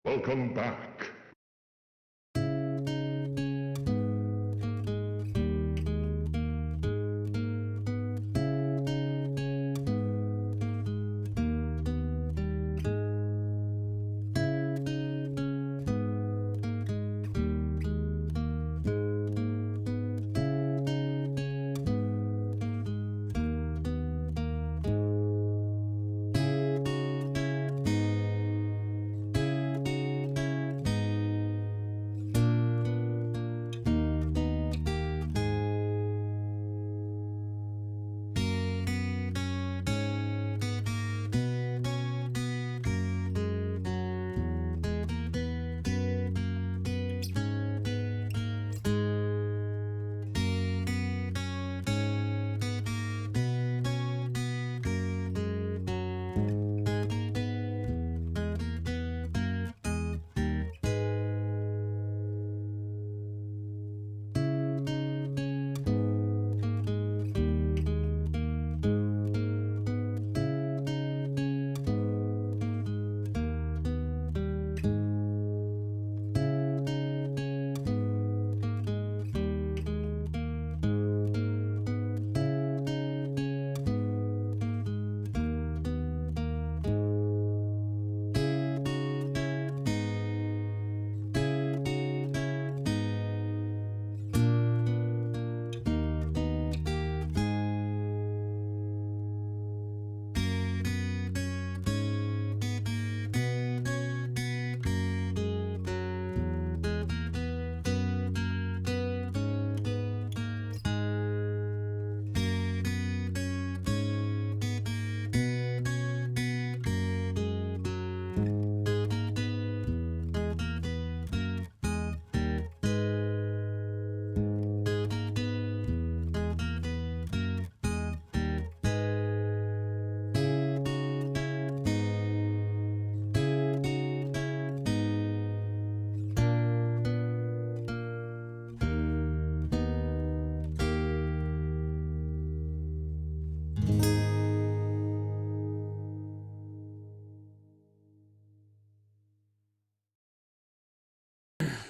Welcome back.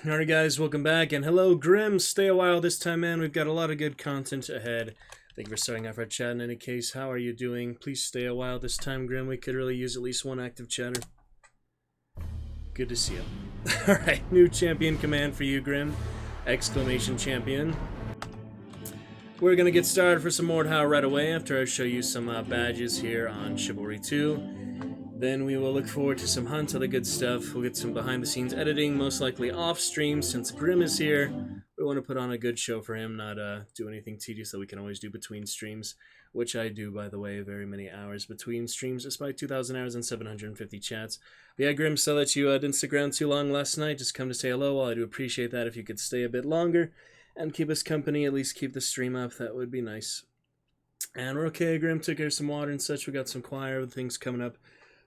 Alright guys, welcome back, and hello Grim, stay a while this time, man. We've got a lot of good content ahead. Thank you for starting off our chat. In any case, how are you doing? Please stay a while this time, Grim. We could really use at least one active chatter. Good to see you. Alright, new champion command for you, Grim. Exclamation champion. We're gonna get started for some Mordhau right away after I show you some badges here on Chivalry 2. Then we will look forward to some hunts, other good stuff. We'll get some behind-the-scenes editing, most likely off-stream since Grim is here. We want to put on a good show for him, not do anything tedious that we can always do between streams, which I do, by the way, very many hours between streams, despite 2,000 hours and 750 chats. But yeah, Grim, so that you didn't stick around too long last night, just come to say hello. Well, I do appreciate that. If you could stay a bit longer and keep us company, at least keep the stream up, that would be nice. And we're okay, Grim. Took care of some water and such. We got some choir things coming up.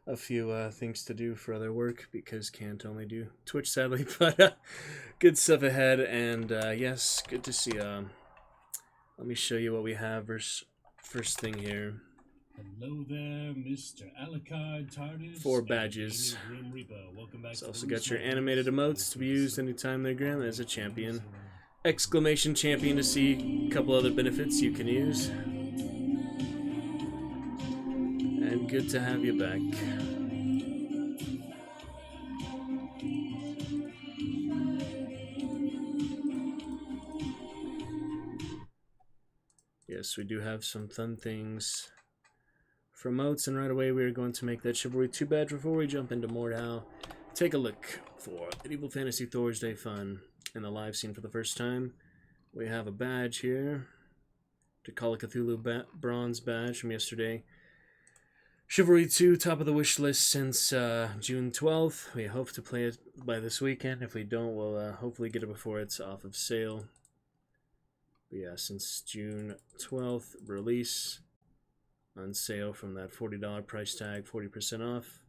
A few things to do for other work because can't only do Twitch, sadly, but good stuff ahead. And yes, good to see. Let me show you what we have. First thing here. Hello there, Mr. Alucard TARDIS. 4 badges. Welcome back. Also got your animated emotes to be used anytime there, Graham, as a champion. Exclamation champion to see a couple other benefits you can use. And good to have you back. Yes, we do have some fun things for emotes, and right away we are going to make that Chivalry 2 badge before we jump into Mordhau. Take a look for Medieval Fantasy Thursday fun in the live scene for the first time. We have a badge here, to Call of Cthulhu bronze badge from yesterday. Chivalry 2, top of the wish list since June 12th. We hope to play it by this weekend. If we don't, we'll hopefully get it before it's off of sale. But yeah, since June 12th, release on sale from that $40 price tag, 40% off.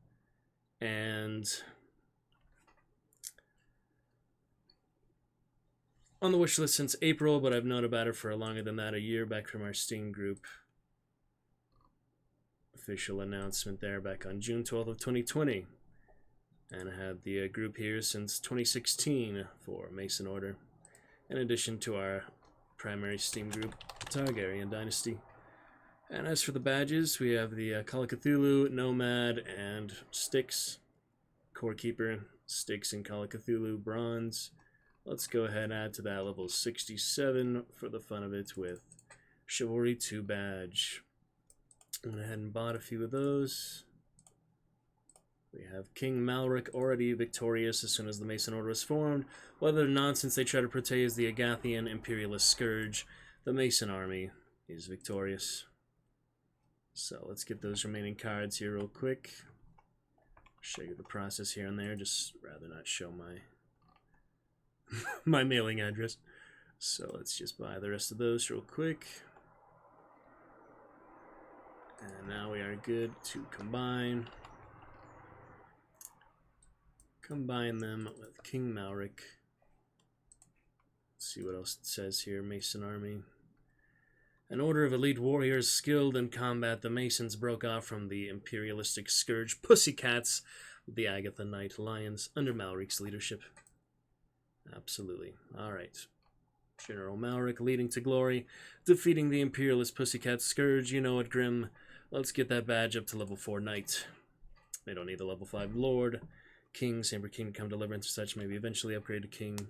And on the wish list since April, but I've known about it for longer than that, a year, back from our Steam group. Official announcement there back on June 12th of 2020. And I had the group here since 2016 for Mason Order, in addition to our primary Steam group, Targaryen Dynasty. And as for the badges, we have the Call of Cthulhu, Nomad, and Styx. Core Keeper, Styx, and Call of Cthulhu, Bronze. Let's go ahead and add to that level 67 for the fun of it with Chivalry 2 badge. I went ahead and bought a few of those. We have King Malric already victorious as soon as the Mason Order was formed. Whether or not, since they try to portray as the Agathian Imperialist Scourge, the Mason army is victorious. So let's get those remaining cards here real quick. Show you the process here and there, just rather not show my my mailing address. So let's just buy the rest of those real quick. And now we are good to combine. Combine them with King Malric. Let's see what else it says here. Mason Army. An order of elite warriors skilled in combat, the Masons broke off from the imperialistic scourge Pussycats, the Agatha Knight Lions, under Malric's leadership. Absolutely. Alright. General Malric leading to glory, defeating the imperialist Pussycat Scourge. You know it, Grim. Let's get that badge up to level 4 Knight. They don't need the level 5 Lord. King, Saber King, come deliverance or such, maybe eventually upgrade to King.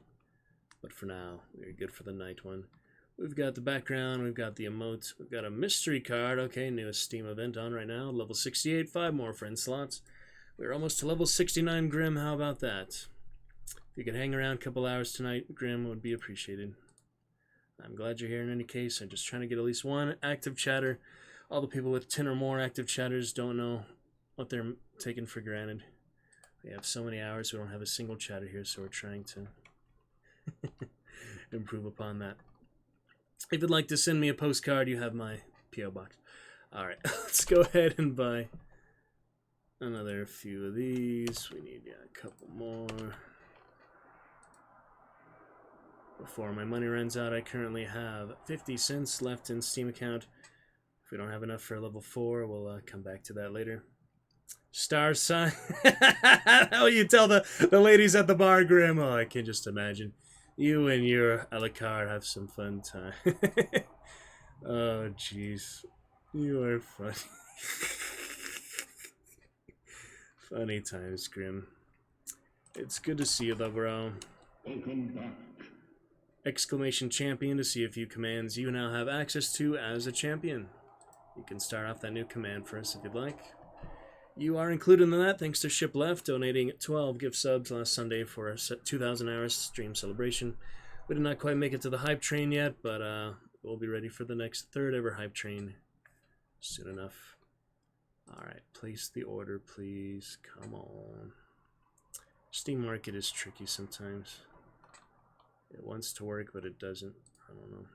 But for now, we're good for the Knight one. We've got the background, we've got the emote, we've got a mystery card. Okay, newest Steam event on right now. Level 68, 5 more friend slots. We're almost to level 69, Grim. How about that? If you could hang around a couple hours tonight, Grim, would be appreciated. I'm glad you're here in any case. I'm just trying to get at least one active chatter. All the people with 10 or more active chatters don't know what they're taking for granted. We have so many hours, we don't have a single chatter here, so we're trying to improve upon that. If you'd like to send me a postcard, you have my P.O. box. Alright, let's go ahead and buy another few of these. We need a couple more. Before my money runs out, I currently have 50 cents left in Steam account. If we don't have enough for level 4, we'll come back to that later. Star sign. How you tell the ladies at the bar, Grim? Oh, I can just imagine. You and your Alucard have some fun time. Oh, jeez. You are funny. Funny times, Grim. It's good to see you, though, bro. Welcome back. Exclamation champion to see a few commands you now have access to as a champion. You can start off that new command for us if you'd like. You are included in that thanks to Ship Left, donating 12 gift subs last Sunday for a 2,000 hours stream celebration. We did not quite make it to the hype train yet, but we'll be ready for the next 3rd ever hype train soon enough. Alright, place the order, please. Come on. Steam Market is tricky sometimes. It wants to work, but it doesn't. I don't know.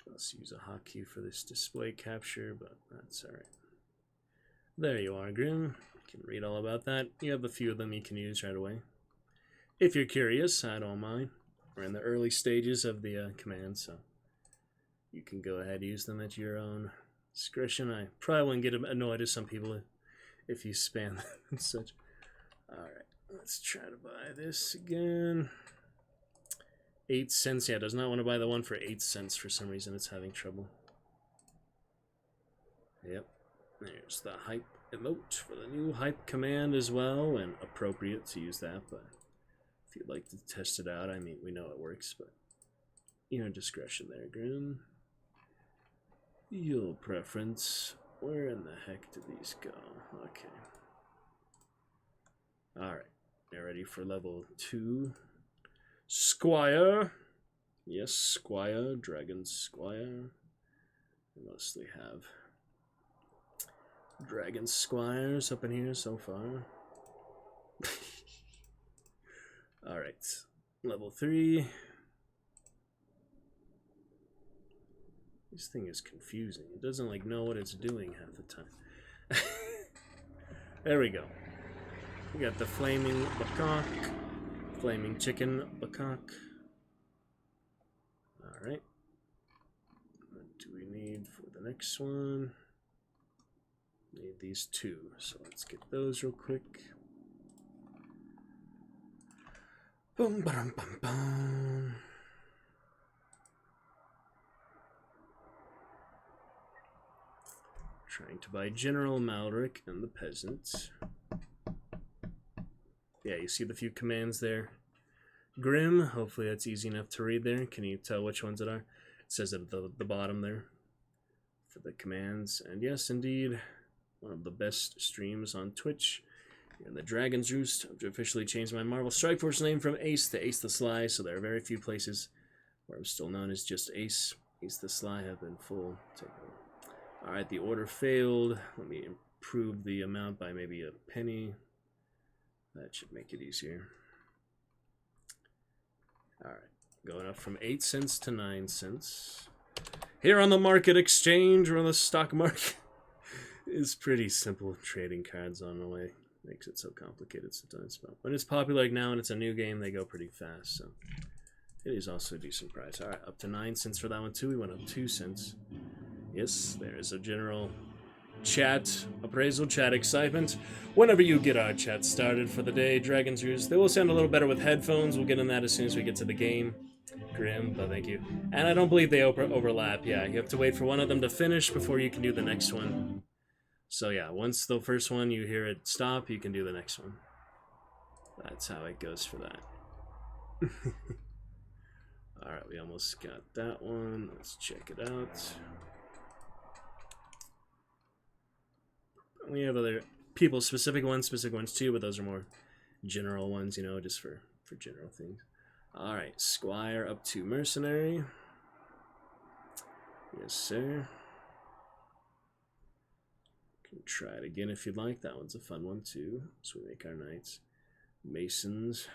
Let's use a hotkey for this display capture, but that's alright. There you are, Grim. You can read all about that. You have a few of them you can use right away. If you're curious, I don't mind. We're in the early stages of the command, so you can go ahead and use them at your own discretion. I probably wouldn't get annoyed at some people if you spam them and such. Alright, let's try to buy this again. 8 cents. Yeah, does not want to buy the one for 8 cents for some reason. It's having trouble. Yep. There's the hype emote for the new hype command as well, and appropriate to use that, but if you'd like to test it out, I mean, we know it works, but your discretion there, Grim. Your preference. Where in the heck did these go? Okay. Alright. You're ready for level 2. Squire. Yes, Squire. Dragon Squire. We mostly have Dragon Squires up in here so far. Alright. Level 3. This thing is confusing. It doesn't like know what it's doing half the time. There we go. We got the Flaming Macaque. Flaming Chicken Macaque. Alright. What do we need for the next one? Need these 2, so let's get those real quick. Boom, bum, bum, bum. Trying to buy General Malric and the Peasant. Yeah, you see the few commands there. Grim, hopefully that's easy enough to read there. Can you tell which ones it are? It says it at the bottom there for the commands. And yes, indeed, one of the best streams on Twitch. And the Dragon's Roost. I've officially changed my Marvel Strike Force name from Ace to Ace the Sly, so there are very few places where I'm still known as just Ace. Ace the Sly have been full. Alright, the order failed. Let me improve the amount by maybe a penny. That should make it easier. Alright, going up from 8 cents to 9 cents. Here on the market exchange, or on the stock market, it's pretty simple trading cards on the way. Makes it so complicated sometimes. But when it's popular like now and it's a new game, they go pretty fast. So it is also a decent price. Alright, up to 9 cents for that one too. We went up 2 cents. Yes, there is a general chat, appraisal chat excitement. Whenever you get our chat started for the day, Dragon's Roost, they will sound a little better with headphones. We'll get in that as soon as we get to the game. Grim, but thank you. And I don't believe they overlap. Yeah, you have to wait for one of them to finish before you can do the next one. So yeah, once the first one you hear it stop, you can do the next one. That's how it goes for that. Alright, we almost got that one. Let's check it out. We have other people, specific ones too, but those are more general ones, you know, just for general things. Alright, Squire up to Mercenary. Yes, sir. Can try it again if you'd like. That one's a fun one too. So we make our knights. Masons.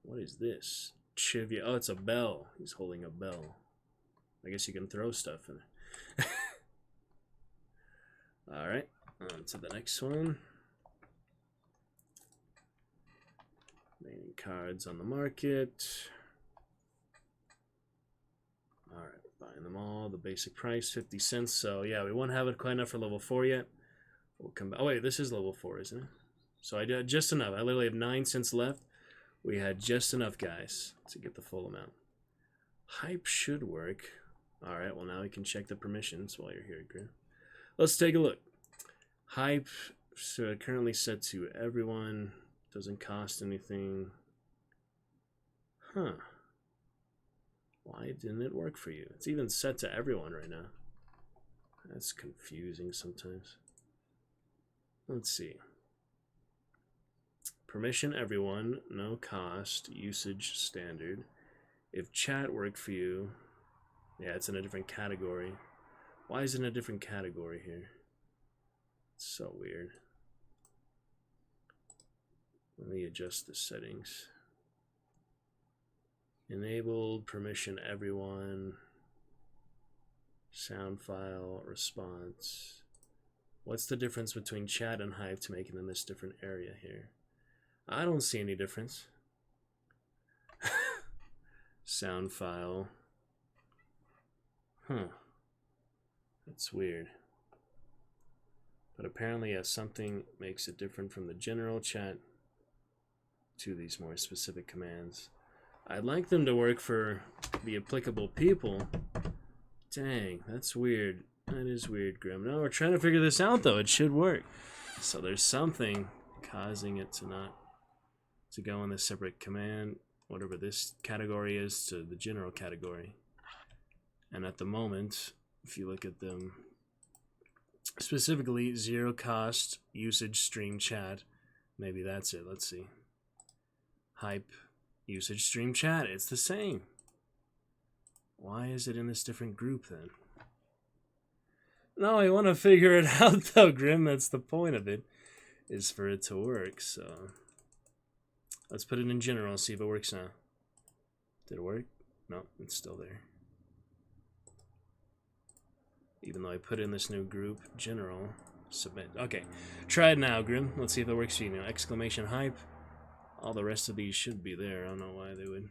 What is this? Chivia. Oh, it's a bell. He's holding a bell. I guess you can throw stuff in it. Alright, on to the next one. Remaining cards on the market. Alright, buying them all. The basic price, 50 cents. So yeah, we won't have it quite enough for level 4 yet. We'll come back. Oh wait, this is level 4, isn't it? So I did just enough. I literally have 9 cents left. We had just enough, guys, to get the full amount. Hype should work. Alright, well now we can check the permissions while you're here, Grim. Let's take a look. Hype, so currently set to everyone. Doesn't cost anything. Huh. Why didn't it work for you? It's even set to everyone right now. That's confusing sometimes. Let's see. Permission everyone, no cost, usage standard. If chat worked for you, yeah, it's in a different category. Why is it in a different category here? It's so weird. Let me adjust the settings. Enabled, permission everyone, sound file, response. What's the difference between chat and Hype to make it in this different area here? I don't see any difference. Sound file. Huh. That's weird. But apparently, something makes it different from the general chat to these more specific commands. I'd like them to work for the applicable people. Dang, that's weird. That is weird, Grim. No, we're trying to figure this out, though. It should work. So there's something causing it to not go in this separate command, whatever this category is, to the general category. And at the moment, if you look at them, specifically zero cost, usage, stream, chat, maybe that's it. Let's see. Hype, usage, stream, chat. It's the same. Why is it in this different group then? No, I want to figure it out though, Grim. That's the point of it, is for it to work. So let's put it in general, see if it works now. Did it work? No, it's still there. Even though I put in this new group, general, submit. Okay, try it now, Grim. Let's see if it works for you now. Exclamation hype. All the rest of these should be there. I don't know why they would.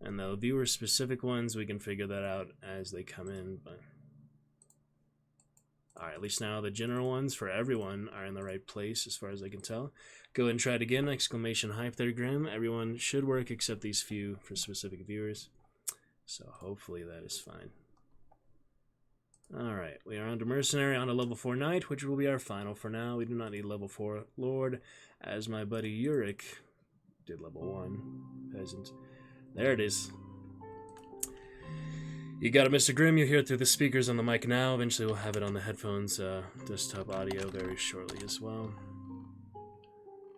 And the viewer-specific ones, we can figure that out as they come in. But alright, at least now the general ones for everyone are in the right place as far as I can tell. Go ahead and try it again. Exclamation hype there, Grim. Everyone should work except these few for specific viewers. So hopefully that is fine. Alright, we are on to Mercenary on a level 4 Knight, which will be our final for now. We do not need level 4 Lord, as my buddy Yurik did level 1 Peasant. There it is. You got it, Mr. Grimm. You'll hear it through the speakers on the mic now. Eventually we'll have it on the headphones, desktop audio very shortly as well.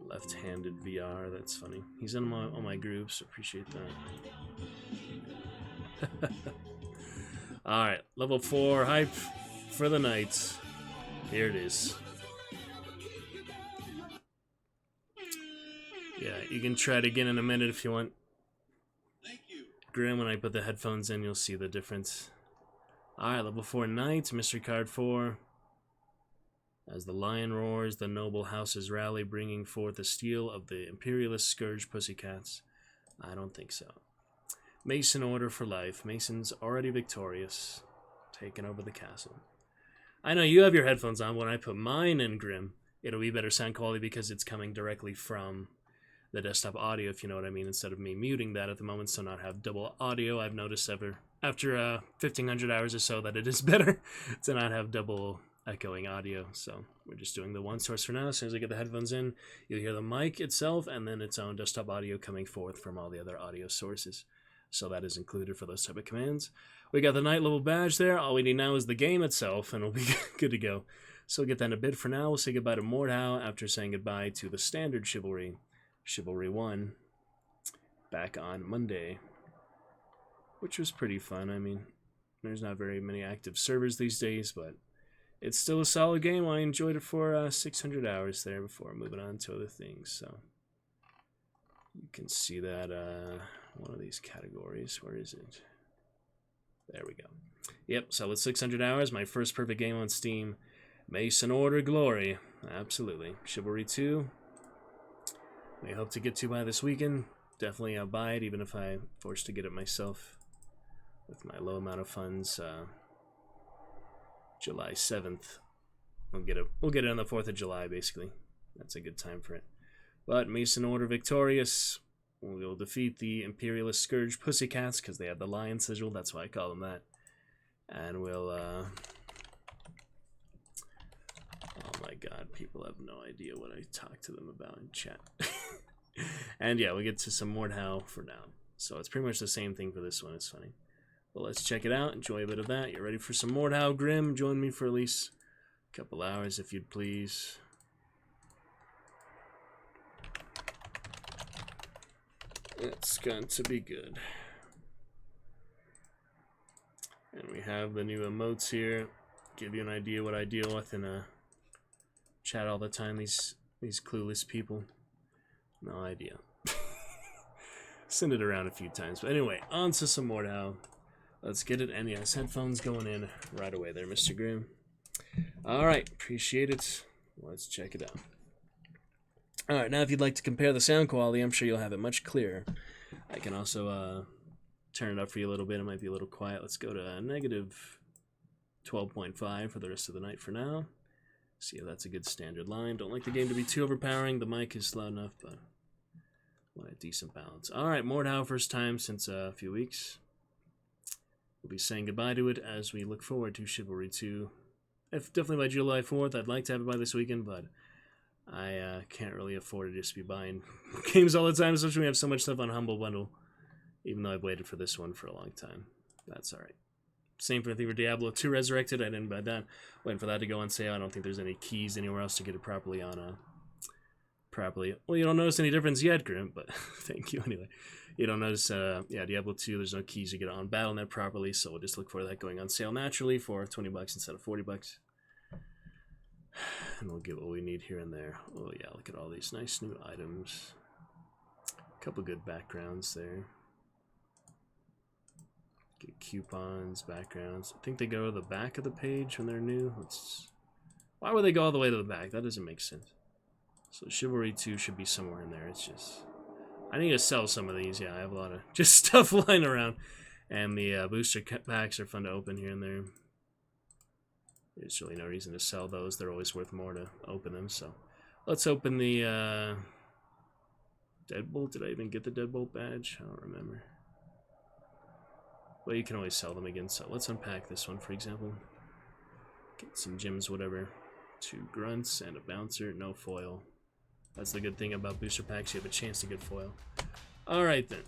Left-handed VR, that's funny. He's in all my groups, appreciate that. Alright, level 4 hype for the Knights. Here it is. Yeah, you can try it again in a minute if you want. Grim, when I put the headphones in, you'll see the difference. Alright, level 4 Knight, mystery card 4. As the lion roars, the noble houses rally, bringing forth the steel of the imperialist scourge pussycats. I don't think so. Mason order for life. Mason's already victorious, taking over the castle. I know you have your headphones on. When I put mine in, Grim, it'll be better sound quality because it's coming directly from the desktop audio, if you know what I mean, instead of me muting that at the moment, so not have double audio. I've noticed after 1,500 hours or so that it is better to not have double echoing audio. So we're just doing the one source for now. As soon as I get the headphones in, you'll hear the mic itself and then its own desktop audio coming forth from all the other audio sources. So that is included for those type of commands. We got the Knight level badge there. All we need now is the game itself, and we'll be good to go. So we'll get that in a bit. For now, we'll say goodbye to Mordhau after saying goodbye to the standard Chivalry. Chivalry 1. Back on Monday. Which was pretty fun. I mean, there's not very many active servers these days, but it's still a solid game. I enjoyed it for 600 hours there before moving on to other things. So you can see that one of these categories. Where is it? There we go. Yep, solid 600 hours. My first perfect game on Steam. Mason Order Glory. Absolutely. Chivalry 2. May hope to get to by this weekend. Definitely I'll buy it, even if I'm forced to get it myself with my low amount of funds. July 7th. We'll get it on the 4th of July, basically. That's a good time for it. But Mason Order victorious. We will defeat the Imperialist Scourge Pussycats, because they have the lion sigil, that's why I call them that. And we'll, oh my god, people have no idea what I talk to them about in chat. And yeah, we get to some Mordhau for now. So it's pretty much the same thing for this one, it's funny. Well, let's check it out, enjoy a bit of that. You're ready for some Mordhau, Grim? Join me for at least a couple hours, if you'd please. It's going to be good. And we have the new emotes here. Give you an idea what I deal with in a chat all the time. These clueless people. No idea. Send it around a few times. But anyway, on to some Mordhau. Let's get it. And yes, headphones going in right away there, Mr. Grimm. Alright, appreciate it. Let's check it out. Alright, now if you'd like to compare the sound quality, I'm sure you'll have it much clearer. I can also turn it up for you a little bit. It might be a little quiet. Let's go to negative 12.5 for the rest of the night for now. See if that's a good standard line. Don't like the game to be too overpowering. The mic is loud enough, but want a decent balance. Alright, Mordhau, first time since a few weeks. We'll be saying goodbye to it as we look forward to Chivalry 2. If definitely by July 4th. I'd like to have it by this weekend, but I can't really afford to just be buying games all the time, especially when we have so much stuff on Humble Bundle. Even though I've waited for this one for a long time. That's alright. Same thing for Diablo 2 Resurrected. I didn't buy that. Waiting for that to go on sale. I don't think there's any keys anywhere else to get it properly on Well, you don't notice any difference yet, Grim, but thank you anyway. You don't notice, yeah, Diablo 2, there's no keys to get it on Battle.net properly, so we'll just look for that going on sale naturally for 20 bucks instead of 40 bucks. And we'll get what we need here and there. Oh yeah, look at all these nice new items. A couple good backgrounds there. Get coupons, backgrounds. I think they go to the back of the page when they're new. Why would they go all the way to the back? That doesn't make sense. So Chivalry 2 should be somewhere in there. It's just I need to sell some of these. Yeah, I have a lot of just stuff lying around. And the booster packs are fun to open here and there. There's really no reason to sell those. They're always worth more to open them. So let's open the Deadbolt. Did I even get the Deadbolt badge? I don't remember. Well, you can always sell them again. So let's unpack this one, for example. Get some gems, whatever. 2 grunts and a bouncer. No foil. That's the good thing about booster packs. You have a chance to get foil. Alright then.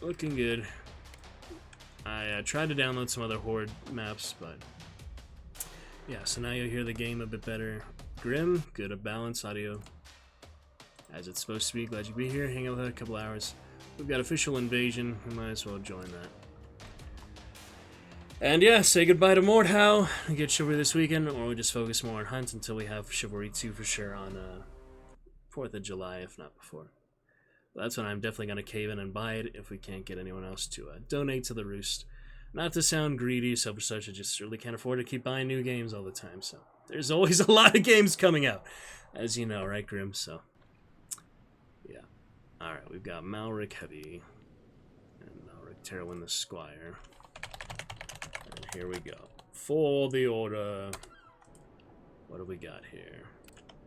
Looking good. I tried to download some other Horde maps, but yeah, so now you'll hear the game a bit better. Grim, good at balance audio, as it's supposed to be. Glad you be here, hang out with a couple hours. We've got official invasion, we might as well join that. And yeah, say goodbye to Mordhau. We get Chivalry this weekend, or we just focus more on Hunt until we have Chivalry 2 for sure on 4th of July, if not before. That's when I'm definitely going to cave in and buy it if we can't get anyone else to donate to the Roost. Not to sound greedy, self-such, I just really can't afford to keep buying new games all the time, so there's always a lot of games coming out, as you know, right, Grim? So, yeah. Alright, we've got Malric Heavy, and Malric Terwin the Squire. And here we go. For the order. What do we got here?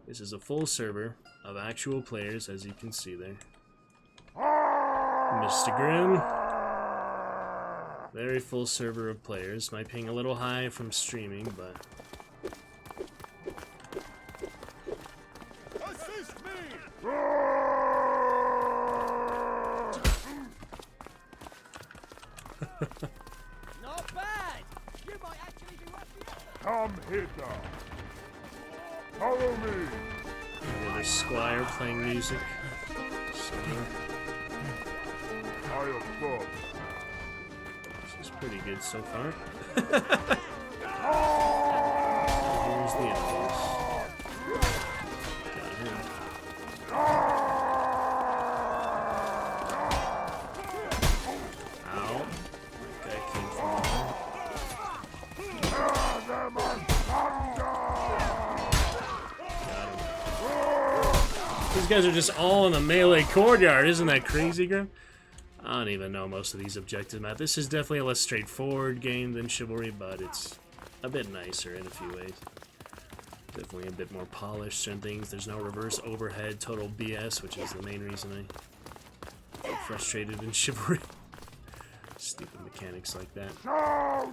This is a full server of actual players, as you can see there. Mr. Grim. Very full server of players. Might ping a little high from streaming, but... Assist me! Not bad! You might actually be worth the effort. Come hither. Follow me. Another Squire playing music. Somewhere. I affirm. This is pretty good so far. Here's the enemies. Got him. Ow. That guy came from there. These guys are just all in the melee courtyard. Isn't that crazy, Grim? I don't even know most of these objective maps. This is definitely a less straightforward game than Chivalry, but it's a bit nicer in a few ways. Definitely a bit more polished and things. There's no reverse overhead, total BS, which is the main reason I get frustrated in Chivalry. Stupid mechanics like that. No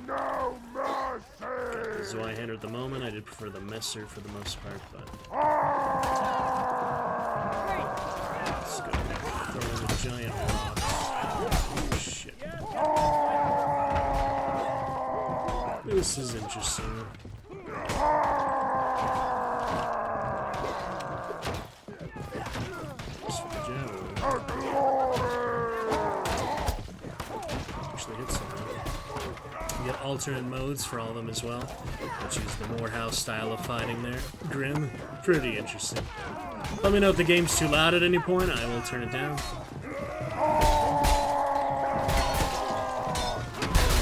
mercy. Got the Zweihander at the moment. I did prefer the Messer for the most part, but... Let's go. Throwing the giant rocks. Oh, shit. This is interesting. Just for the javelin. Actually hit someone. You get alternate modes for all of them as well, which is the Morehouse style of fighting there. Grim. Pretty interesting. Let me know if the game's too loud at any point. I will turn it down.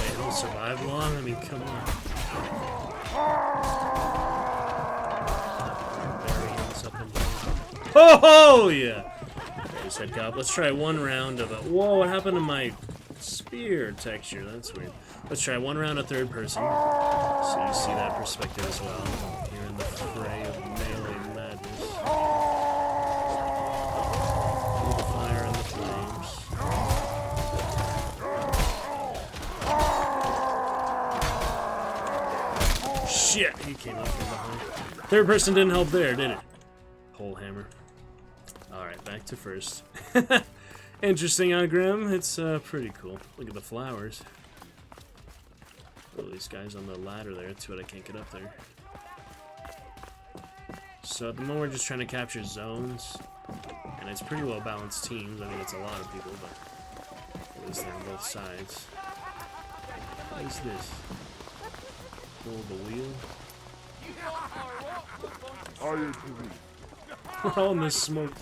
Wait, he'll survive long? I mean, come on. Oh, yeah! There's head cop. Let's try one round of a... Whoa, what happened to my spear texture? That's weird. Let's try one round of third person. So you see that perspective as well. You're in the fray of melee madness. The fire and the flames. Shit, he came up from behind. Third person didn't help there, did it? Pole hammer. Alright, back to first. Interesting, Grim. It's pretty cool. Look at the flowers. Oh, these guys on the ladder there. That's what I can't get up there. So at the moment we're just trying to capture zones. And it's pretty well balanced teams. I mean, it's a lot of people, but at least they're on both sides. What is this? Pull the wheel? We're all in this smoke.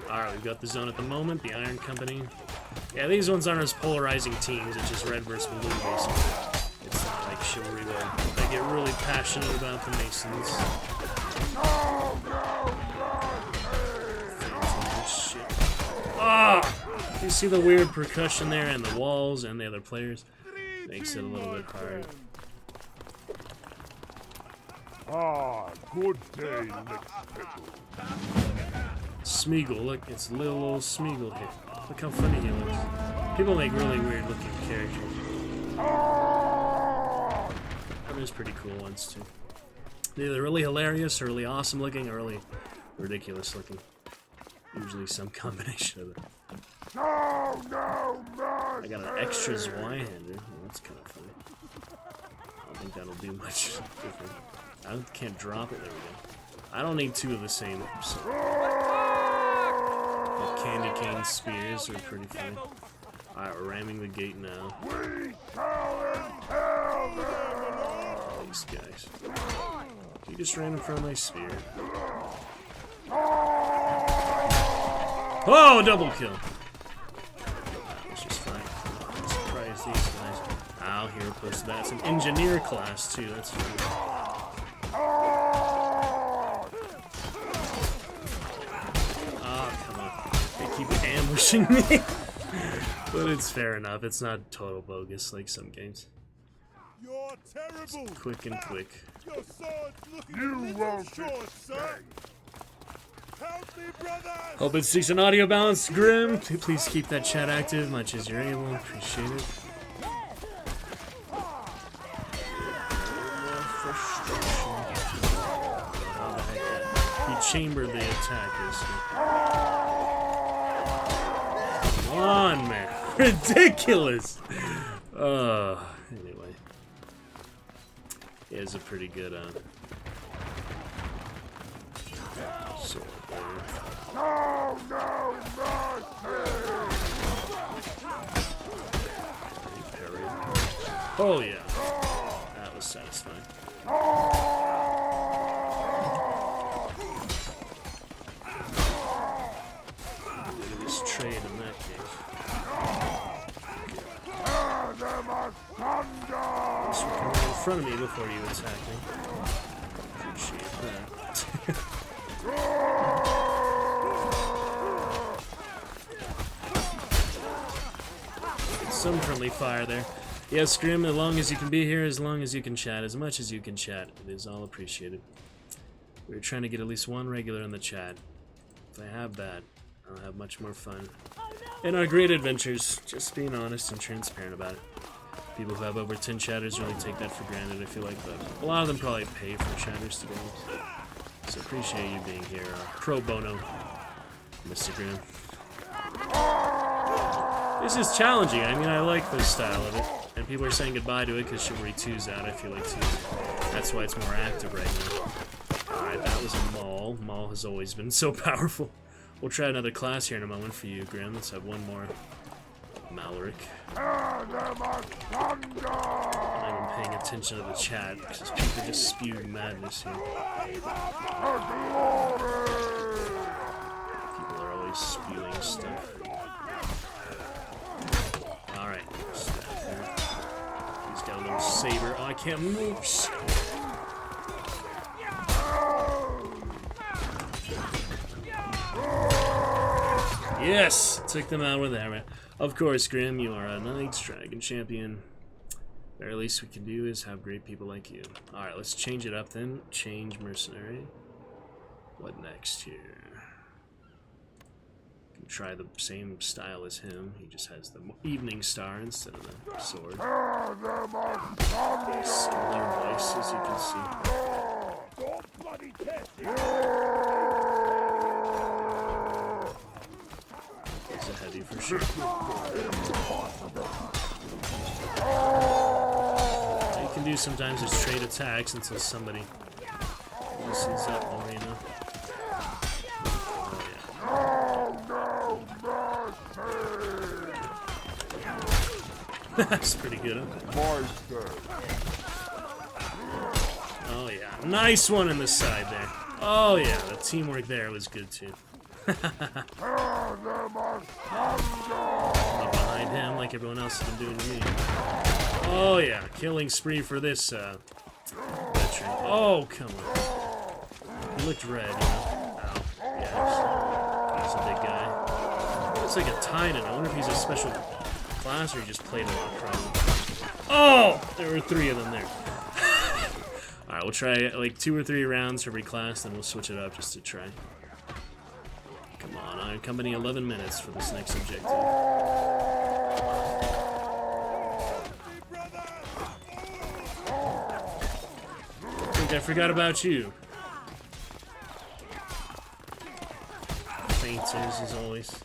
Alright, we've got the zone at the moment, the Iron Company. Yeah, these ones aren't as polarizing teams, it's just red versus blue, basically. It's not like Chivalry, though. They get really passionate about the Masons. Ah! You see the weird percussion there and the walls and the other players? Makes it a little bit hard. Ah, good day, Lickspittle. Smeagol, look, it's little old Smeagol here. Look how funny he looks. People make really weird looking characters. And there's pretty cool ones too. They're either really hilarious or really awesome looking or really ridiculous looking. Usually some combination of it. No, no, I got an extra Zweihander. Well, that's kind of funny. I don't think that'll do much different. I can't drop it. There we go. I don't need two of the same. So. The candy cane spears are pretty funny. Alright, we're ramming the gate now. These guys. You just ran in front of my spear. Oh, double kill! Let's just fine. Surprise these guys. Ow, hero plus that's an engineer class too. That's funny. Keep ambushing me. But it's fair enough. It's not total bogus like some games. You're terrible. It's quick and quick. Your sword's looking a little short, sir. Help me, brothers. Hope it's decent audio balance, Grim. Please keep that chat active much as you're able. Appreciate it. He chambered the attackers. Come on, man. Ridiculous! Anyway. He has a pretty good, sword there. No, no, mercy! Oh, yeah. That was satisfying. Look at this trade in that case. Just come in front of me before you attack me. Appreciate that. Some friendly fire there. Yes, Grim, as long as you can be here, as long as you can chat, as much as you can chat, it is all appreciated. We're trying to get at least one regular in the chat. If I have that, I'll have much more fun in our great adventures. Just being honest and transparent about it. People who have over 10 chatters really take that for granted, I feel like, but a lot of them probably pay for chatters to be honest. So appreciate you being here, pro bono, Mr. Grim. This is challenging. I mean, I like the style of it. And people are saying goodbye to it because Chivalry 2's out, I feel like, too. That's why it's more active right now. Alright, that was a Maul. Maul has always been so powerful. We'll try another class here in a moment for you, Grim. Let's have one more. Maloric. I'm not even paying attention to the chat because people just spew madness here. People are always spewing stuff. Alright, staff here. He's got a little saber. Oh, I can't move. Yes! Took them out with that. Of course, Grim, you are a Knight's Dragon Champion. The very least we can do is have great people like you. Alright, let's change it up then. Change Mercenary. What next here? Can try the same style as him. He just has the Evening Star instead of the sword. Similar voice, as you can see. It's a heavy for sure. What you can do sometimes is trade attacks until somebody loosens up more, you know. That's pretty good, huh? Oh yeah, nice one in the side there. Oh yeah, the teamwork there was good too. Behind him like everyone else has been doing to me. Oh yeah, killing spree for this veteran. Oh, come on. He looked red, you know. Ow. Yeah, he's a big guy. Looks like a Titan. I wonder if he's a special class or he just played a lot, probably. Oh! There were 3 of them there. Alright, we'll try like 2 or 3 rounds for every class, then we'll switch it up just to try. Come on, Iron Company, 11 minutes for this next objective. I think I forgot about you. Fainters, as always.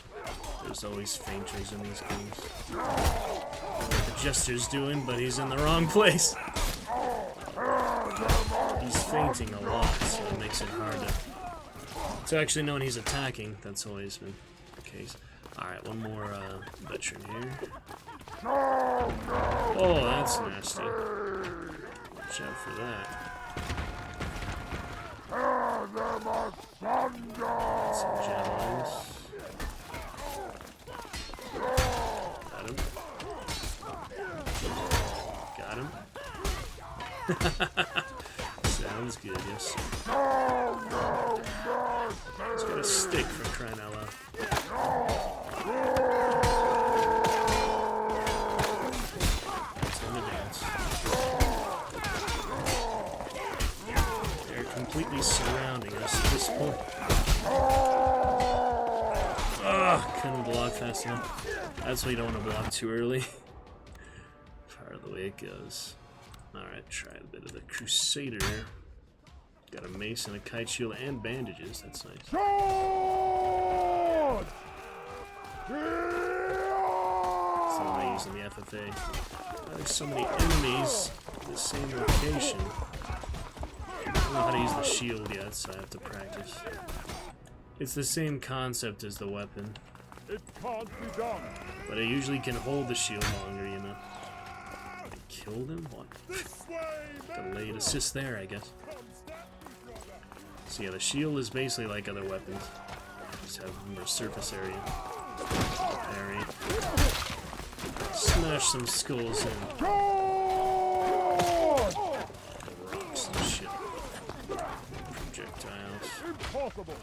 There's always fainters in these games. I don't know what the Jester's doing, but he's in the wrong place. He's fainting a lot, so it makes it hard to actually know when he's attacking. That's always been the case. Alright, one more veteran here. Oh, that's nasty. Watch out for that. Some javelins. Got him. Sounds good, yes. He's got a stick for crying out loud. Time to dance. They're completely surrounding us at this point. Ugh, couldn't block fast enough. That's why you don't want to block too early. Part of the way it goes. Alright, try a bit of the Crusader. Got a mace and a kite shield and bandages, that's nice. Somebody using the FFA. There's so many enemies in the same location. I don't know how to use the shield yet, so I have to practice. It's the same concept as the weapon. It can't be done. But I usually can hold the shield longer, you know. I killed him? What? Delayed assist there, I guess. So yeah, the shield is basically like other weapons. Just have more surface area. Parry. Smash some skulls in. Rocks and shit. Projectiles. Impossible.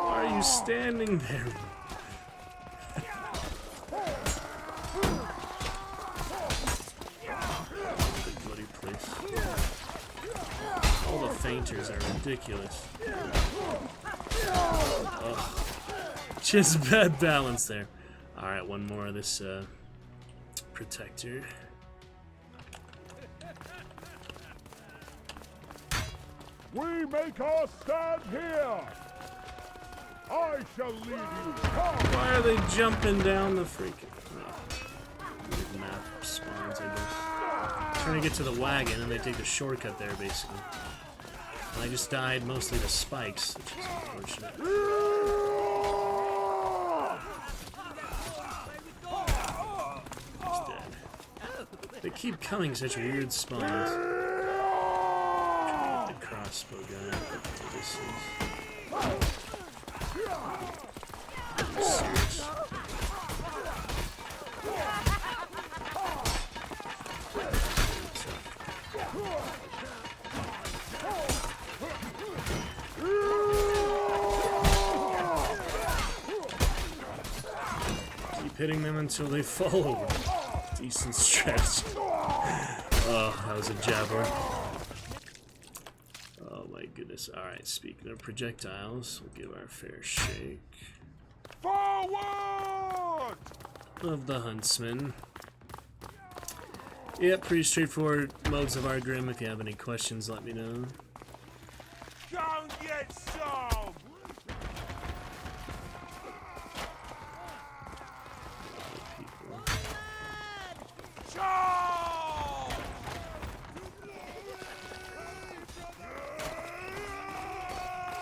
Why are you standing there? Bloody place. All the fainters are ridiculous. Ugh. Just bad balance there. Alright, one more of this protector. We make our stand here. I shall lead you. Come. Why are they jumping down the freaking weird map spawns, I guess. Trying to get to the wagon and they take the shortcut there basically. And I just died mostly to spikes, which is unfortunate. He's dead. They keep coming such weird spawns. Trying to get the crossbow guy up to distance. Serious. Keep hitting them until they fall over. Decent stretch. Oh, that was a jabber. Oh my goodness. Alright, speaking of projectiles, we'll give our fair shake. Forward! Of the Huntsman. Yep, pretty straightforward modes of Argrim. If you have any questions, let me know. Don't get some! People. Charge!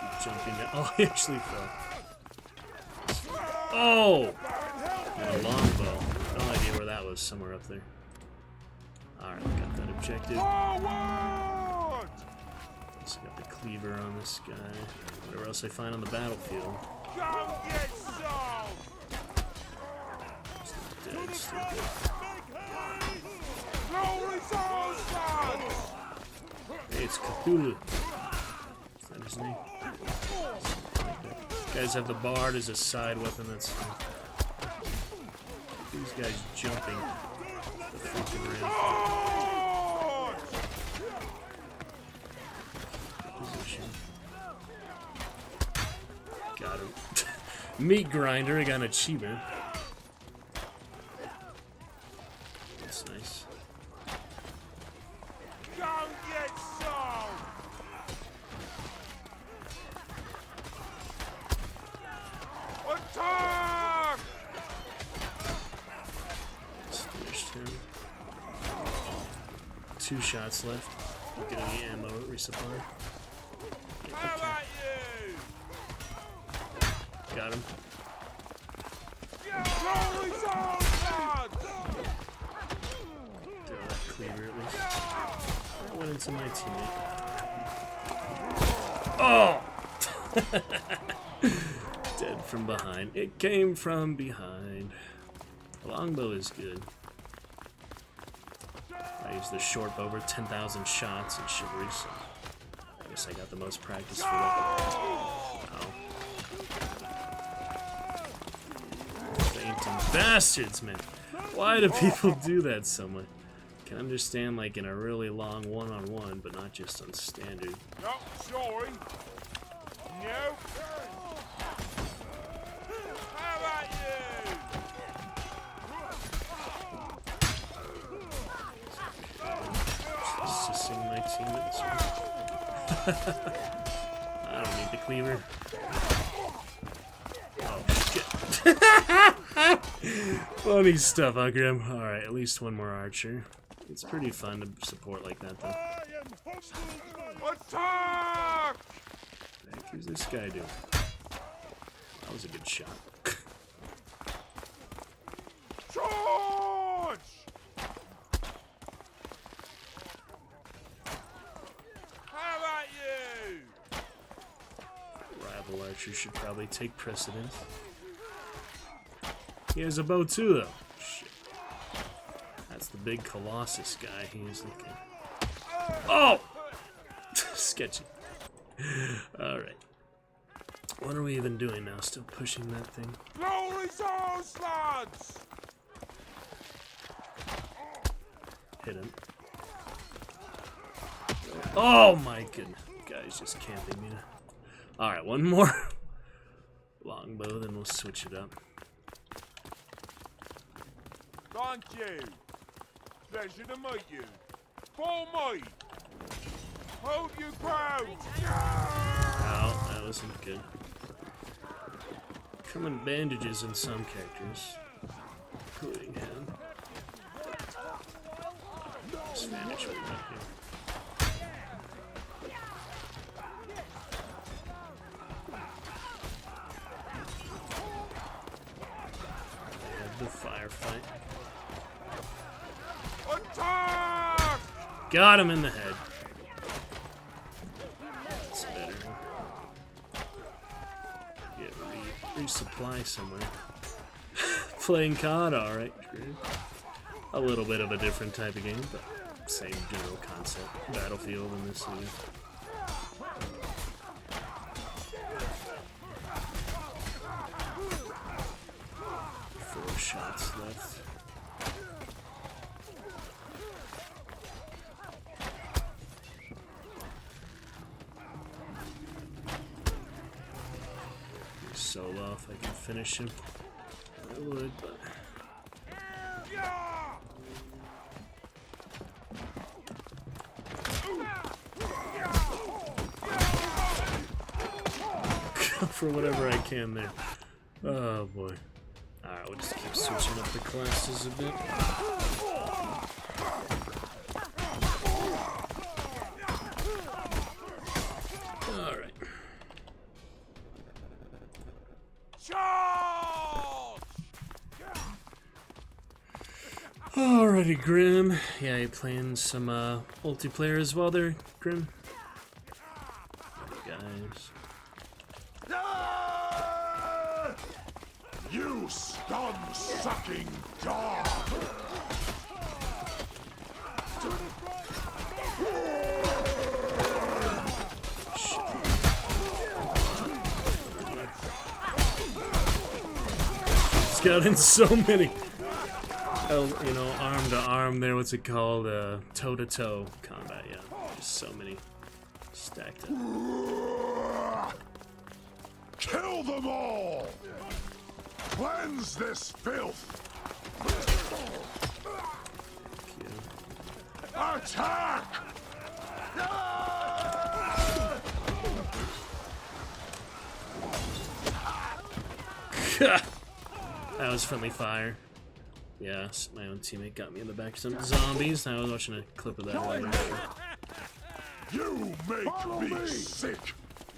Keep jumping down. Oh, he actually fell. Oh! And a longbow. No idea where that was. Somewhere up there. Alright, got that objective. Forward! Also got the cleaver on this guy. Whatever else I find on the battlefield. Don't get some! Dead, still dead. No resistance! Hey, it's Cthulhu. isn't he? Guys have the bard as a side weapon. That's fine. These guys jumping the freaking rail. Position. Got him. Meat grinder. I got an achievement. That's nice. Don't get sold! Attack! Finished him. 2 shots left. Look at any ammo resupply. How about you? Got him. Holy Zoltan! Throw that cleaver at least. That went into my teammate. Oh! Dead from behind. It came from behind. The longbow is good. I used the short bow over 10,000 shots in chivalry, so I guess I got the most practice for that. Oh. Fainting bastards, man. Why do people do that so much? I can understand, like, in a really long one-on-one, but not just on standard. No, sorry. No. How about you? Assisting my teammates. I don't need the cleaver. Oh, shit. Funny stuff, huh, Grim? Alright, at least one more archer. It's pretty fun to support like that, though. Attack! What the heck is this guy doing? That was a good shot. Charge! How about you? Rival archer should probably take precedence. He has a bow too, though. Shit. That's the big Colossus guy he is looking. Oh! Sketchy. Alright. What are we even doing now? Still pushing that thing? Glory souls, lads! Hit him. Oh my goodness. Guy's just camping me now. Alright, one more longbow, then we'll switch it up. Thank you. Pleasure to meet you. For me. Hold your ground. Ow, that wasn't good. Come in bandages in some characters, including him. Just vanish me up here. They had the firefight. Attack! Got him in the head. That's better. Get resupply somewhere. Playing COD, alright, true. A little bit of a different type of game, but same general concept. Battlefield in this city. 4 shots left. Solo if I can finish him. I would, but for whatever I can there. Oh boy. Alright, we'll just keep switching up the classes a bit. Alright. Alrighty, Grim. Yeah, you playing some multiplayer as well there, Grim? Guys. You scum-sucking dog! got in so many. You know, arm to arm there, what's it called? Toe to toe combat, yeah. Just so many stacked up. Kill them all! Cleanse this filth! Attack! That was friendly fire. Yeah, my own teammate got me in the back of some zombies. I was watching a clip of that earlier. You make me sick!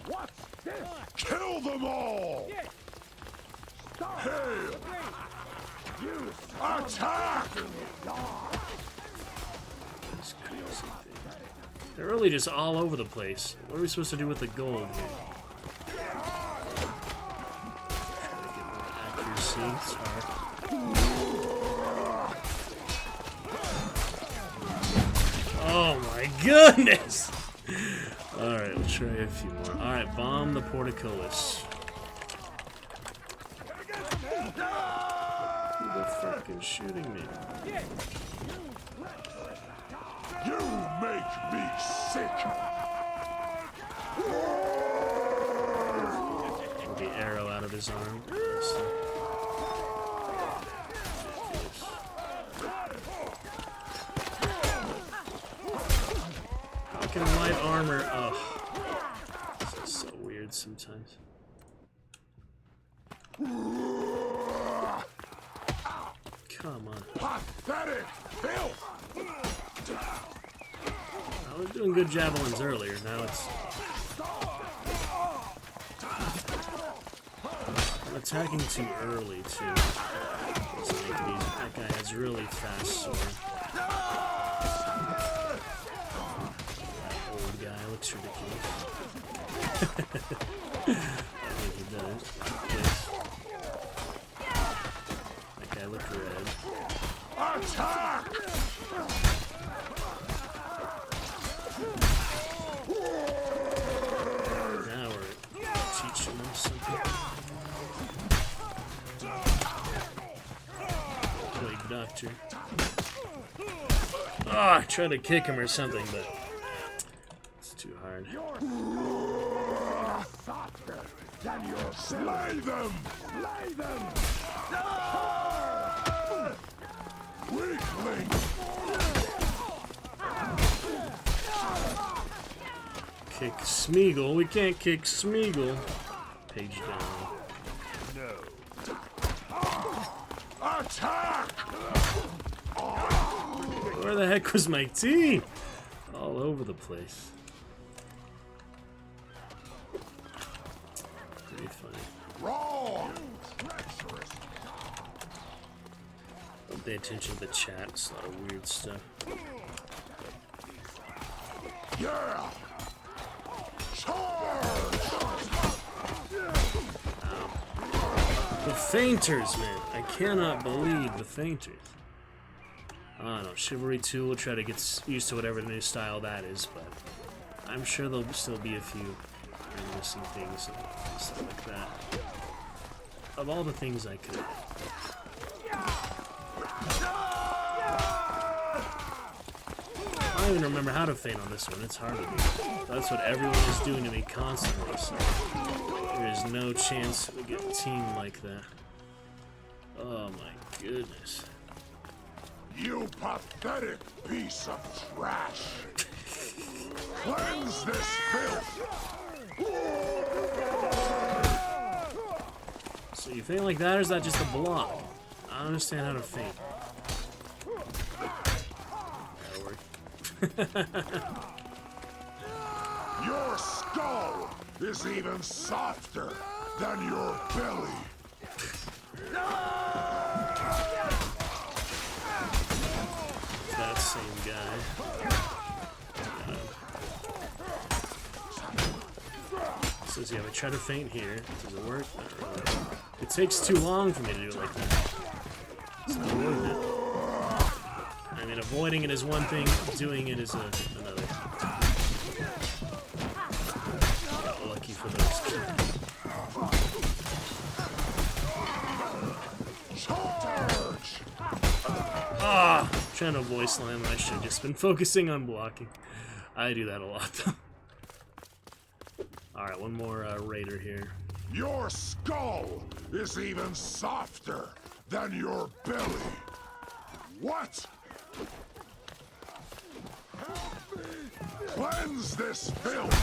What's this? Kill them all! Hail! Attack! This crazy thing. They're really just all over the place. What are we supposed to do with the gold here? Try to get more accuracy. It's hard. Oh my goodness! Alright, we'll try a few more. Alright, bomb the portcullis. Who the fuck is shooting me? You make me sick! Get the arrow out of his arm. Fucking light armor. Oh, this is so weird sometimes. Come on. Pathetic filth! I was doing good javelins earlier. Now it's. I'm attacking too early too. That guy has really fast sword. That old guy looks ridiculous. I think he does. Yes. That guy looked red. Attack! Now we're teaching them something. Wait, doctor. Ah, I tried to kick him or something, but it's too hard. Slay them! Slay them! Weakling! Kick Smeagol. We can't kick Smeagol. Page down. Attack! Where the heck was my team? All over the place. Pretty funny. Wrong! Don't pay attention to the chat. It's a lot of weird stuff. Yeah! Charge! The fainters, man. I cannot believe the fainters. I don't know. Chivalry 2 will try to get used to whatever the new style that is, but I'm sure there'll still be a few missing things and stuff like that. Of all the things I could. I don't even remember how to feint on this one. It's hard to do. That's what everyone is doing to me constantly, so there is no chance we get a team like that. Oh my goodness. You pathetic piece of trash! Cleanse this filth! So you feint like that, or is that just a block? I don't understand how to feint. That'll work. Your skull is even softer than your belly! That same guy. Says, yeah, we try to feint here. Does it work? Not really. It takes too long for me to do it like that. It's not worth it. I mean, avoiding it is one thing, doing it is another. Got lucky for those two. Ah! Trying to voice line when I should have just been focusing on blocking. I do that a lot, though. Alright, one more raider here. Your skull is even softer than your belly. What? Cleanse this filth!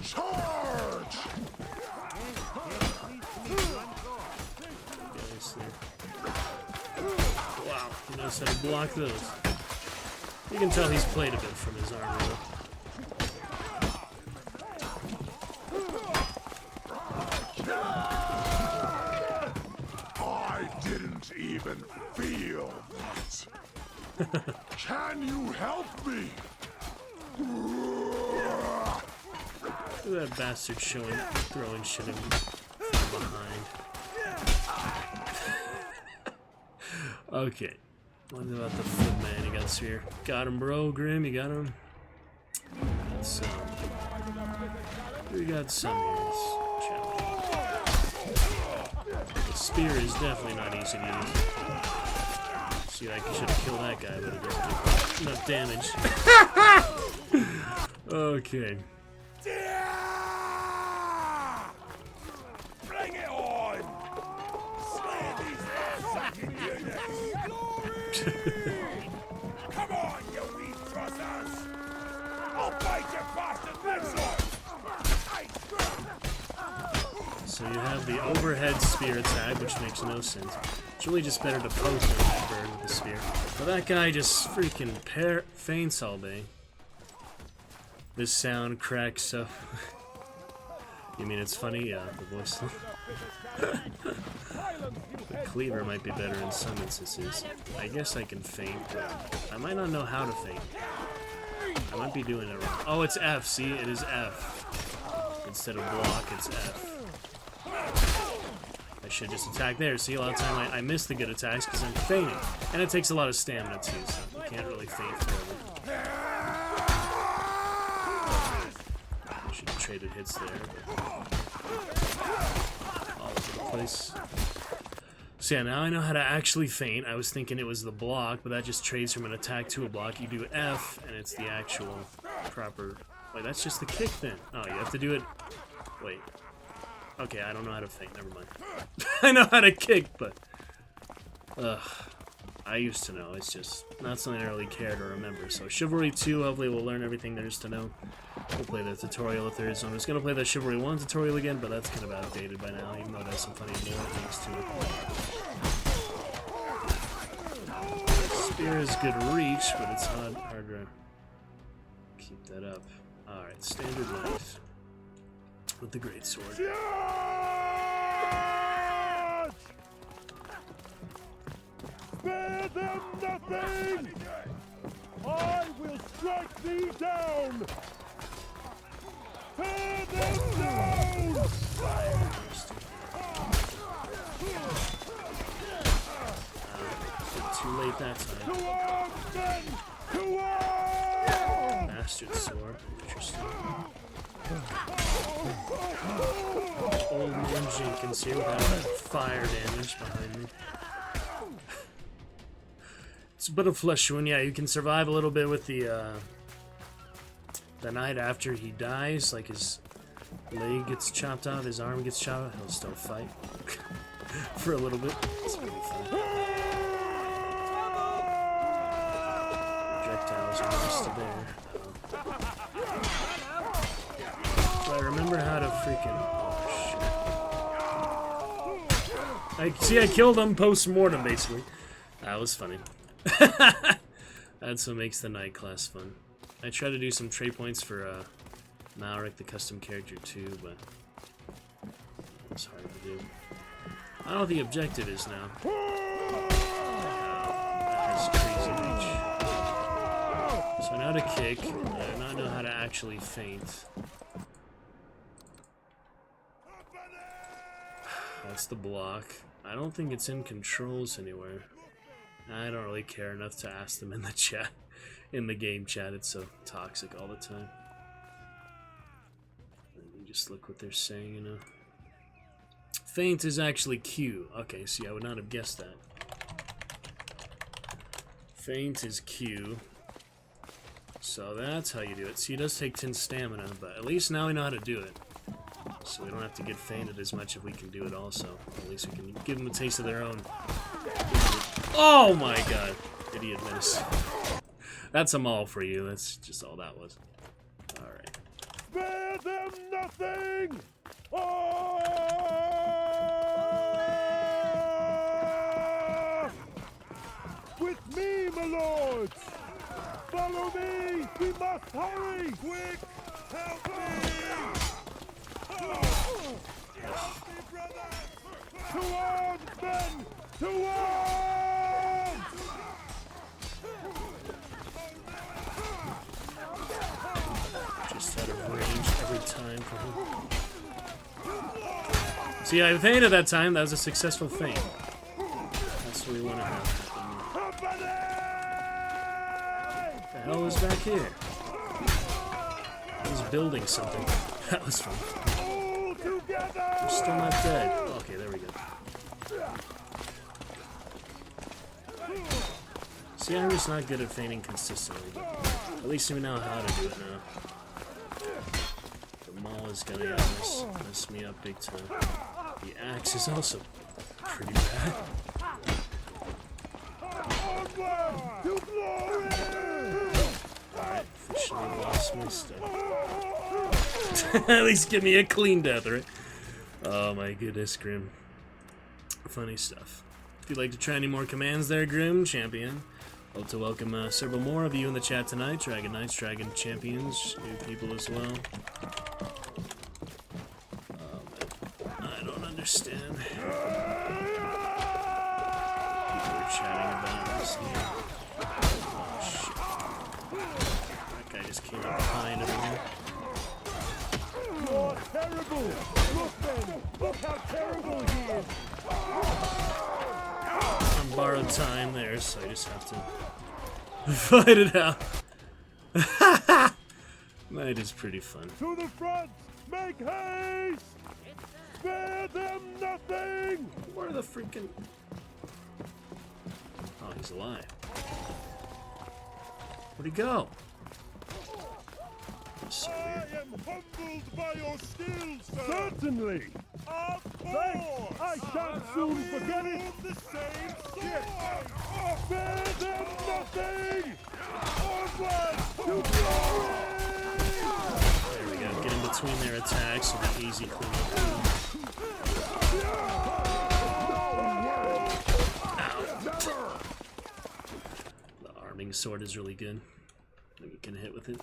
Charge! Wow, he knows how to block those. You can tell he's played a bit from his armor, though. I didn't even feel that. Can you help me? Look at that bastard throwing shit at me from behind. Okay. What about the footman? You got Sphere. Got him, bro. Grim, you got him? Got some. We got some here. Let's challenge. The spear is definitely not easy to use. See, like, you should have killed that guy, but it doesn't do enough damage. Okay. Bring it on! Slay these fucking units! Come on, you wee trousers! I'll bite your bastard legs off! So you have the overhead spear attack, which makes no sense. It's really just better to poke than to bird with the spear. But that guy just freaking feints all day. This sound cracks so. You mean it's funny? Yeah, the voice. The cleaver might be better in some instances. I guess I can feint, but I might not know how to feint. I might be doing it wrong. Oh, it's F. See, it is F. Instead of block, it's F. I should just attack there. See, a lot of time I miss the good attacks because I'm feinting. And it takes a lot of stamina too, so you can't really feint forever. Should have traded hits there. All over the place. So yeah, now I know how to actually feint. I was thinking it was the block, but that just trades from an attack to a block. You do F, and it's the actual proper... Wait, that's just the kick then. Oh, you have to do it... Wait. Okay, I don't know how to feint. Never mind. I know how to kick, but... I used to know. It's just not something I really care to remember. So Chivalry 2, hopefully we'll learn everything there is to know. We'll play the tutorial if there is one. I was going to play the Chivalry 1 tutorial again, but that's kind of outdated by now, even though it has some funny new things to it. Spear is good reach, but it's hard to keep that up. Alright, standard length with the greatsword. Spare them nothing! I will strike thee down! Tear them down! Too late that time. To arms, men! To arms! Bastard sword. Interesting. Old man Jenkins here without that fire damage behind me. It's a bit of flesh wound. Yeah, you can survive a little bit with the night after he dies. Like his leg gets chopped off, his arm gets chopped off, he'll still fight for a little bit. It's pretty fun. Projectiles are just there. So I remember how to freaking... Oh, shit. I killed him post-mortem, basically. That was funny. That's what makes the night class fun. I try to do some trade points for Malric, the custom character, too, but it's hard to do. I don't know what the objective is now. That has crazy reach. So I know how to kick, I do not know how to actually feint. That's the block. I don't think it's in controls anywhere. I don't really care enough to ask them in the chat. In the game chat, it's so toxic all the time. And you just look what they're saying, you know. Feint is actually Q. Okay, see, I would not have guessed that. Feint is Q. So that's how you do it. So he does take 10 stamina, but at least now we know how to do it. So we don't have to get feinted as much if we can do it also. At least we can give them a taste of their own. Oh my god. Idiot miss. That's a maul for you. That's just all that was. Alright. Spare them nothing! With me, my lords! Follow me! We must hurry! Quick! Help me! Help me, brother! To arms, men! To arms! Just out of range every time for him. See, I feinted that time. That was a successful feint. That's what we want to have. What the hell is back here? He's building something. That was fun. We're still not dead. Okay, there we go. See, I'm just not good at feigning consistently, but at least we know how to do it now. The maul is gonna mess me up big time. The axe is also pretty bad. Alright, officially lost my stuff. At least give me a clean death, right? Oh my goodness, Grim. Funny stuff. If you'd like to try any more commands there, Grim, champion. Hope to welcome several more of you in the chat tonight. Dragon Knights, Dragon Champions, new people as well. I don't understand. People are chatting about this here. Oh shit. That guy just came up behind everyone. You're terrible! Look then! Look how terrible he is! On borrowed time there, so I just have to fight it out. That is pretty fun. To the front! Make haste! Spare them nothing! Where are the freaking... Oh, he's alive. Where'd he go? That's so weird. I am humbled by your skill, sir! Certainly! Of course! I shan't soon forget it! The same sword! Spare them nothing! Onward to glory! There we go. Get in between their attacks with an easy cleanup. The arming sword is really good. I think you can hit with it.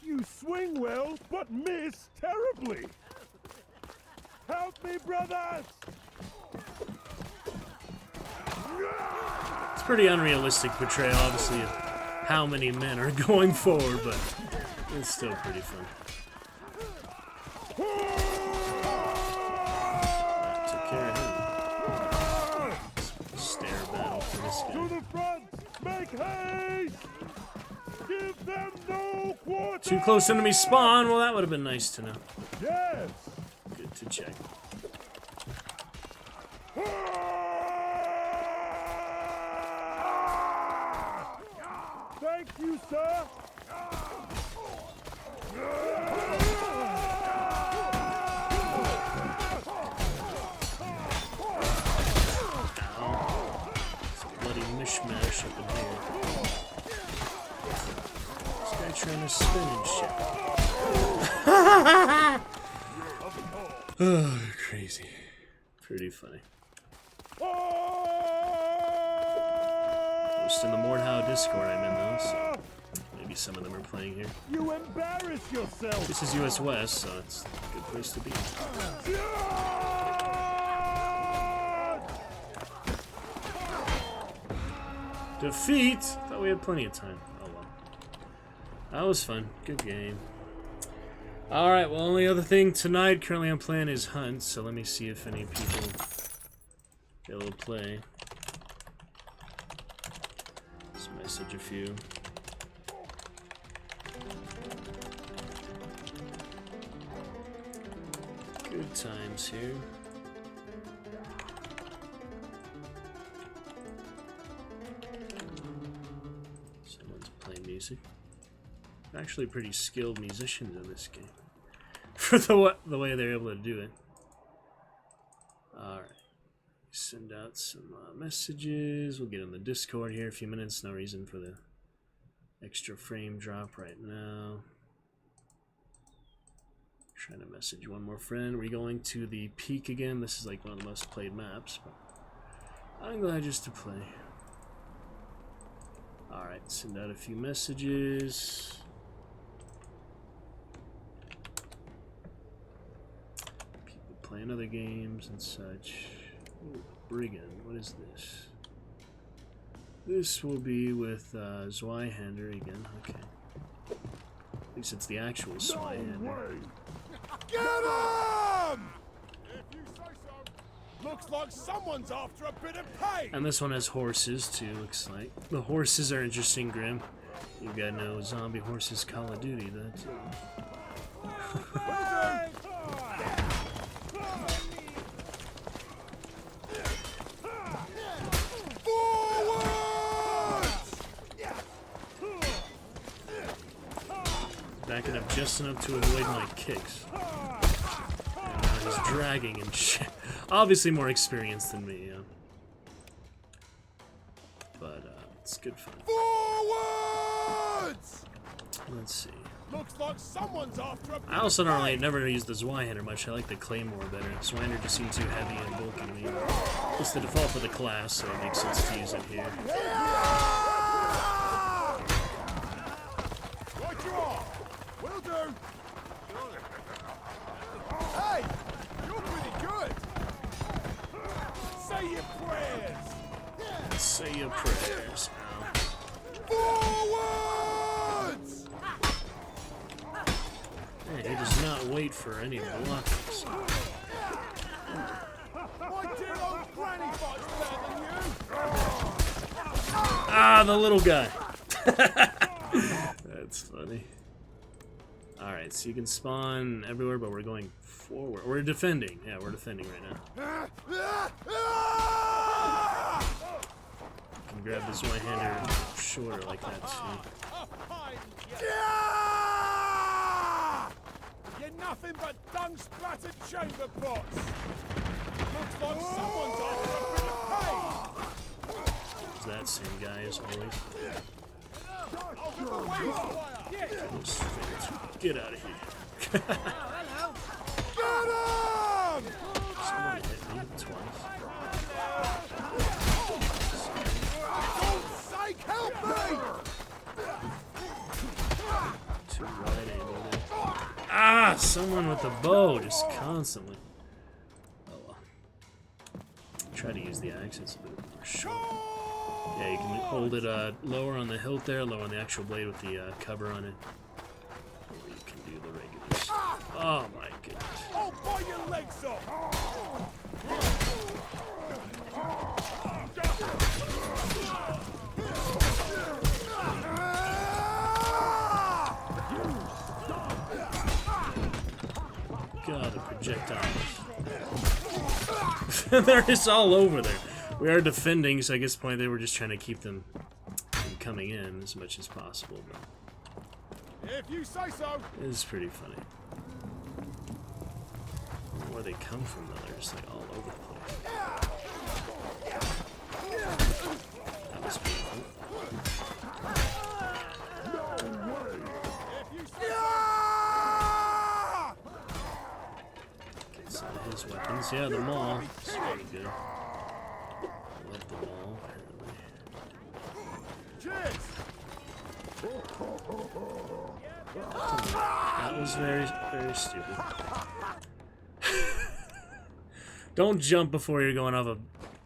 You swing well, but miss terribly! Help me, brothers! It's pretty unrealistic portrayal, obviously, of how many men are going forward, but it's still pretty fun. That took care of him. Stare battle for this To guy. the front! Make haste! Give them no quarter! Too close enemy spawn? Well, that would have been nice to know. Yes! Good to check. Thank you, sir! It's a bloody mishmash up in here. This guy trying to spin and shit. Oh, crazy. Pretty funny. Post in the Mordhau Discord I'm in though, so maybe some of them are playing here. You embarrass yourself! This is US West, so it's a good place to be. Defeat! Thought we had plenty of time. Oh well. That was fun. Good game. Alright, well, only other thing tonight currently I'm playing is Hunt, so let me see if any people get a little play. Let's message a few. Good times here. music. Actually, pretty skilled musicians in this game for the way they're able to do it. All right, send out some messages. We'll get in the Discord here in a few minutes. No reason for the extra frame drop right now. Trying to message one more friend. We're going to the Peak again. This is like one of the most played maps, but I'm glad just to play. Alright, send out a few messages. People playing other games and such. Ooh, Brigand, what is this? This will be with Zweihander again, okay. At least it's the actual Zweihander. Get him! If you say so. Looks like someone's after a bit of pay. And this one has horses too, looks like. The horses are interesting, Grim. You got no zombie horses Call of Duty, that's backing up just enough to avoid my kicks. And now he's dragging and shit. Obviously more experienced than me, yeah. But it's good fun. Forwards! Let's see. Looks like someone's after a bit I also don't really never use the Zweihander much. I like the Claymore better. Zweihander just seems too heavy and bulky to me. It's the default for the class, so it makes sense to use it here. Right you are. Will do. Hey, you're pretty good. Say your prayers. Say your prayers. Forwards! Man, he does not wait for any blockers. My dear old granny fights better than you. Ah, the little guy. That's funny. Alright, so you can spawn everywhere, but we're going forward. We're defending. Yeah, we're defending right now. You can grab this one-hander shorter like that, too. You're nothing but dung-splattered chamber pots. Looks like someone's after a bit of pay. It's that same guy as always. Get out of here. Hello. Get him! Someone hit me twice. God's sake, help me! Too right angle there. Ah, someone with a bow just constantly. Oh well. Try to use the axe, it's a bit more short. Yeah, you can hold it lower on the hilt there, lower on the actual blade with the cover on it. Or you can do the regular stuff. Oh my goodness. I'll bite your legs off! God, the projectiles. They're just all over there. We are defending, so I guess the point they were just trying to keep them from coming in as much as possible. But If you say so. it is pretty funny. I don't know where they come from though, they're just like all over the place. That was beautiful. If you say Get some of his weapons. Yeah, the maul. It's pretty good. I love the maul, apparently. cheers! That was very, very stupid. Don't jump before you're going off a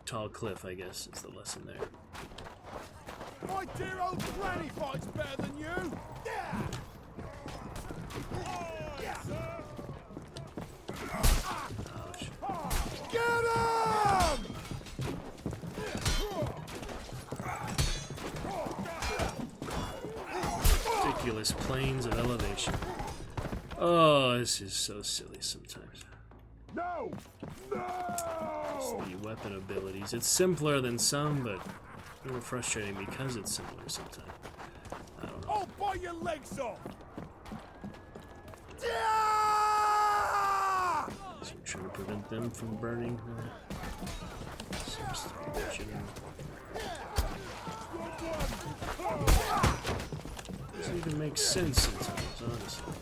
tall cliff, I guess, is the lesson there. My dear old granny fights better than you! Ouch. Get him! Ridiculous planes of elevation. Oh, this is so silly sometimes. No! It's No! the weapon abilities. It's simpler than some, but a little frustrating because it's simpler sometimes. I don't know. I'll bite your legs off! So I'm trying to prevent them from burning. Seems to be legitimate. Doesn't even make sense sometimes, honestly.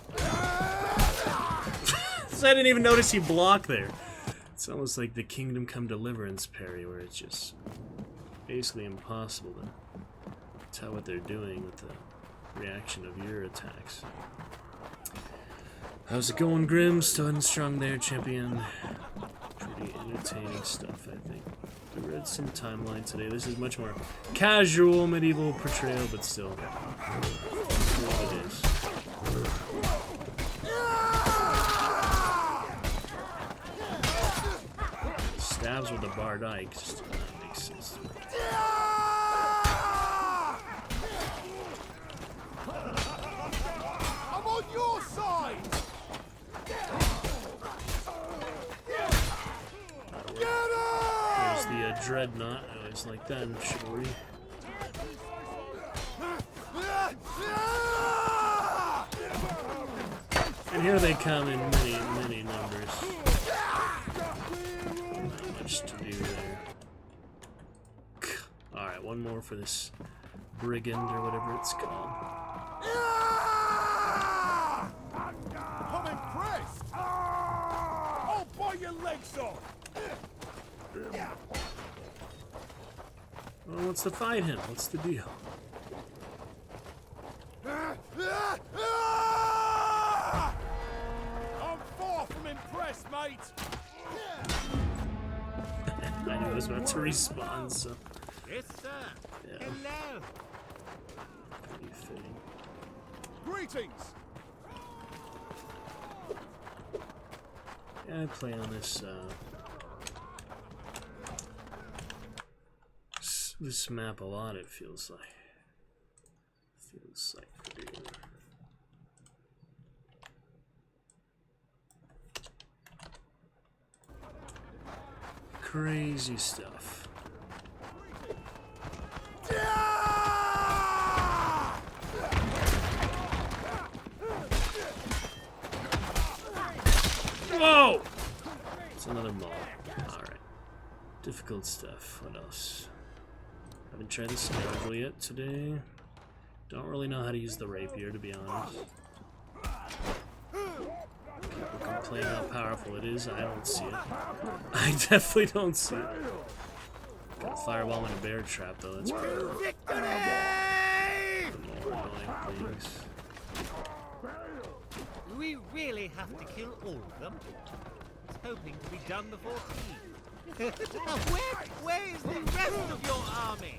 So I didn't even notice he blocked there. It's almost like the Kingdom Come Deliverance parry, where it's just basically impossible to tell what they're doing with the reaction of your attacks. How's it going, Grim? Starting strong there, champion. Pretty entertaining stuff, I think. I read some timeline today. This is much more casual medieval portrayal, but still, what it is. Stabs with a barred eye just does not make sense to me. I'm on your side! There's the Dreadnought. I always like that in chivalry. And here they come in many, many numbers. Not much to do there. Alright, one more for this brigand or whatever it's called. I'm impressed! I'll bite your legs off! Well, what's to fight him? What's the deal? I'm far from impressed, mate! I knew I was about to respawn, so Yes, sir. yeah, Hello. pretty fitting. Greetings! Yeah, I play on this this map a lot. It feels like pretty, crazy stuff. Whoa! It's another maul. Alright. Difficult stuff. What else? Haven't tried the scoundrel yet today. Don't really know how to use the rapier, to be honest. People complain how powerful it is. I don't see it. I definitely don't see it. Got a fireball and a bear trap, though. That's pretty cool. The more annoying things. Do we really have to kill all of them? I was hoping to be done before tea. Where is the rest of your army?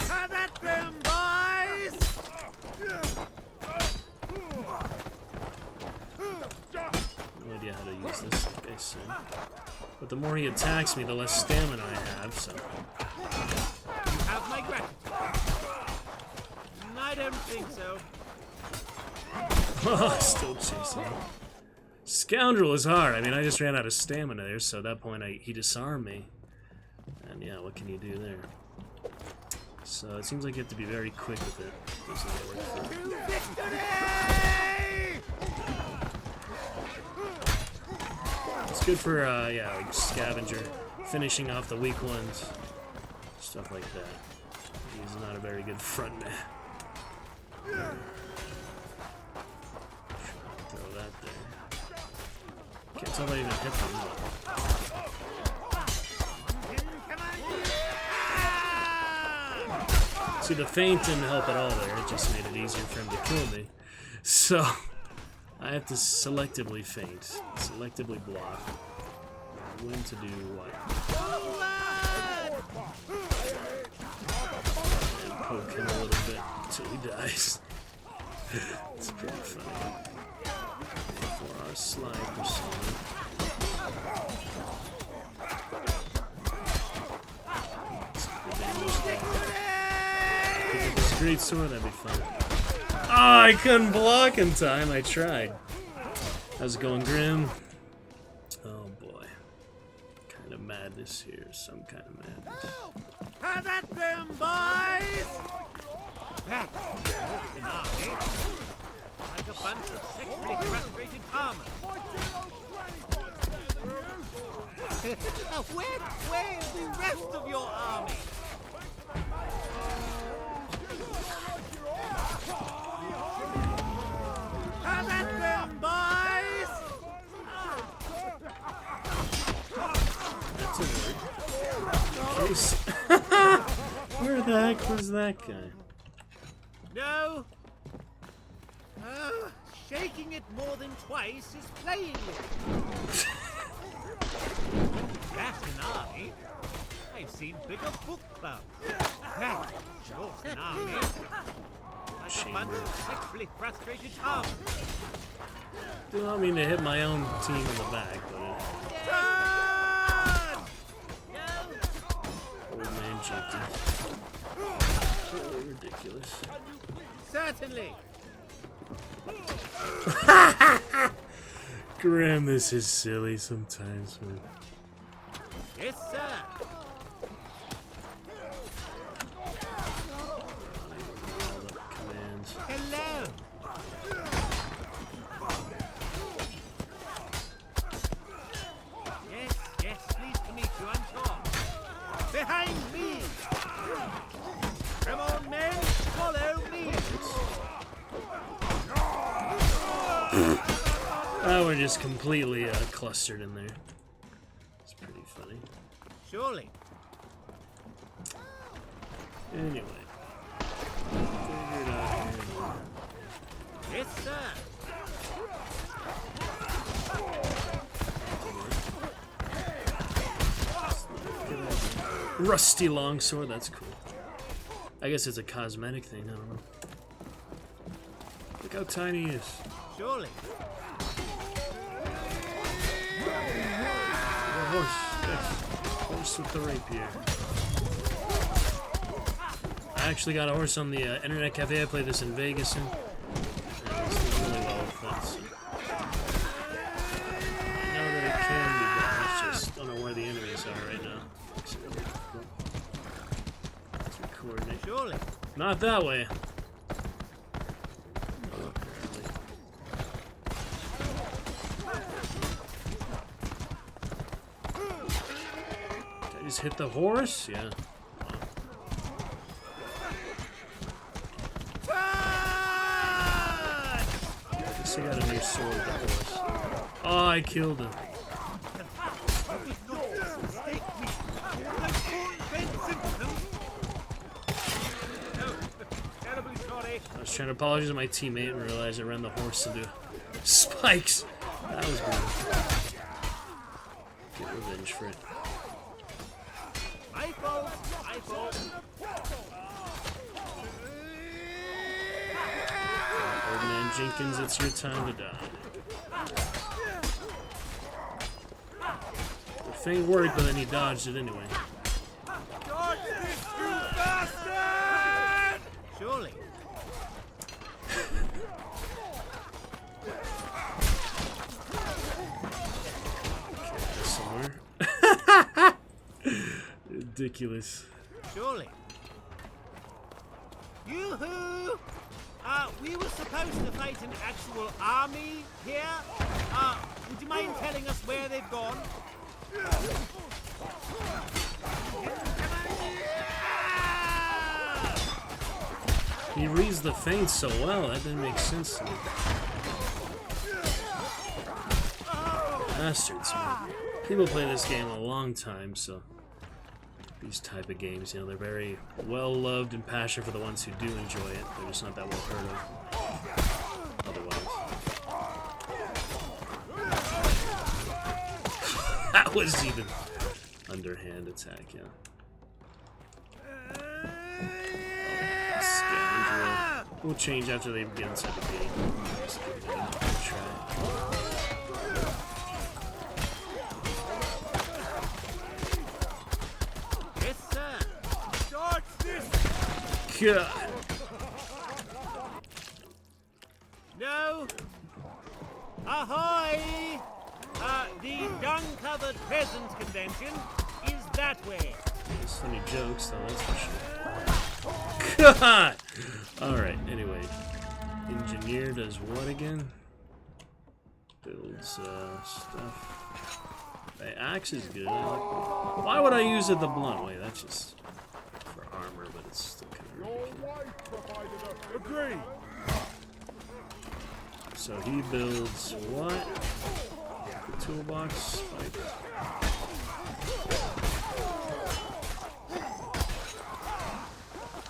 Have at them, boys! No idea how to use this, like I said. But the more he attacks me, the less stamina I have, so. You have my gratitude. I don't think so. Still chasing him. Scoundrel is hard. I mean, I just ran out of stamina there, so at that point he disarmed me. And yeah, what can you do there? So it seems like you have to be very quick with it. Doesn't work for me. It's good for, yeah, like scavenger, finishing off the weak ones, stuff like that. He's not a very good front man. Throw that there. Can't tell if I even hit them. See, the feint didn't help at all there. It just made it easier for him to kill me. So I have to selectively feint, selectively block, when to do what. And poke him a little bit until he dies. It's pretty funny. For our slide persona. Pick up this great sword, that'd be fun. Oh, I couldn't block in time. I tried. How's it going, Grim? Oh boy. Kind of madness here. Some kind of madness. Have at them, boys! That's an army. Like a bunch of sexually frustrated farmers. Where's the rest of your army? Come at them, boys! That's a word. Case. Where the heck was that guy? No. Shaking it more than twice is playing with it. That's an army. I've seen bigger book clubs. That's an army. Like a bunch of sexually frustrated farmers. Do not mean to hit my own team in the back, but old man Jenkins. Totally ridiculous. Certainly. Graham, this is silly sometimes, man. Yes, sir. Commands. Hello. Yes, pleased to meet you. I'm Tom. Behind me. Come on, men, follow me. Oh, we're just completely clustered in there. It's pretty funny. Surely. Anyway. Figure it out here. Yes, sir. Rusty longsword, that's cool. I guess it's a cosmetic thing, I don't know. Look how tiny he is. Surely. A horse, yes. Horse with the rapier. I actually got a horse on the internet cafe. I played this in Vegas and it was really well with that. So. I know that it can be done, I just don't know where the enemies are right now. Let's coordinate. Surely. Not that way. Did I just hit the horse? Yeah. I guess I got a new sword with the horse. Oh, I killed him. I was trying to apologize to my teammate and realized I ran the horse into spikes. That was good. Get revenge for it. My fault. My fault. Old man Jenkins, it's your time to die. The thing worked, but then he dodged it anyway. Dodge this, you bastard! Surely. Somewhere. Ridiculous. Surely. Yoo-hoo! We were supposed to fight an actual army here. Would you mind telling us where they've gone? He reads the feints so well, that didn't make sense to me. Bastards, man. People play this game a long time, so these type of games, you know, they're very well loved and passionate for the ones who do enjoy it. They're just not that well heard of otherwise. That was even underhand attack, yeah. Oh, scoundrel. We'll change after they get inside the gate. Just give it a try. God. No. Ahoy! The dung-covered peasant convention is that way. There's funny jokes, though, that's for sure. God! Alright, anyway. Engineer does what again? Builds stuff. The axe is good. Why would I use it the blunt way? That's just for armor, but it's still kind of ridiculous. Agree. So he builds what? The toolbox spike.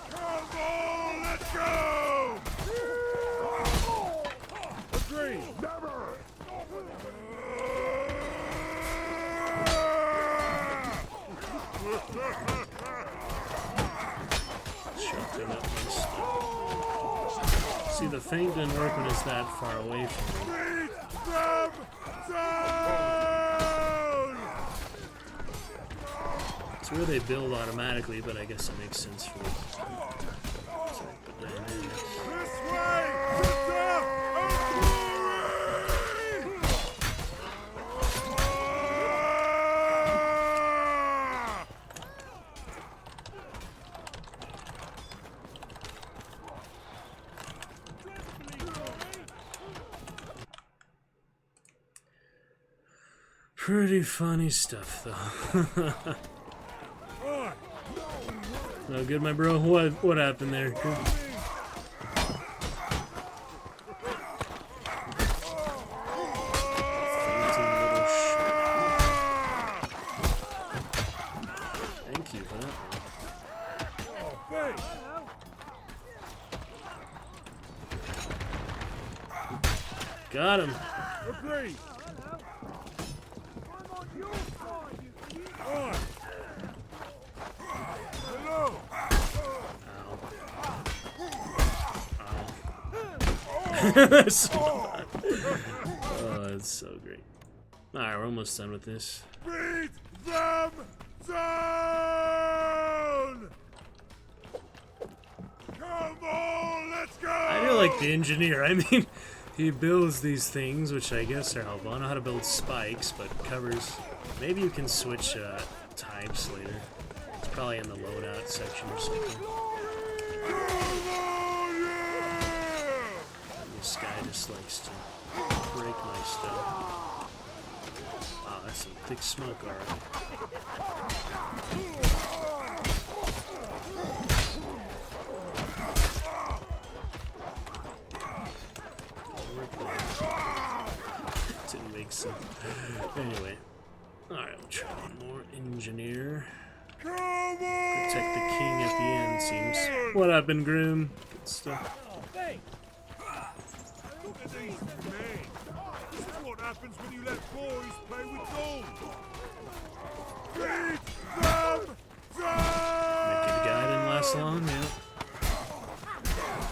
Come on, let's go. Agree. Never. Shotgun up my stuff. See, the feint didn't work when it's that far away from me. Beat them down. It's where they build automatically, but I guess it makes sense for me. So I put that in there. This way to death and glory. Pretty funny stuff, though. No good, my bro. What happened there? Cool. Thank you for that one. Got him. Agree. Hello. Oh, it's so great. Alright, we're almost done with this. Beat them down. Come on, let's go. I feel like the engineer. I mean, he builds these things, which I guess are helpful. I don't know how to build spikes, but covers. Maybe you can switch types later. It's probably in the loadout section or something. And this guy just likes to break my stuff. Wow, that's some thick smoke already. Didn't make sense. Anyway. Alright, we'll try one more. Engineer. Protect the king at the end, seems. What happened, Grim? Good stuff. Look at these men. This is what happens when you let boys play with dolls. Beat them down. Naked guy didn't last long, yeah.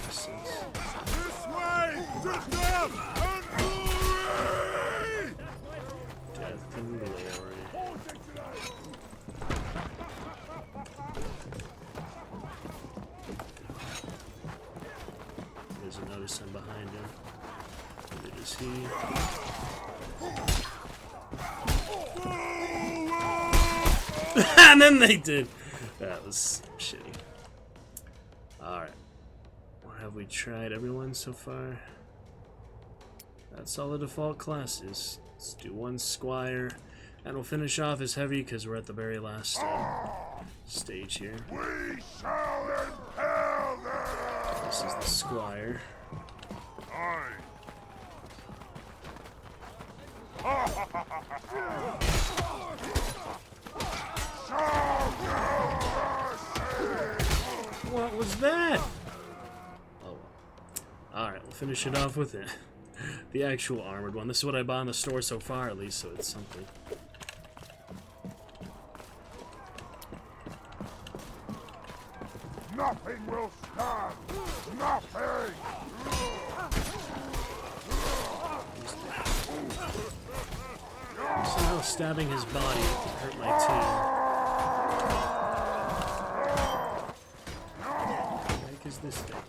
This way to death and glory. Death and glory. There's another son behind him. It is he. And then they did. That was shitty. Alright. What have we tried? Everyone so far? That's all the default classes. Let's do one Squire. And we'll finish off as heavy because we're at the very last stage here. We shall impale them. This is the Squire. Aye. What was that? Oh, alright, we'll finish it off with it. The actual armored one. This is what I bought in the store so far, at least, so it's something. Nothing will stand. Nothing. Somehow stabbing his body hurt my team. What the heck is this guy?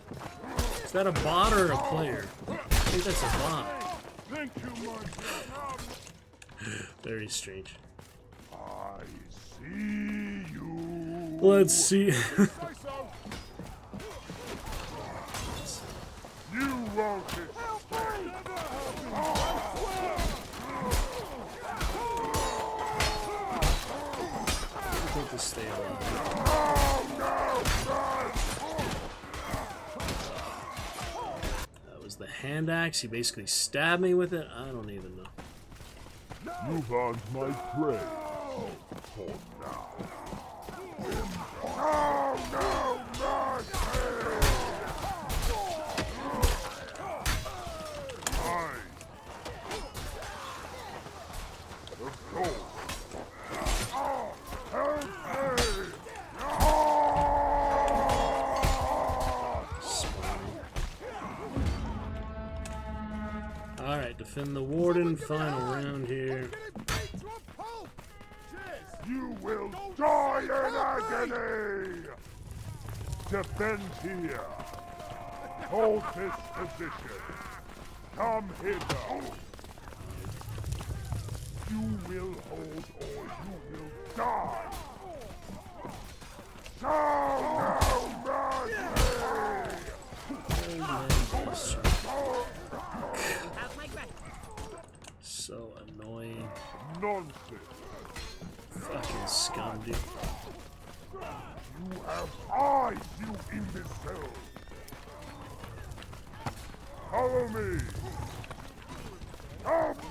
Is that a bot or a player? I think that's a bot. Thank you, my friend. Very strange. I see you. Let's see. Say so. won't escape. I think to stay alive. That was the hand axe. He basically stabbed me with it. I don't even know. You found my prey. For now. Oh, no mercy! Mine. Of course. Oh, help me! Alright, defend the warden. Final round here. You will die in agony! Defend here. Hold this position. Come hither. You will hold or you will die. Show no mercy! Have my gratitude. So annoying. Nonsense. Fucking scum, dude. You have eyes, you imbecile! Follow me! Help me!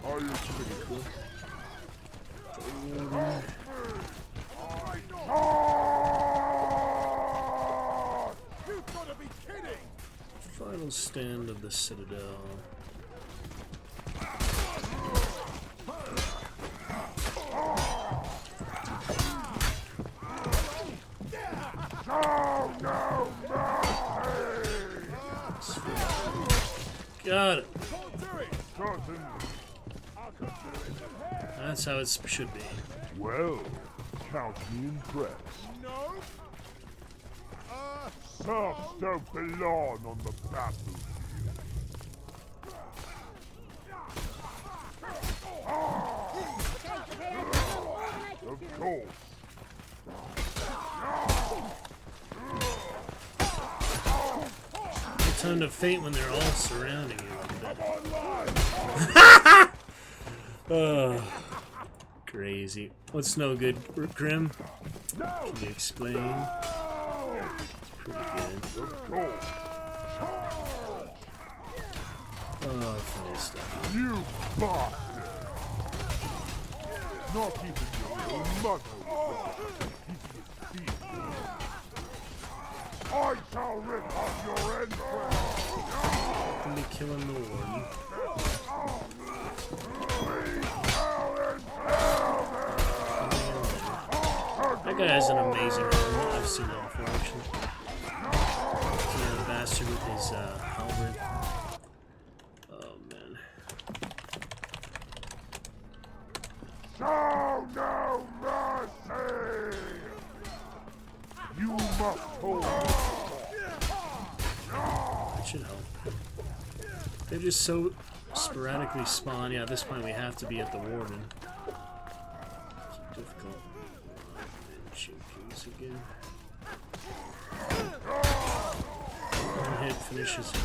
Oh, you're pretty cool. You've got to be kidding! Final stand of the Citadel. No mercy! Got it. Certain. That's how it should be. Well, count me impressed. No. Serfs don't belong on the battlefield. Of course. It's time to faint when they're all surrounding you like that. Oh, crazy. What's no good, Grim? Can you explain? It's pretty good. Oh, funny stuff. You bastard! Not even your own mother will keep you steal. I shall rip off your entrails! Can be killing the warden. That guy has an amazing helmet. I've seen that before, actually. Yeah, the bastard with his halberd. Oh, man. Show no mercy! You must hold. That should help. They're just so sporadically spawn. Yeah, at this point we have to be at the warden. It's difficult. Chickens again. One hit finishes him.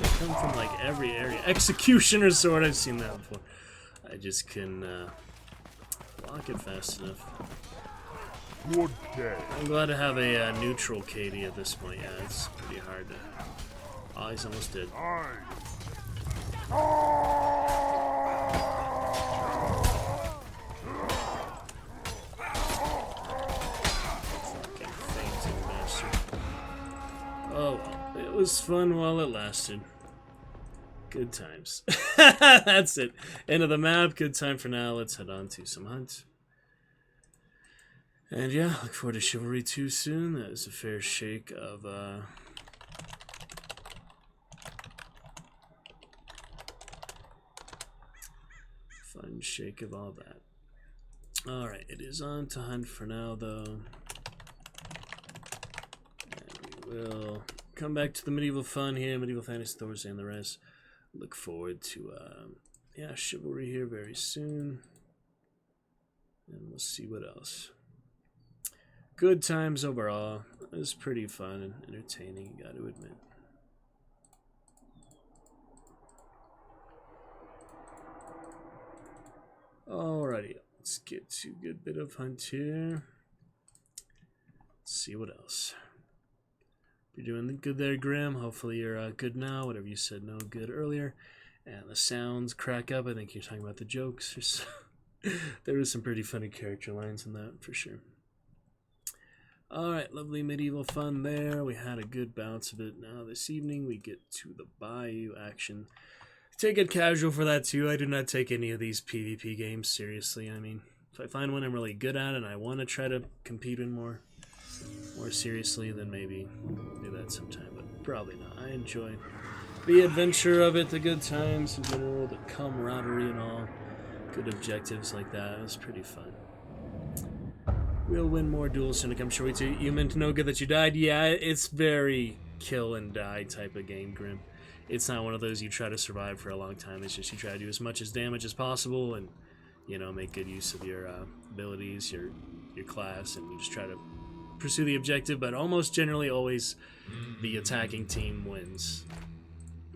They come from like every area. Executioner sword, I've seen that before. I just can block it fast enough. Good day. I'm glad to have a neutral KD at this point. Yeah, it's pretty hard to. Oh, he's almost dead. Fucking fainting bastard. Oh, well, it was fun while it lasted. Good times. That's it. End of the map. Good time for now. Let's head on to some hunts. And yeah, look forward to Chivalry 2 soon. That is a fair shake of fun shake of all that. Alright, it is on to hunt for now though. And we will come back to the medieval fun here, medieval fantasy Thursday and the rest. Look forward to yeah, Chivalry here very soon. And we'll see what else. good times overall. It was pretty fun and entertaining, you got to admit. Alrighty, let's get to a good bit of hunt here. Let's see what else. You're doing good there, Grim. Hopefully you're good now. Whatever you said no good earlier. And the sounds crack up. I think you're talking about the jokes. There was some pretty funny character lines in that, for sure. Alright, lovely medieval fun there. We had a good bounce of it. Now this evening we get to the Bayou action. Take it casual for that too. I do not take any of these PvP games seriously. I mean, if I find one I'm really good at and I want to try to compete in more seriously, then maybe I'll do that sometime, but probably not. I enjoy the adventure of it, the good times in general, the camaraderie and all. Good objectives like that. It was pretty fun. We'll win more duels soon, I'm sure we do. You meant no good that you died? Yeah, it's very kill and die type of game, Grim. It's not one of those you try to survive for a long time. It's just you try to do as much as damage as possible and, you know, make good use of your abilities, your class, and you just try to pursue the objective, but almost generally always the attacking team wins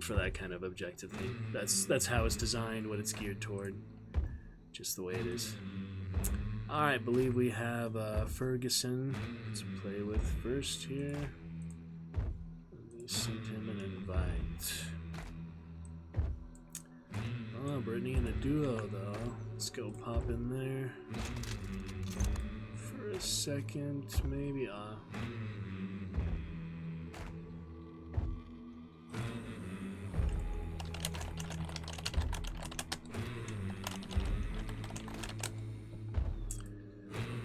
for that kind of objective thing. That's how it's designed, what it's geared toward. Just the way it is. Alright, I believe we have Ferguson to play with first here. Let me send him an invite. Oh, Brittany in a duo though. Let's go pop in there. For a second, maybe.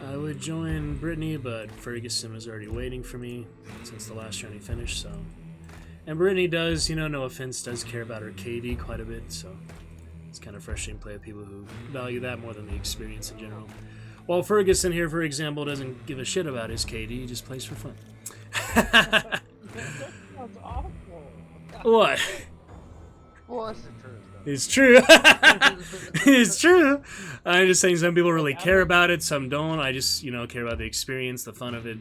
I would join Brittany, but Ferguson was already waiting for me since the last round he finished, so. And Brittany does, you know, no offense, does care about her KD quite a bit, so it's kind of frustrating to play with people who value that more than the experience in general. While Ferguson here, for example, doesn't give a shit about his KD, he just plays for fun. That sounds awful. What? Well, that's the truth. It's true. It's true. I'm just saying some people really care about it, some don't. I just, you know, care about the experience, the fun of it,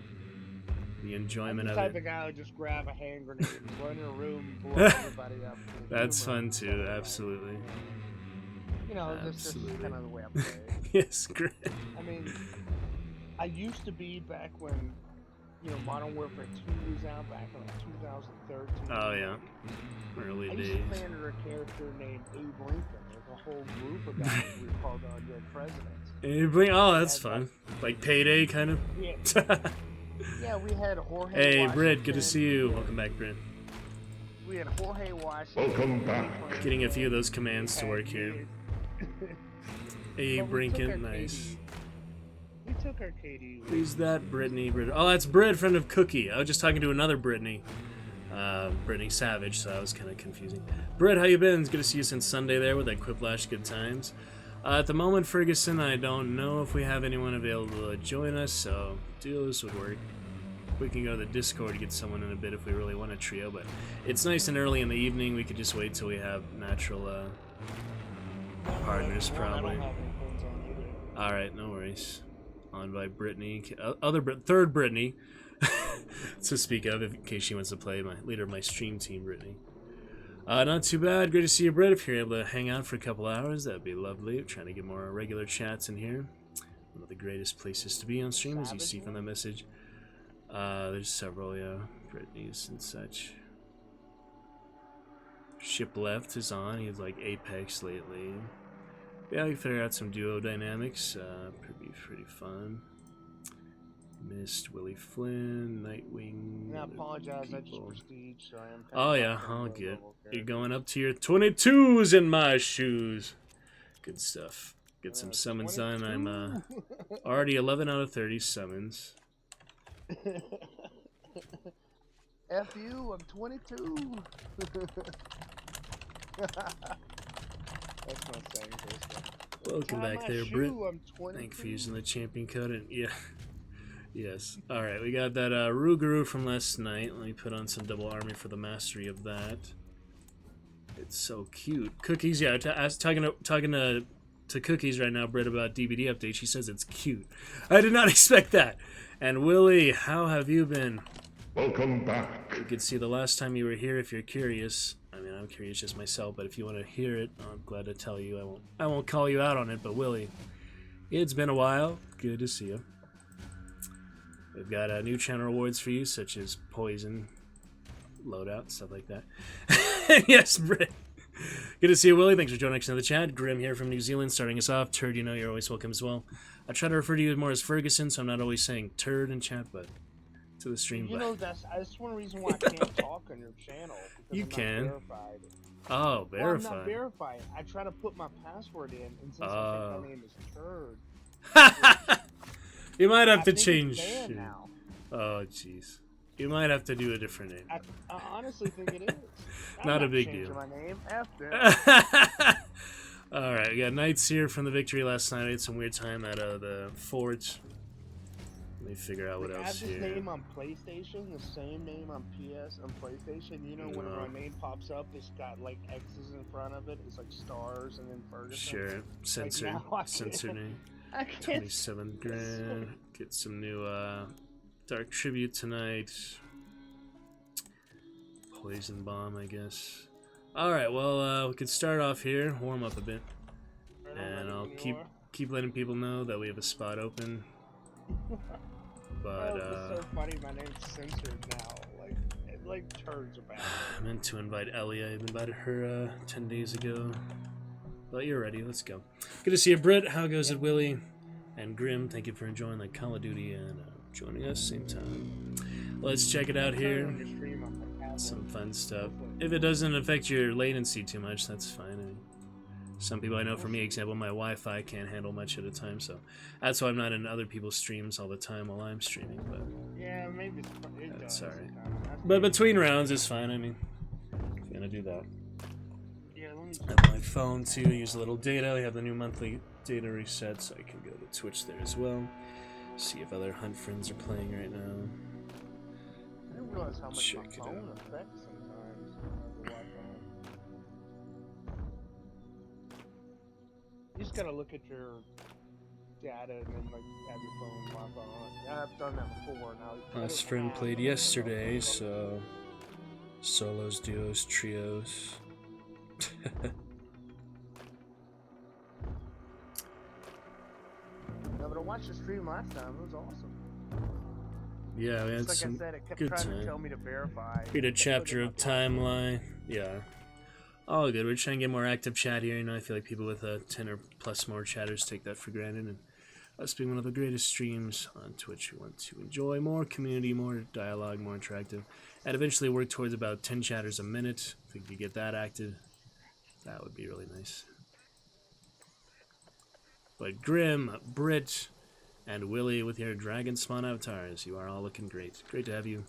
the enjoyment I'm of the type it. of guy who just grab a hand grenade and run in a room and blow everybody up. That's fun too, absolutely. You know, that's just Absolutely. kind of the way I play. Yes, great. I mean, I used to be back when, you know, Modern Warfare 2 was out back in like 2013. Oh yeah, early I used days. to play under a character named Abe Lincoln. There's a whole group of guys we were called Dead Presidents. Oh, that's fun. Like Payday, kind of. Yeah, yeah, we had Jorge Hey, Washington. Britt, good to see you. Welcome back, Britt. We had Jorge Washington. Welcome back. Getting a few of those commands to work here. Hey, But we took Brinket, our nice. KD. We took our KD. Who's that? Brittany. Oh, that's Britt, friend of Cookie. I was just talking to another Brittany. Brittany Savage, so that was kind of confusing. Britt, how you been? It's good to see you since Sunday there with that Quiplash good times. At the moment, Ferguson, I don't know if we have anyone available to join us, so duos would work. We can go to the Discord to get someone in a bit if we really want a trio, but it's nice and early in the evening. We could just wait till we have natural partners, probably. Alright, no worries. On by Brittany. Third Brittany. To speak of, in case she wants to play, my leader of my stream team, Brittany. Not too bad. Great to see you, Britt. If you're able to hang out for a couple hours, that'd be lovely. We're trying to get more regular chats in here. One of the greatest places to be on stream, as you see from the message. There's several, yeah. Brittany's and such. Ship Left is on. He's like Apex lately. Yeah, we figure out some duo dynamics. Pretty fun. Missed Willie Flynn, Nightwing. And I apologize, I just people. prestige, so I am. Oh yeah, all good. You're going up to your 22s in my shoes. Good stuff. Get some summons done. I'm already 11 out of 30 summons. F you, I'm 22. That's my saying for this one. Welcome Tie back my there, shoe, Britt. I'm 22. Thank you for using the champion code. And yeah, yes. All right, we got that Rougarou from last night. Let me put on some double army for the mastery of that. It's so cute. Cookies, yeah. Talking to to Cookies right now, Britt, about DBD update. She says it's cute. I did not expect that. And Willie, how have you been? Welcome back. You could see the last time you were here if you're curious. I mean, I'm curious just myself, but if you want to hear it, I'm glad to tell you. I won't call you out on it, but Willie, it's been a while. Good to see you. We've got new channel rewards for you, such as Poison, Loadout, stuff like that. Yes, Britt. Good to see you, Willie. Thanks for joining us in the chat. Grim here from New Zealand, starting us off. Turd, you know you're always welcome as well. I try to refer to you more as Ferguson, so I'm not always saying turd in chat, but to the stream. You know, that's one reason why I can't talk on your channel. You I'm can. Not verified. Oh, verified. Well, I'm not verified. I try to put my password in, and since I think my name is Turd. You might have I to think change. it's banned now. Oh, jeez. You might have to do a different name. I honestly think it is. Not a big changing deal. My name after. Alright, we got Knights here from the victory last night. I had some weird time at the fort. Let me figure out what I have else this here. name on PlayStation, the same name on PS and PlayStation. You know, when my name pops up, it's got like X's in front of it. It's like stars and then Ferguson. Sure. Censored. now I Censored name. I can't. 27 grand. Get some new Dark Tribute tonight. Poison Bomb, I guess. Alright, well, we could start off here, warm up a bit. And I'll keep letting people know that we have a spot open. But, it's so funny, my name's censored now. Like turds about it. I meant to invite Ellie. I invited her 10 days ago. But you're ready, let's go. Good to see you, Britt. How goes it, Willie? And Grim, thank you for enjoying like Call of Duty and joining us same time. Let's check it out here. Some fun stuff. If it doesn't affect your latency too much, that's fine. I mean, some people I know, for me, example, my Wi-Fi can't handle much at a time, so that's why I'm not in other people's streams all the time while I'm streaming. But yeah, maybe that's alright. But between rounds is fine. I mean, if you're gonna do that. Yeah, let me I have my phone too. Use a little data. We have the new monthly data reset, so I can go to Twitch there as well. See if other Hunt friends are playing right now. I didn't realize how much Check my it phone out. affects sometimes. The Wi-Fi. You just gotta look at your data and then like have your phone Wi-Fi on. Yeah, I've done that before. Now Last friend played yesterday, so solos, duos, trios. No, but I watched the stream last time. It was awesome. Yeah, we had Just like some I said, it kept good trying time. to tell me to verify. Read a chapter of timeline. Yeah. All good. We're trying to get more active chat here. You know, I feel like people with 10 or plus more chatters take that for granted. And us being one of the greatest streams on Twitch, we want to enjoy more community, more dialogue, more interactive, and eventually work towards about 10 chatters a minute. If we could get that active, that would be really nice. But Grim, Britt, and Willie with your Dragon Spawn avatars, you are all looking great. Great to have you.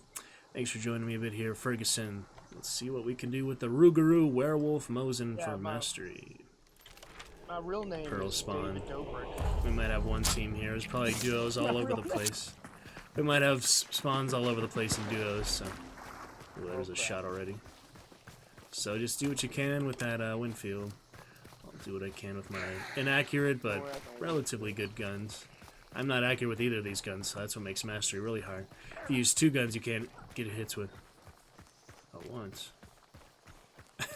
Thanks for joining me a bit here, Ferguson. Let's see what we can do with the Rougarou Werewolf Mosin for mastery. My real name Pearl is spawn. David Dobrik. We might have one team here. There's probably duos all over the place. We might have spawns all over the place in duos, so... Ooh, there's a shot already. So just do what you can with that Winfield. I'll do what I can with my inaccurate but relatively good guns. I'm not accurate with either of these guns, so that's what makes mastery really hard. If you use two guns, you can't get hits with at once. But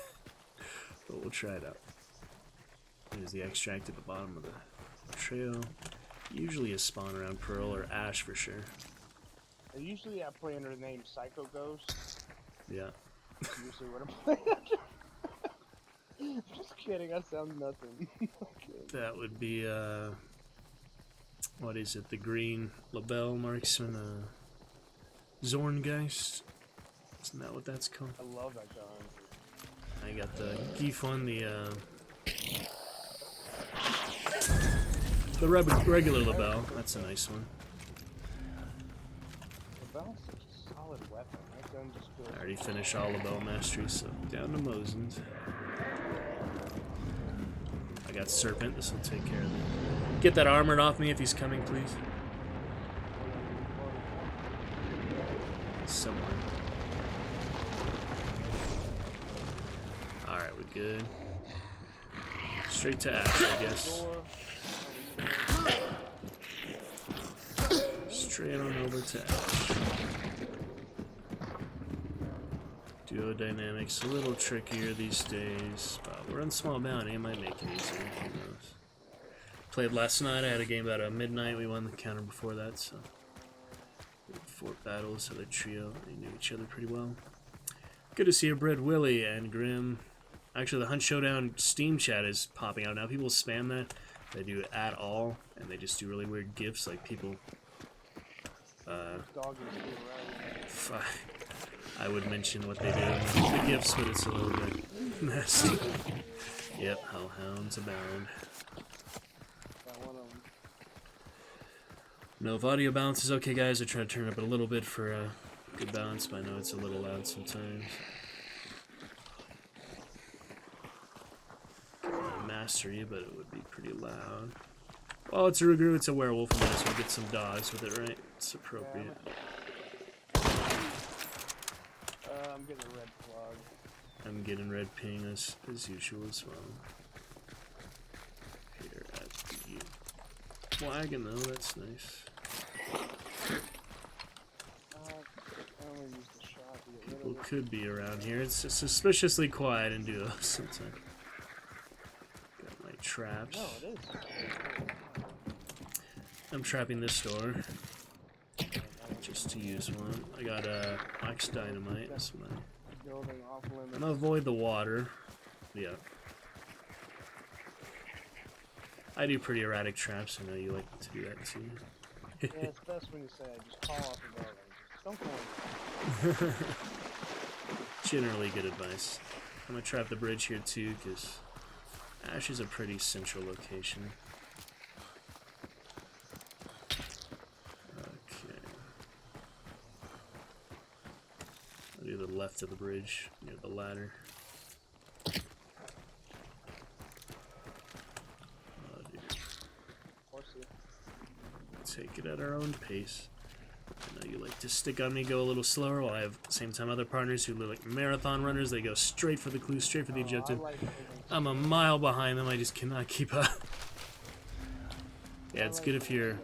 we'll try it out. There's the extract at the bottom of the trail. Usually a spawn around Pearl or Ash for sure. Usually I play under the name Psycho Ghost. Yeah. Usually what I'm playing. Just kidding, I sound nothing. That would be what is it? The green Labelle marksman, Zorngeist. Isn't that what that's called? I love that gun. I got the Geef one, the regular Labelle. That's a nice one. Labelle's such a solid weapon. That gun just feels... I already finished all Labelle mastery, so down to Mosins. I got Serpent. This will take care of it. Get that armored off me if he's coming, please. Somewhere. Alright, we're good. Let's Straight to Ash, I guess. Door. Straight on over to Ash. Duo dynamics a little trickier these days. We're on small bounty, it might make it easier. Who knows? Played last night. I had a game about midnight. We won the counter before that, so 4 battles. So the trio, they knew each other pretty well. Good to see you, Bread Willie and Grim. Actually, the Hunt Showdown Steam chat is popping out now. People spam that. They do it at all, and they just do really weird gifs, like people. Dog is being right. I would mention what they do in the gifs, but it's a little bit nasty. Yep, hellhounds abound. Got one of them. No, if audio balance is okay, guys, I try to turn it up a little bit for good balance, but I know it's a little loud sometimes. Master you, but it would be pretty loud. Well, it's a Rugru, it's a werewolf, and might as well get some dogs with it, right? It's appropriate. I'm getting a red plug. I'm getting red ping as usual as well. Here at the wagon, though, that's nice. I only used the shot to get rid People of it. could be around here. It's suspiciously quiet in duos sometimes. Got my traps. No, it is. I'm trapping this door. Just to use one. I got a Max Dynamite. That's my. Building off limits. I'm gonna avoid the water. Yeah. I do pretty erratic traps. I know you like to do that too. Yeah, it's best when you say just call off the building. Just don't go in. Generally good advice. I'm gonna trap the bridge here too, because Ash is a pretty central location. Okay. I'll do the left of the bridge, near the ladder. Oh, dude. Take it at our own pace. I know you like to stick on me, go a little slower, while I have, at the same time, other partners who look like marathon runners. They go straight for the clue, straight for the objective. I'm a mile behind them, I just cannot keep up. Yeah, it's good if you're...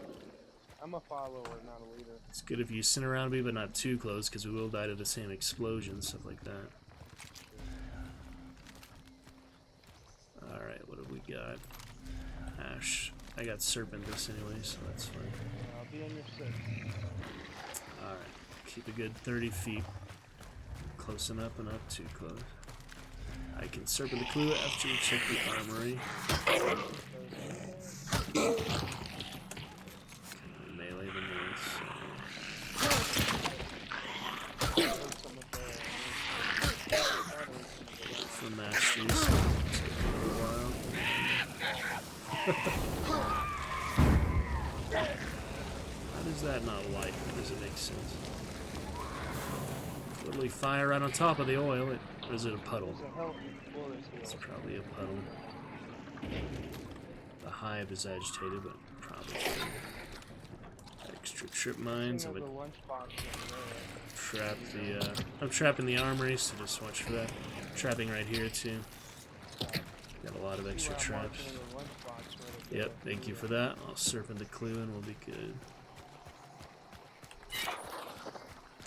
I'm a follower, not a leader. It's good if you sit around me, but not too close, because we will die to the same explosion, stuff like that. Alright, what have we got? Ash. I got Serpentus anyway, so that's fine. I'll be on your 6. Alright, keep a good 30 feet. Close enough and not too close. I can Serpent the Clue after you check the armory. Melee the north. For Masters. Take a little while. How does that not light? Does it make sense? Literally fire right on top of the oil. Or is it a puddle? It's probably a puddle. The hive is agitated, but probably extra trip mines. I'm trapping the armory, so just watch for that. Trapping right here too. Got a lot of extra traps. Yep, thank you for that. I'll Serpent the Clue and we'll be good.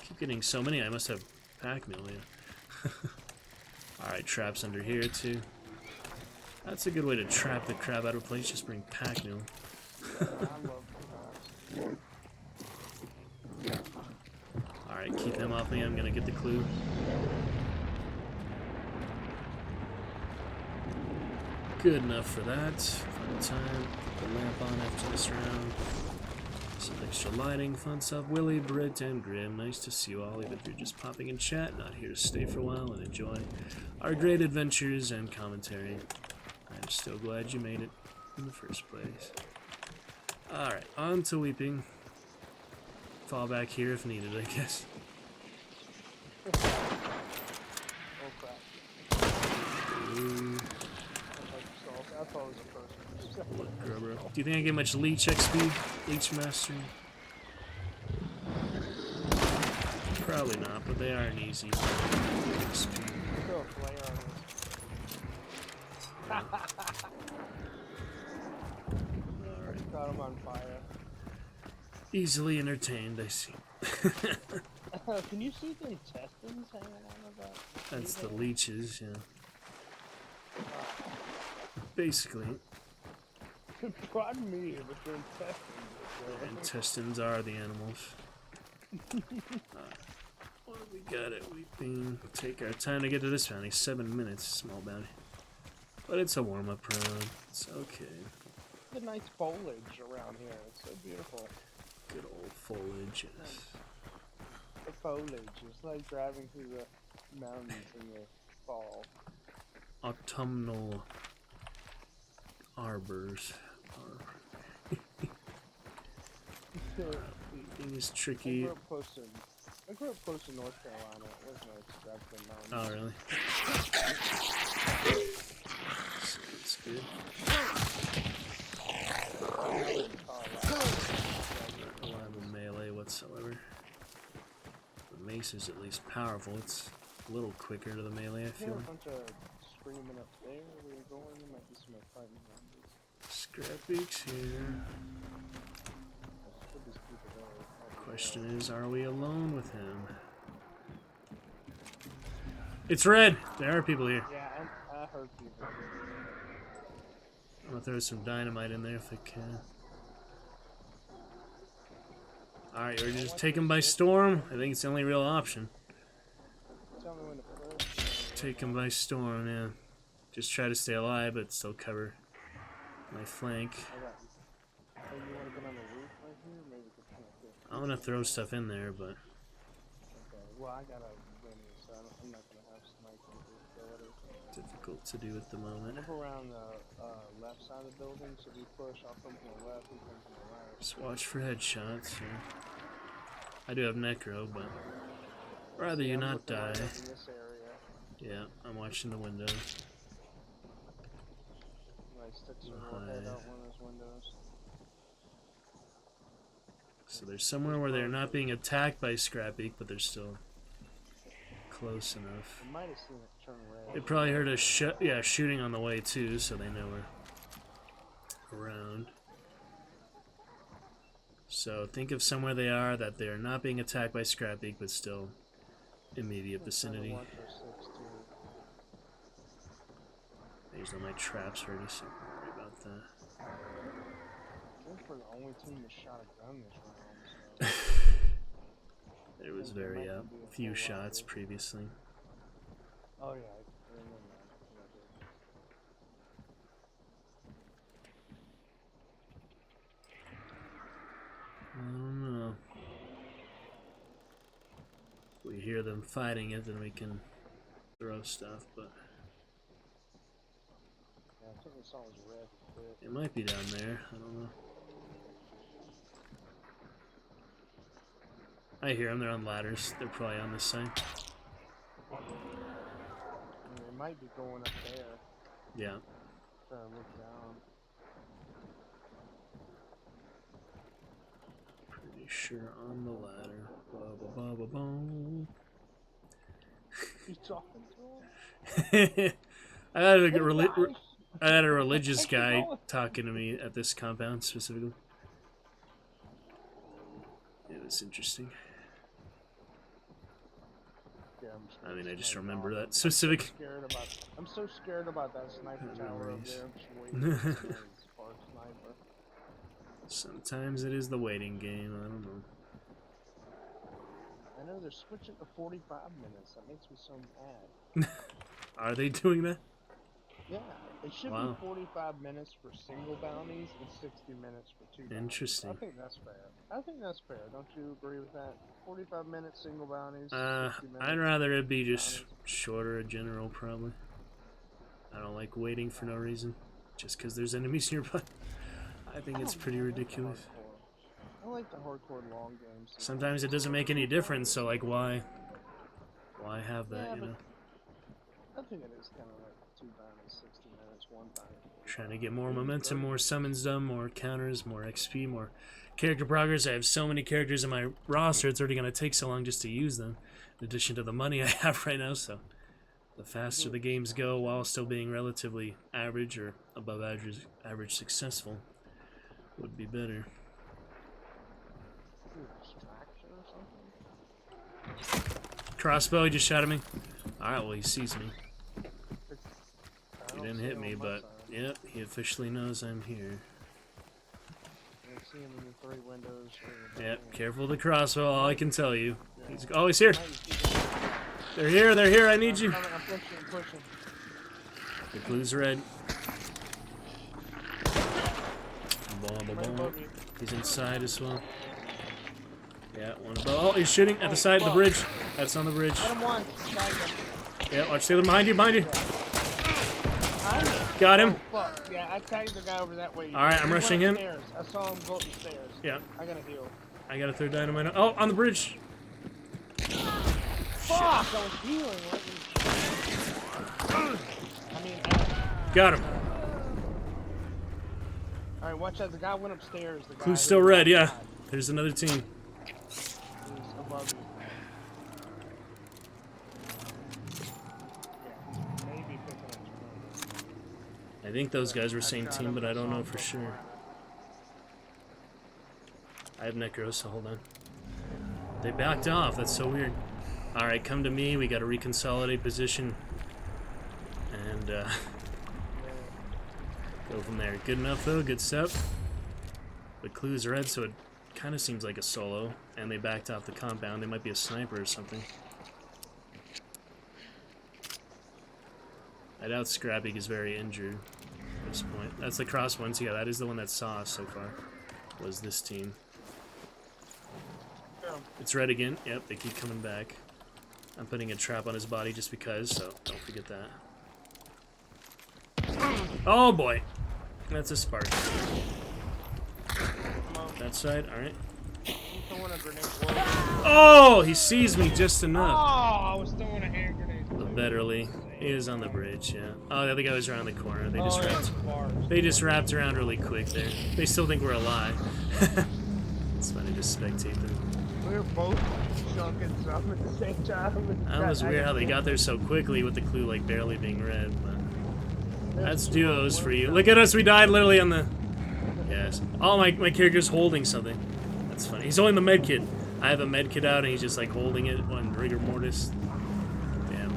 Keep getting so many, I must have pack meal, yeah. Alright, traps under here too. That's a good way to trap the crap out of a place, just bring pack meal. Alright, keep them off me, I'm gonna get the clue. Good enough for that. Fun time. Put the lamp on after this round. Some extra lighting, fun stuff. Willie, Britt, and Grim. Nice to see you all, even if you're just popping in chat, not here to stay for a while and enjoy our great adventures and commentary. I'm still glad you made it in the first place. Alright, on to Weeping. Fall back here if needed, I guess. Ooh. Look, Grubber. Do you think I get much Leech XP? Leech Mastery? Probably not, but they are an easy XP. Easily entertained, I see. Can you see the intestines hanging out of that? That's the leeches, yeah. Basically, Pardon me, but your intestines are good. intestines are the animals. What do we got at Wheat Bean? Take our time to get to this bounty. 7 minutes, small bounty. But it's a warm-up round. It's okay. The nice foliage around here. It's so beautiful. Good old foliage, yes. The foliage is like driving through the mountains in the fall. Autumnal arbors. Wheat Bean is tricky. I grew up close to North Carolina. It was nice to drive through the Oh, mountains. really? Sounds good. Not reliable melee whatsoever. The mace is at least powerful. It's a little quicker to the melee, I There feel. a bunch of screaming up there where you're going. There might be some fighting around this. Scrapbeak's here. Could be people there. Question is, are we alone with him? It's red! There are people here. Yeah, I heard people. I'm gonna throw some dynamite in there if I can. Alright, we're just take him by storm. I think it's the only real option. Tell me when to put. Take him by storm, yeah. Just try to stay alive, but still cover my flank. Oh, you want to get on the roof right here? Maybe we could kind of get. I'm gonna throw stuff in there, but Okay. Well, I got a mini, so I'm not gonna have sniping ability. difficult to do at the moment. Move around the left side of the building, so we push. I'll come from the left, we come from the right. Just watch for headshots. Yeah. I do have necro, but rather you I'm not looking right die. up in this area. Yeah, I'm watching the window. Like, stick some warhead out one of those windows. So they're somewhere where they're not being attacked by Scrapbeak, but they're still close enough. You might have seen it turn red. They probably heard a shooting on the way too, so they know we're around. So think of somewhere they are that they're not being attacked by Scrapbeak, but still immediate vicinity. One for 6 too. I used all my traps ready, so don't worry about that. I think we're the only team that shot a gun this round. So. There was very few shots previously. Oh yeah, I remember that. I don't know. If we hear them fighting it, then we can throw stuff, but Yeah, I think it's always red. it might be down there. I don't know. I hear them. They're on ladders. They're probably on this side. And they might be going up there. Yeah. Trying to look down. Pretty sure on the ladder. Ba ba ba ba ba. You talking to him? I had a Hey, guys. I had a religious How's it guy going? talking to me at this compound specifically. It was interesting. Yeah, I mean, I just sniper remember on that him. specific. I'm so scared about that sniper tower up Memories. there. I'm just waiting for the spark sniper. Sometimes it is the waiting game. I don't know. I know they're switching to 45 minutes. That makes me so mad. Are they doing that? Yeah, it should Wow. be 45 minutes for single bounties and 60 minutes for 2 bounties. Interesting. I think that's fair. I think that's fair. Don't you agree with that? 45 minutes single bounties. 60 minutes. I'd rather it be just bounties. shorter in general, probably. I don't like waiting for no reason, just because there's enemies nearby. I think it's pretty ridiculous. I like the hardcore long games. Sometimes it doesn't make any difference, so like why have that, Yeah, you but- know? I think it is kind of like 2 bounties, 60 minutes, 1 bounty. Trying to get more momentum, more summons done, more counters, more XP, more character progress. I have so many characters in my roster, it's already going to take so long just to use them, in addition to the money I have right now, so the faster the games go while still being relatively average or above average successful would be better. Distraction or something? Crossbow, he just shot at me. Alright, well, he sees me. I He don't didn't see hit him me, on my but side. yep, he officially knows I'm here. I see him in the 3 windows. Yep, careful of the crossbow, all I can tell you. Oh, he's here. They're They're here, I need you. I'm pushing. The blue's red. Boom, boom, Right boom. above you. He's inside as well. Yeah, one above. Oh, he's shooting at the side of the bridge. That's on the bridge. Hit him once. Tag him. Yeah, watch the other behind you. Got him. Oh, fuck. Yeah, I tagged the guy over that way. Alright, I'm He rushing went him. upstairs. I saw him go up the stairs. Yeah, I gotta heal. I got a third dynamite. Oh, on the bridge. Fuck! I was healing. I mean, Got him. alright, watch out. The guy went upstairs. The guy Clue's who still was red, yeah. outside. There's another team. He's above you. Yeah, he's maybe picking up some. I think those guys were same team, but I don't know for sure. I have Necro, so hold on. They backed off. That's so weird. Alright, come to me. We got to reconsolidate position. And, go from there. Good enough, though. Good step. The clue's red, so it kind of seems like a solo. And they backed off the compound. They might be a sniper or something. I doubt Scrappy is very injured at this point. That's the cross ones. Yeah, that is the one that saw us so far. Was this team. It's red again. Yep, they keep coming back. I'm putting a trap on his body just because, so don't forget that. Oh boy! That's a spark. That side, alright. I'm throwing a grenade. Oh! He sees me just Oh, enough. I was throwing a hand grenade. Betterly. He is on the bridge, yeah. Oh, the other guy was around the corner. They just Oh, yeah, wrapped. bars. They just wrapped around really quick there. They still think we're alive. It's funny to spectate them. We were both chunking some at the same time. That was weird how they got there so quickly with the clue like barely being red, but that's duos for you. Look at us, we died literally on the... Yes. Oh, my character's holding something. That's funny. He's holding the med kit. I have a med kit out and he's just like holding it on rigor mortis. Damn.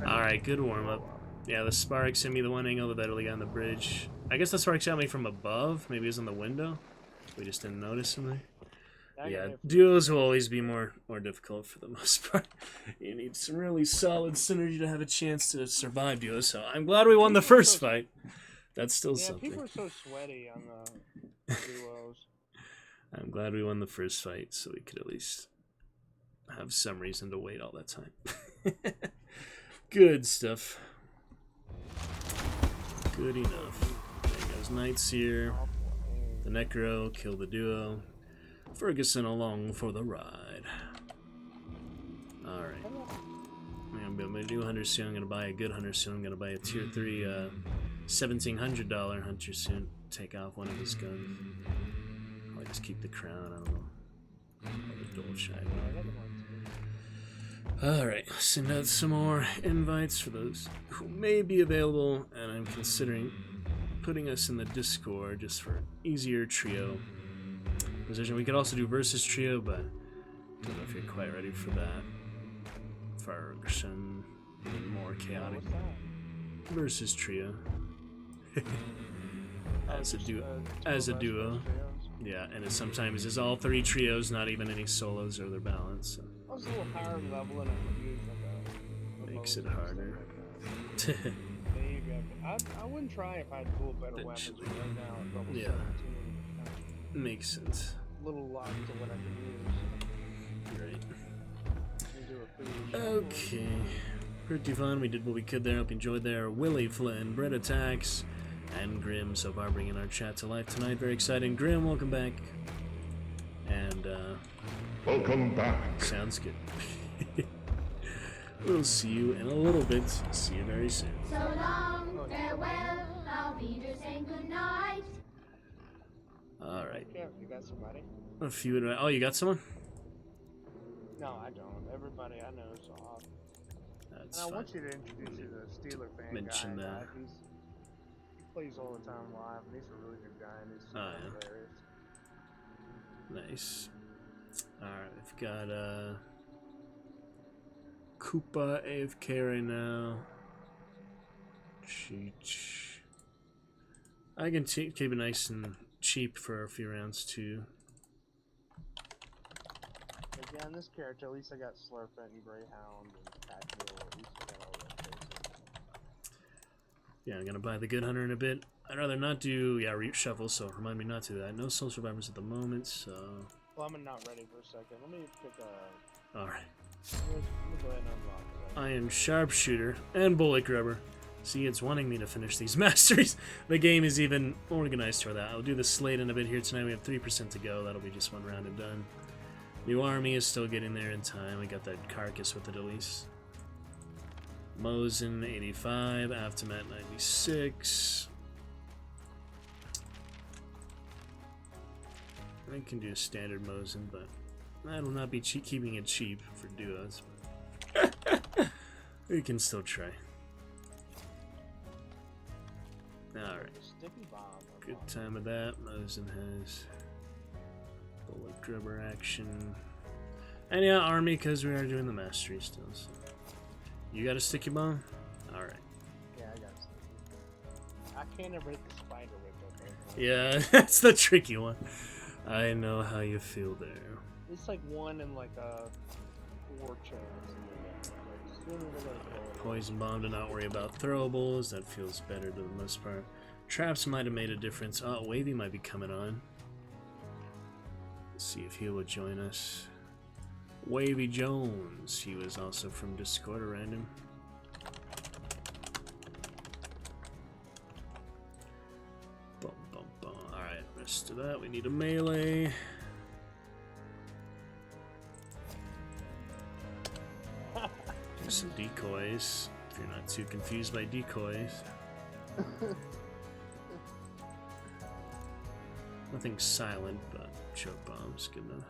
Alright, good warm up. Yeah, the sparks hit me the one angle, the Betterly guy on the bridge. I guess the sparks shot me from above. Maybe it was in the window. We just didn't notice him there. Yeah, duos will always be more difficult for the most part. You need some really solid synergy to have a chance to survive duos, so I'm glad we won the first fight. That's still something. People are so sweaty on the duos. I'm glad we won the first fight, so we could at least have some reason to wait all that time. Good stuff. Good enough. There goes Knights here. The Necro, kill the duo. Ferguson along for the ride. Alright. I'm gonna do hunter soon. I'm gonna buy a good hunter soon. I'm gonna buy a tier 3 $1,700 hunter soon. Take off one of his guns. I'll just keep the crown. I don't know. The dual shine. Alright, send out some more invites for those who may be available, and I'm considering putting us in the Discord just for an easier trio position. We could also do versus trio, but don't know if you're quite ready for that. Ferguson, even more chaotic. Versus trio. as a duo. Yeah, and it sometimes is all 3 trios, not even any solos or their balance. So. I was a little higher level and I could use like a Makes it harder. There you go. I wouldn't try if I had cool better weapons right now at level Yeah. 17. Makes sense. Little locked to what I can use. Right. Do a Okay. Pretty fun. We did what we could there. Hope you enjoyed there. Willie Flynn, Brett Attacks, and Grim so far bringing our chat to life tonight. Very exciting. Grim, welcome back. And, Welcome back. sounds good. We'll see you in a little bit. See you very soon. So long, farewell, I'll be just saying goodnight. Alright. Yeah, you got somebody? A few. Oh, you got someone? No, I don't. Everybody I know is off. That's And I fine. want you to introduce you to the Steeler fan Mention guy. that. He plays all the time live, and he's a really good guy, and he's Oh, yeah. hilarious. Nice. Alright, we've got Koopa AFK right now. Cheech. I can keep it nice and cheap for a few rounds too. Yeah, on this character, at least I got Slurpet and Greyhound and Pack-Mule. At least I got all that basic. Yeah, I'm gonna buy the Good Hunter in a bit. I'd rather not do, Root Shuffle, so remind me not to do that. No Soul Survivors at the moment, so... Well, I'm not ready for a second. Let me pick a... Alright. Let me go ahead and unlock that. I am Sharpshooter and Bullet Grubber. See, it's wanting me to finish these masteries. The game is even organized for that. I'll do the slate in a bit here tonight. We have 3% to go. That'll be just one round and done. New army is still getting there in time. We got that carcass with it at least. Mosin 85, Aftermath 96. I can do a standard Mosin, but I will not be keeping it cheap for duos. But we can still try. Alright. Sticky bomb. Good time of that. Mosin has Bullet Grubber action. And yeah, army, because we are doing the mastery still. So. You got a sticky bomb? Alright. Yeah, I got sticky. I can't ever hit the spider with it. Yeah, that's the tricky one. I know how you feel there. It's like 1 in like a 4 chance. Poison bomb, do not worry about throwables. That feels better to the most part. Traps might have made a difference. Oh, Wavy might be coming on. Let's see if he will join us. Wavy Jones. He was also from Discord at random. Bum, bum, bum. Alright, rest of that. We need a melee. Do some decoys. If you're not too confused by decoys. Nothing silent, but choke bombs. Good enough.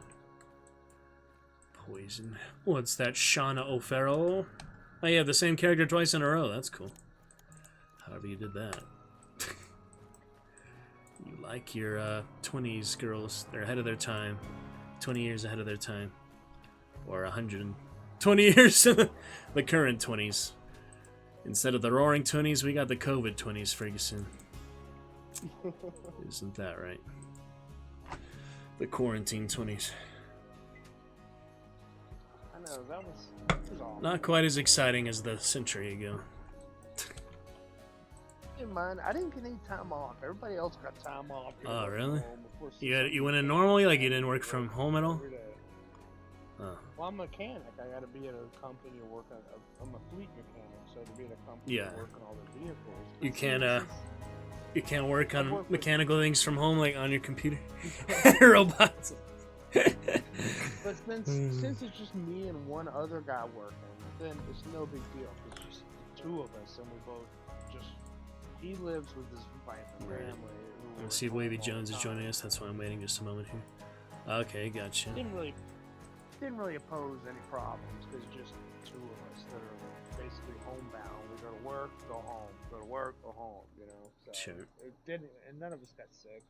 Poison. What's that? Shauna O'Farrell? Oh yeah, the same character twice in a row. That's cool. However you did that. You like your 20s girls. They're ahead of their time. 20 years ahead of their time. Or 120 years. The current 20s. Instead of the roaring 20s, we got the COVID 20s, Ferguson. Isn't that right? The quarantine 20s. I know, that was awesome. Not quite as exciting as the century ago. Didn't mind. I didn't get any time off. Everybody else got time off. Oh, really? You went in normally? Like you didn't work from home at all? Oh. Well, I'm a mechanic. I got to be at a company or work on. I'm a fleet mechanic, so to be at a company and work on all the vehicles. You can't work on mechanical things from home, like on your computer. Robots. But since it's just me and one other guy working, then it's no big deal. It's just 2 of us, and we both just. He lives with his wife and family. Let's see if Wavy Jones is joining us. That's why I'm waiting just a moment here. Okay, gotcha. Didn't really oppose any problems because just 2 of us that are basically homebound. We go to work, go home, go to work, go home. You know. So Sure. It didn't, and none of us got sick.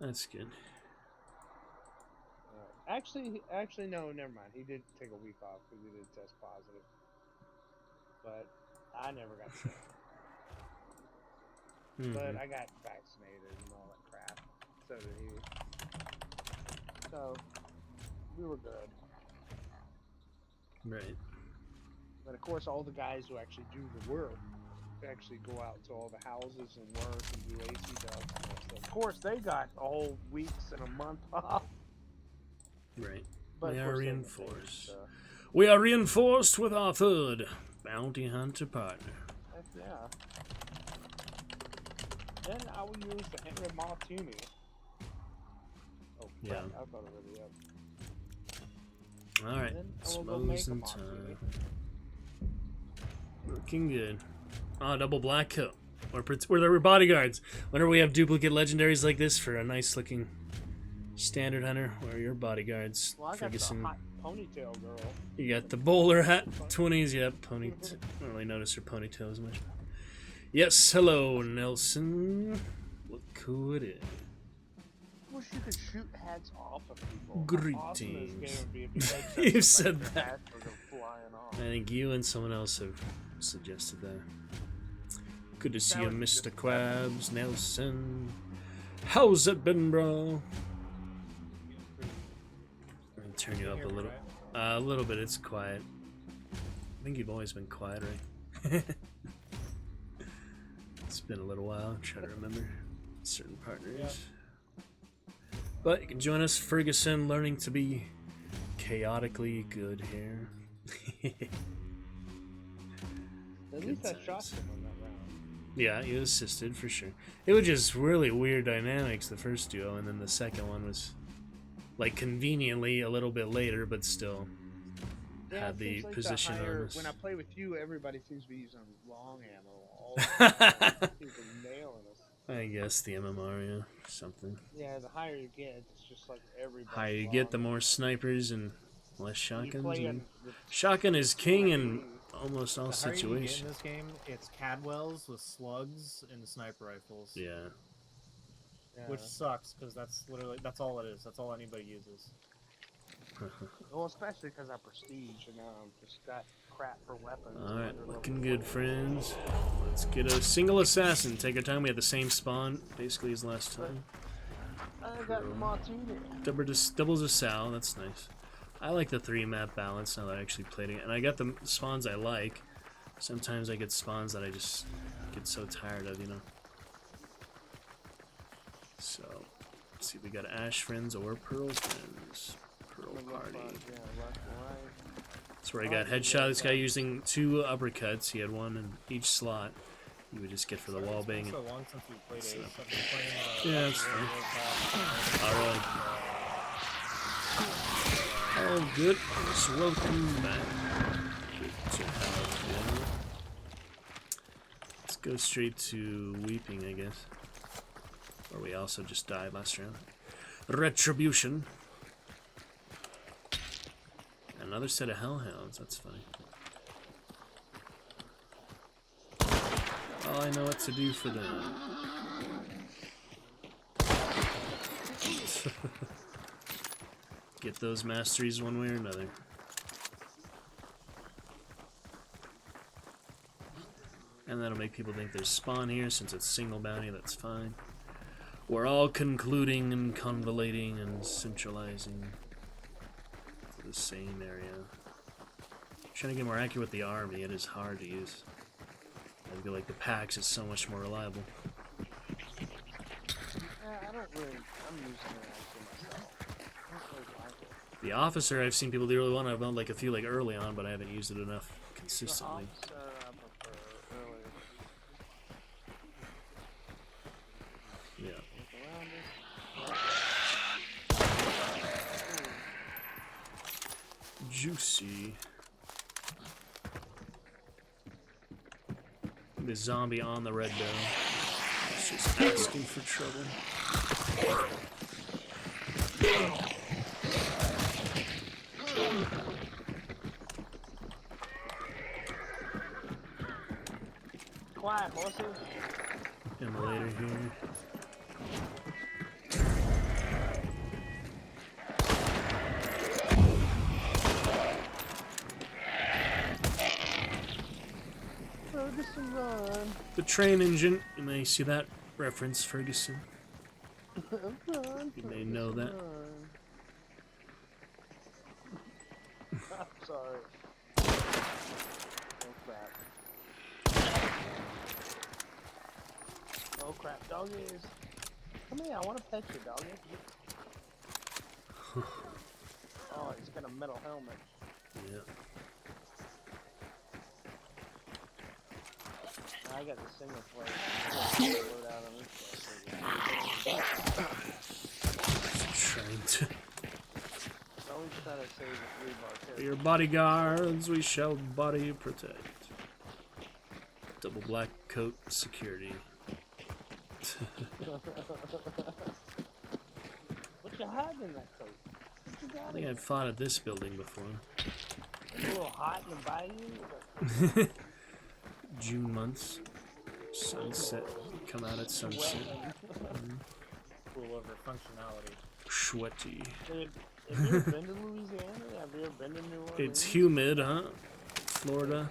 That's good. Actually, no, never mind. He did take a week off because he did test positive. But I never got sick. But I got vaccinated and all that crap. So did he. So we were good. Right. But of course, all the guys who actually do the work actually go out to all the houses and work and do AC ducts. So of course, they got a whole weeks and a month off. Right. But We of are course they reinforced. did, We are reinforced with our 3rd bounty hunter partner. Heck yeah. Then I will use the Henry Martini. Oh, Yeah. crap, I thought it already up. Alright, Then I will go make a Smosing martini. time. Looking good. Ah, double black coat. We're the bodyguards. Whenever we have duplicate legendaries like this for a nice looking standard hunter, we're your bodyguards. Well, I got Ferguson. the hot ponytail girl. You got the bowler hat 20s, yep, ponytail. I don't really notice her ponytail as much. Yes, hello, Nelson. Look who it is. What's you could shoot heads off of people. Greetings. How awesome this game would be if you had You such, said like, that. heads would go flying off. I think you and someone else have suggested that. Good to see you, would be Mr. just Quabs Nelson. How's it been, bro? I'll turn you up a little bit. It's quiet. I think you've always been quiet, right? It's been a little while. I'm trying to remember certain partners. But you can join us, Ferguson, learning to be chaotically good here. At least I shot him on that round. Yeah, you assisted for sure. It was just really weird dynamics, the first duo, and then the second one was like conveniently a little bit later, but still had it the seems like position higher, on us. When I play with you, everybody seems to be using long ammo. All the time. People nailing us. I guess the MMR, yeah, something. Yeah, the higher you get, it's just like everybody. Higher you get, the more snipers and less shotguns. And with shotgun is king in almost all The higher you get in situations. this game, it's Cadwells with slugs and sniper rifles. Yeah. Which sucks, because that's all it is. That's all anybody uses. Well, especially because I prestige and now I've just got crap for weapons. Alright, looking good, friends. Let's get a single assassin. Take our time. We had the same spawn, basically, as last time. I got Martini. Doubles a Sal, that's nice. I like the 3-map balance now that I actually played it. And I got the spawns I like. Sometimes I get spawns that I just get so tired of, you know. So, let's see if we got Ash friends or Pearl friends. Pearl party. That's where I got headshot. This guy using 2 uppercuts. He had 1 in each slot. You would just get for the wall bang. So long since we played So- Ace. I've been playing, Yeah, that's fine. Alright. Oh, good. So welcome back. Good to have you. Let's go straight to Weeping, I guess. Or we also just died last round. Retribution. Another set of Hellhounds. That's funny. Oh, I know what to do for them. Get those masteries one way or another. And that'll make people think there's spawn here since it's single bounty. That's fine. We're all concluding and convoluting and centralizing to the same area. Trying to get more accurate with the army. It is hard to use. I feel like the PAX is so much more reliable. I don't really. I'm using it actually myself. I don't really like it. The officer, I've seen people do really well. I've done like a few like early on, but I haven't used it enough consistently. The officer I prefer earlier. Yeah. Look around it. Juicy. The zombie on the red dome. It's just asking for trouble. Quiet, horses. Immolator here. Ferguson, run. The train engine. You may see that reference, Ferguson. Run. You may know that. Run. I'm sorry. Oh crap. Oh crap, doggies. Come here, I want to pet you, doggy. Oh, he's got a metal helmet. Yeah. I got the single player. Load out on this place. Trying to. Always try to save the 3-bar character. Your bodyguards, we shall body protect. Double black coat security. What you hiding in that coat? What you I got think in I've fought at this building before. there? A little hot in the bayou? June months. Sunset. Come out at sunset. Cool over functionality. Sweaty. Have you ever been to Louisiana? Have you ever been to New Orleans? It's humid, huh? Florida.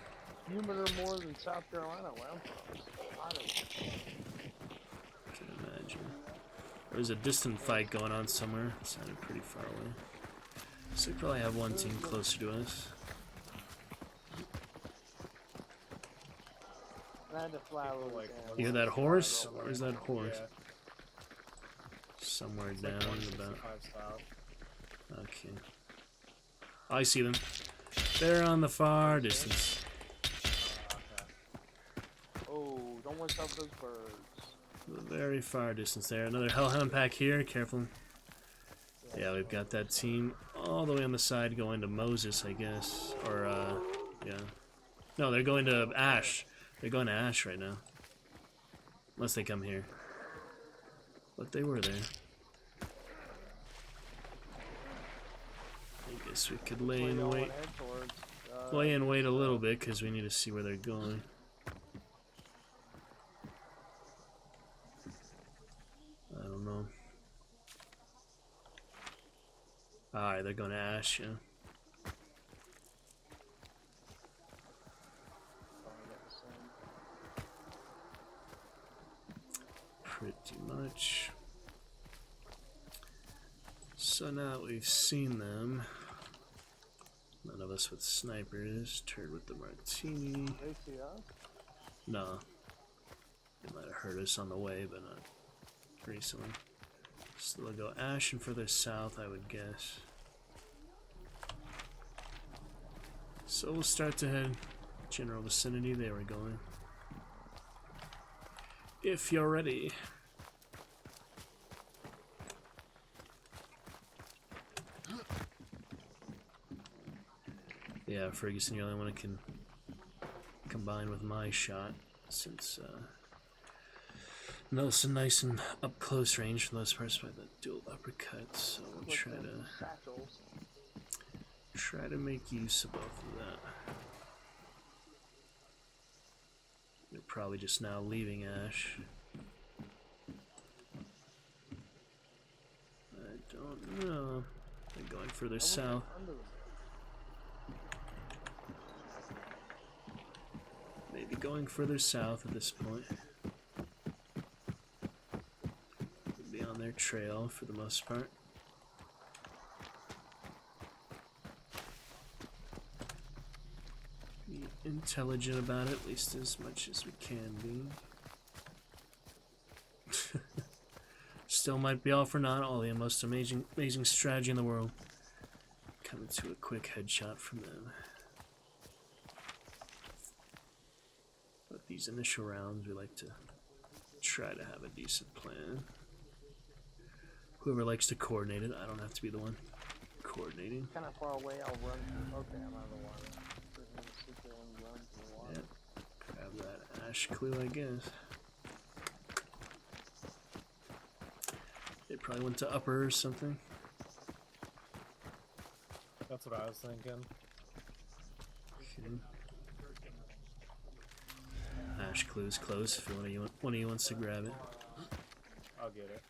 Humider more than South Carolina, where I'm from. Can imagine. There was a distant fight going on somewhere. It sounded pretty far away. So we probably have one team closer to us. I had to fly over like, You hear that horse? Where's that horse? Yeah. Somewhere It's down like about. 165 south. Okay. I see them. They're on the far distance. Oh, don't want to stop those birds. The very far distance there. Another Hellhound pack here. Careful. Yeah, we've got that team all the way on the side going to Moses, I guess. Or, yeah. No, they're going to Ash. They're going to Ash right now. Unless they come here. But they were there. I guess we could lay in wait. Lay in wait a little bit because we need to see where they're going. I don't know. Alright, they're going to Ash, yeah. Pretty much. So now we've seen them. None of us with snipers. Turd with the martini. They see us? No. They might have heard us on the way, but not recently. So they'll go Ash and further south, I would guess. So we'll start to head general vicinity. There we're going. If you're ready. Yeah, Ferguson, you're the only one that can combine with my shot, since Nelson nice and up close range for the most part by the dual uppercuts, so we'll try to make use of both of that. They're probably just now leaving Ash. I don't know. They're going further south. Maybe going further south at this point. Be on their trail for the most part. Be intelligent about it, at least as much as we can be. Still might be all for naught, all the most amazing strategy in the world. Coming to a quick headshot from them. But these initial rounds, we like to try to have a decent plan. Whoever likes to coordinate it, I don't have to be the one coordinating. Kind of far away, I'll run. Okay, I'm out of the water. Sit there and run to the water. Yep. Grab that Ash clue, I guess. They probably went to upper or something. That's what I was thinking. Okay. Ash clue is close if one of you wants to grab it. I'll get it.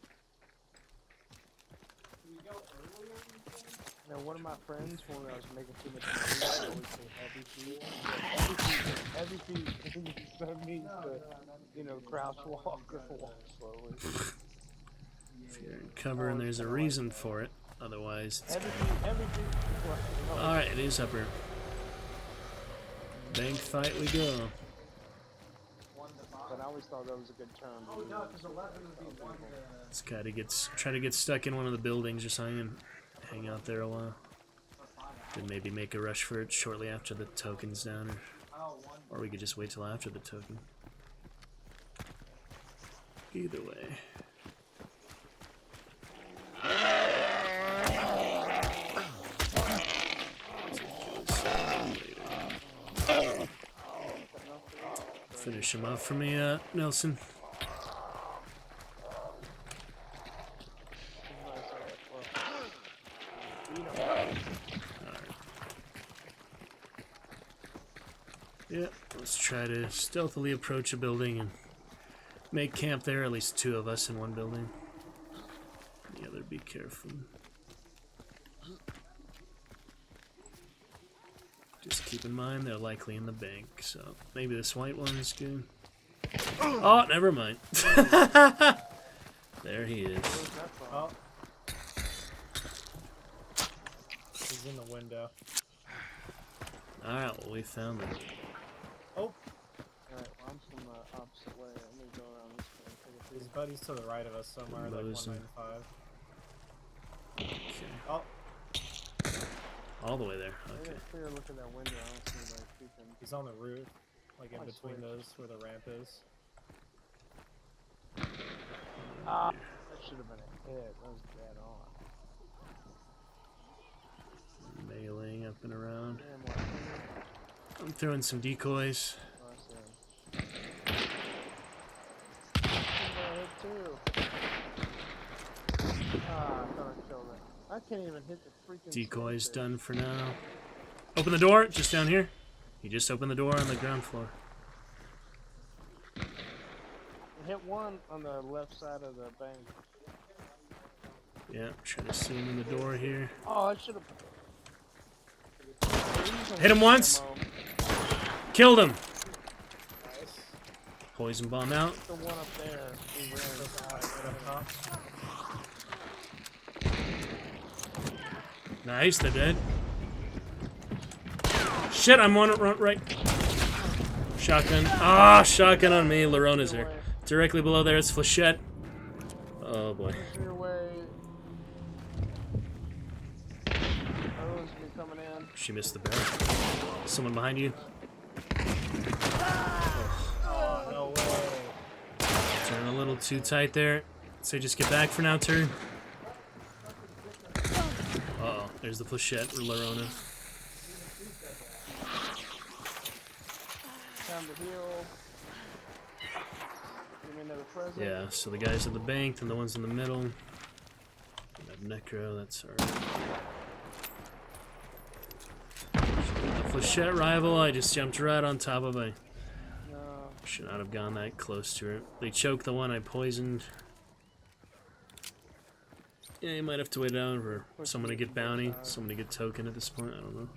Now, one of my friends, when I was making too much money, I always say heavy feet. Heavy feet. That means to, you know, crouch walk or walk slowly. If you're in cover and there's a reason for it, otherwise it's heavy feet. Alright, it is upper. Bank fight we go. But I always thought that was a good term. It's try to get stuck in one of the buildings or something and hang out there a while. Then maybe make a rush for it shortly after the token's down, or we could just wait till after the token. Either way. Finish him off for me, Nelson. Yeah, let's try to stealthily approach a building and make camp there, at least two of us in one building. be careful. Just keep in mind they're likely in the bank, so maybe this white one's good. Oh, never mind. There he is. Oh. He's in the window. Alright, well, we found him. Oh. Alright, well, I'm from the opposite way. Let me go around this way. His buddy's to the right of us somewhere, like Losing. 195. Okay. Oh. All the way there. I Okay. got a clear look at that window. I don't see anybody peeking. He's on the roof, like in Oh, between sweet. those where the ramp is. Ah, that should have been a hit. That was dead on. Meleeing up and around. Damn, what hit? I'm throwing some decoys. Oh, I see him. Somebody hit too. Ah, I thought I killed it. I can't even hit the freaking Decoys switch. done for now. Open the door, just down here. You just opened the door on the ground floor. I hit one on the left side of the bank. Yeah, trying to see him in the door here. Oh, I should have. Hit him once. Killed him. Poison bomb out. The one up there. He ran inside. Right up top. Nice, they're dead. Shit, I'm on it right. Shotgun. Ah, shotgun on me. Larona's here. Directly below there is Flechette. Oh boy. Push your way. Everyone's be coming in. She missed the barrel. Someone behind you. Oh, no way. Turn a little too tight there. So just get back for now, turn. Uh-oh, there's the Flechette or Larona. Time to heal. Give me another present. Yeah, so the guys in the bank and the ones in the middle. We have Necro, that's our... The Flechette rival, I just jumped right on top of it. No. Should not have gone that close to her. They choked the one I poisoned. Yeah, you might have to wait down for someone to get bounty, someone to get token at this point, I don't know.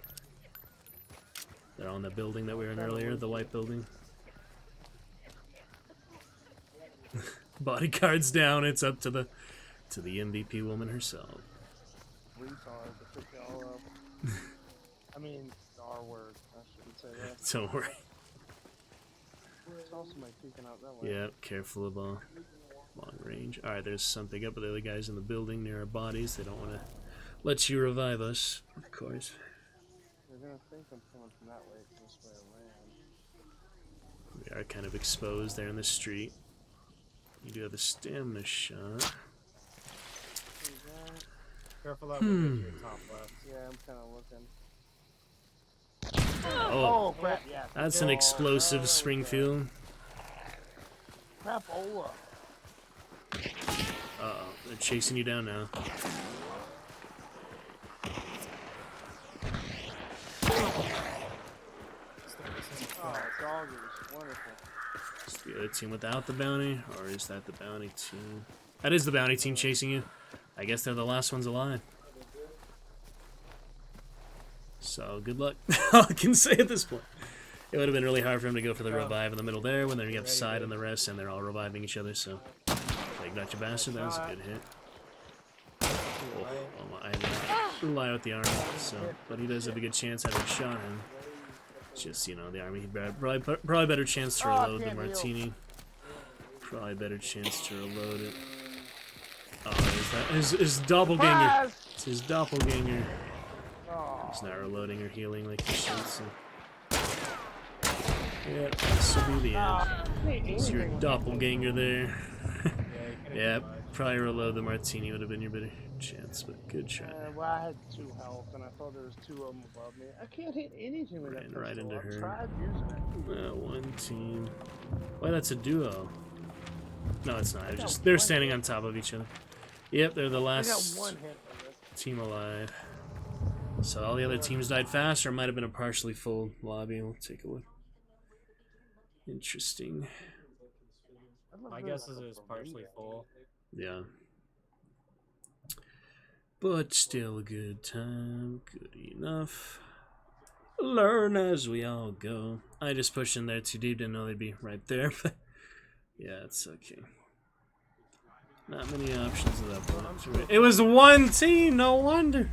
They're on that building that we were in earlier, the white building. Bodyguards down, it's up to the MVP woman herself. Retard to pick y'all up. I mean, the R word. I shouldn't say that. Don't worry. There's also somebody peeking out that way. Yeah, careful of long range. Alright, there's something up with the other guys in the building near our bodies. They don't want to let you revive us, of course. They're gonna think I'm coming from that way. It's this way I ran. We are kind of exposed there in the street. You do have a stamina shot. Careful that window to your top left. Yeah, I'm kind of looking. Oh, crap! Yeah. that's an explosive Springfield. Crapola. Uh-oh, they're chasing you down now. Oh, dog is wonderful. Is the other team without the bounty, or is that the bounty team? That is the bounty team chasing you. I guess they're the last ones alive. So, good luck. All I can say at this point. It would have been really hard for him to go for the revive in the middle there when they got the side and the rest, and they're all reviving each other, so... Like, Dr. You bastard, that was a good hit. Oh, I did not rely with the army, so... But he does have a good chance at having shot him. Just, you know, the army, probably better chance to reload than Martini. Probably better chance to reload it. Oh, is that his doppelganger? It's his doppelganger. He's not reloading or healing like he should, so... Yeah, this will be the end. It's your doppelganger there. Yeah, probably reload the Martini would have been your better chance, but good try. Well, I had 2 health, and I thought there was 2 of them above me. I can't hit anything with that pistol. Right into her. I've tried using it. One team. Why, that's a duo. No, it's not. They're standing on top of each other. Yep, they're the I got last 1 hit with it. team alive. So all the other teams died fast, or it might have been a partially full lobby. We'll take a look. Interesting. My guess is it was partially full. Yeah. but still a good time. Good enough. Learn as we all go. I just pushed in there too deep, didn't know they'd be right there, but yeah, it's okay. Not many options of that point. It was one team, no wonder.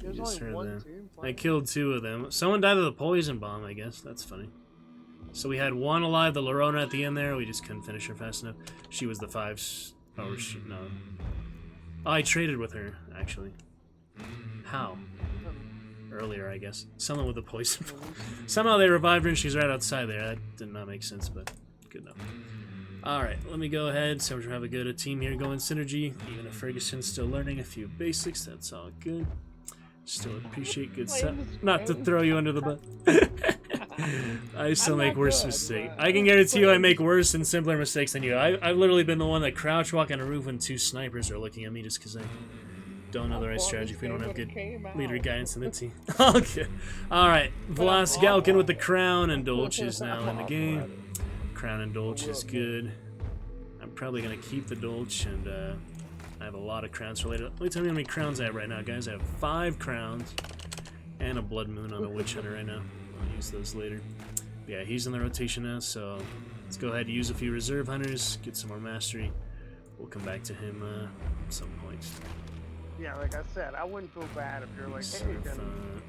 You just heard that. I killed 2 of them. Someone died of the poison bomb, I guess. That's funny. So we had 1 alive, the Lorona at the end there. We just couldn't finish her fast enough. She was the 5s. Oh, no. Oh, I traded with her, actually. How? Earlier, I guess. Someone with a poison bomb. Somehow they revived her and she's right outside there. That did not make sense, but good enough. Alright, let me go ahead. So we have a good team here going synergy. Even if Ferguson's still learning a few basics, that's all good. Still appreciate good stuff. Not to throw you under the bus. I still make worse mistakes. I can guarantee you I make worse and simpler mistakes than you. I've literally been the one that crouch walk on a roof when 2 snipers are looking at me just because I don't know the right strategy if we don't have good leader guidance in the team. Okay. Alright, Vlask Galkin with the crown and Dolch is now in the game. Crown and Dolch is good. I'm probably going to keep the Dolch and I have a lot of crowns for later. Let me tell you how many crowns I have right now, guys. I have 5 crowns and a Blood Moon on a Witch Hunter right now. I'll use those later. Yeah, he's in the rotation now, so let's go ahead and use a few reserve hunters, get some more mastery. We'll come back to him at some point. Yeah, like I said, I wouldn't feel bad if you're like, hey, can,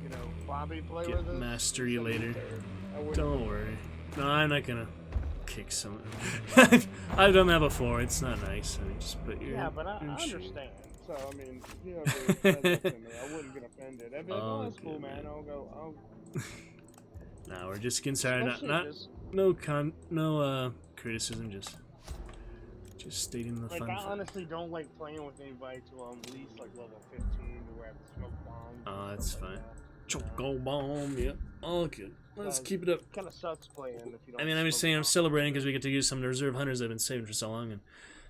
you know, Bobby play with us? Get mastery later. Don't worry. No, I'm not gonna kick someone. I've done that before. It's not nice. I mean, just put your. Yeah, but I understand. So I mean, you know, said that to me, I wouldn't get offended. I'd be like, oh, that's cool, man. I'll go. No, we're just getting started. No criticism. Just stating the fun. Like, I honestly don't like playing with anybody till I'm at least like level 15 to where I have the smoke bomb. Oh, that's fine. Choco bomb. Yep. All good. Let's keep it up. Kind of sucks playing if you don't. I mean, I'm just saying I'm celebrating because we get to use some reserve hunters I've been saving for so long and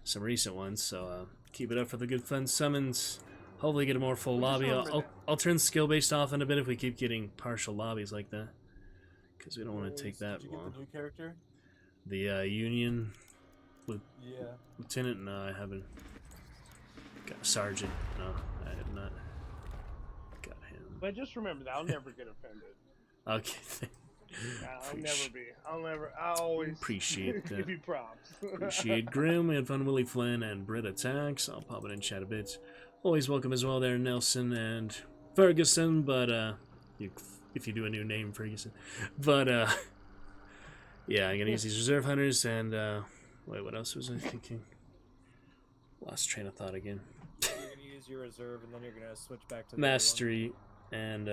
some recent ones. So keep it up for the good fun summons. Hopefully get a more full lobby. I'll turn skill based off in a bit if we keep getting partial lobbies like that, because we don't want to take that long. Get the new character? The Union Lieutenant? No, I haven't. Got Sergeant? No, I have not. Got him. But just remember that I'll never get offended. Okay. I'll never be. I'll always appreciate that. give you props. Appreciate Grim. We had fun. Willie Flynn and Britt Attacks. I'll pop it in chat a bit. Always welcome as well there, Nelson and Ferguson. But if you do a new name, Ferguson. But yeah, I'm gonna use these reserve hunters and wait, what else was I thinking? Lost train of thought again. You're gonna use your reserve and then you're gonna switch back to the mastery and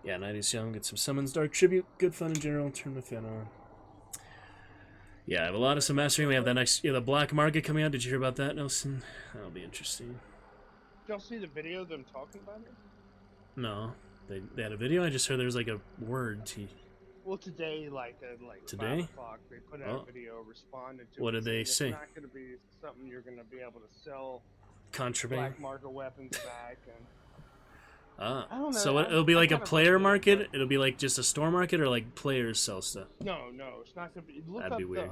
yeah, Night is Young, get some summons, Dark Tribute, good fun in general, turn the fan on. Yeah, I have a lot of some mastering. We have that next, the Black Market coming out. Did you hear about that, Nelson? That'll be interesting. Did y'all see the video of them talking about it? No, they had a video. I just heard there was like a word. Well, today, like today, 5 o'clock, they put out a video responding to. What did they say? It's not going to be something you're going to be able to sell. Contraband. Black market weapons back and. Ah, I don't know, so it'll be like a player market? It'll be like just a store market, or like players sell stuff? No, it's not gonna be. Look That'd up be weird.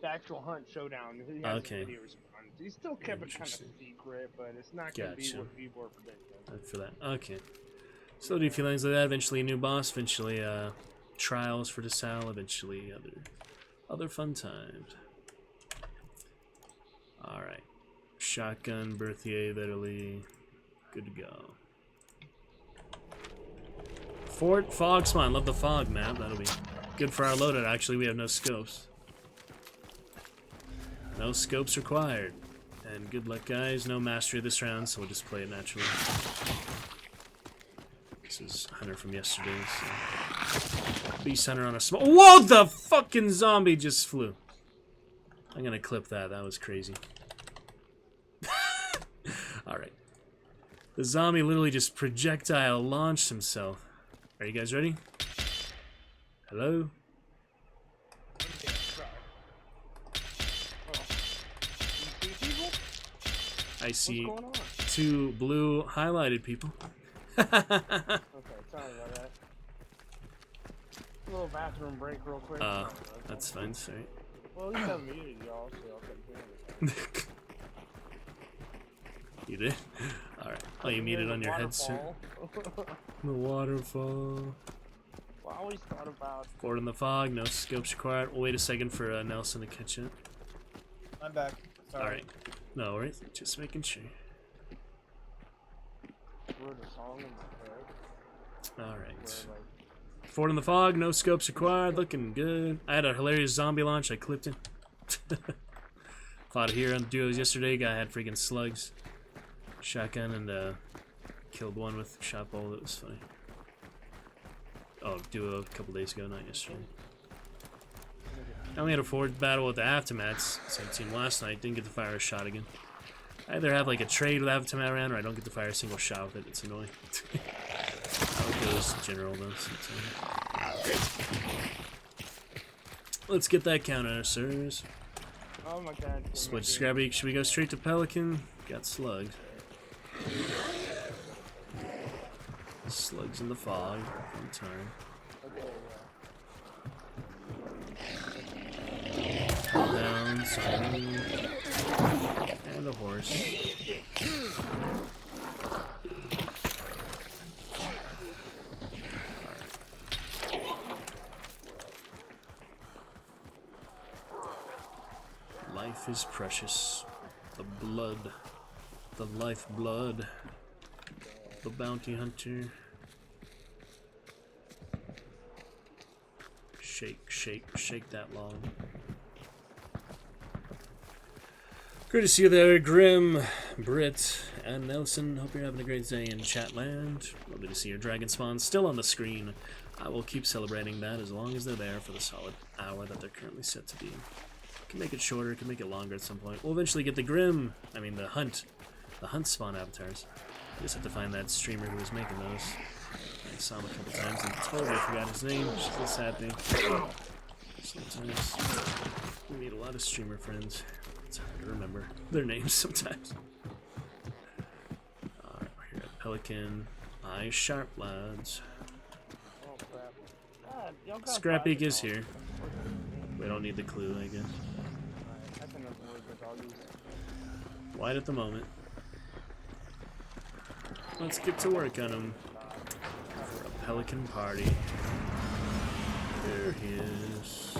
The actual hunt showdown. He has a video response. He still kept it kind of secret, but it's not gonna be what people are predicting. For that, okay. So do feelings like that. Eventually, a new boss. Eventually, trials for Desal. Eventually, other fun times. All right, shotgun, Berthier, literally, good to go. Fort Fogsmon, love the fog map. That'll be good for our loadout. Actually, we have no scopes. No scopes required. And good luck, guys. No mastery this round, so we'll just play it naturally. This is Hunter from yesterday. So. Beast Hunter on a small. Whoa! The fucking zombie just flew. I'm gonna clip that. That was crazy. All right. The zombie literally just projectile launched himself. Are you guys ready? Hello? I see 2 blue highlighted people. Okay, sorry about that. A little bathroom break real quick. That's fine, sorry. Well, at least I muted y'all, so y'all couldn't hear me. You did? Alright. Oh, you muted on your headset. The waterfall. Well, I always thought about... Forward in the fog, no scopes required. We'll wait a second for Nelson to catch it. I'm back. Sorry. Alright. No worries. Just making sure. Wrote a song in my head. Alright. Forward in the fog, no scopes required. Looking good. I had a hilarious zombie launch. I clipped it. Fought here on duos yesterday. Guy had freaking slugs. Shotgun and killed one with shot bolt. That was funny. Oh, duo a couple days ago, not yesterday. I only had a forward battle with the Aftermaths. Same team last night. Didn't get to fire a shot again. I either have like a trade with Aftermath around or I don't get to fire a single shot with it. It's annoying. How it goes general though. Let's get that counter, sirs. Oh my god. Switch Scrappy. Should we go straight to Pelican? Got slugs. Slugs in the fog. Fun time. Down, sorry. And a horse. Life is precious. The blood. The lifeblood. The bounty hunter. Shake, shake, shake that long. Good to see you there, Grim, Britt, and Nelson. Hope you're having a great day in Chatland. Lovely to see your dragon spawns still on the screen. I will keep celebrating that as long as they're there for the solid hour that they're currently set to be. Can make it shorter, can make it longer at some point. We'll eventually get the hunt spawn avatars. I just have to find that streamer who was making those. I saw him a couple times and totally forgot his name, which is a sad thing. Sometimes we meet a lot of streamer friends. It's hard to remember their names sometimes. Alright, we're here at Pelican. Eyes sharp, lads. Oh crap. God, Scrappy is here. We don't need the clue, I guess. White at the moment. Let's get to work on him for a Pelican party. There he is.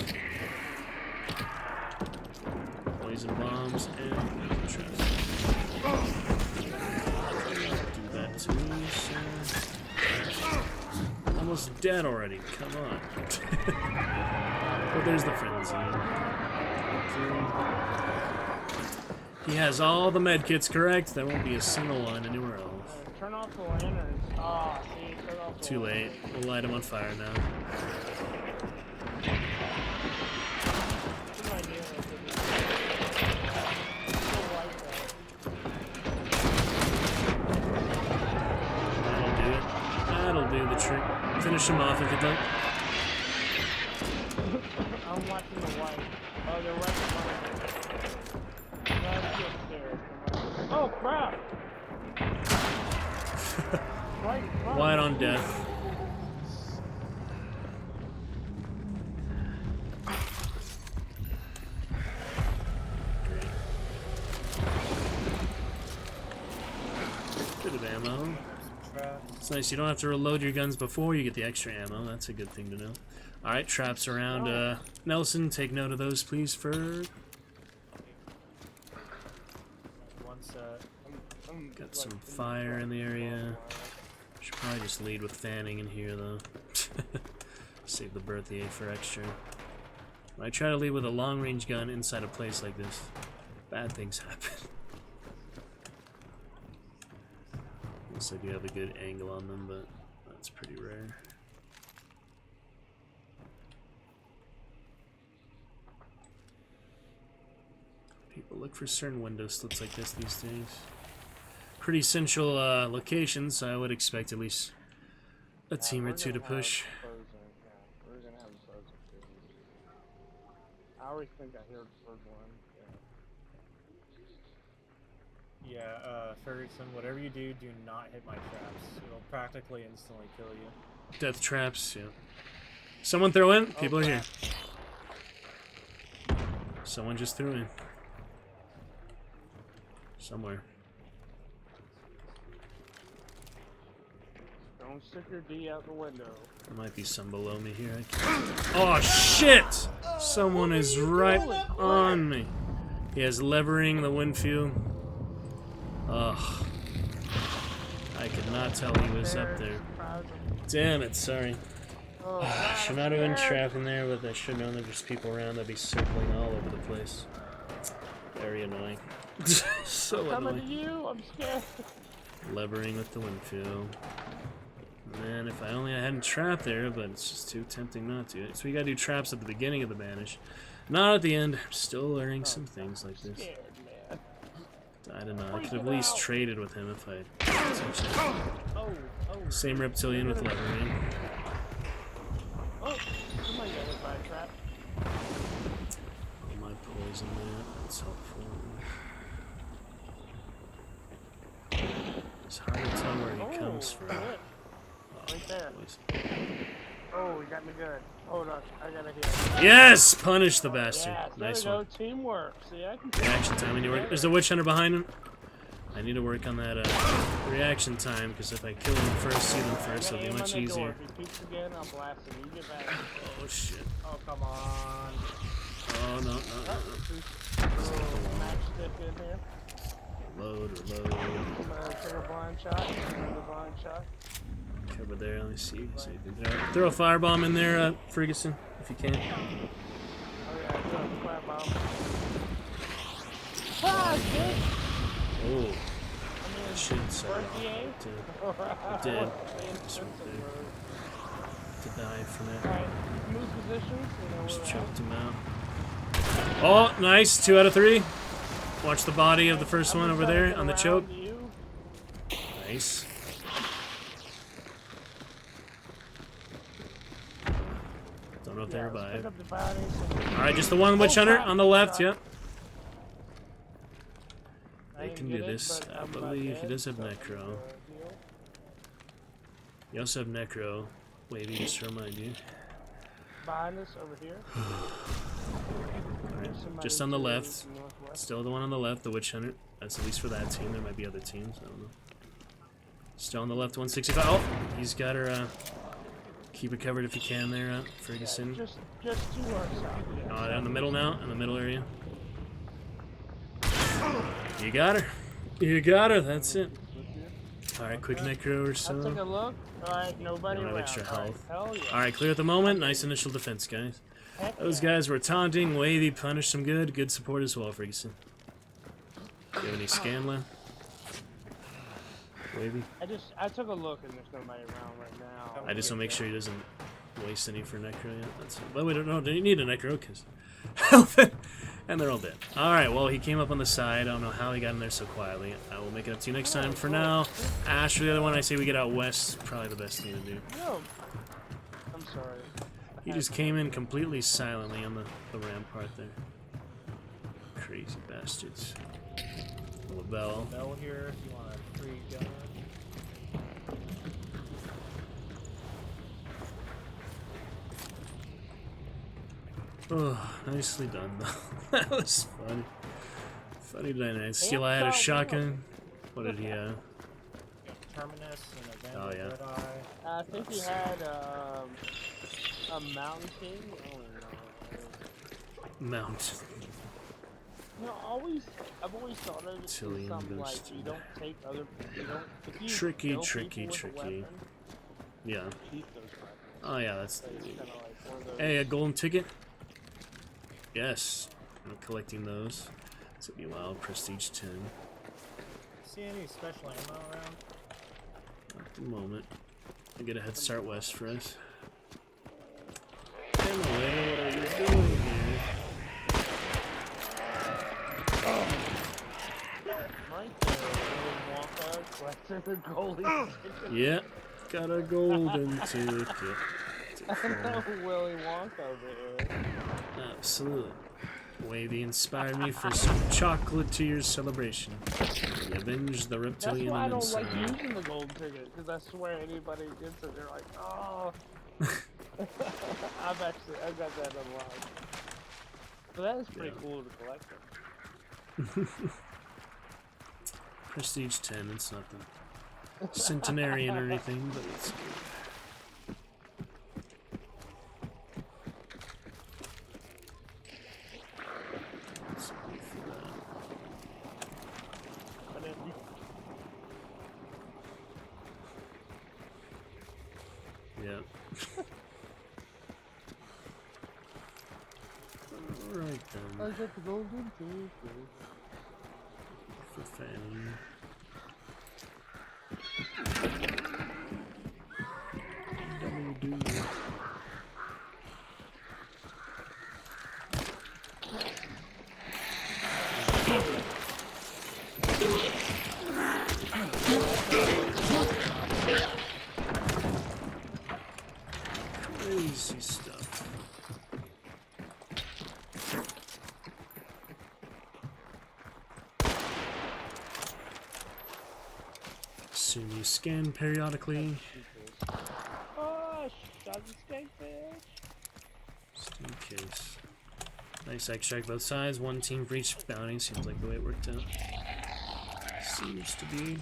Poison bombs and traps. Do that to me, sir. Almost dead already. Come on. Oh, there's the frenzy. He has all the medkits correct. There won't be a single one anywhere else. Turn off the lanterns. Ah, see, turn off the Too late. We'll light him on fire now. That'll do it. That'll do the trick. Finish him off if you'd like. I'm watching the white. Oh, they're right behind me. That's upstairs. Oh, crap! White on death. Great. Bit of ammo. It's nice you don't have to reload your guns before you get the extra ammo. That's a good thing to know. Alright, traps around. Nelson, take note of those, please, for... Got some fire in the area. Should probably just lead with fanning in here, though. Save the birthday for extra. When I try to lead with a long-range gun inside a place like this, bad things happen. Looks like you have a good angle on them, but that's pretty rare. People look for certain window slits like this these days. Pretty central locations, so I would expect at least a team or two to push. We're gonna have frozen too. I always think I hear the third one. Yeah, Ferguson, whatever you do, do not hit my traps. It'll practically instantly kill you. Death traps, yeah. Someone throw in? People are here. Someone just threw in. Somewhere. Don't stick your D out the window. There might be some below me here. Oh shit! Someone is right on me. He has levering the wind field. Ugh. I could not tell he was up there. Damn it, sorry. Should not have been trapped in there, but I should have known there's just people around that'd be circling all over the place. Very annoying. So annoying. Coming to you, I'm scared. Levering with the wind field. Man, if I only hadn't trapped there, but it's just too tempting not to. So we gotta do traps at the beginning of the banish. Not at the end. I'm still learning some things like this. I don't know. I could have at least traded with him if I Same reptilian with levering. Oh, somebody got hit by a trap. My poison there. That's helpful. It's hard to tell where he comes from. Right there. Oh, he got me good. Hold on, I gotta hit. Yes! Punish the bastard. Yes, nice there we one. go. Teamwork. See, I can Reaction time. There's a witch hunter behind him. I need to work on that reaction time, because if I kill him first, see them first, it'll be much easier. If he peeks again, I'll blast him. You get back. Oh shit. Oh, come on. Oh no. Matchstick in here. Load. Take a blind shot. Another blind shot. Over there, let me see. So you can throw a firebomb in there, Ferguson, if you can. Oh yeah, throw a firebomb. Ah, shit! Oh. Shit, sorry. I did. Just right there. To die from it. Alright, move positions. Just choked him out. Oh, nice. 2 out of 3. Watch the body of the first one over there on the choke. Nice. Don't know if they revive. Alright, just the one witch hunter on the left, yep. They can do this. I believe he does have necro. You also have necro. Wavy, just to remind you. Behind us over here. Alright, just on the left. Still the one on the left, the witch hunter. That's at least for that team. There might be other teams. I don't know. Still on the left, 165. Oh, he's got her. Keep it covered if you can there, Ferguson. Just 2 arcs out. Down the middle now, in the middle area. You got her. You got her, that's it. Alright, quick necro or so. I'll take a look. Alright, nobody Don't have around. extra health. Hell yeah. Alright, clear at the moment. Nice initial defense, guys. Those guys were taunting. Wavy punished some good. Good support as well, Ferguson. Do you have any scan left? Wavy? I took a look and there's nobody around right now. I just want to make sure he doesn't waste any for necro yet. That's it. Well, we don't know. Do you need a necro? Because health and they're all dead. Alright, well, he came up on the side. I don't know how he got in there so quietly. I will make it up to you next time. For now, Ash for the other one. I say we get out west. Probably the best thing to do. No. I'm sorry. He just came in completely silently on the rampart there. Crazy bastards. LaBelle. Bell here if you want a free gun. Oh, nicely done though. That was funny. Funny dynamic. Steel Eye had a shotgun. What did he have? Terminus and a Oh yeah. Red Eye. I think he had a Mountain King. Oh no. Mount. You know, I've always thought of it as Tillian something like boosted. you don't take other, you don't. If you Tricky. kill people with a weapon, Yeah. keep those weapons. Oh yeah, that's the So it's kinda like one of those- Hey, a golden ticket? Yes. I'm collecting those. This will be wild. Prestige 10. See any special ammo around? At the moment. I get a head start west for us. Get away, what are you doing here? Right there, Willy Wonka collecting the golden ticket. Yeah, got a golden ticket. Willy Wonka over here. Absolutely. Wavy inspired me for some chocolatier celebration. We avenged the That's reptilian why I don't inside. like using the golden ticket, because I swear anybody gets it, they're like, oh. I've got that unlocked. But that is pretty cool to collect them. Prestige 10, it's nothing. centenarian or anything, but it's good. Let's wait for that. Yeah. Alright then. I got the golden ticket. For Fanny. Crazy stuff. Assume you scan periodically. Oh, shot the skate fish. Just in case. Nice extract both sides. One team for each bounty. Seems like the way it worked out. Seems to be.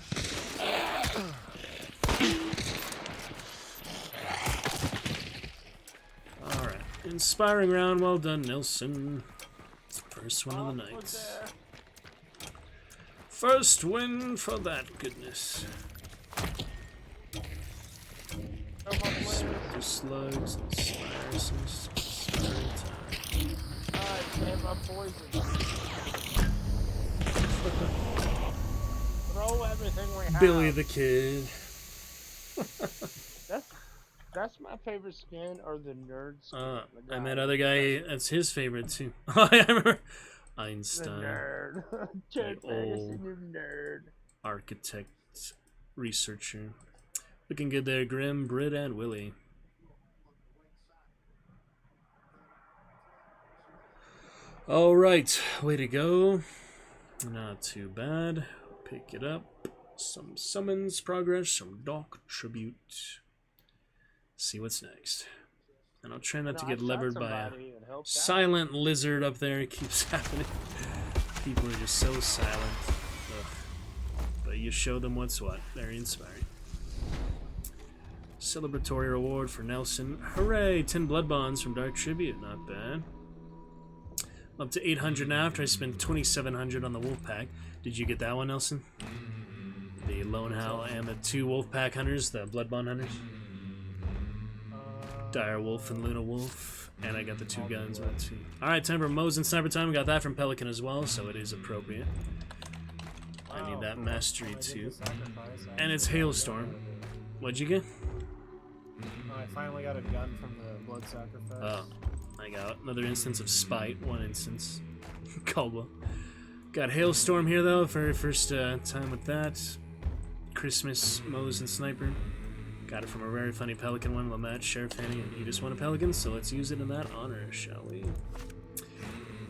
Alright. Inspiring round. Well done, Nelson. First one of the night. First win for that goodness. Smoke the slugs. Inspire some inspiring time. Damn, I'm poisoned. Throw everything we have. Billy the Kid. That's my favorite skin, or the nerd skin. I met other guy. That's his favorite too. I remember Einstein. The nerd. That old nerd. architect researcher. Looking good there, Grim, Britt, and Willie. All right, way to go. Not too bad. Pick it up. Some summons progress, some dock tribute. See what's next. And I'll try not to get levered by a silent lizard up there. It keeps happening. People are just so silent. Ugh. But you show them what's what. Very inspiring. Celebratory reward for Nelson. Hooray! 10 blood bonds from Dark Tribute. Not bad. Up to 800 now after I spent 2,700 on the Wolfpack. Did you get that one, Nelson? The Lone Howl and the 2 Wolfpack hunters, the Blood Bond hunters. Dire Wolf and Luna Wolf. And I got the 2 guns on too. Alright, time for Mosin Sniper time. We got that from Pelican as well, so it is appropriate. I need that mastery too. And it's Hailstorm. What'd you get? I finally got a gun from the Blood Sacrifice. Oh, I got another instance of Spite. One instance. Caldwell. Got Hailstorm here though, very first time with that. Christmas Mosin Sniper. Got it from a very funny Pelican one, Lamat, Sheriff Fanny, and he just won a Pelican, so let's use it in that honor, shall we?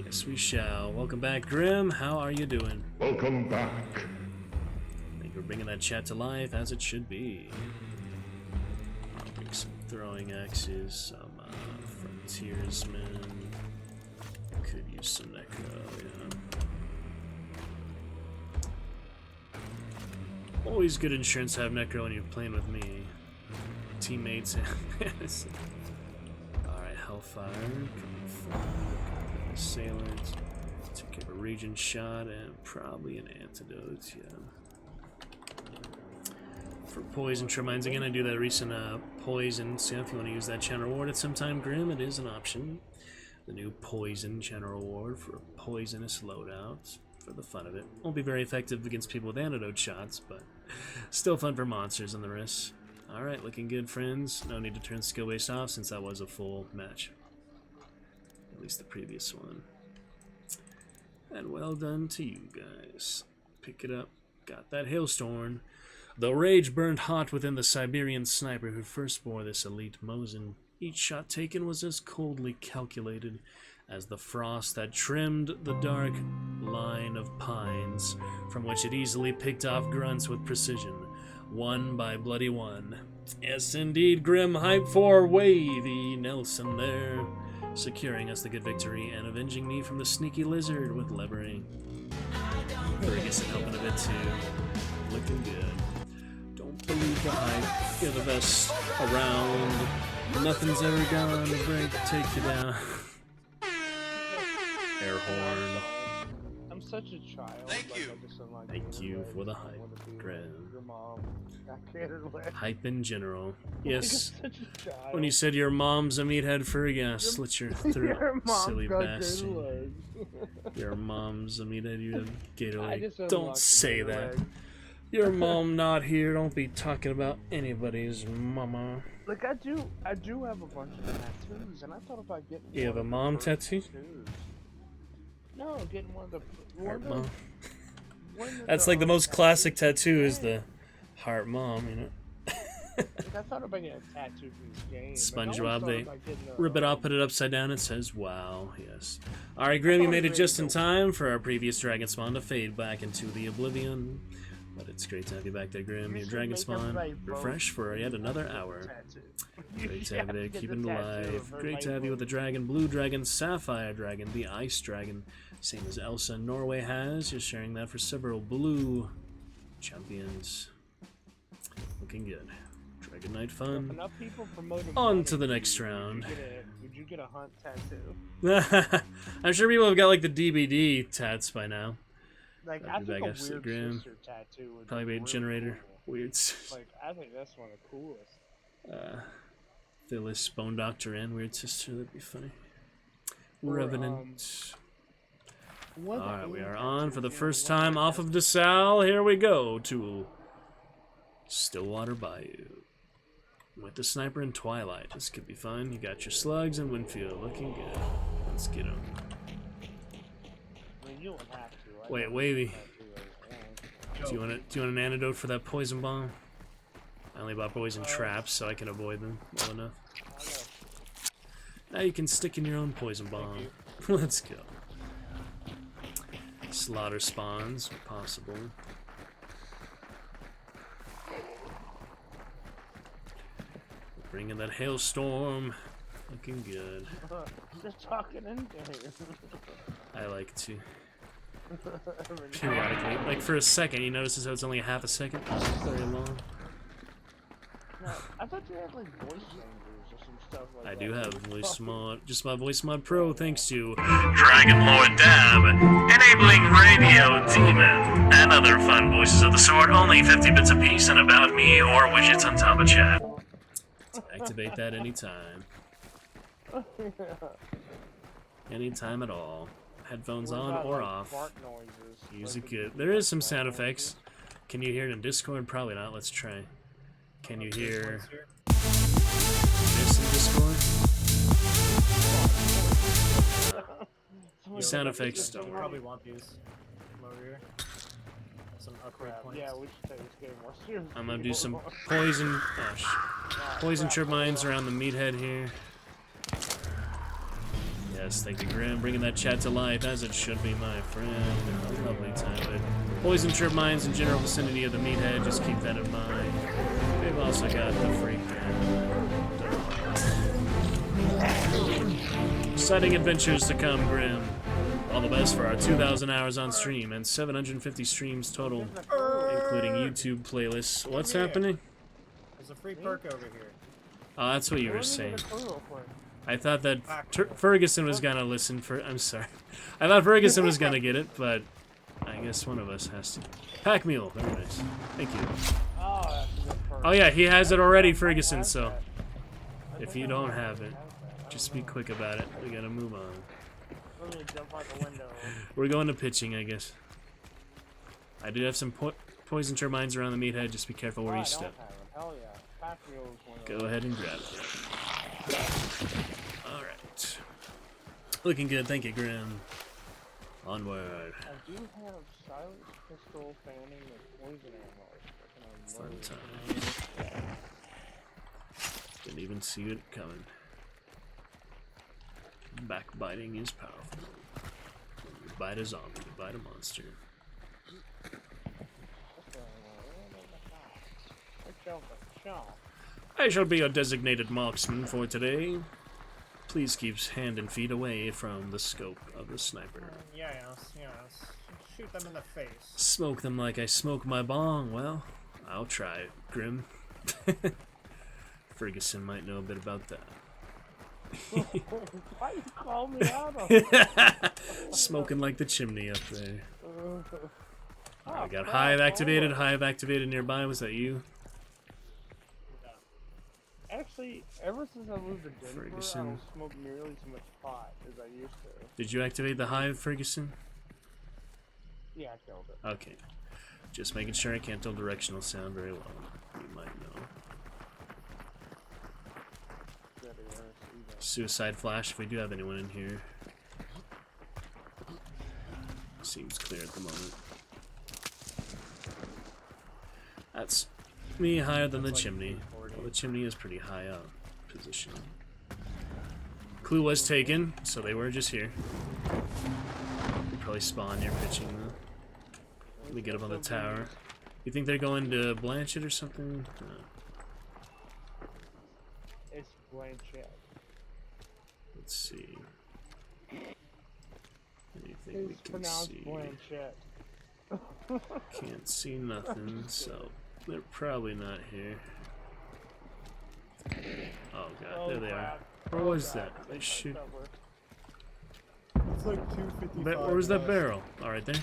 Yes, we shall. Welcome back, Grim. How are you doing? Welcome back. Thank you for bringing that chat to life, as it should be. I'll bring some throwing axes, some frontiersmen. Could use some necro, yeah. Always good insurance to have necro when you're playing with me. Teammates. Alright, Hellfire. Coming forward. Assailant. Took care of a Regent shot and probably an antidote, yeah. For poison tremines again, I do that recent poison. So if you want to use that channel reward at some time, Grim, it is an option. The new poison channel reward for a poisonous loadout. For the fun of it. Won't be very effective against people with antidote shots, but still fun for monsters and the rest. Alright, looking good, friends. No need to turn skill based off since that was a full match. At least the previous one. And well done to you guys. Pick it up. Got that Hailstorm. The rage burned hot within the Siberian sniper who first bore this elite Mosin. Each shot taken was as coldly calculated as the frost that trimmed the dark line of pines, from which it easily picked off grunts with precision. One by bloody one. Yes, indeed, Grim. Hype for Wavy Nelson there, securing us the good victory and avenging me from the sneaky lizard with levering. Ferguson helping a bit too. Looking good. Don't believe the hype. You're the best around. Nothing's ever gonna break, take you down. Air horn. I'm such a child. Thank you. Thank you for the hype, Grim. Your mom. I can't relate. Hype in general. Yes. Such a child. When you said your mom's a meathead Fergie, I slit your throat, Your mom silly got bastard. Gatorade. Your mom's a meathead, you have I Gatorade. just Don't unlocked say that. Gatorade. Your mom not here. Don't be talking about anybody's mama. Like I do have a bunch of tattoos, and I thought about getting. You have a mom tattoo? No, getting one of the. Heart mom. That's like the most classic tattoo is the heart mom, you know. Like, I thought about getting a tattoo for this game. SpongeBob, they rip it off, put it upside down, it says, wow, yes. Alright, Grim, you made it just in time for our previous Dragon Spawn to fade back into the oblivion. But it's great to have you back there, Grim. Your Dragon Spawn refresh for yet another hour. Great to have you there, keeping it alive. Great to have you with the dragon, Blue Dragon, Sapphire Dragon, the Ice Dragon, same as Elsa in Norway has. You're sharing that for several blue champions. Looking good. Dragon Knight fun. On to the next round. Would you get a hunt tattoo? I'm sure people have got like the DBD tats by now. Like, I think a weird sister tattoo would probably be a really generator. cool. Weird. Like, I think that's one of the coolest. Phyllis, Bone Doctor, and Weird Sister. That'd be funny. Revenant. Alright, we are on for the first time off of DeSalle. Here we go to Stillwater Bayou. With the sniper and Twilight. This could be fun. You got your slugs and Winfield. Looking good. Let's get them. I mean, you don't have to. Wait, Wavy. Do you want an antidote for that poison bomb? I only bought poison traps so I can avoid them well enough. Now you can stick in your own poison bomb. Let's go. Slaughter spawns, if possible. Bring in that hailstorm. Looking good. Just talking in there. I like to. Periodically. Like for a second, you notice how it's only a half a second? Very long. No, I thought you had like voice changers or some stuff like that. I do have voice mod, just my voice mod pro thanks to Dragon Lord Dab, enabling Radio Demon, and other fun voices of the sort, only 50 bits apiece and about me or widgets on top of chat. Activate that anytime. Anytime at all. Headphones on or off. Music good. There is some sound effects. Can you hear it in Discord? Probably not. Let's try. Can you hear this in Discord? Sound effects don't work. Probably want these from over here. Some upgrade points. Yeah, we should take this game more seriously. I'm gonna do some poison trip mines around the meathead here. Yes, thank you, Grim, bringing that chat to life, as it should be, my friend. A lovely time. But poison trip mines in general vicinity of the meathead, just keep that in mind. We've also got the freak. Exciting adventures to come, Grim. All the best for our 2,000 hours on stream and 750 streams total, including YouTube playlists. What's happening? There's a free perk over here. Oh, that's what you were saying. I thought that Ferguson was gonna listen for. I'm sorry. I thought Ferguson was gonna get it, but I guess one of us has to. Pack mule, very nice. Thank you. Oh yeah, he has it already, Ferguson. So if you don't have it, just be quick about it. We gotta move on. We're going to pitching, I guess. I do have some poison turbines around the meathead. Just be careful where you step. Go ahead and grab it. Alright. Looking good, thank you, Grim. Onward. I do have silent pistol fanning and poison ammo. Fun time. Didn't even see it coming. Backbiting is powerful. When you bite a zombie, you bite a monster. I shall be your designated marksman for today. Please keep hand and feet away from the scope of the sniper. Yes. Shoot them in the face. Smoke them like I smoke my bong. Well, I'll try, Grim. Ferguson might know a bit about that. Why you call me out on that? Smoking like the chimney up there. I got Hive activated. Hive activated nearby. Was that you? Actually, ever since I moved to Denver, Ferguson. I don't smoke nearly so much pot as I used to. Did you activate the Hive, Ferguson? Yeah, I killed it. Okay. Just making sure I can't tell directional sound very well. You might know. Suicide flash if we do have anyone in here. Seems clear at the moment. That's me higher than the chimney. Well, the chimney is pretty high up position. Clue was taken, so they were just here. Probably spawn near pitching though. Let me get up on the tower. You think they're going to Blanchett or something? It's Blanchett. Let's see. Anything we It's can pronounced see? Blanchett. Can't see nothing, so they're probably not here. Oh god, there they are. Where was that? They shoot. It's like 255. Where was that barrel? Oh, right there.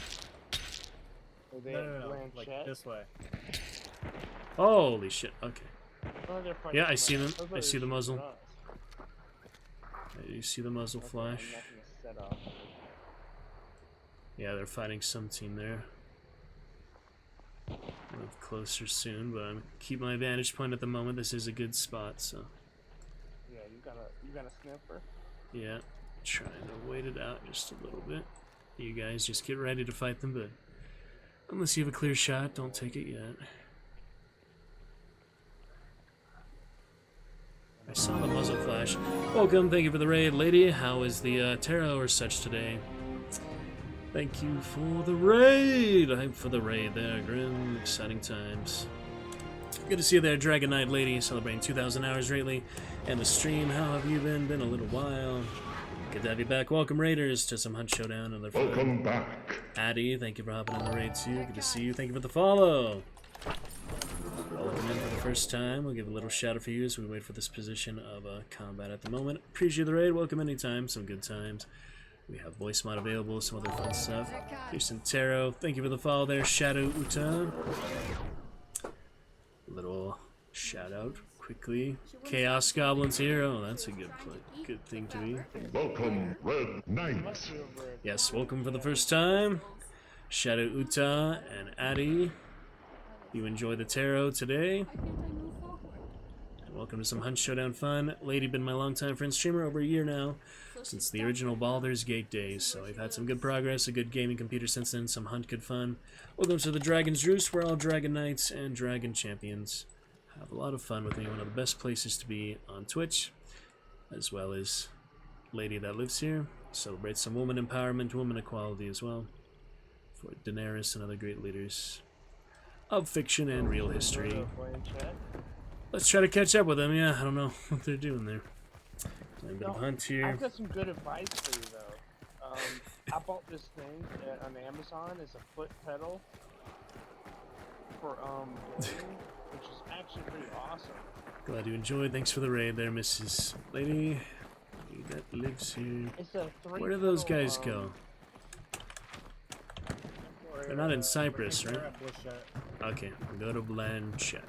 No, like this way. Holy shit, okay. Oh, Yeah, I see them. I see the muzzle. You see the muzzle flash? Yeah, they're fighting some team there. Move closer soon, but I'm keep my vantage point at the moment. This is a good spot, so. Yeah, you got a sniffer. Yeah, trying to wait it out just a little bit. You guys just get ready to fight them, but unless you have a clear shot, don't take it yet. I saw the muzzle flash. Welcome, thank you for the raid, lady. How is the tarot or such today? Thank you for the raid. Hype for the raid there, Grim. Exciting times. Good to see you there, Dragon Knight lady, celebrating 2,000 hours lately. And the stream, how have you been? Been a little while. Good to have you back. Welcome, Raiders, to some Hunt Showdown. Another Welcome back. Addy, thank you for hopping on the raid too. Good to see you. Thank you for the follow. Welcome in for the first time. We'll give a little shout out for you as we wait for this position of combat at the moment. Appreciate the raid. Welcome anytime. Some good times. We have voice mod available, some other fun stuff. Jason Taro, thank you for the follow there. Shadow Uta. Little shout out quickly. Chaos Goblins here. Oh, that's a good thing to be. Welcome, Red Knight. Yes, welcome for the first time. Shadow Uta and Addy. You enjoy the tarot today. And welcome to some Hunt Showdown fun. Lady been my longtime friend streamer over a year now. Since the original Baldur's Gate days, so we've had some good progress, a good gaming computer since then, some hunt good fun. Welcome to the Dragon's Roost, where all Dragon Knights and Dragon Champions have a lot of fun with me. One of the best places to be on Twitch, as well as Lady that lives here. Celebrates some woman empowerment, woman equality as well, for Daenerys and other great leaders of fiction and real history. Let's try to catch up with them. Yeah, I don't know what they're doing there. A bit of hunt here. I've got some good advice for you though. I bought this thing on Amazon. It's a foot pedal for gaming, which is actually pretty awesome. Glad you enjoyed. Thanks for the raid there, Mrs. Lady that lives here. It's a Where do those guys go? They're not in Cyprus, right? Okay, go to Blanchett.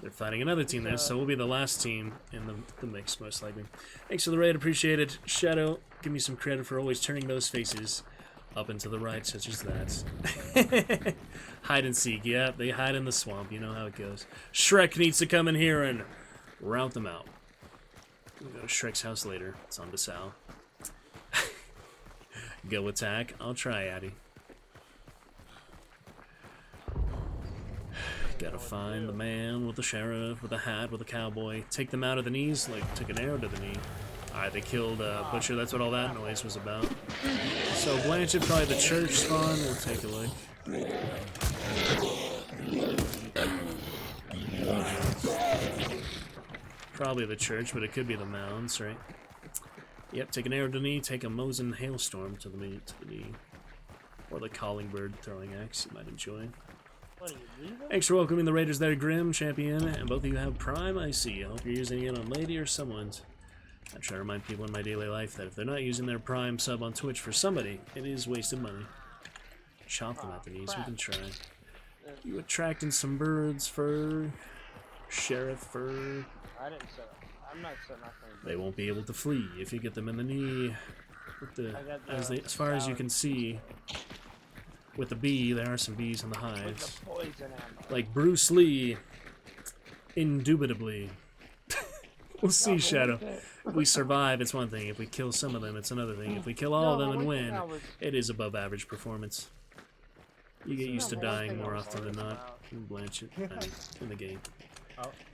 They're fighting another team there, so we'll be the last team in the mix, most likely. Thanks for the raid, appreciate it. Shadow, give me some credit for always turning those faces up and to the right, such as that. Hide and seek, yeah, they hide in the swamp, you know how it goes. Shrek needs to come in here and rout them out. We'll go to Shrek's house later. It's on to Sal. Go attack. I'll try, Addy. Gotta find the man with the sheriff, with a hat, with a cowboy. Take them out of the knees, like took an arrow to the knee. Alright, they killed Butcher, that's what all that noise was about. So Blanchett, probably the church spawn, we'll take a look. Probably the church, but it could be the mounds, right? Yep, take an arrow to the knee, take a Mosin hailstorm to the knee. Or the calling bird throwing axe, you might enjoy. What are you leaving? Thanks for welcoming the Raiders there, Grim, Champion, and both of you have Prime, I see. I hope you're using it on Lady or someone's. I try to remind people in my daily life that if they're not using their Prime sub on Twitch for somebody, it is wasted money. Chop them at the knees, we can try. You attracting some birds, fur, sheriff fur. I didn't set up. I'm not setting up anything. They won't be able to flee if you get them in the knee. With the, as far as you can see, with the bee, there are some bees on the hives. Like Bruce Lee, indubitably. We'll see, Shadow. If we survive, it's one thing. If we kill some of them, it's another thing. If we kill all of them and win, it is above average performance. You get used to dying more often than not. In Blanchett, I mean, in the game.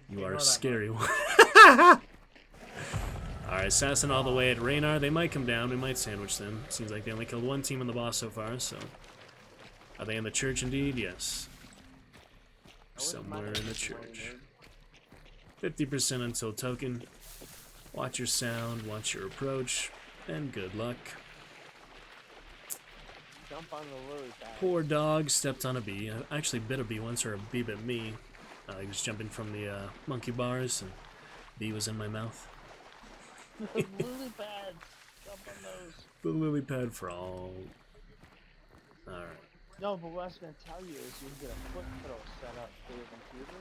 You are a scary one. Alright, Assassin all the way at Raynar. They might come down. We might sandwich them. Seems like they only killed one team on the boss so far, so... Are they in the church indeed? Yes. Somewhere in the church. 50% until token. Watch your sound, watch your approach, and good luck. Jump on the lily pad. Poor dog stepped on a bee. I actually bit a bee once, or a bee bit me. He was jumping from the monkey bars, and bee was in my mouth. Lily pad. Jump on those. The lily pad for all. Alright. No, but what I was going to tell you is you can get a foot pedal set up for your computer.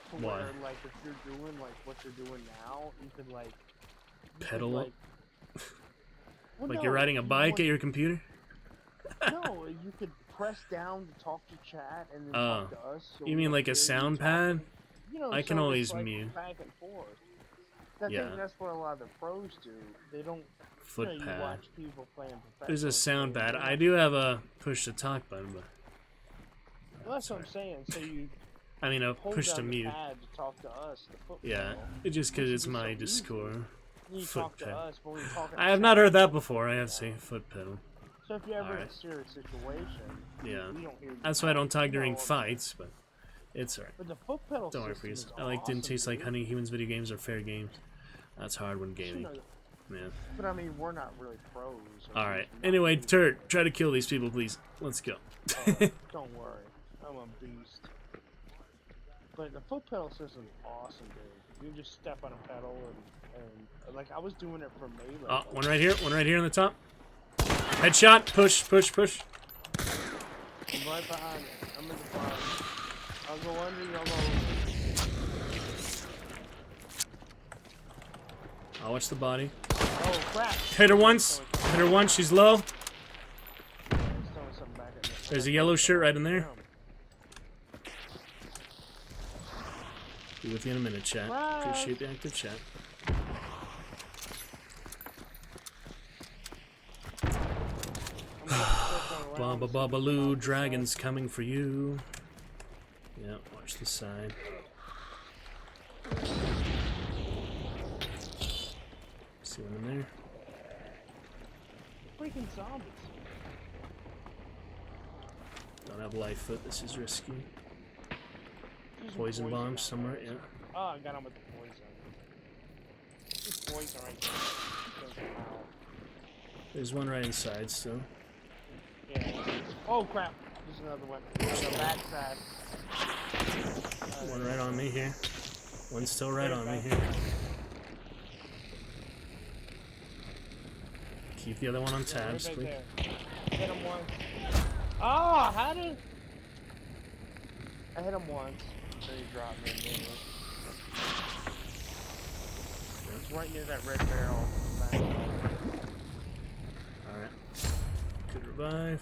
To Why? where, like, if you're doing, like, what you're doing now, you could, like... Pedal? Like, well, like no, you're riding a bike at your computer? No, you could press down to talk to chat and then talk to us. So you mean like a sound pad? You know, I can so always it's like mute. Back and forth. I Yeah. think that's what a lot of the pros do. They don't. Foot you pad. watch people playing There's a professional sound games, pad. they I don't- do have a push to talk button, but Well, that's what I'm saying. So you I mean a hold push down to the mute. pad to talk to us. The foot Yeah, pedal. it's just because Which it's would be my so easy. Discord. You Foot talk to pedal. us, but we talk. I have not heard that before. I have to say foot pedal. So if you're ever in Alright. a serious situation, Yeah, we don't hear you that's why I don't talk you during know, fights, but it's alright. But the foot pedal Don't worry, system please. is I like didn't awesome, taste like dude. hunting humans video games or fair games. That's hard when You gaming. know, Man. But I mean, we're not really pros. so Alright. we're not Anyway, really- Turret, try to kill these people, please. Let's go. Don't worry, I'm a beast. But the foot pedal system's awesome, dude. You just step on a pedal and like I was doing it for melee. Oh, one right here on the top. Headshot, push, push, push. I'm right behind it. I'm in the front. I'll go under you, I'll go over. I'll watch the body. Oh crap! Hit her once. Hit her once. She's low. He's throwing something back at me. There's a yellow shirt right in there. Be with you in a minute, chat. Appreciate the active chat. Baba Babaloo, dragons coming for you. Yeah, watch the side. See one in there. Freaking zombies. Don't have life foot, this is risky. There's Poison on bombs there. somewhere, yeah. Oh, I got him with the poison. There's poison right there. Doesn't matter. There's one right inside still. Yeah. Oh crap! There's another one. On the backside. One right on me here. One still right on me here. Keep the other one on tabs, Right please. there. Hit him once. Oh, how did? I hit him once. Then he dropped me immediately. It's right near that red barrel. Alright. Good revive.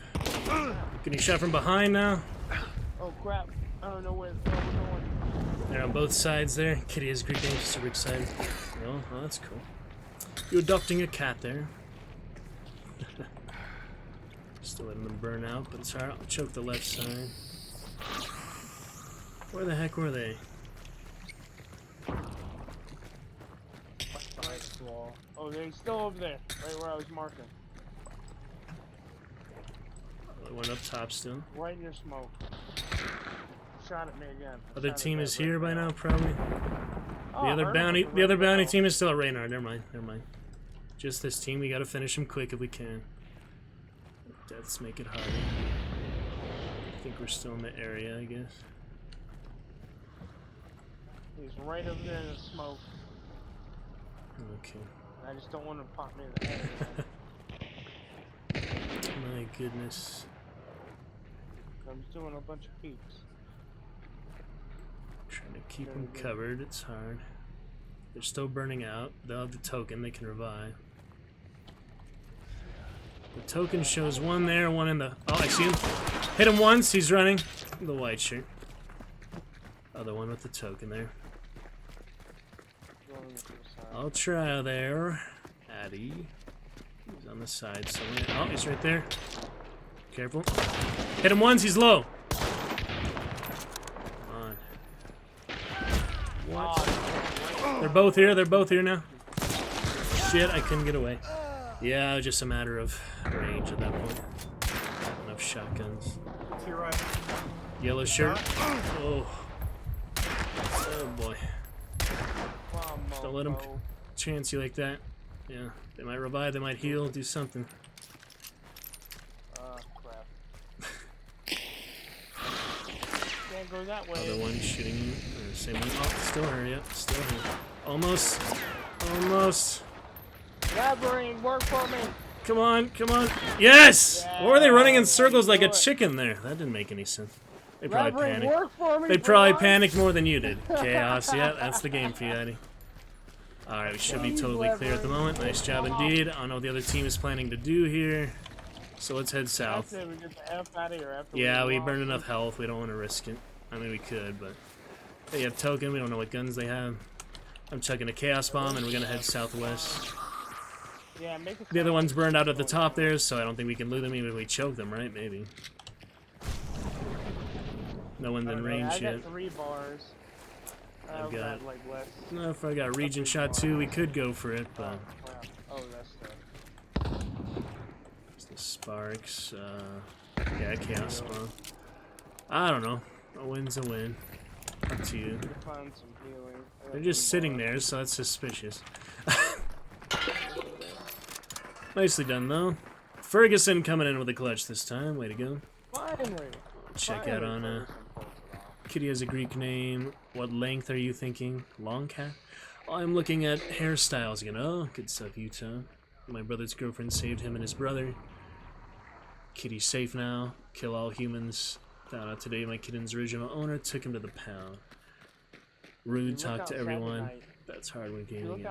Getting shot from behind now. Oh crap! I don't know where the hell we're going. They're on both sides there. Kitty has Greek names, super excited. Oh, that's cool. You adopting a cat there. Still letting them burn out, but it's alright. I'll choke the left side. Where the heck were they? Behind this wall. Oh, they're still over there, right where I was marking. The one up top still. Right in your smoke. Shot at me again. Other Shot at team that is red here by barrel. now, probably. Oh, The I other heard bounty, about the other red bounty barrel. team is still at Raynar. Never mind, never mind. Just this team. We gotta finish them quick if we can. Deaths make it harder. I think we're still in the area, I guess. He's right over there in the smoke. Okay. I just don't want to pop me in the head. My goodness. I'm just doing a bunch of peeks. Trying to keep them covered, it's hard. They're still burning out. They'll have the token, they can revive. The token shows one there, one in the... Oh, I see him. Hit him once, he's running. The white shirt. Other one with the token there. I'll try there. Addy. He's on the side somewhere. Oh, he's right there. Careful. Hit him once, he's low. Come on. What? They're both here, now. Shit, I couldn't get away. Yeah, it was just a matter of range at that point. Enough shotguns. To your right. Yellow shirt. Oh. Oh boy. Don't let them chance you like that. Yeah, they might revive, they might heal, do something. Crap. Can't go that way. Other one shooting you. Same one. Oh, still her, yep, still her. Almost. Almost. Labyrinth, work for me. Come on, come on. Yes! Yeah, Or were they running in circles like a chicken there? That didn't make any sense. They probably panicked. Work for me, They probably panicked more than you did. Chaos, yeah, that's the game for you, Eddie. Alright, we should be totally clear at the moment. Nice job indeed. I don't know what the other team is planning to do here. So let's head south. We get the F out of here after Yeah, we burned enough health. We don't want to risk it. I mean, we could, but... They have token. We don't know what guns they have. I'm chucking a chaos bomb, and we're going to head southwest. Yeah, make The other one's burned out at the top there, so I don't think we can loot them even if we choke them, right? Maybe. No one's in range yet. I got 3 bars. I've got... like less. No, if I got region shot too, we could go for it, but... Oh, that's It's the sparks, yeah, chaos bomb. I don't know. A win's a win. Up to you. Find some healing. They're just sitting there, so that's suspicious. Nicely done, though. Ferguson coming in with a clutch this time. Way to go. Finally. Check out on Kitty has a Greek name. What length are you thinking? Long cat? Oh, I'm looking at hairstyles again. Oh, good stuff, Utah. My brother's girlfriend saved him and his brother. Kitty's safe now. Kill all humans. Found out today my kitten's original owner took him to the pound. Rude, talk to everyone. Tonight. That's hard when gaming.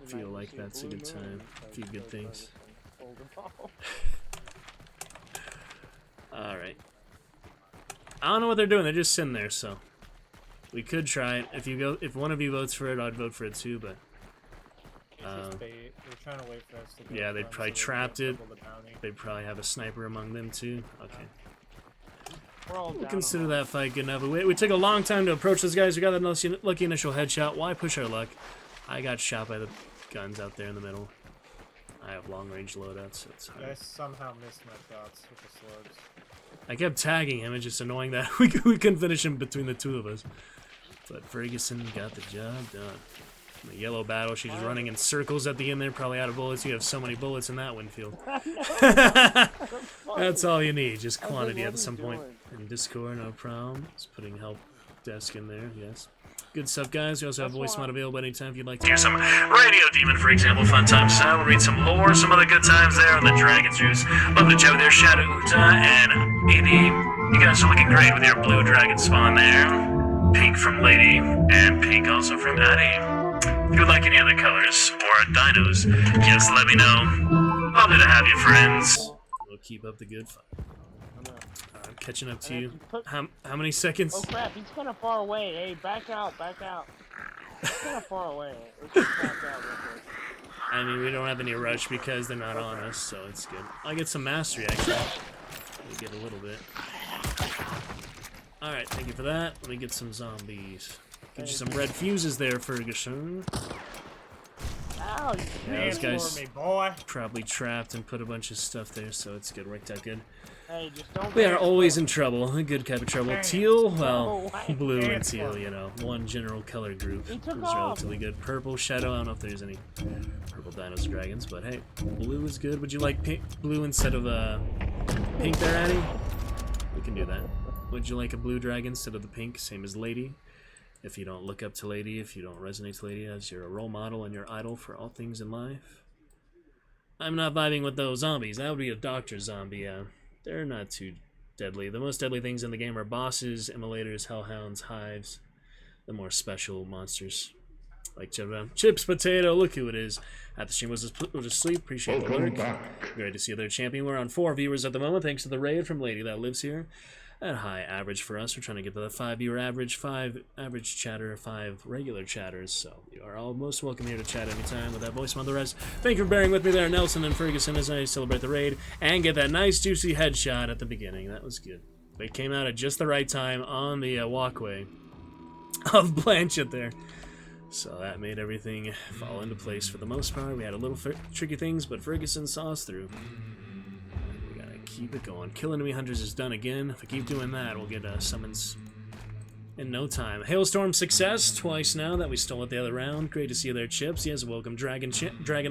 Feel like that's a good time. A few good things. Alright. I don't know what they're doing, they're just sitting there, so we could try it. If one of you votes for it, I'd vote for it too, but They're trying to wait for us to go. yeah, they probably trapped it. They probably have a sniper among them too. Okay. We'll consider that fight good enough. We took a long time to approach those guys. We got that lucky initial headshot. Why push our luck? I got shot by the guns out there in the middle. I have long-range loadouts, so it's hard. I somehow missed my shots with the slugs. I kept tagging him. It's just annoying that we couldn't finish him between the two of us. But Ferguson got the job done. The yellow battle, she's running in circles at the end there, probably out of bullets. You have so many bullets in that Winfield. That's all you need, just quantity at some point. In Discord, no problem. Just putting help desk in there, yes. Good stuff, guys. We also have voice mod available anytime if you'd like to hear some Radio Demon, for example. Fun times. We'll read some lore, some other good times there on the Dragon Juice. Love to chat with your Shadow Uta and Edie. You guys are looking great with your blue dragon spawn there. Pink from Lady, and pink also from Addie. If you'd like any other colors or dinos, just let me know. Lovely to have you, friends. We'll keep up the good fight. I'm catching up to you. How many seconds? Oh crap, he's kind of far away. Hey, back out, back out. He's kind of far away. Let's just back out real quick. I mean, we don't have any rush because they're not on us, so it's good. I get some mastery, actually. We get a little bit. Alright, thank you for that. Let me get some zombies. Get you some red fuses there, Ferguson. Ow, yeah, those guys me, boy. Probably trapped and put a bunch of stuff there, so it's good. Worked out good. Hey, just don't we are always in trouble. A good type of trouble. Teal, well, blue and teal, you know. One general color group is relatively good. Purple, shadow, I don't know if there's any purple dinos or dragons, but hey, blue is good. Would you like blue instead of pink there, Addy? We can do that. Would you like a blue dragon instead of the pink? Same as Lady. If you don't look up to Lady, if you don't resonate to Lady as your role model and your idol for all things in life. I'm not vibing with those zombies. That would be a doctor zombie, yeah. They're not too deadly. The most deadly things in the game are bosses, immolators, hellhounds, hives, the more special monsters. Like Chips Potato, look who it is. At the stream was asleep. Appreciate the lurk. Great to see other champion. We're on 4 viewers at the moment, thanks to the raid from Lady that lives here. At high average for us. We're trying to get to the 5 viewer average, 5 average chatter, 5 regular chatters. So you are all most welcome here to chat anytime with that voice on the rest. Thank you for bearing with me there, Nelson and Ferguson, as I celebrate the raid and get that nice juicy headshot at the beginning. That was good. They came out at just the right time on the walkway of Blanchett there. So that made everything fall into place for the most part. We had a little tricky things, but Ferguson saw us through. We gotta keep it going. Kill Enemy Hunters is done again. If we keep doing that, we'll get summons in no time. Hailstorm success twice now that we stole it the other round. Great to see you there, Chips. Yes, welcome, Dragon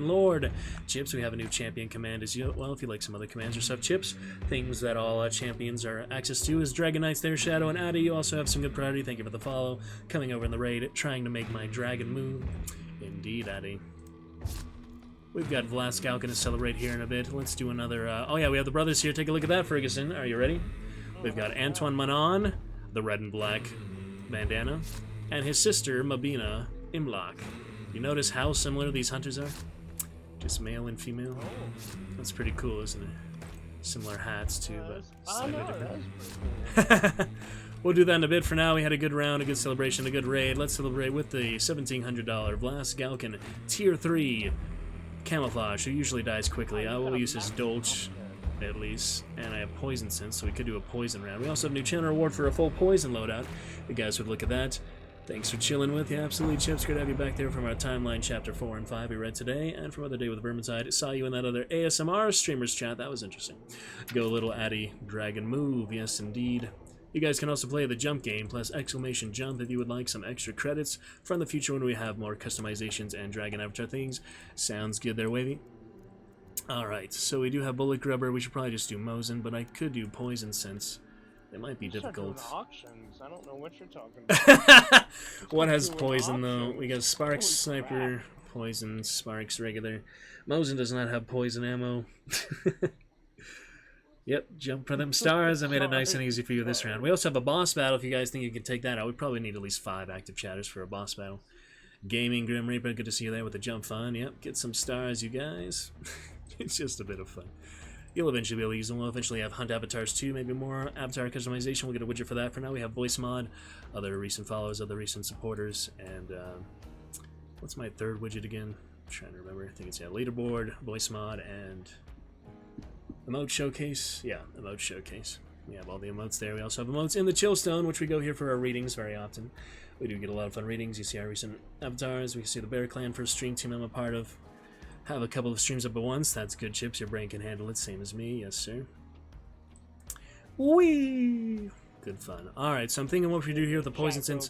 Lord. Chips, we have a new champion command as well. If you like some other commands or stuff, Chips, things that all champions are access to is Dragon Knights there, Shadow and Addy. You also have some good priority. Thank you for the follow. Coming over in the raid, trying to make my dragon move. Indeed, Addy. We've got Vlasgal going to celebrate here in a bit. Let's do another. Oh yeah, we have the brothers here. Take a look at that, Ferguson. Are you ready? We've got Antoine Manon, the red and black bandana, and his sister Mabina Imlach. You notice how similar these hunters are? Just male and female. That's pretty cool, isn't it? Similar hats too, but slightly different. We'll do that in a bit. For now, we had a good round, a good celebration, a good raid. Let's celebrate with the $1,700 Vlasgalkin Tier 3 Camouflage, who usually dies quickly. I will use his Dolch at least, and I have Poison Sense, so we could do a poison round. We also have a new channel reward for a full poison loadout. You guys would look at that. Thanks for chilling with you. Absolutely, Chips. Great to have you back there from our timeline chapter 4 and 5 we read today, and from Other Day with Vermintide. Saw you in that other ASMR streamers chat. That was interesting. Go little Addy Dragon move. Yes, indeed. You guys can also play the jump game plus exclamation jump if you would like some extra credits from the future when we have more customizations and dragon avatar things. Sounds good there, Wavy. Alright, so we do have Bullet Grubber. We should probably just do Mosin, but I could do Poison Sense. It might be difficult. Auctions. I don't know what you're talking about. What has Poison, though? We got Sparks, Sniper, Poison, Sparks, regular. Mosin does not have Poison ammo. Yep, jump for them stars. I made it nice and easy for you this round. We also have a boss battle if you guys think you can take that out. We probably need at least 5 active chatters for a boss battle. Gaming, Grim Reaper, good to see you there with the jump fun. Yep, get some stars, you guys. It's just a bit of fun. You'll eventually be able to use them. We'll eventually have Hunt Avatars 2, maybe more Avatar customization. We'll get a widget for that. For now, we have Voice Mod, other recent follows, other recent supporters, and what's my third widget again? I'm trying to remember. I think it's, yeah, Leaderboard, Voice Mod, and Emote Showcase. Yeah, Emote Showcase. We have all the emotes there. We also have emotes in the Chillstone, which we go here for our readings very often. We do get a lot of fun readings. You see our recent avatars. We can see the Bear Clan first stream team I'm a part of. Have a couple of streams up at once. That's good, Chips. Your brain can handle it. Same as me. Yes, sir. Whee! Good fun. Alright, so I'm thinking what we do here with the Poison Sense.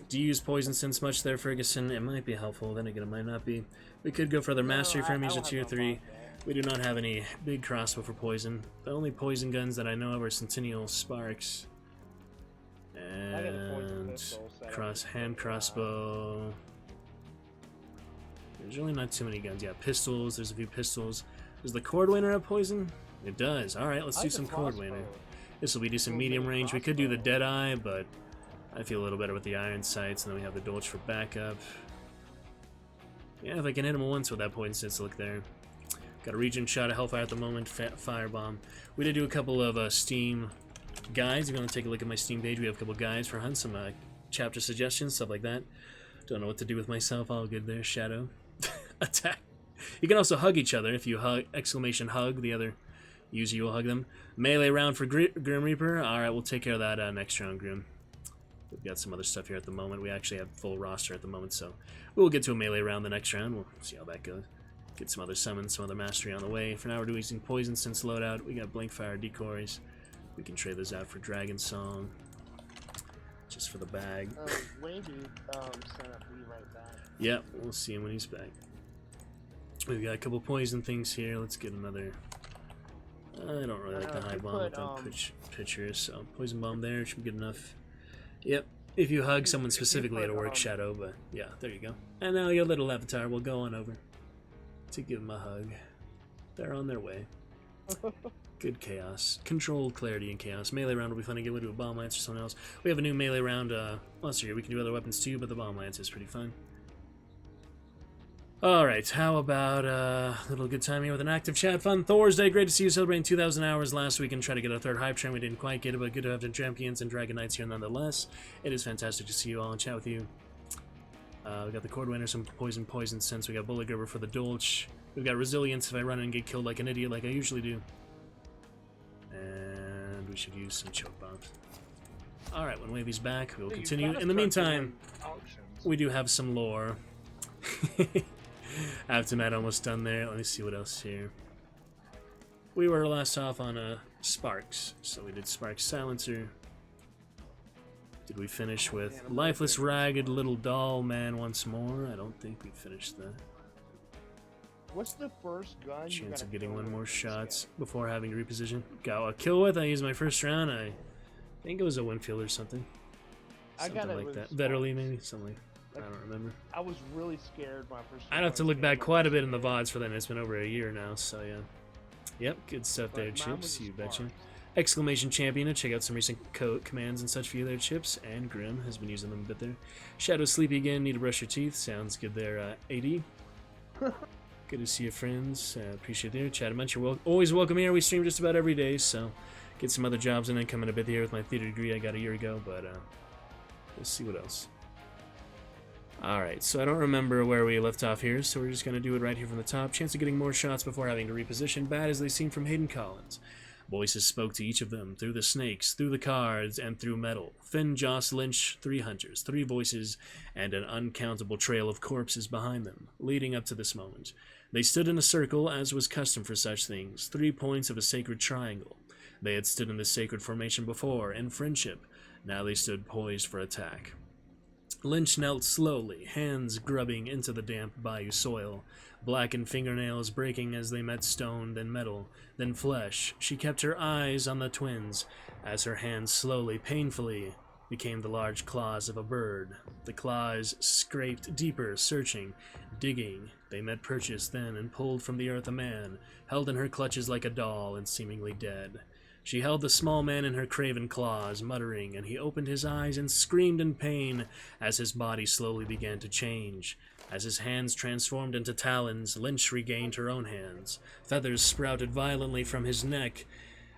Do you use Poison Sense much there, Ferguson? It might be helpful. Then again, it might not be. We could go for other Mastery for enemies at Tier 3. We do not have any big crossbow for poison. The only poison guns that I know of are Centennial Sparks. And hand crossbow. There's really not too many guns. Yeah, pistols. There's a few pistols. Does the Cordwainer have poison? It does. Alright, let's do some Cordwainer. This will be decent medium range. We could do the Deadeye, but I feel a little better with the Iron Sights. And then we have the Dolch for backup. Yeah, if I can hit him once with that poison sense, look there. Got a Regen Shot of Hellfire at the moment. Firebomb. We did do a couple of Steam guides. If you want to take a look at my Steam page, we have a couple guides for hunts, some chapter suggestions, stuff like that. Don't know what to do with myself. All good there. Shadow. Attack. You can also hug each other. If you hug, exclamation hug, the other user you will hug them. Melee round for Grim Reaper. Alright, we'll take care of that next round, Grim. We've got some other stuff here at the moment. We actually have full roster at the moment, so we'll get to a melee round the next round. We'll see how that goes. Get some other summons, some other mastery on the way. For now, we're using Poison Sense loadout. We got Blink Fire decoys. We can trade those out for Dragon Song. Just for the bag. Wavy sent up Lee right back. Yep, we'll see him when he's back. We've got a couple poison things here. Let's get another I don't really like the high bomb with them pictures, so poison bomb there should be good enough. Yep. If you hug someone specifically, it'll work, Shadow, but yeah, there you go. And now your little avatar will go on over to give them a hug. They're on their way. Good chaos. Controlled clarity and chaos. Melee round will be fun to get rid of a bomb lance or something else. We have a new melee round. Let's see, we can do other weapons too, but the bomb lance is pretty fun. Alright, how about a little good time here with an active chat fun Thursday. Great to see you celebrating 2,000 hours last week and try to get a third hype train. We didn't quite get it, but good to have the champions and Dragon Knights here nonetheless. It is fantastic to see you all and chat with you. We got the Cord Winner, some poison sense. We got Bullet Gripper for the Dolch. We've got Resilience if I run and get killed like an idiot like I usually do. And we should use some choke bombs. Alright, when Wavy's back, we will continue. In the meantime, we do have some lore. Aftermath almost done there. Let me see what else here. We were last off on Sparks, so we did Sparks Silencer. Did we finish with Lifeless Ragged Little Doll Man once more? I don't think we finished that. What's the first gun? Chance of getting one more shots before having to reposition. Got a kill with. I used my first round. I think it was a Winfield or something. Something like that. Vetterly maybe. Something like that. I don't remember. I was really scared my first. I'd have to look back quite a bit in the VODs for that. It's been over a year now, so yeah. Yep, good stuff there, Chips. You betcha. Exclamation Champion. Check out some recent commands and such for you there, Chips. And Grim has been using them a bit there. Shadow Sleepy again. Need to brush your teeth. Sounds good there, AD. Good to see you, friends. Appreciate it there. Chat a bunch. You're always welcome here. We stream just about every day, so get some other jobs in and come in a bit here with my theater degree I got a year ago, but let's see what else. Alright, so I don't remember where we left off here, so we're just going to do it right here from the top. Chance of getting more shots before having to reposition. Bad as they seem from Hayden Collins. Voices spoke to each of them, through the snakes, through the cards, and through metal. Finn, Joss, Lynch, 3 hunters, 3 voices, and an uncountable trail of corpses behind them, leading up to this moment. They stood in a circle, as was custom for such things, 3 points of a sacred triangle. They had stood in this sacred formation before, in friendship. Now they stood poised for attack. Lynch knelt slowly, hands grubbing into the damp bayou soil, blackened fingernails breaking as they met stone, then metal, then flesh. She kept her eyes on the twins, as her hands slowly, painfully, became the large claws of a bird. The claws scraped deeper, searching, digging. They met Purchase then and pulled from the earth a man, held in her clutches like a doll and seemingly dead. She held the small man in her craven claws, muttering, and he opened his eyes and screamed in pain as his body slowly began to change. As his hands transformed into talons, Lynch regained her own hands. Feathers sprouted violently from his neck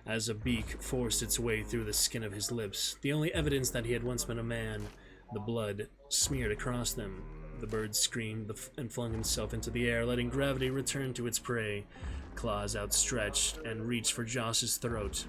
as a beak forced its way through the skin of his lips, the only evidence that he had once been a man. The blood smeared across them. The bird screamed and flung himself into the air, letting gravity return to its prey. Claws outstretched and reached for Joss's throat.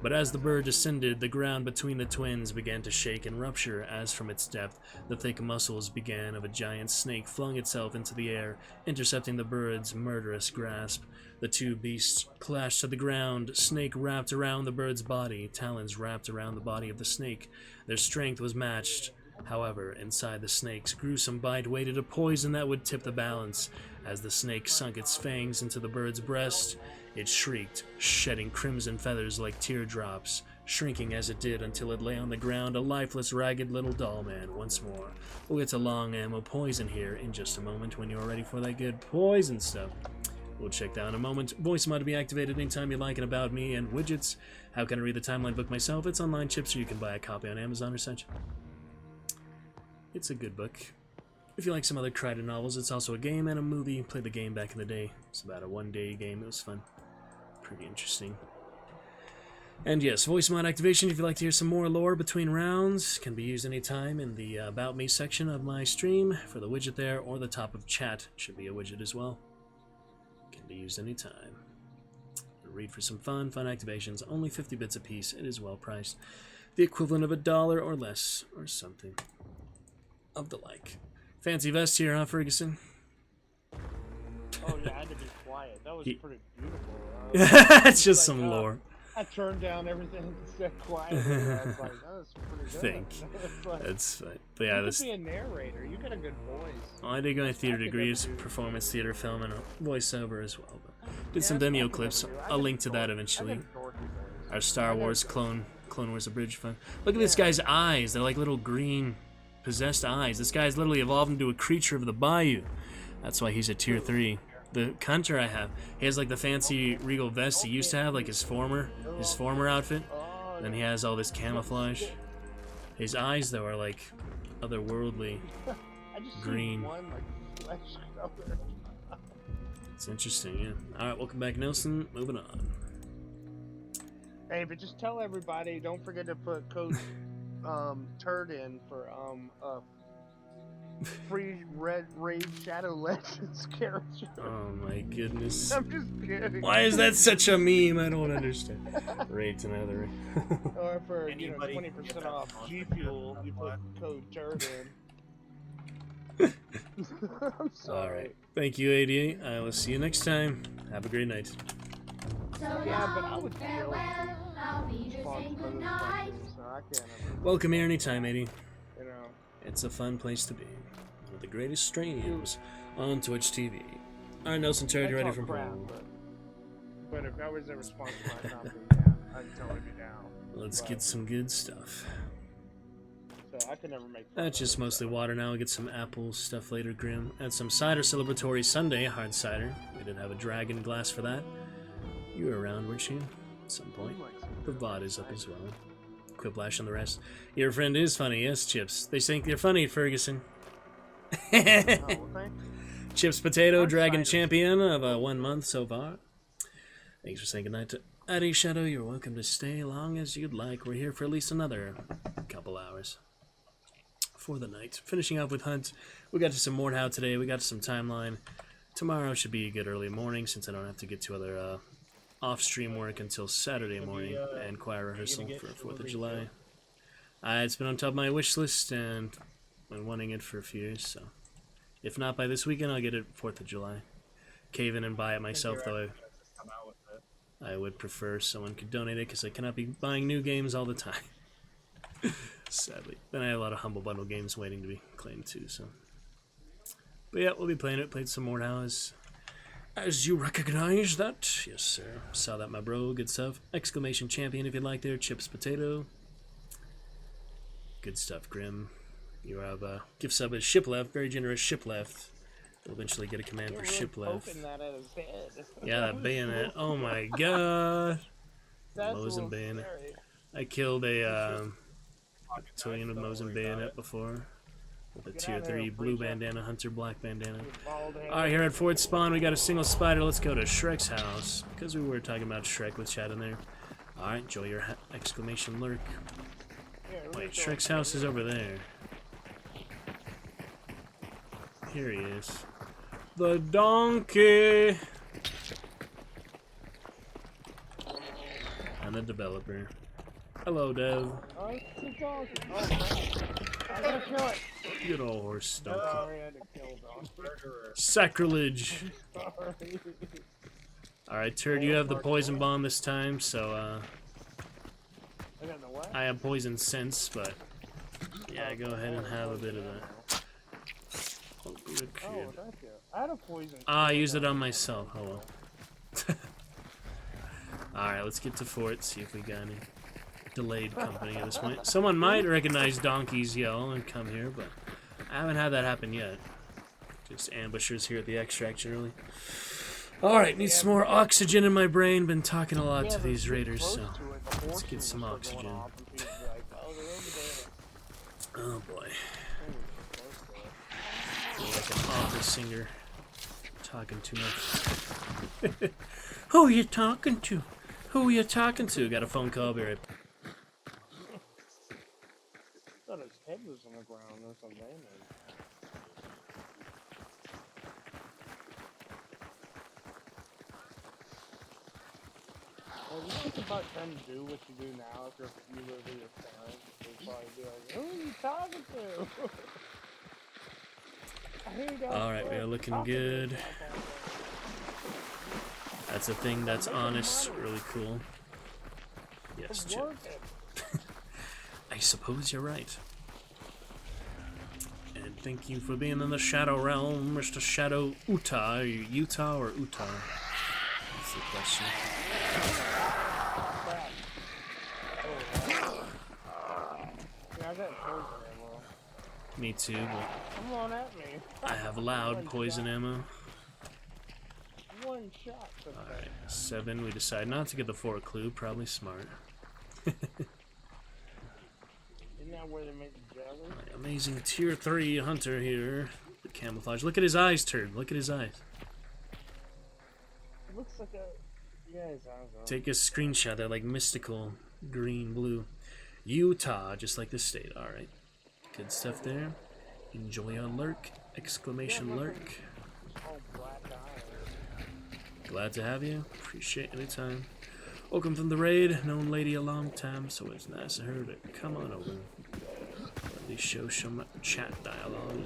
But as the bird descended, the ground between the twins began to shake and rupture as from its depth the thick muscles of a giant snake flung itself into the air, intercepting the bird's murderous grasp. The 2 beasts clashed to the ground, snake wrapped around the bird's body, talons wrapped around the body of the snake. Their strength was matched. However, inside the snake's gruesome bite waited a poison that would tip the balance. As the snake sunk its fangs into the bird's breast, it shrieked, shedding crimson feathers like teardrops, shrinking as it did until it lay on the ground, a lifeless, ragged little doll man once more. We'll get to long ammo poison here in just a moment when you're ready for that good poison stuff. We'll check that in a moment. Voice mod to be activated anytime you like, and about me and widgets. How can I read the timeline book myself? It's online, Chips, so you can buy a copy on Amazon or such. It's a good book. If you like some other Crichton novels, it's also a game and a movie. Played the game back in the day. It's about a one-day game. It was fun. Pretty interesting. And yes, voice mod activation, if you'd like to hear some more lore between rounds, can be used anytime in the About Me section of my stream for the widget there, or the top of chat should be a widget as well. Can be used anytime. Read for some fun activations, only 50 bits a piece. It is well priced. The equivalent of $1 or less, or something of the like. Fancy vest here, huh, Ferguson? Oh yeah, I had to be quiet. That was pretty beautiful. It's just some lore. I turned down everything and said quietly. I was like, oh, that's pretty good. Think. That's fine. But yeah, you this. could be a narrator. You got a good voice. Well, I did go my theater degrees, performance theater, film, and voiceover as well. But did some Vimeo clips. I'll link to that eventually. Our Star Wars Clone Wars Abridged fun. Look at this guy's eyes. They're like little green, possessed eyes. This guy's literally evolved into a creature of the bayou. That's why he's a tier 3. The Hunter I have, he has like the fancy regal vest he used to have, like his former outfit. Then he has all this camouflage. His eyes though are like otherworldly green. It's interesting, yeah. All right, welcome back, Nelson. Moving on. Hey, but just tell everybody, don't forget to put code turd in for free Red Raid Shadow Legends character. Oh my goodness. I'm just kidding. Why is that such a meme? I don't understand. Raid's another. Or for 20% off G Fuel, you put code turd in. I'm sorry. Alright. Thank you, 88. I will see you next time. Have a great night. Yeah, but I would feel welcome here anytime, 80. You know. It's a fun place to be. One of the greatest streams on Twitch TV. Alright, Nelson Turd, you ready for home? But if I was ever sponsored by a company, yeah, I'd totally be down. Let's get some good stuff. So I could never make That's just mostly water now. We'll get some apple stuff later, Grim. Add some cider celebratory Sunday, hard cider. We did have a dragon glass for that. You were around, weren't you? At some point. The VOD is up as well. Quiplash and the rest. Your friend is funny, yes, Chips. They think you're funny, Ferguson. Chips Potato, Dragon Champion of 1 month so far. Thanks for saying goodnight to Addy Shadow. You're welcome to stay long as you'd like. We're here for at least another couple hours for the night. Finishing up with Hunt. We got to some Mordhau today. We got to some Timeline. Tomorrow should be a good early morning since I don't have to get to other off-stream work until Saturday morning and choir rehearsal for 4th of July. It's been on top of my wish list and I've been wanting it for a few years, so if not by this weekend, I'll get it 4th of July. Cave in and buy it myself, though. I would prefer someone could donate it because I cannot be buying new games all the time. Sadly. Then I have a lot of Humble Bundle games waiting to be claimed too, so. But yeah, we'll be playing it. Played some more now as you recognize that. Yes, sir. Saw that, my bro. Good stuff. Exclamation champion if you'd like there. Chips Potato. Good stuff, Grim. You have a gift sub as Ship Left. Very generous Ship Left. You'll eventually get a command for Ship Left. Yeah, that bayonet. Oh my god. Mosin bayonet. I killed a battalion of Mosin bayonet before. With a tier 3 blue bandana, Hunter black bandana. Alright, here at Fort Spawn, we got a single spider. Let's go to Shrek's house. Because we were talking about Shrek with chat in there. Alright, enjoy your exclamation lurk. Wait, Shrek's house is over there. Here he is. The donkey! And the developer. Hello, Dev. Oh, it's a donkey. Oh, I gotta kill it. Good old horse donkey. Sorry, I had to kill donkey. Sacrilege. Sorry. Alright, Turd, you have the poison bomb this time, so, I got the what? I have poison sense, but yeah, go ahead and have a bit of that. Oh, good kid. Oh, thank you. I had a poison. I used it on myself. Oh well. Alright, let's get to Fort, see if we got any delayed company at this point. Someone might recognize Donkey's yell and come here, but I haven't had that happen yet. Just ambushers here at the extract generally. Alright, need some more oxygen in my brain. Been talking a lot to these raiders, so let's get some oxygen. Oh boy. Feel like an opera singer. Talking too much. Who are you talking to? Who are you talking to? Got a phone call, be right back. I thought his head was on the ground or something. Well, you think about them to do what you do now if you live with your parents? They'd probably be like, who are you talking to? Alright, we are looking good. That's a thing that's honest, really cool. Yes, Chip. I suppose you're right. And thank you for being in the Shadow Realm, Mr. Shadow Utah. Are you Utah or Utah? That's the question. Yeah, I got poison ammo. Me too, but Come on at me. I have loud poison ammo. One shot. Alright, 7. We decide not to get the 4 clue. Probably smart. Isn't that where they make the jelly? My amazing tier 3 hunter here. The camouflage. Look at his eyes, turd. Look at his eyes. It looks like a... Yeah, his eyes are... Take a screenshot. They're like mystical green, blue. Utah, just like the state. Alright. Good stuff there. Enjoy your lurk. Exclamation lurk. Oh, black eye. Glad to have you. Appreciate any time. Welcome from the raid. Known lady a long time, so it's nice of her to come on over. At least show some chat dialogue.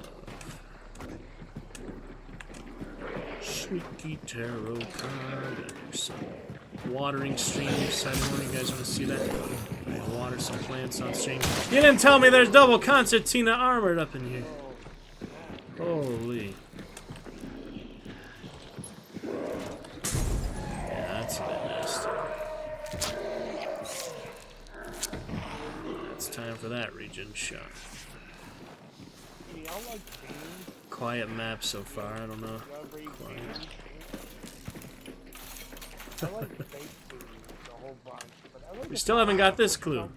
Sneaky tarot card. And some watering streams. I don't know you guys want to see that. I water some plants on stream. You didn't tell me there's double concertina armored up in here. Holy. That's a bit nasty. It's time for that regen shot. Quiet map so far, I don't know. Quiet. We still haven't got this clue.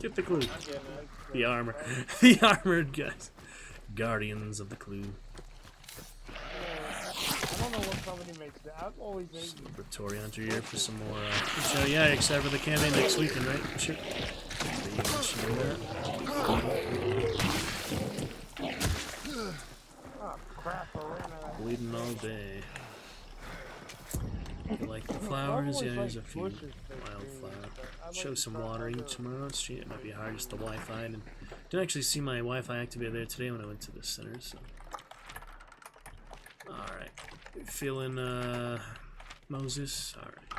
Get the clue. The armor. The armored guys. Guardians of the clue. I don't know what company makes that. I've always made Celebratory Hunter here for some more. So yeah, excited for the campaign next weekend, right? Chip. Oh crap! I ran out of... Bleeding all day. You like the flowers? Yeah, there's a few wildflowers. Show some watering tomorrow. Shit, it might be hard just the Wi-Fi. And didn't actually see my Wi-Fi activated there today when I went to the center. So, all right. Feeling Moses. All right.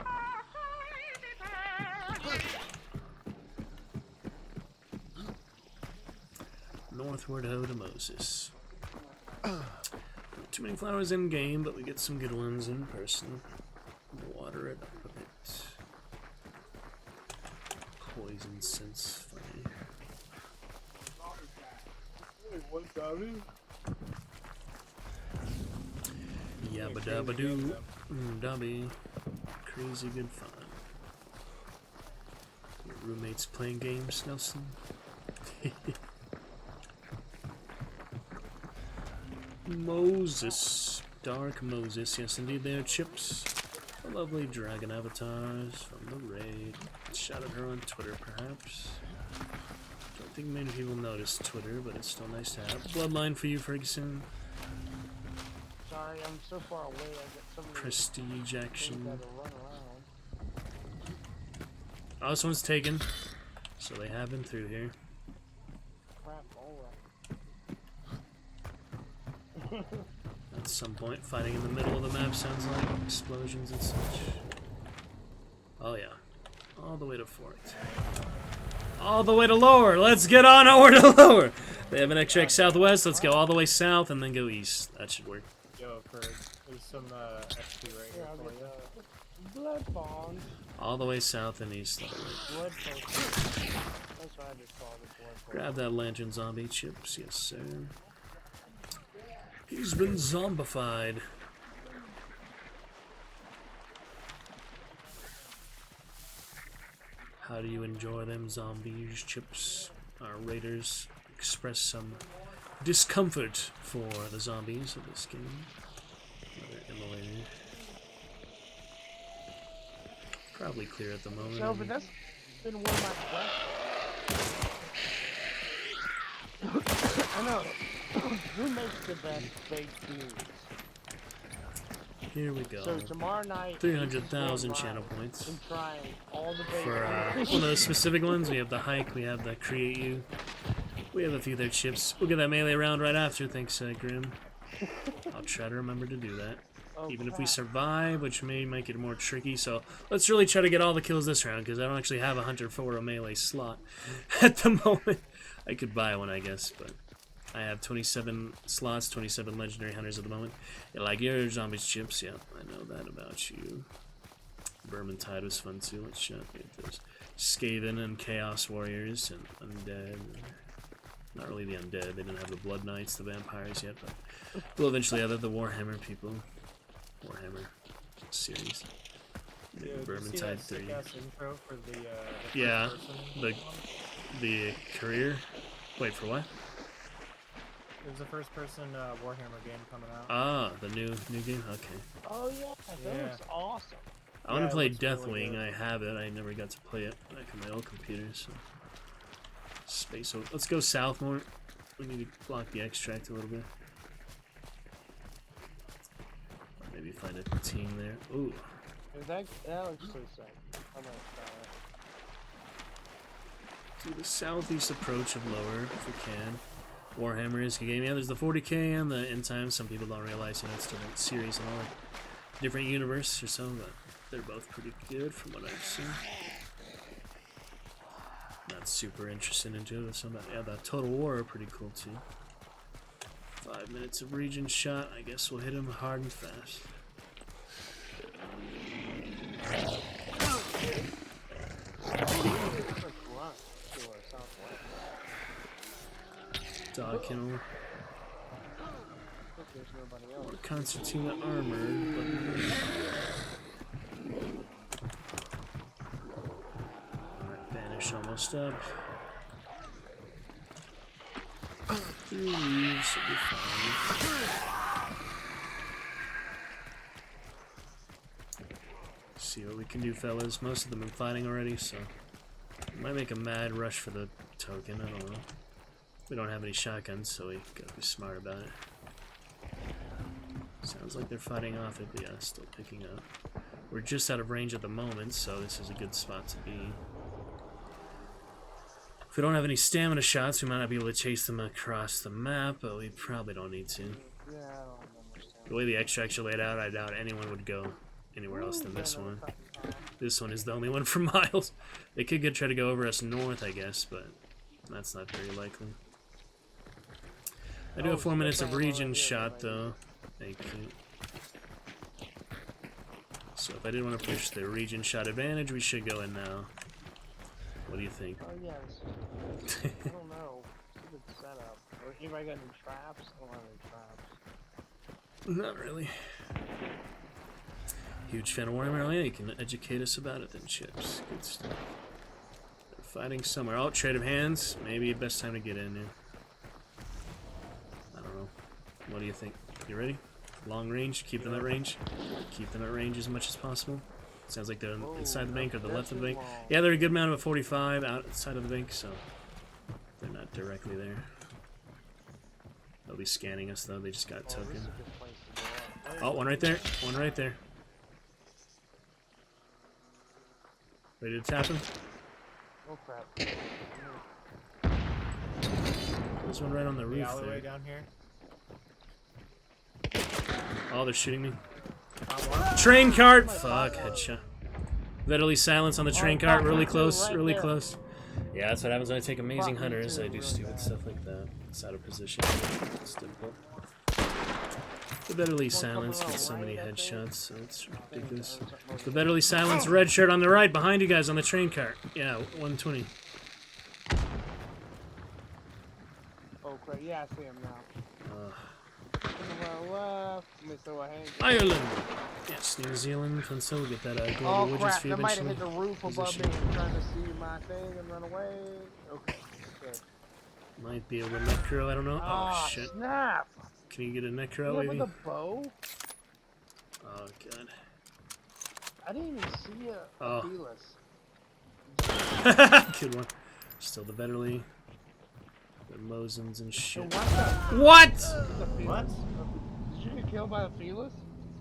Northward ho to Moses. Not too many flowers in game, but we get some good ones in person. Water it up a bit. Poison sense, funny. Yabba dabba doo. Dobby. Crazy good fun. Your roommates playing games, Nelson? Moses. Dark Moses. Yes, indeed, they are chips. Lovely dragon avatars from the raid. Shouted her on Twitter, perhaps. Don't think many people notice Twitter, but it's still nice to have. Bloodline for you, Ferguson. Sorry, I'm so far away. I get so many Prestige action. things to run around. Oh, this one's taken. So they have been through here. Crap, alright. At some point, fighting in the middle of the map sounds like explosions and such. Oh yeah. All the way to Fort. All the way to lower. Let's get on over to lower. They have an extract southwest. Let's go all the way south and then go east. That should work. Yo, there's some XP right here for you. Blood bonds. All the way south and east. Blood potions. That's what I just called it. Blood potions. Grab that lantern zombie chips. Yes, sir. He's been zombified. How do you enjoy them zombies, chips? Our raiders express some discomfort for the zombies of this game. Another immolated. Probably clear at the moment. No, but that's been one of my questions. I know. Who makes the best baked beans? Here we go. So tomorrow night, 300,000 channel points. I'm trying all the baked For beans. one of those specific ones, we have the hike, we have the create you. We have a few there chips. We'll get that melee round right after, thanks Grim. I'll try to remember to do that. Oh, even if we crap. survive, which may make it more tricky. So let's really try to get all the kills this round, because I don't actually have a Hunter for a melee slot at the moment. I could buy one, I guess, but I have 27 slots, 27 legendary hunters at the moment. You like your zombies chips? Yeah, I know that about you. Vermintide was fun too. Let's check those Skaven and Chaos Warriors and Undead. Not really the Undead, they didn't have the Blood Knights, the Vampires yet, but we'll eventually have the Warhammer people. Warhammer series. Yeah, Vermintide 3. Intro for the Yeah, first the career. Wait, for what? There's a first-person Warhammer game coming out. Ah, the new game? Okay. Oh yeah, that looks awesome. I want to it play looks really Deathwing. good. I have it. I never got to play it back on my old computer. So space. So let's go south more. We need to block the extract a little bit. Or maybe find a team there. Ooh. That looks so sick. I'm gonna try it. Do the southeast approach of lower if we can. Warhammer is a game. Yeah, there's the 40k and the end time. Some people don't realize, you know, it's different series and all that. Different universe or so, but they're both pretty good from what I've seen. Not super interested into it. Some, yeah, the Total War are pretty cool too. 5 minutes of region shot. I guess we'll hit him hard and fast. Dog kennel. Or concertina armor, but alright, banish almost up. 3 leaves should be fine. See what we can do, fellas. Most of them are fighting already, so might make a mad rush for the token. I don't know. We don't have any shotguns, so we gotta be smart about it. Sounds like they're fighting off it, but yeah, still picking up. We're just out of range at the moment, so this is a good spot to be. If we don't have any stamina shots, we might not be able to chase them across the map, but we probably don't need to. Yeah, I don't understand. The way the extracts are laid out, I doubt anyone would go anywhere else than this one. This one is the only one for miles. They could try to go over us north, I guess, but that's not very likely. I do have 4 minutes of region shot, though. Thank you. So if I did want to push the region shot advantage, we should go in now. What do you think? Oh yeah, this is I don't know. It's a good setup. Or if I got any traps, I don't have any traps. Not really. Huge fan of Warhammer. Oh yeah, you can educate us about it then, Chips. Good stuff. They're fighting somewhere. Oh, trade of hands. Maybe best time to get in there. I don't know. What do you think? You ready? Long range? Keep them at range? Keep them at range as much as possible. Sounds like they're inside the bank or the left of the bank. Yeah, they're a good amount of a 45 outside of the bank, so they're not directly there. They'll be scanning us though. They just got token. Oh, one right there. One right there. Ready to tap him? Oh crap. There's one right on the The roof alleyway there. down here. Oh, they're shooting me. Train cart! Fuck, headshot. Literally silence on the train cart. Really close, really close. Yeah, that's what happens when I take amazing hunters. I do stupid stuff like that. It's out of position. It's difficult. The Betterly silence with so many headshots, so it's ridiculous. The Betterly silence, red shirt on the right, behind you guys on the train cart. Yeah, 120. Oh crap, yeah, I see him now. Ireland! Yes, New Zealand. So we'll get that Global Oh Widgets crap, fee that might have eventually. hit the roof above me and trying to see my thing and run away. Okay, good. Might be able to necro, I don't know. Oh, shit. Snap! Can you get a necro, Yeah, maybe? with a bow? Oh, God. I didn't even see a Oh. Felis. Good one. Still the Betterly. The Mosins and shit. So what? What? What? Did you get killed by a Felis?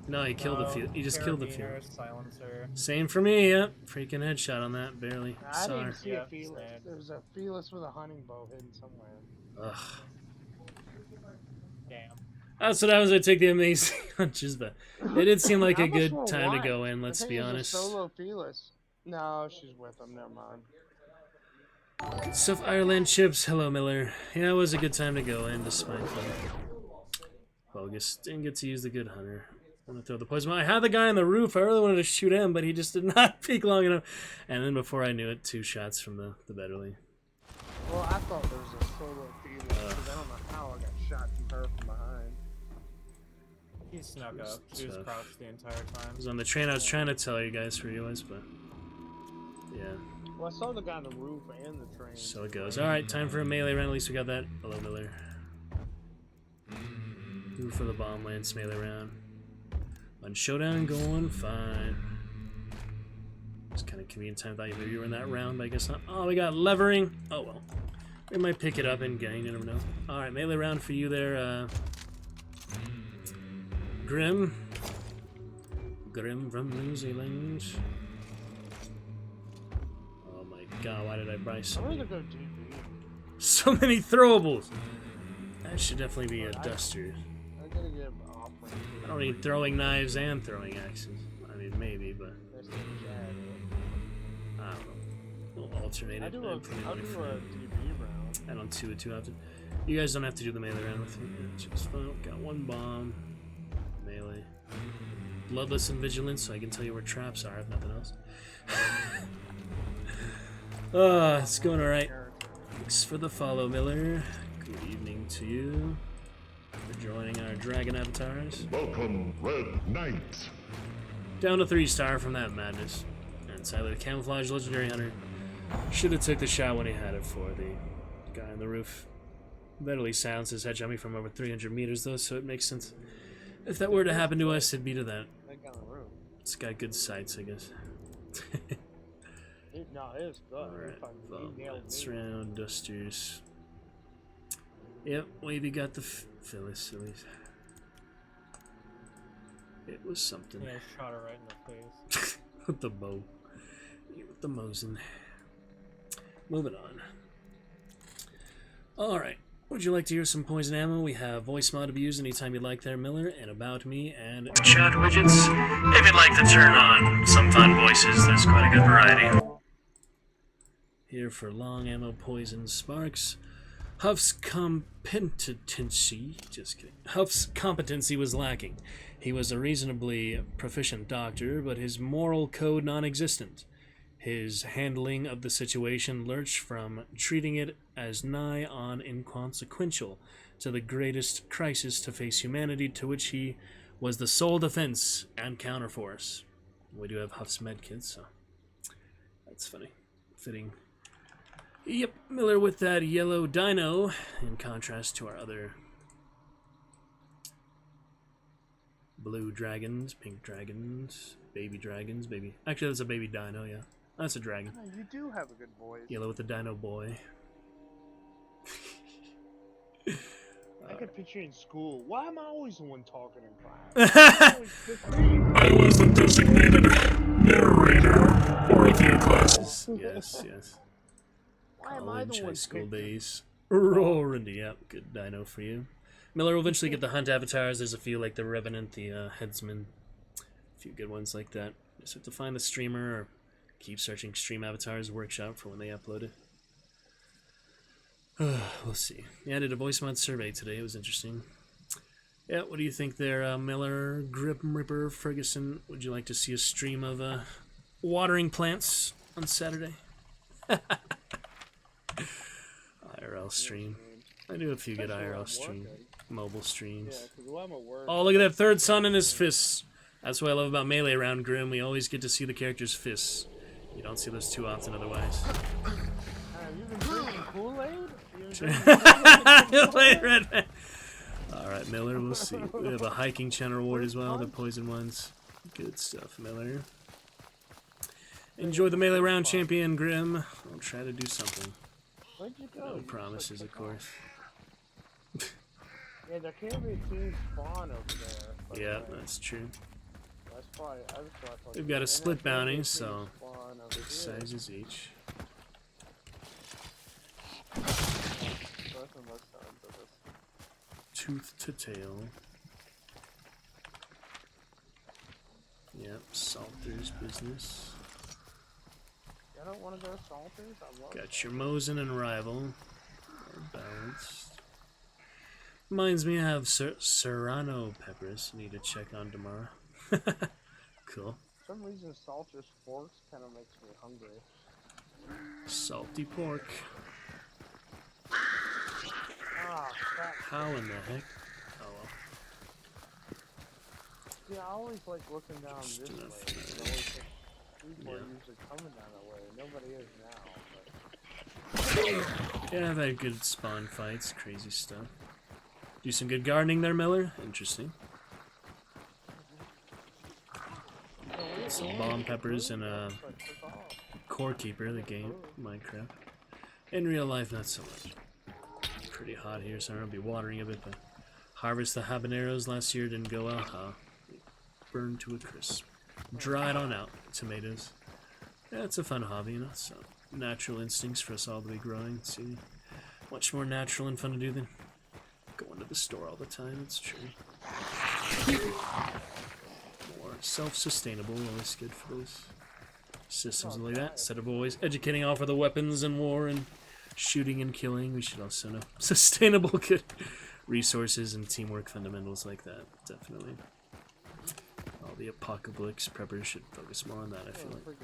No, he killed the Felis. He just killed the Carabiner, Felis. Silencer. Same for me, yep. Freaking headshot on that, barely. I Sorry. didn't see a Yep, Felis. same. There was a Felis with a hunting bow hidden somewhere. Ugh. Damn. That's what happens. I take the amazing hunches, but it did seem like a good time to go in. Let's be honest. Solo Felis. No, she's with him. Never mind. Stuff Ireland chips. Hello, Miller. Yeah, it was a good time to go in, despite the bogus. Didn't get to use the good hunter. I want to throw the poison. I had the guy on the roof. I really wanted to shoot him, but he just did not peek long enough. And then before I knew it, 2 shots from the Betterly. Well, I thought there was a solo Felis because I don't know how I got shot from her from behind. He snuck up. She was crouched the entire time. I was on the train. I was trying to tell you guys where he was, but yeah. Well, I saw the guy on the roof and the train. So it goes. All right, time for a melee round. At least we got that. Hello, Miller. Move for the bomb lance melee round. On showdown, going fine. It's kind of convenient time. Thought maybe you were in that round, but I guess not. Oh, we got levering. Oh well. We might pick it up and gain. You never know. All right, melee round for you there. Grim from New Zealand. Oh my god, why did I buy so many? So many throwables! That should definitely be a duster. I don't need throwing knives and throwing axes. I mean, maybe, but I don't know. We'll alternate it. I don't do it too often. You guys don't have to do the melee round with me. It's just fun. Got 1 bomb. Melee. Bloodless and vigilant, so I can tell you where traps are, if nothing else. It's going alright. Thanks for the follow, Miller. Good evening to you. For joining our dragon avatars. Welcome, Red Knight. Down to 3-star from that madness. And sadly, the camouflage legendary hunter should have took the shot when he had it for the guy on the roof. Literally silenced his head jumping from over 300 meters, though, so it makes sense. If that were to happen to us, it'd be to that. It's got good sights, I guess. No, it is good. Alright, let's round dusters. Yep, Wavy got the Phyllis at least. It was something. Yeah, shot her right in the face. With the bow. With the Mosin. Moving on. Alright. Would you like to hear some poison ammo? We have voice mod to be used anytime you'd like there, Miller, and about me, and chat widgets. If you'd like to turn on some fun voices, there's quite a good variety. Here for long ammo, poison, sparks. Huff's competency, just kidding. Huff's competency was lacking. He was a reasonably proficient doctor, but his moral code non-existent. His handling of the situation lurched from treating it as nigh on inconsequential to the greatest crisis to face humanity, to which he was the sole defense and counterforce. We do have Huff's medkits, so that's funny. Fitting. Yep, Miller with that yellow dino, in contrast to our other blue dragons, pink dragons, baby dragons, baby. Actually, that's a baby dino, yeah. That's a dragon. Oh, you do have a good voice. Yellow with the dino boy. I can picture you in school. Why am I always the one talking in class? I was the designated narrator for the classes. Yes, yes. Why am I the College, one high school picking? days. Roaring, yep, good dino for you. Miller will eventually get the hunt avatars. There's a few like the Revenant, the Headsman. A few good ones like that. Just have to find the streamer or keep searching Stream Avatars Workshop for when they upload it. We'll see. Yeah, I did a voice mod survey today. It was interesting. Yeah, what do you think there, Miller, Grip Ripper, Ferguson? Would you like to see a stream of watering plants on Saturday? IRL stream. I do a few good IRL stream, mobile streams. Oh, look at that third sun in his fists. That's what I love about Melee Round, Grim. We always get to see the character's fists. You don't see those too often otherwise. You've been drinking Kool-Aid? Red. Alright, Miller, we'll see. We have a hiking channel reward as well, the poison ones. Good stuff, Miller. Enjoy the Melee Round, Champion Grim. I'll try to do something. Where'd you go? No promises, of course. Yeah, there can't be a team spawn over there. Yeah, that's true. That's probably, We've got a split bounty, so 6 sizes each. tooth to tail. Yep, Salter's business. I don't want to go to Salter's. I love Got your Mosin and Rival. Balanced. Reminds me I have Serrano peppers. Need to check on tomorrow. Cool. For some reason, Salter's forks kind of makes me hungry. Salty pork. Ah, crap. How in the heck? Oh well. Yeah, I always like looking down this way. I always think people are usually coming down that way. Nobody is now. But... Yeah, I've had good spawn fights. Crazy stuff. Do some good gardening there, Miller. Interesting. Some bomb peppers and a core keeper, the game, Minecraft. In real life, not so much. Pretty hot here, so I'm gonna be watering a bit, but harvest the habaneros last year didn't go well. Burned to a crisp. Dried on out. Tomatoes. Yeah, it's a fun hobby, you know, so natural instincts for us all to be growing. See, much more natural and fun to do than going to the store all the time, it's true. More self-sustainable, always good for those systems like that. Instead of always educating all for the weapons and war and shooting and killing, we should also know sustainable good resources and teamwork fundamentals like that, definitely. All the apocalypse preppers should focus more on that, I feel like.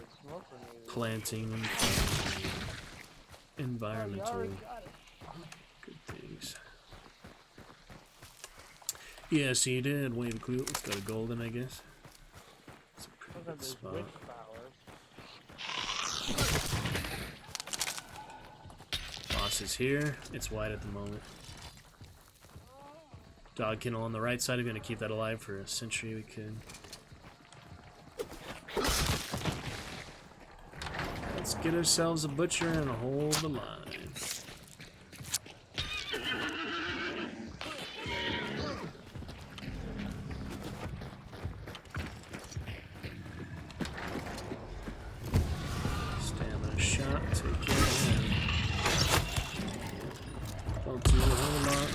Planting and environmental good things. Yeah, so you did wave clue. Let's go to golden, I guess. It's a pretty good spot. Boss is here. It's white at the moment. Dog kennel on the right side. If you're gonna keep that alive for a century, we could. Let's get ourselves a butcher and hold the line. Stamina shot, take care of him. Don't do a whole lot.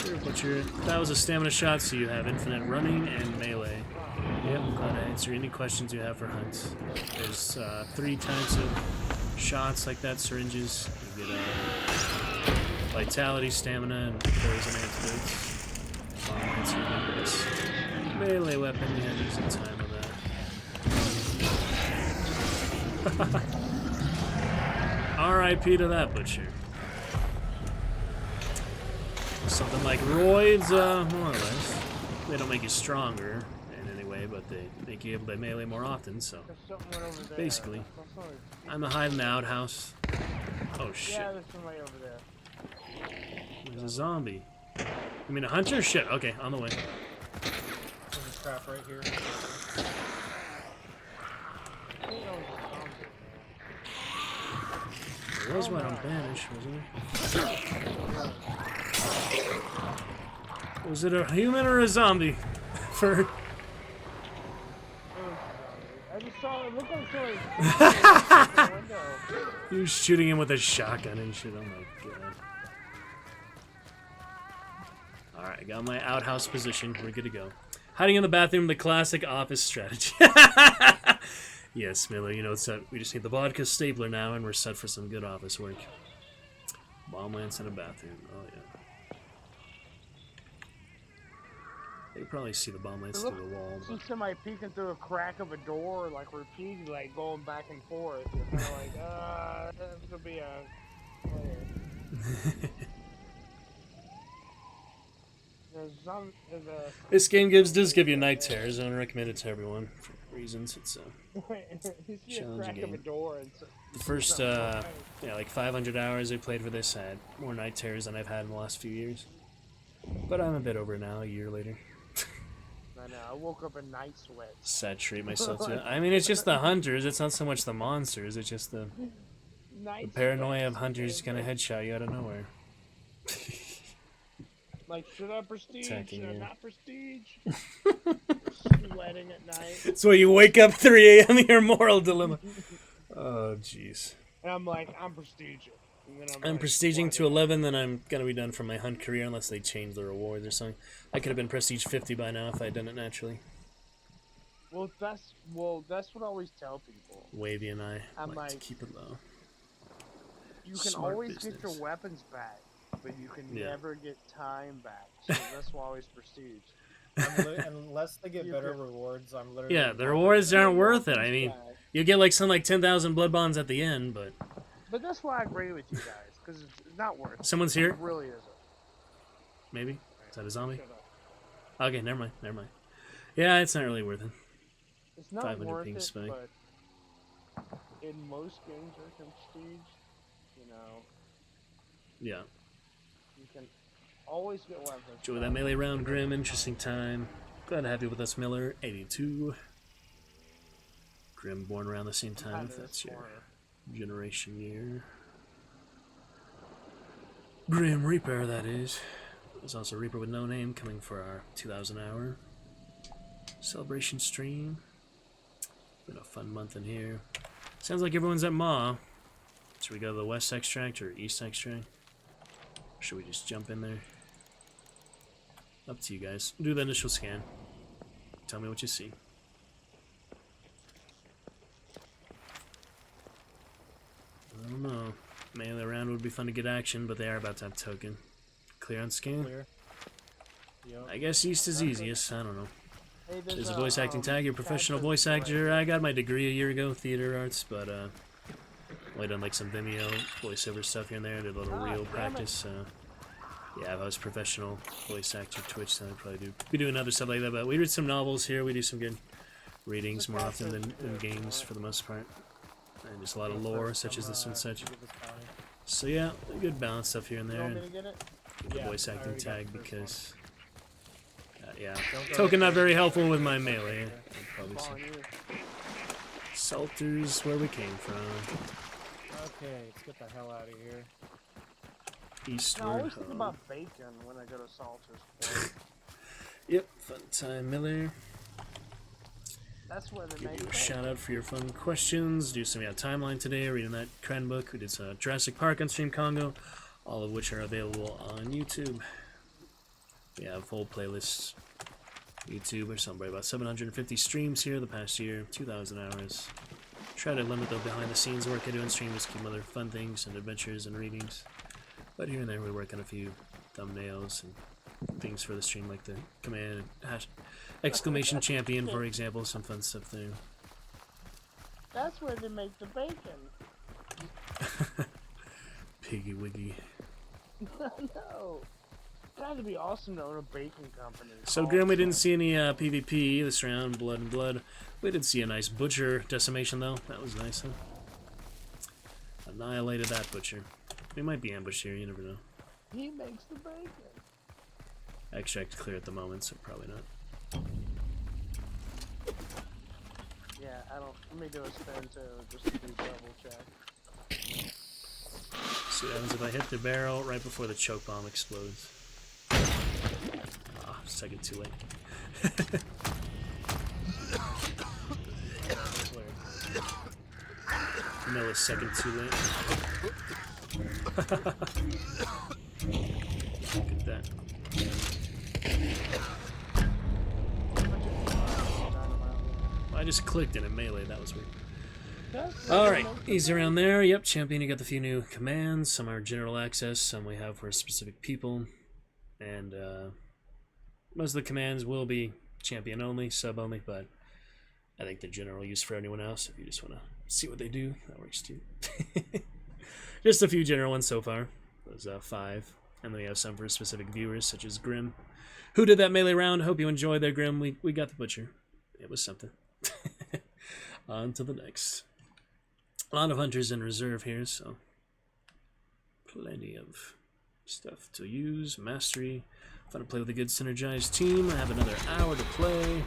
Here, butcher. That was a stamina shot, so you have infinite running and melee. Yep, glad to answer any questions you have for hunts. There's 3 types of shots like that, syringes. You get vitality, stamina, and poison antidotes. Bomb lancer, remember this melee weapon, you have using time with that. R.I.P. to that butcher. Something like roids, more or less. They don't make you stronger in any way, but they make you able to melee more often, so basically, I'm a hide in the outhouse. Oh shit. Yeah, there's somebody over there. There's a zombie. You mean a hunter? Shit, okay, on the way. There's a trap right here. There was one on Banish, wasn't there? Was it a human or a zombie? For I just saw it. Look like somebody. He was shooting him with a shotgun and shit. Oh my god. Alright, I got my outhouse position. We're good to go. Hiding in the bathroom, the classic office strategy. Yes, Miller, you know what's up. We just need the vodka stapler now and we're set for some good office work. Bomb lance in a bathroom. Oh yeah. You probably see the bomb lights through the wall. See somebody peeking through a crack of a door, like repeatedly, like going back and forth. You're kind of like, this will be a player. This game does give you night terrors. I don't recommend it to everyone for reasons. It's a challenging game. The first, like 500 hours I played for this, I had more night terrors than I've had in the last few years. But I'm a bit over now, a year later. I know, I woke up in night sweats. Saturate myself to it. I mean, it's just the hunters. It's not so much the monsters. It's just the paranoia of hunters kind of headshot you out of nowhere. Like, should I prestige? Should I not prestige? Sweating at night. So you wake up 3 a.m. your moral dilemma. Oh, jeez. And I'm like, I'm prestige. I'm prestiging to 11, then I'm gonna be done for my hunt career unless they change the rewards or something. I could have been prestige 50 by now if I had done it naturally. Well, that's what I always tell people. Wavy and I I'm like to keep it low. You can Smart always business. get your weapons back, but you can Yeah. never get time back. So that's why I always prestige. Unless they get better rewards, I'm literally. Yeah, the rewards aren't worth it. I mean, you get like something like 10,000 blood bonds at the end, but But that's why I agree with you guys, because it's not worth it. Someone's here? It really isn't. maybe is that a zombie? Okay, never mind. Yeah, it's not really worth it. It's not 500 worth ping it, spike. but in most games where it comes to prestige, you know, Yeah. you can always get weapons. Enjoy that melee round, Grim. Interesting time. Glad to have you with us, Miller. 82. Grim born around the same time, if that's your generation year. Grim Reaper, that is. There's also Reaper with no name coming for our 2,000 hour celebration stream. Been a fun month in here. Sounds like everyone's at Maw. Should we go to the West Extract or East Extract? Or should we just jump in there? Up to you guys. Do the initial scan. Tell me what you see. I don't know. Melee round would be fun to get action, but they are about to have token. Clear on scan? Clear. Yep. I guess East is easiest. I don't know. Hey, There's a voice acting tag. You're a professional voice actor. I got my degree a year ago, theater arts, but I done like some Vimeo voiceover stuff here and there. Did a little real practice. Yeah, if I was a professional voice actor Twitch, then I'd probably be doing other stuff like that. But we read some novels here. We do some good readings more often than games for the most part. And just a lot of lore, such as this one such. So yeah, a good balance stuff here and there. And get the voice acting tag because, yeah, token not very helpful with my melee. I'd probably say. Salters, where we came from. Okay, let's get the hell out of here. Eastward. I always think about bacon when I go to Salters. Yep, fun time, Miller. That's where they Give make you a bacon. shout out for your fun questions. Do some timeline today, reading that Kren book. We did some Jurassic Park on Stream Congo, all of which are available on YouTube. We have full playlists. YouTube or something, about 750 streams here the past year, 2,000 hours. Try to limit the behind the scenes work I do on stream, just keep other fun things and adventures and readings. But here and there we work on a few thumbnails and things for the stream, like the command exclamation champion, for example. Some fun stuff there. That's where they make the bacon. Piggy Wiggy. No. That'd be awesome to own a bacon company. So Grim, we didn't see any PvP this round, blood and blood. We did see a nice butcher decimation though. That was nice, huh? Annihilated that butcher. We might be ambushed here, you never know. He makes the bacon. Extract clear at the moment, so probably not. Yeah, I don't. Let me do a spin too, just to do double check. See what happens if I hit the barrel right before the choke bomb explodes. Ah, second too late. No, a second too late. Look at that. I just clicked in a melee, that was weird. Alright, easy around there. Yep, champion, you got the few new commands. Some are general access, some we have for specific people. And most of the commands will be champion only, sub only, but I think the general use for anyone else. If you just want to see what they do, that works too. Just a few general ones so far. Those 5. And then we have some for specific viewers, such as Grim. Who did that melee round? Hope you enjoyed there, Grim. We got the butcher. It was something. On to the next. A lot of hunters in reserve here, so plenty of stuff to use. Mastery. Fun to play with a good synergized team. I have another hour to play.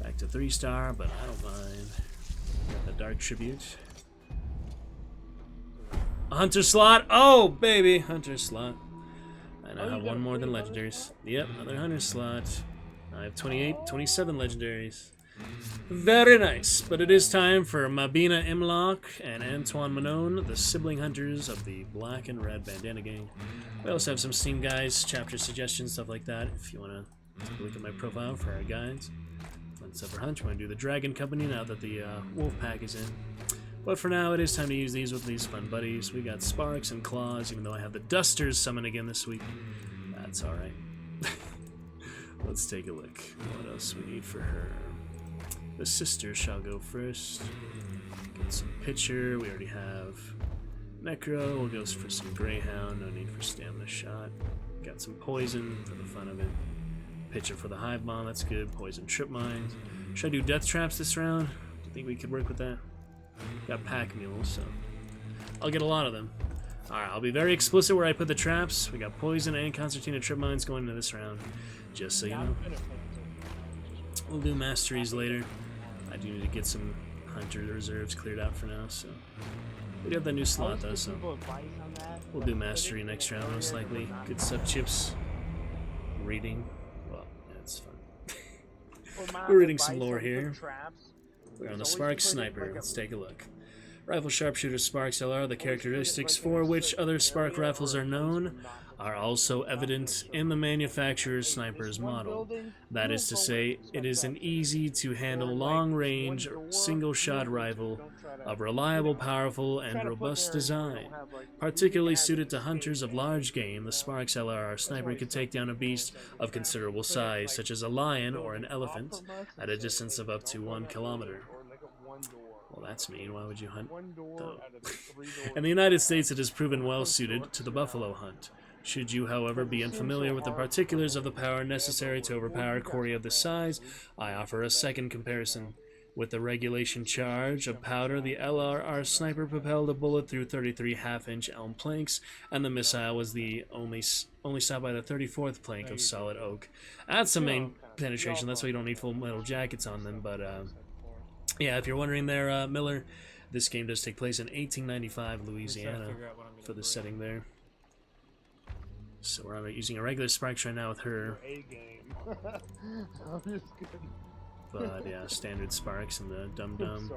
Back to 3-star, but I don't mind. Got the Dark Tribute. A hunter slot. Oh, baby, hunter slot. I now have one more than legendaries. Yep, another hunter slot. I have 27 legendaries. Very nice, but it is time for Mabina Imlock and Antoine Manon, the sibling hunters of the Black and Red Bandana Gang. We also have some Steam guides, chapter suggestions, stuff like that, if you want to take a look at my profile for our guides. Let's have our hunt. We're going to do the Dragon Company now that the Wolf Pack is in. But for now, it is time to use these with these fun buddies. We got Sparks and Claws, even though I have the Dusters summon again this week. That's alright. Let's take a look. What else we need for her? The sister shall go first. Get some pitcher. We already have Necro. We'll go for some Greyhound. No need for stamina shot. Got some poison for the fun of it. Pitcher for the Hive Bomb. That's good. Poison Trip Mines. Should I do Death Traps this round? Do you think we could work with that? Got Pack Mules, so I'll get a lot of them. Alright, I'll be very explicit where I put the traps. We got Poison and Concertina Trip Mines going into this round. Just so you know. We'll do Masteries later. I do need to get some Hunter reserves cleared out for now, so we do have that new slot though, so we'll do Mastery next round most likely. Good sub chips. Reading. Well, yeah, it's fun. We're reading some lore here. We're on the Spark Sniper. Let's take a look. Rifle Sharpshooter Sparks LR, the characteristics for which other Spark rifles are known, are also evident in the manufacturer's sniper's model. That is to say, it is an easy-to-handle long-range, single-shot rifle of reliable, powerful, and robust design. Particularly suited to hunters of large game, the Sparks LR sniper could take down a beast of considerable size, such as a lion or an elephant, at a distance of up to 1 kilometer. Well, that's mean. Why would you hunt, though? In the United States, it has proven well suited to the buffalo hunt. Should you, however, be unfamiliar with the particulars of the power necessary to overpower quarry of this size, I offer a second comparison. With the regulation charge of powder, the LRR sniper propelled a bullet through 33 half-inch elm planks, and the missile was the only stopped by the 34th plank of solid oak. That's the main penetration. That's why you don't need full metal jackets on them, but yeah, if you're wondering there, Miller, this game does take place in 1895 Louisiana for the setting there. So we're using a regular Sparks right now with her. But yeah, standard Sparks and the Dum Dum,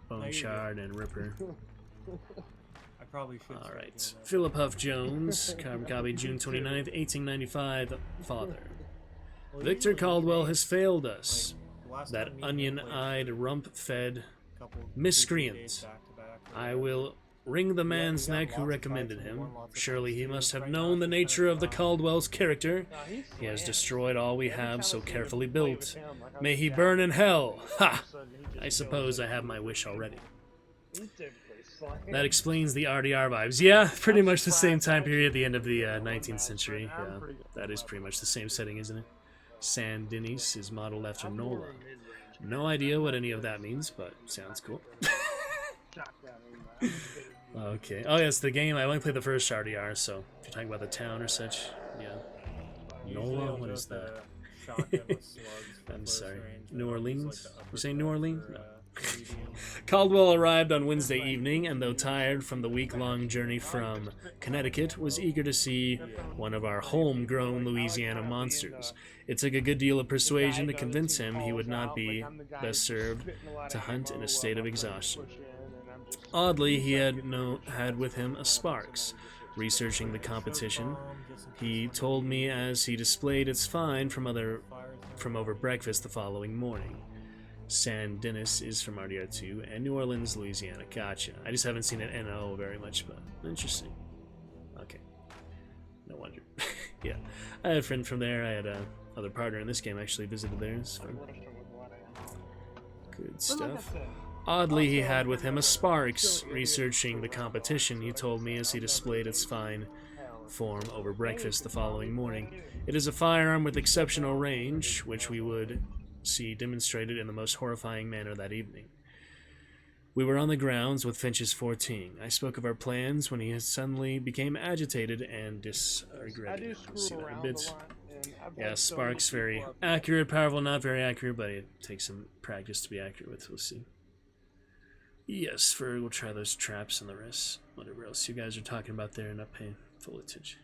Bone Shard, and Ripper. I probably should. Alright, Philip Huff Jones, carbon copy June 29th, 1895, father. Victor Caldwell has failed us. That onion-eyed, rump-fed miscreant. I will wring the man's neck who recommended him. Surely he must have known the nature of the Caldwell's character. He has destroyed all we have so carefully built. May he burn in hell! Ha! I suppose I have my wish already. That explains the RDR vibes. Yeah, pretty much the same time period at the end of the 19th century. Yeah, that is pretty much the same setting, isn't it? San Denis is modeled after Nola. No idea what any of that means, but sounds cool. Okay. Oh, yes, the game. I only played the first RDR, so if you're talking about the town or such, yeah. Nola? What is that? I'm sorry. New Orleans? You saying New Orleans? No. Caldwell arrived on Wednesday evening, and though tired from the week-long journey from Connecticut, was eager to see one of our homegrown Louisiana monsters. It took a good deal of persuasion to convince him he would not be best served to hunt in a state of exhaustion. Oddly, he had with him a Sparks. Researching the competition, he told me as he displayed its find from over breakfast the following morning. San Denis is from RDR2, and New Orleans, Louisiana. Gotcha. I just haven't seen it NO very much, but interesting. Okay. No wonder. Yeah. I had a friend from there. I had another partner in this game actually visited there. It's fun. Good stuff. Oddly, he had with him a Sparks. Researching the competition, he told me as he displayed its fine form over breakfast the following morning. It is a firearm with exceptional range, which we would see demonstrated in the most horrifying manner that evening. We were on the grounds with Finch's 14. I spoke of our plans when he suddenly became agitated and disregretted. See that in bits. Yeah, Sparks, very accurate, powerful, not very accurate, but it takes some practice to be accurate with. We'll see. Yes, we'll try those traps and the rest. Whatever else you guys are talking about there and not paying full attention.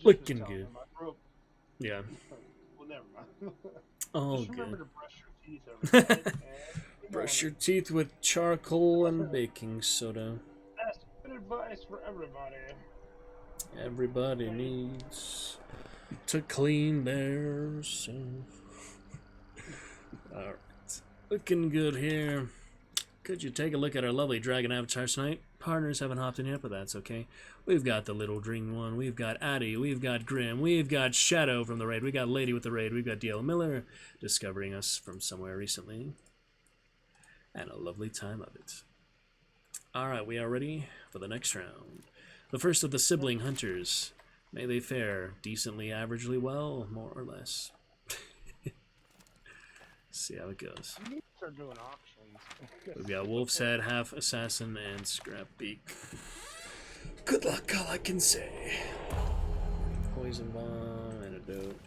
Looking good. Yeah. Well, never mind. Oh, Just remember good. to brush your teeth every night. and Brush your teeth with charcoal and baking soda. That's good advice for everybody. Everybody needs to clean theirs. Alright. Looking good here. Could you take a look at our lovely dragon avatars tonight? Partners haven't hopped in yet, but that's okay. We've got the Little Green One, we've got Addy, we've got Grim, we've got Shadow from the raid, we've got Lady with the raid, we've got DL Miller discovering us from somewhere recently. And a lovely time of it. Alright, we are ready for the next round. The first of the sibling hunters. May they fare decently, averagely well, more or less. See how it goes. You need to start doing options. We've got Wolf's Head, Half Assassin, and Scrap Beak. Good luck, all I can say. Poison Bomb, Antidote.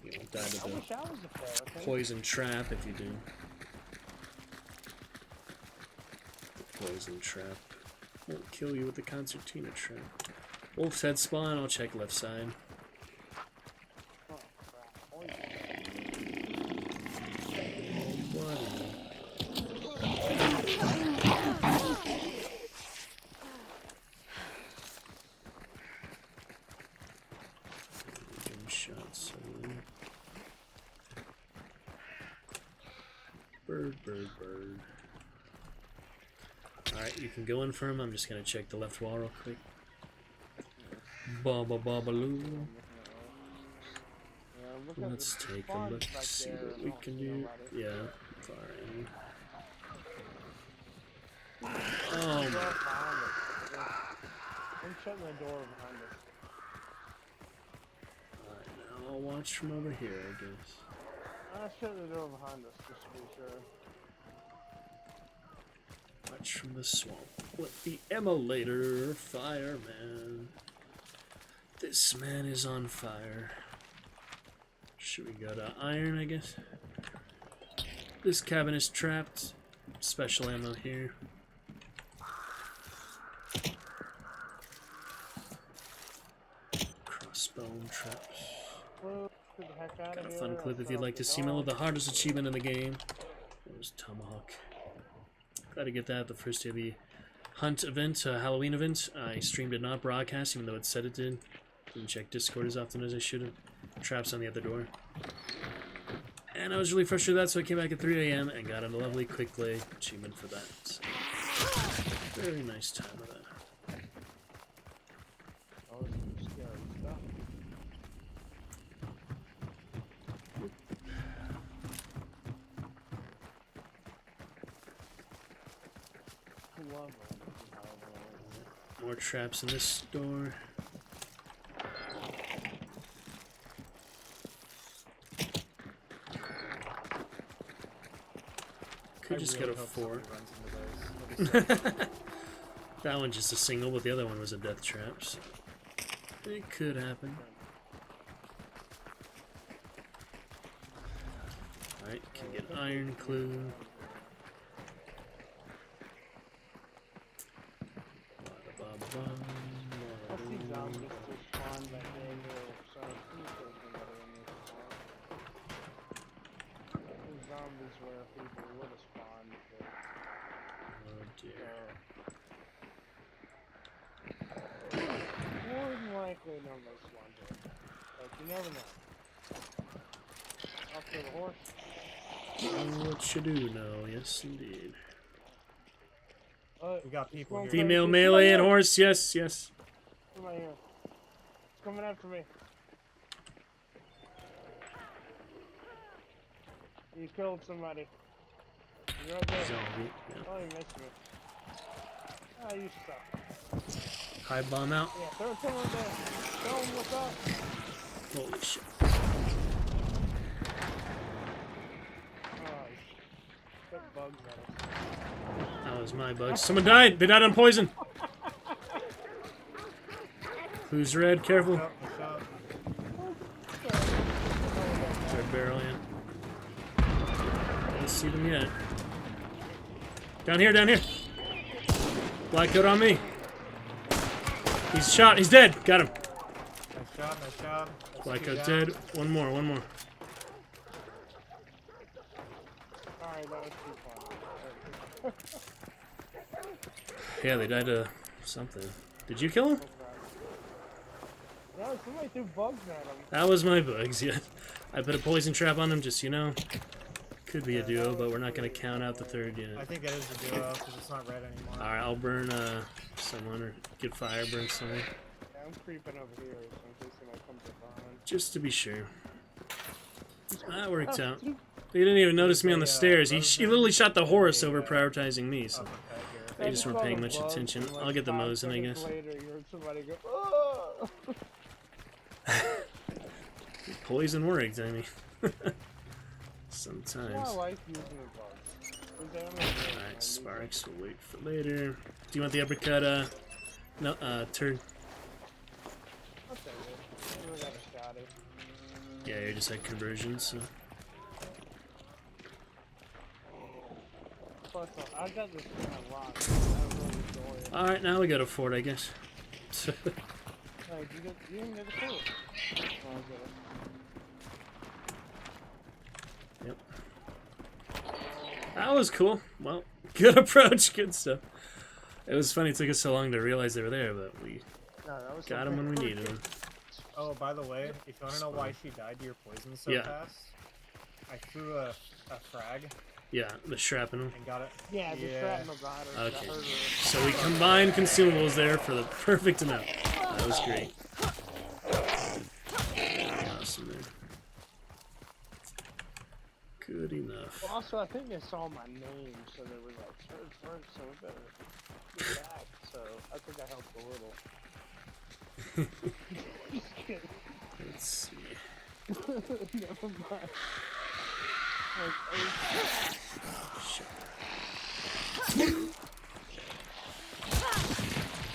You won't die to the Poison Trap if you do. The Poison Trap won't kill you with the Concertina Trap. Wolf's Head spawn, I'll check left side. Bird. Alright, you can go in for him. I'm just gonna check the left wall real quick. Babaloo. Let's take a look, see what we can do. Yeah, fine. Oh my. I'm shutting the door behind us. Alright, now I'll watch from over here, I guess. I'll shut the door behind us just to be sure. Watch from the swamp with the emulator fireman. This man is on fire. Should we go to iron, I guess? This cabin is trapped. Special ammo here. Crossbone traps. Got a fun clip if you'd like to see Miller, the hardest achievement in the game. It was Tomahawk. Glad to get that the first day of the hunt event, Halloween event. I streamed it, not broadcast, even though it said it did. Didn't check Discord as often as I should have. Traps on the other door. And I was really frustrated with that, so I came back at 3 AM and got a lovely quick play achievement for that. So, very nice time with that. More traps in this door. Could just get a 4. That one's just a single, but the other one was a death trap, so it could happen. Alright, can get iron clue. I see zombies just spawn back in here, so please don't think that in this spawn. There's zombies where people would have spawned. Oh dear. More than likely nobody spawned here. But you never know. Off to the horse. What you do know, yes indeed. We got people here. Female melee and horse, yes. Come on here. It's coming after me. You killed somebody. You're right there. Zombie, yeah. Oh, you missed me. Ah, you suck. High bomb out. Yeah, throw someone there. Tell them what's up. Holy shit. Oh, put bugs at us. That was my bug. Someone died! They died on poison! Who's red? Careful. Red barrel, yeah. Don't see them yet. Down here. Black coat on me. He's shot. He's dead. Got him. Nice job. Black coat dead. One more. Alright, that was too funny. Yeah, they died to something. Did you kill him? No, somebody threw bugs at him. That was my bugs, yeah. I put a poison trap on him, just, you know. Could be a duo, but we're not going to count out the third I yet. think it is a duo because it's not red anymore. Alright, I'll burn someone, or get fire, burn someone. Yeah, I'm creeping over here, so in case somebody comes up behind. Just to be sure. That worked out. He didn't even notice me on the stairs. He literally shot the horse over prioritizing me, so they just weren't paying much attention. I'll get the Mosin, I guess. Later, you heard somebody go, oh! Poison worked, I mean. Sometimes. Yeah, I like using the bugs. Alright, Sparks, we'll wait for later. Do you want the uppercut, no, turd? I'll take it. I never got a shot at. Yeah, you're just like conversion, so. Plus, I got this thing unlocked. Alright, now we got a fort, I guess. Hey, you didn't get a fort. Yep. That was cool. Well, good approach, good stuff. It was funny, it took us so long to realize they were there, but we got them when we needed them. Oh, by the way, if you want to know why she died to your poison so fast, I threw a frag. Yeah, the shrapnel. And got it. Yeah, the shrapnel got her. Okay. So we combined consumables there for the perfect amount. That was great. Awesome, man. Good enough. Well, also, I think they saw my name, so they were like, search first, so we better get back. So I think I helped a little. Let's see. Never mind.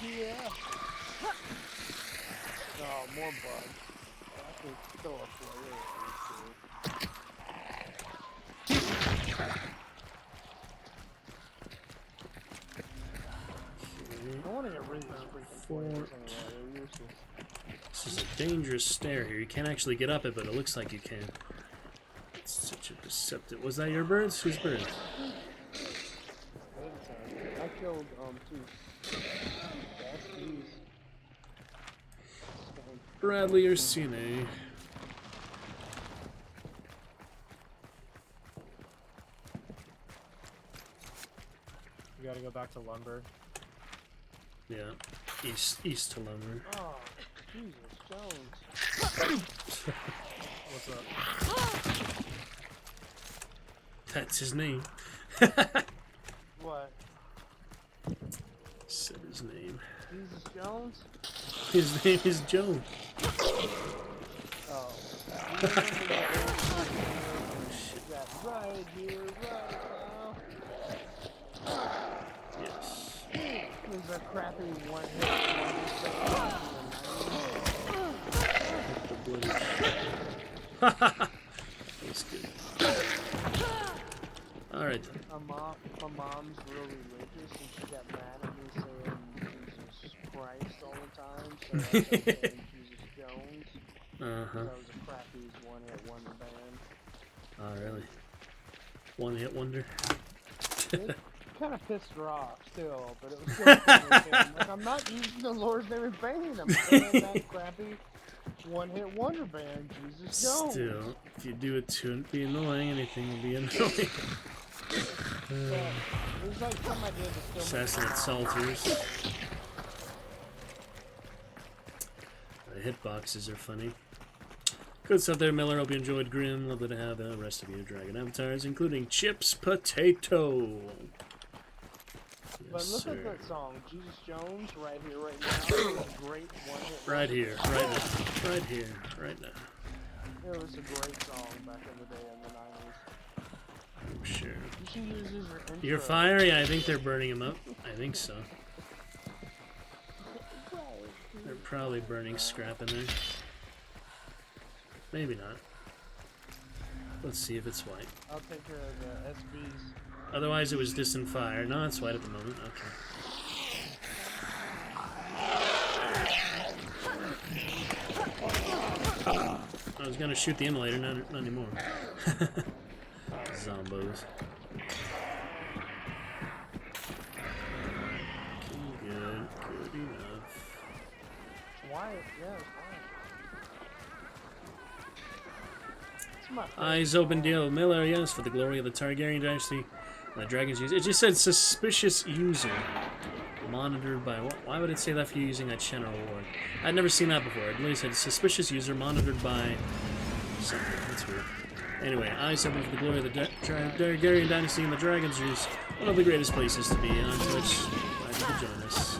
Yeah. Oh, more bugs. I can kill a player. I want to get rid of these freaking players anyway. They're useless. This is a dangerous stair here. You can't actually get up it, but it looks like you can. It's such a deceptive. Was that your birds? Whose birds? I killed two. That's these. Bradley or Cine. You gotta go back to lumber. Yeah, east to lumber. Oh, Jesus, Jones. What's up? That's his name. What? Said his name. Jesus Jones? His name is Jones. Oh. That right here, right now. Yes. There's a crappy one That's good. Alright then. My mom's real religious and she got mad at me saying Jesus Christ all the time, so I started saying Jesus Jones. That was a crappy one-hit wonder band. Oh, really? One-hit wonder? It kind of pissed her off still, but it was still funny. Like, I'm not using the Lord's name in vain. I'm saying that crappy one-hit wonder band, Jesus Jones. Still, if you do it to be annoying, anything will be annoying. It was like something I did to still Assassinate Salters. The hitboxes are funny. Good stuff there, Miller. Hope you enjoyed Grim. Lovely to have the rest of you Dragon Avatars, including Chips Potato. But look at that song, Jesus Jones, right here, right now. Great one-hit. Right here, right now, right here, right now. It was a great song back in the day in the 90s. I'm sure. You should use this as your intro. Your fire? Yeah, I think they're burning them up. I think so. They're probably burning scrap in there. Maybe not. Let's see if it's white. I'll take care of the SBs. Otherwise it was distant fire. No, it's white at the moment. Okay. I was gonna shoot the immolator, not anymore. Zombos. Eyes open deal. Miller, yes, for the glory of the Targaryen dynasty. And the Dragon's use. It just said suspicious user. Monitored by what? Why would it say that for you using a channel reward? I'd never seen that before. It literally said suspicious user monitored by something. That's weird. Anyway, eyes open for the glory of the Targaryen dynasty and the Dragon's use. One of the greatest places to be on Twitch. Glad you could join us.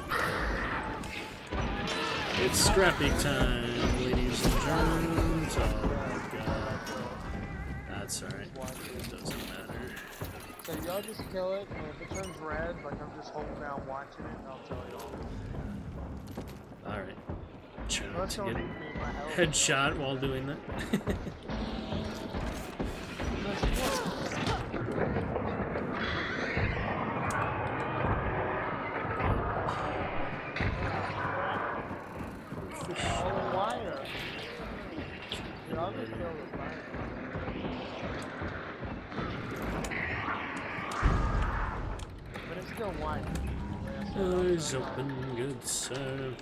It's scrappy time, ladies and gentlemen. Oh god. That's alright. It doesn't matter. So y'all just kill it, and if it turns red, like I'm just holding down watching it, and I'll tell y'all. Alright. Trying to get headshot while doing that. Eyes open, good sir.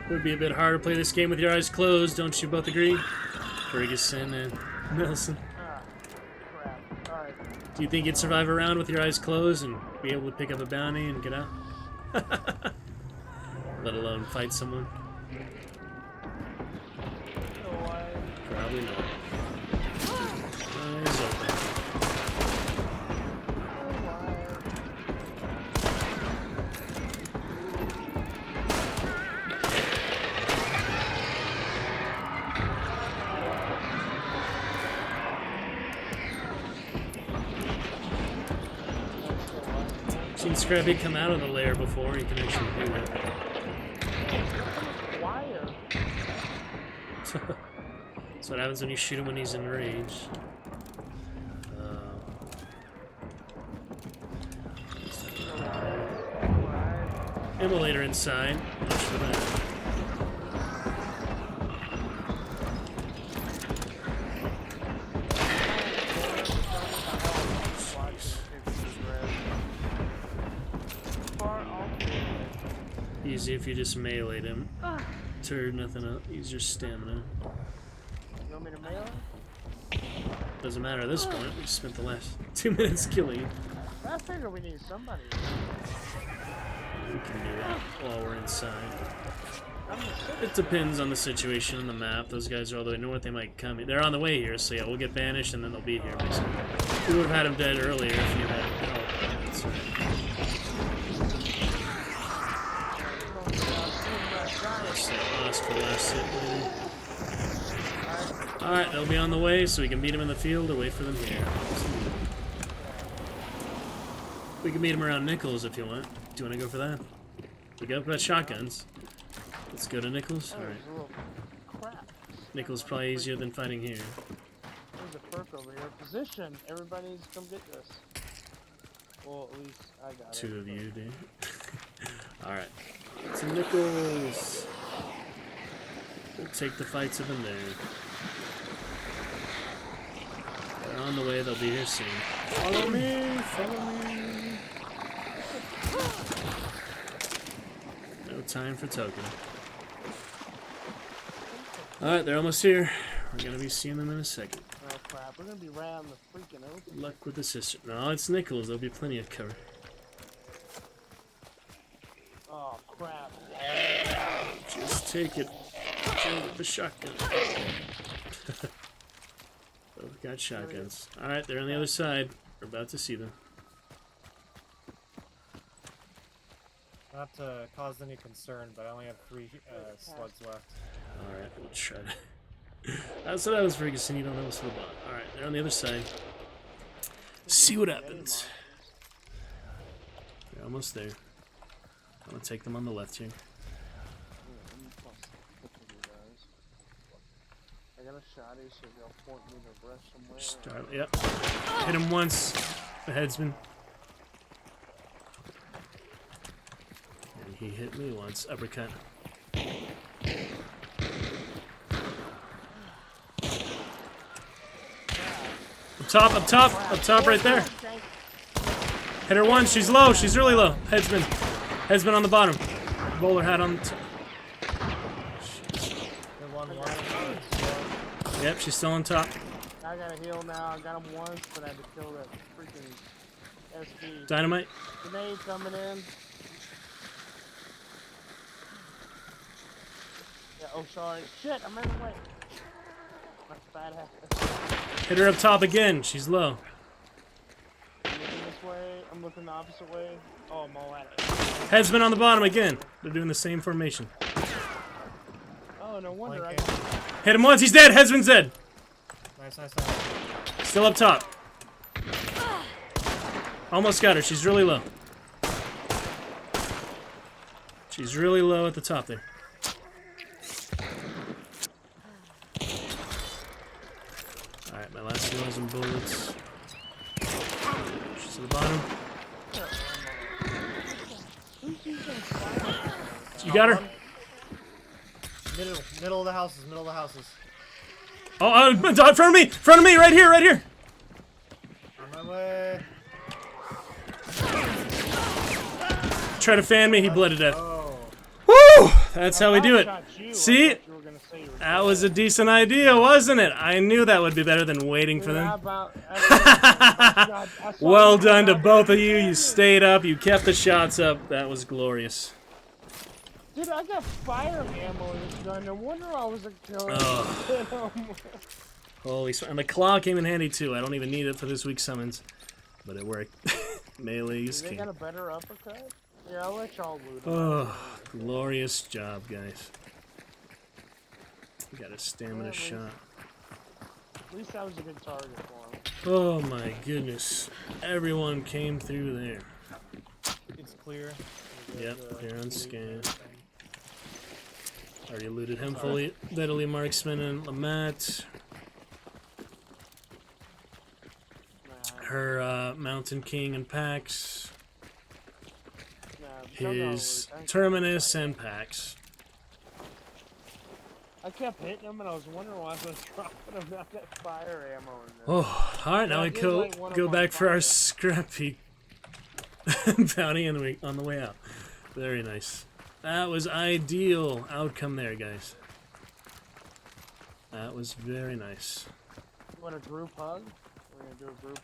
Would be a bit hard to play this game with your eyes closed, don't you both agree? Ferguson and Nelson. Do you think you'd survive a round with your eyes closed and be able to pick up a bounty and get out? Let alone fight someone? Probably not. Eyes open. Seen Scrappy come out of the lair before, he can actually do it. That's what happens when you shoot him when he's enraged. Immolator inside. Watch for that. Easy if you just meleeed him. Turd nothing up. Use your stamina. You want me to melee? Doesn't matter at this point. We spent the last 2 minutes killing him. I figure we need somebody. We can do that while we're inside. It depends on the situation and the map. Those guys are all the way north. They might come. They're on the way here, so yeah, we'll get banished and then they'll be here, basically. We would have had them dead earlier if you had help. That's right. Alright, they'll be on the way, so we can meet them in the field or wait for them here. We can meet them around Nichols if you want. Do you want to go for that? We got shotguns. Let's go to Nichols. Alright. Nichols probably easier than fighting here. There's a perk over here. Position! Everybody's come get this. Well, at least I got it. Two of you do. Alright. It's Nichols. We'll take the fights of them there. They're on the way, they'll be here soon. Follow me! Follow me! No time for token. Alright, they're almost here. We're gonna be seeing them in a second. Oh crap, we're gonna be right on the freaking open. Good luck with the sister. No, it's Nichols, there'll be plenty of cover. Oh crap. Just take it. Take the shotgun. Both got shotguns. Alright, they're on the other side. We're about to see them. Not to cause any concern, but I only have 3 slugs left. Alright, we'll try to... That's what I was Ferguson, you don't know what's for the bot. Alright, they're on the other side. See what happens. They're almost there. I'm gonna take them on the left here. I got a shotty, so they'll point me to rest somewhere. Start, yep. Hit him once. The headsman. And he hit me once. Uppercut. Up top right there. Hit her once. She's low. She's really low. Headsman on the bottom. Bowler hat on the top. Yep, she's still on top. I gotta heal now. I got him once, but I had to kill that freaking SP. Dynamite. Grenade coming in. Yeah, oh, sorry. Shit, I'm in the way. My fat ass. Hit her up top again. She's low. I'm looking this way. I'm looking the opposite way. Oh, I'm all at it. Headsman on the bottom again. They're doing the same formation. Oh, no wonder I Hit him once. He's dead. Headsman's dead. Nice. Still up top. Almost got her. She's really low. She's really low at the top there. Alright, my last heals and bullets. She's at the bottom. You got her? Middle of the houses. Oh, in front of me! Right here! On my way. Try to fan me, he bled to death. Oh. Woo! That's how we do it. See? That was a decent idea, wasn't it? I knew that would be better than waiting for them. Well done to both of you. You stayed up, you kept the shots up. That was glorious. Dude, I got fire ammo in this gun. No wonder I was a killer. Holy sweat. And the claw came in handy too. I don't even need it for this week's summons. But it worked. Melee is king. They got a better uppercut? Yeah, I'll let y'all loot. Oh, glorious job, guys. We got a stamina shot. At least that was a good target for him. Oh my goodness. Everyone came through there. It's clear. Yep, clear on scan. Already looted him fully. Deadly Marksman and Lamat. Her Mountain King and Pax. His Terminus and Pax. I kept hitting him and I was wondering why I was dropping him out that fire ammo in there. Oh, alright, now we go back for our scrappy bounty on the way out. Very nice. That was ideal outcome there, guys. That was very nice. You want a group hug? We're gonna do a group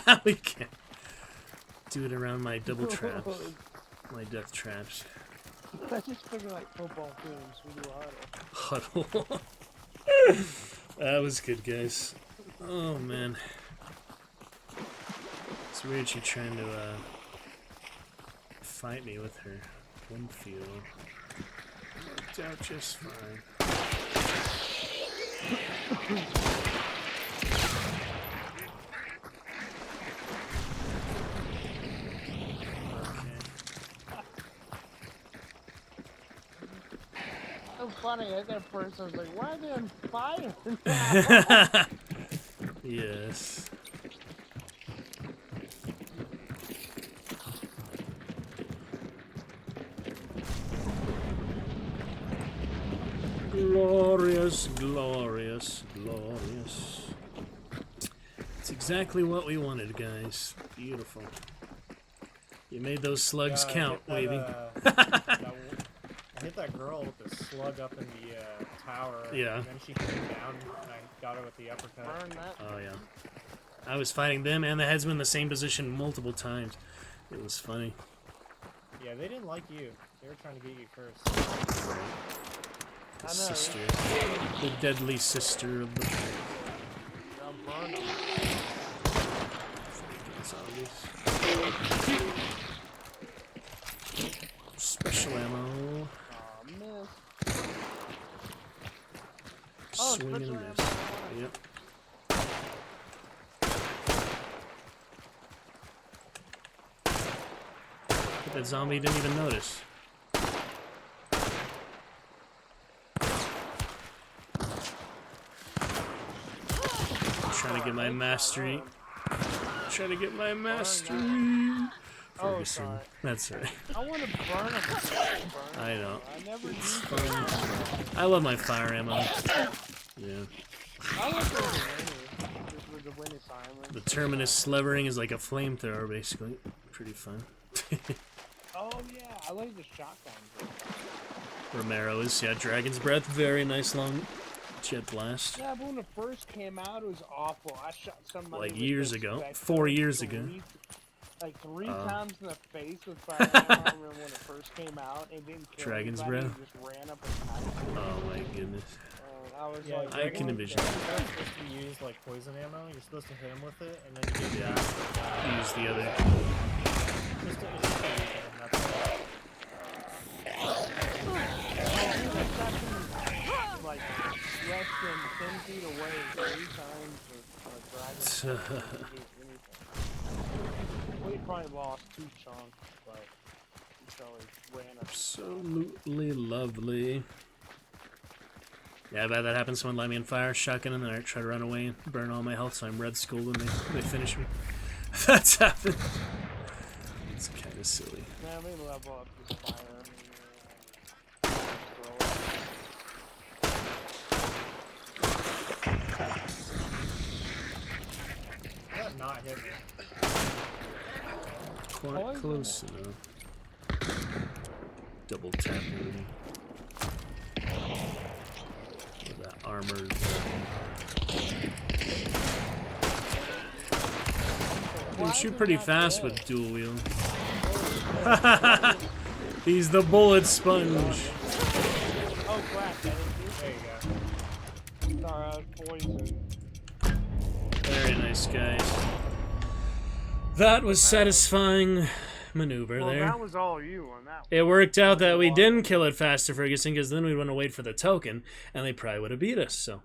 hug? We can't do it around my double traps. My death traps. I just figured like football teams, we do huddle. Huddle. That was good, guys. Oh, man. It's weird she trying to fight me with her Winfield. Worked out just fine. So funny, I got a person I was like, why are they on fire? Yes. Glorious, glorious, glorious. It's exactly what we wanted, guys. Beautiful. You made those slugs count, Wavy. I hit that girl with the slug up in the tower. Yeah. And then she came down, and I got her with the uppercut. Oh, yeah. I was fighting them and the headsman in the same position multiple times. It was funny. Yeah, they didn't like you. They were trying to get you first. The sister. The deadly sister of the special ammo. Swing and a miss. Yep. That zombie didn't even notice. Trying to get my mastery. Trying to get my mastery. Ferguson. Oh, that's right. I want to burn him. I know. I never It's fun. I love my fire ammo. Yeah. I like the Winnie Simon. The Terminus Slevering is like a flamethrower, basically. pretty fun. Oh yeah, I like the shotgun. Romero is, yeah, Dragon's Breath, very nice long jet blast. Yeah, but when it first came out, it was awful. I shot somebody Like with years the ago, Spectre 4 years ago. Like three times in the face with fire ammo. I remember when it first came out, and didn't kill Dragon's anybody, Breath? and just ran up and knifed. Oh my goodness. I was Yeah, like, I can envision That's that. supposed to be used like poison ammo. You're supposed to hit him with it, and then you get Use the other. Just to that's all. like less than 10 feet away 3 times with a dragon. We probably lost 2 chunks, but he probably ran up. Absolutely lovely. Yeah, I bet that happens. Someone light me on fire, shotgun, and then I try to run away and burn all my health, so I'm red skulled when they finish me. That's happened. It's kind of silly. Now we level up this fire. Not hit me. Quite close enough. Double tapping. With that armored. You can shoot pretty fast with dual wield. He's the bullet sponge. Oh crap, that is there you go. Sorry, I was poisoned. Very nice, guys. That was satisfying maneuver Well, there. that was all you on that one. It worked out that we didn't kill it faster, Ferguson, because then we'd want to wait for the token, and they probably would have beat us. So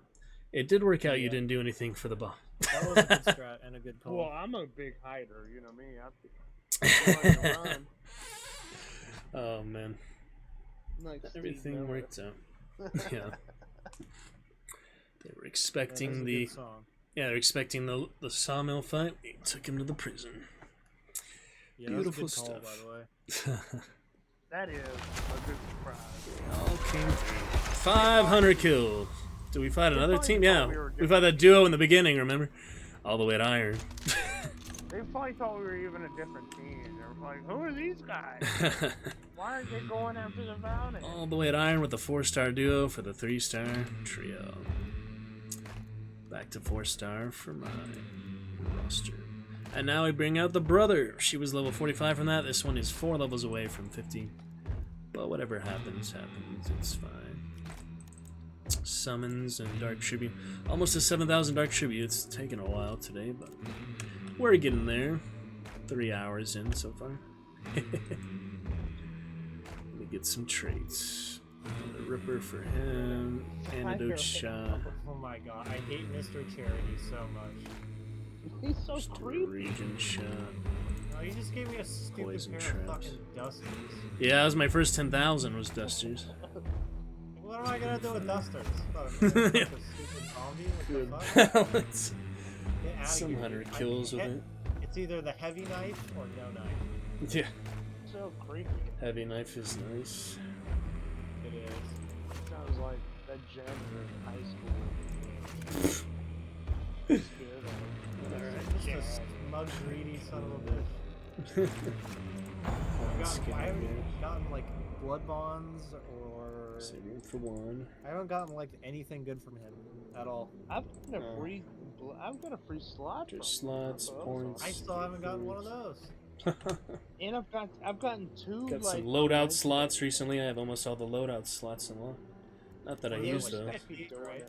it did work out. You didn't do anything for the bomb. That was a good strat and a good call. Well, I'm a big hider, you know me. I like to run. Oh man, Like everything Steve worked out. Yeah, they were expecting That is a the good song. they're expecting the sawmill fight. They took him to the prison. Yeah, Beautiful that was a good call, stuff. by the way. That is a good surprise. All came through. 500 kills. Did we fight another probably team? thought Yeah, we were we fought that duo in the beginning. Remember, all the way at Iron. They probably thought we were even a different team. They were like, who are these guys? Why are they going after the bounty? All the way at Iron with the 4-star duo for the 3-star trio. Back to 4-star for my roster. And now we bring out the brother. She was level 45 from that. This one is 4 levels away from 50. But whatever happens, happens. It's fine. Summons and Dark Tribute. Almost to 7,000 Dark Tribute. It's taken a while today, but we're getting there. 3 hours in so far. Let me get some traits. The Ripper for him. Antidote shot. Oh my god, I hate Mr. Charity so much. He's so Just a creepy. Regen shot. No, you just gave me a stupid Poison pair traps. of fucking dusters. Yeah, that was my first 10,000 was Dusters. What am I gonna do with dusters? What, I'm gonna fuck a stupid zombie? What the fuck? Let's Get outta some here, 100 dude. kills with it. It's either the heavy knife or no knife. Yeah. So creepy. Heavy knife is nice. It is. Sounds like that janitor in high school. Scared of him. Just a smug, greedy son of a bitch. I haven't gotten like blood bonds or. Save room for one. I haven't gotten like anything good from him at all. I've got a free slot. Just from him. slots, That's points. I still haven't gotten one of those. And I've gotten 2 Got like some loadout slots recently. I have almost all the loadout slots unlocked. Not that I Yeah, use like those. 50, right?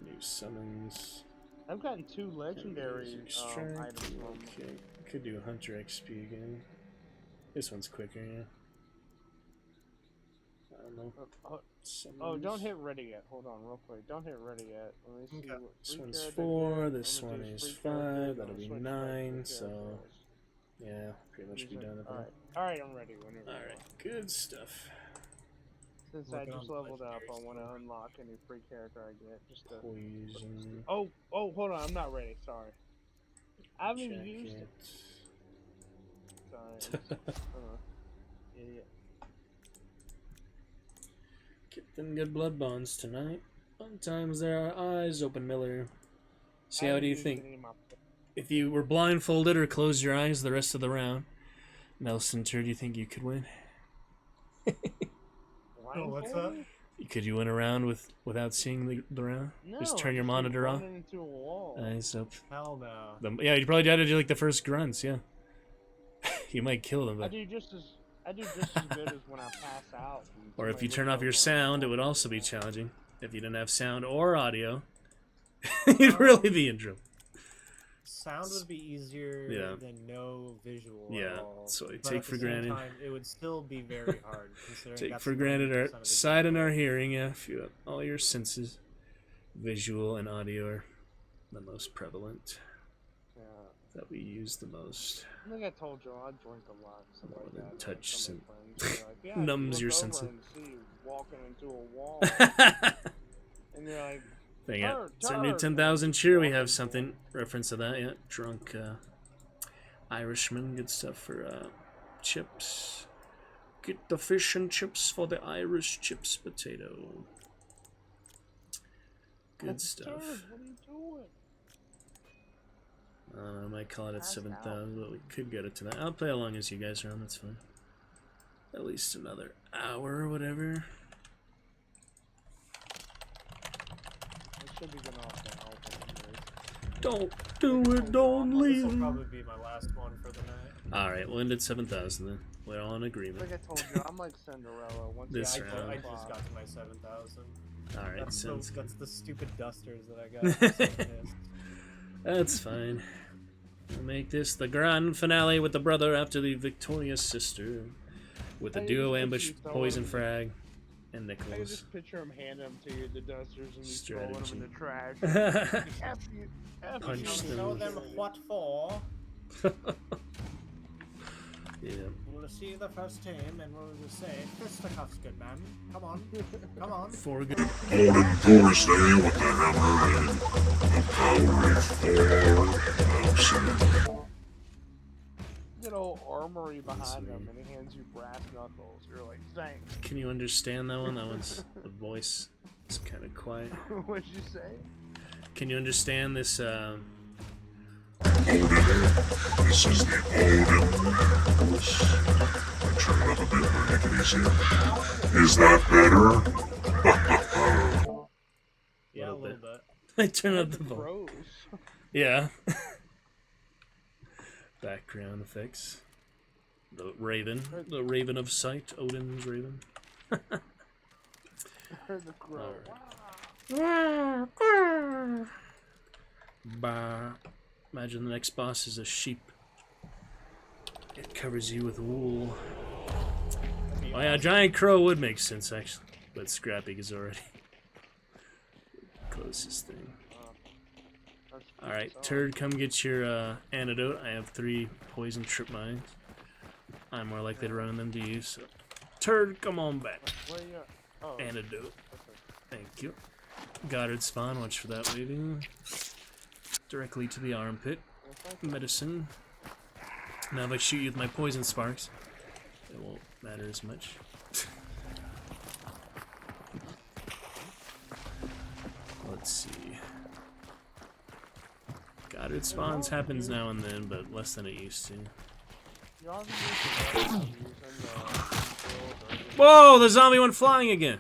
New summons. I've gotten 2 legendary Strength. items from him. Okay. Could do Hunter XP again. This one's quicker, yeah. I don't know. Oh, don't hit ready yet. Hold on, real quick. Don't hit ready yet. Let me see. Okay. What This free one's character 4, get. this I'm gonna one do is free character, 5, I'm that'll gonna be switch 9, back to so characters. yeah, pretty much be done with that. Alright, I'm ready whenever. Alright, good stuff. Since I just leveled up, I want to unlock any free character I get. Just to... Poison. Oh, hold on, I'm not ready. Sorry. I haven't even used it. Jacket. Sorry. Idiot. Get them good blood bonds tonight. Sometimes there are eyes open, Miller. See, how do you think? if you were blindfolded or closed your eyes the rest of the round, Nelson, do you think you could win? Oh, what's that? Could you win a round without seeing the round? No, just turn your monitor off. Into a wall. Nice up. Hell no. Yeah, you probably got to do like the first grunts. Yeah, you might kill them. I But... do just as good as when I pass out. Or if you turn off your sound, it would also be challenging. If you didn't have sound or audio, you'd really be in trouble. Sound would be easier than no visual at all. So I But take at for the same granted. time, it would still be very hard. Considering Take that's for the granted 90% our of the sight game. and our hearing. Yeah, if you have all your senses, visual and audio are the most prevalent. Yeah. That we use the most. I think I told you I drink a lot. So More like than that. touch Some and of my friends are like, yeah, numbs you your look over senses. and see you walking into a wall, and you're like, Dang it. turn, It's our new turn. 10,000 cheer. We have something. Reference to that, yeah. Drunk Irishman. Good stuff for chips. Get the fish and chips for the Irish chips potato. Good stuff. Turn, what are you doing? I might call it at 7,000, but we could get it to that. I'll play along as you guys are on, that's fine. At least another hour or whatever. I should be getting off now. Don't do it, don't This leave. will probably be my last one for the night. Alright, we'll end at 7,000 then. We're all in agreement. Like I told you, I'm like Cinderella. Once This I round. I just got to my 7,000. Alright, That's sounds that's the stupid dusters that I got. I'm so pissed. That's fine. We'll make this the grand finale with the brother after the victorious sister. With the Hey, duo just ambush, keep throwing poison them. frag, and I can Nicholas. just picture him handing them to you, the dusters, and you throwing them in the trash. Strategy. F you, F Punch you. them. Show them what for. Yeah. We'll see the first team and we'll just say, fisticuffs, good man. Come on. Come on. Four good. On Thursday with the hammer and the power for Get old armory behind them, and he hands you brass knuckles. You're like, thanks. Can you understand that one? That one's the voice. It's kind of quiet. What'd you say? Can you understand this? This is the Odin. Turn it up a bit, make it easier. Is that better? Yeah, a little bit. I turn up the volume. Gross. Yeah. Background effects. The Raven of Sight, Odin's Raven. Heard the crow. Bah. Imagine the next boss is a sheep. It covers you with wool. Oh yeah, giant crow would make sense actually, but Scrappy is already closest thing. Alright, Turd, come get your antidote. I have 3 poison trip mines. I'm more likely to run them to you, so... Turd, come on back. Where you at? Oh, Antidote. Thank you. Goddard spawn, watch for that waving. Directly to the armpit. Medicine. Now if I shoot you with my poison sparks, it won't matter as much. Let's see. Goddard spawns happens now and then, but less than it used to. Whoa! The zombie went flying again!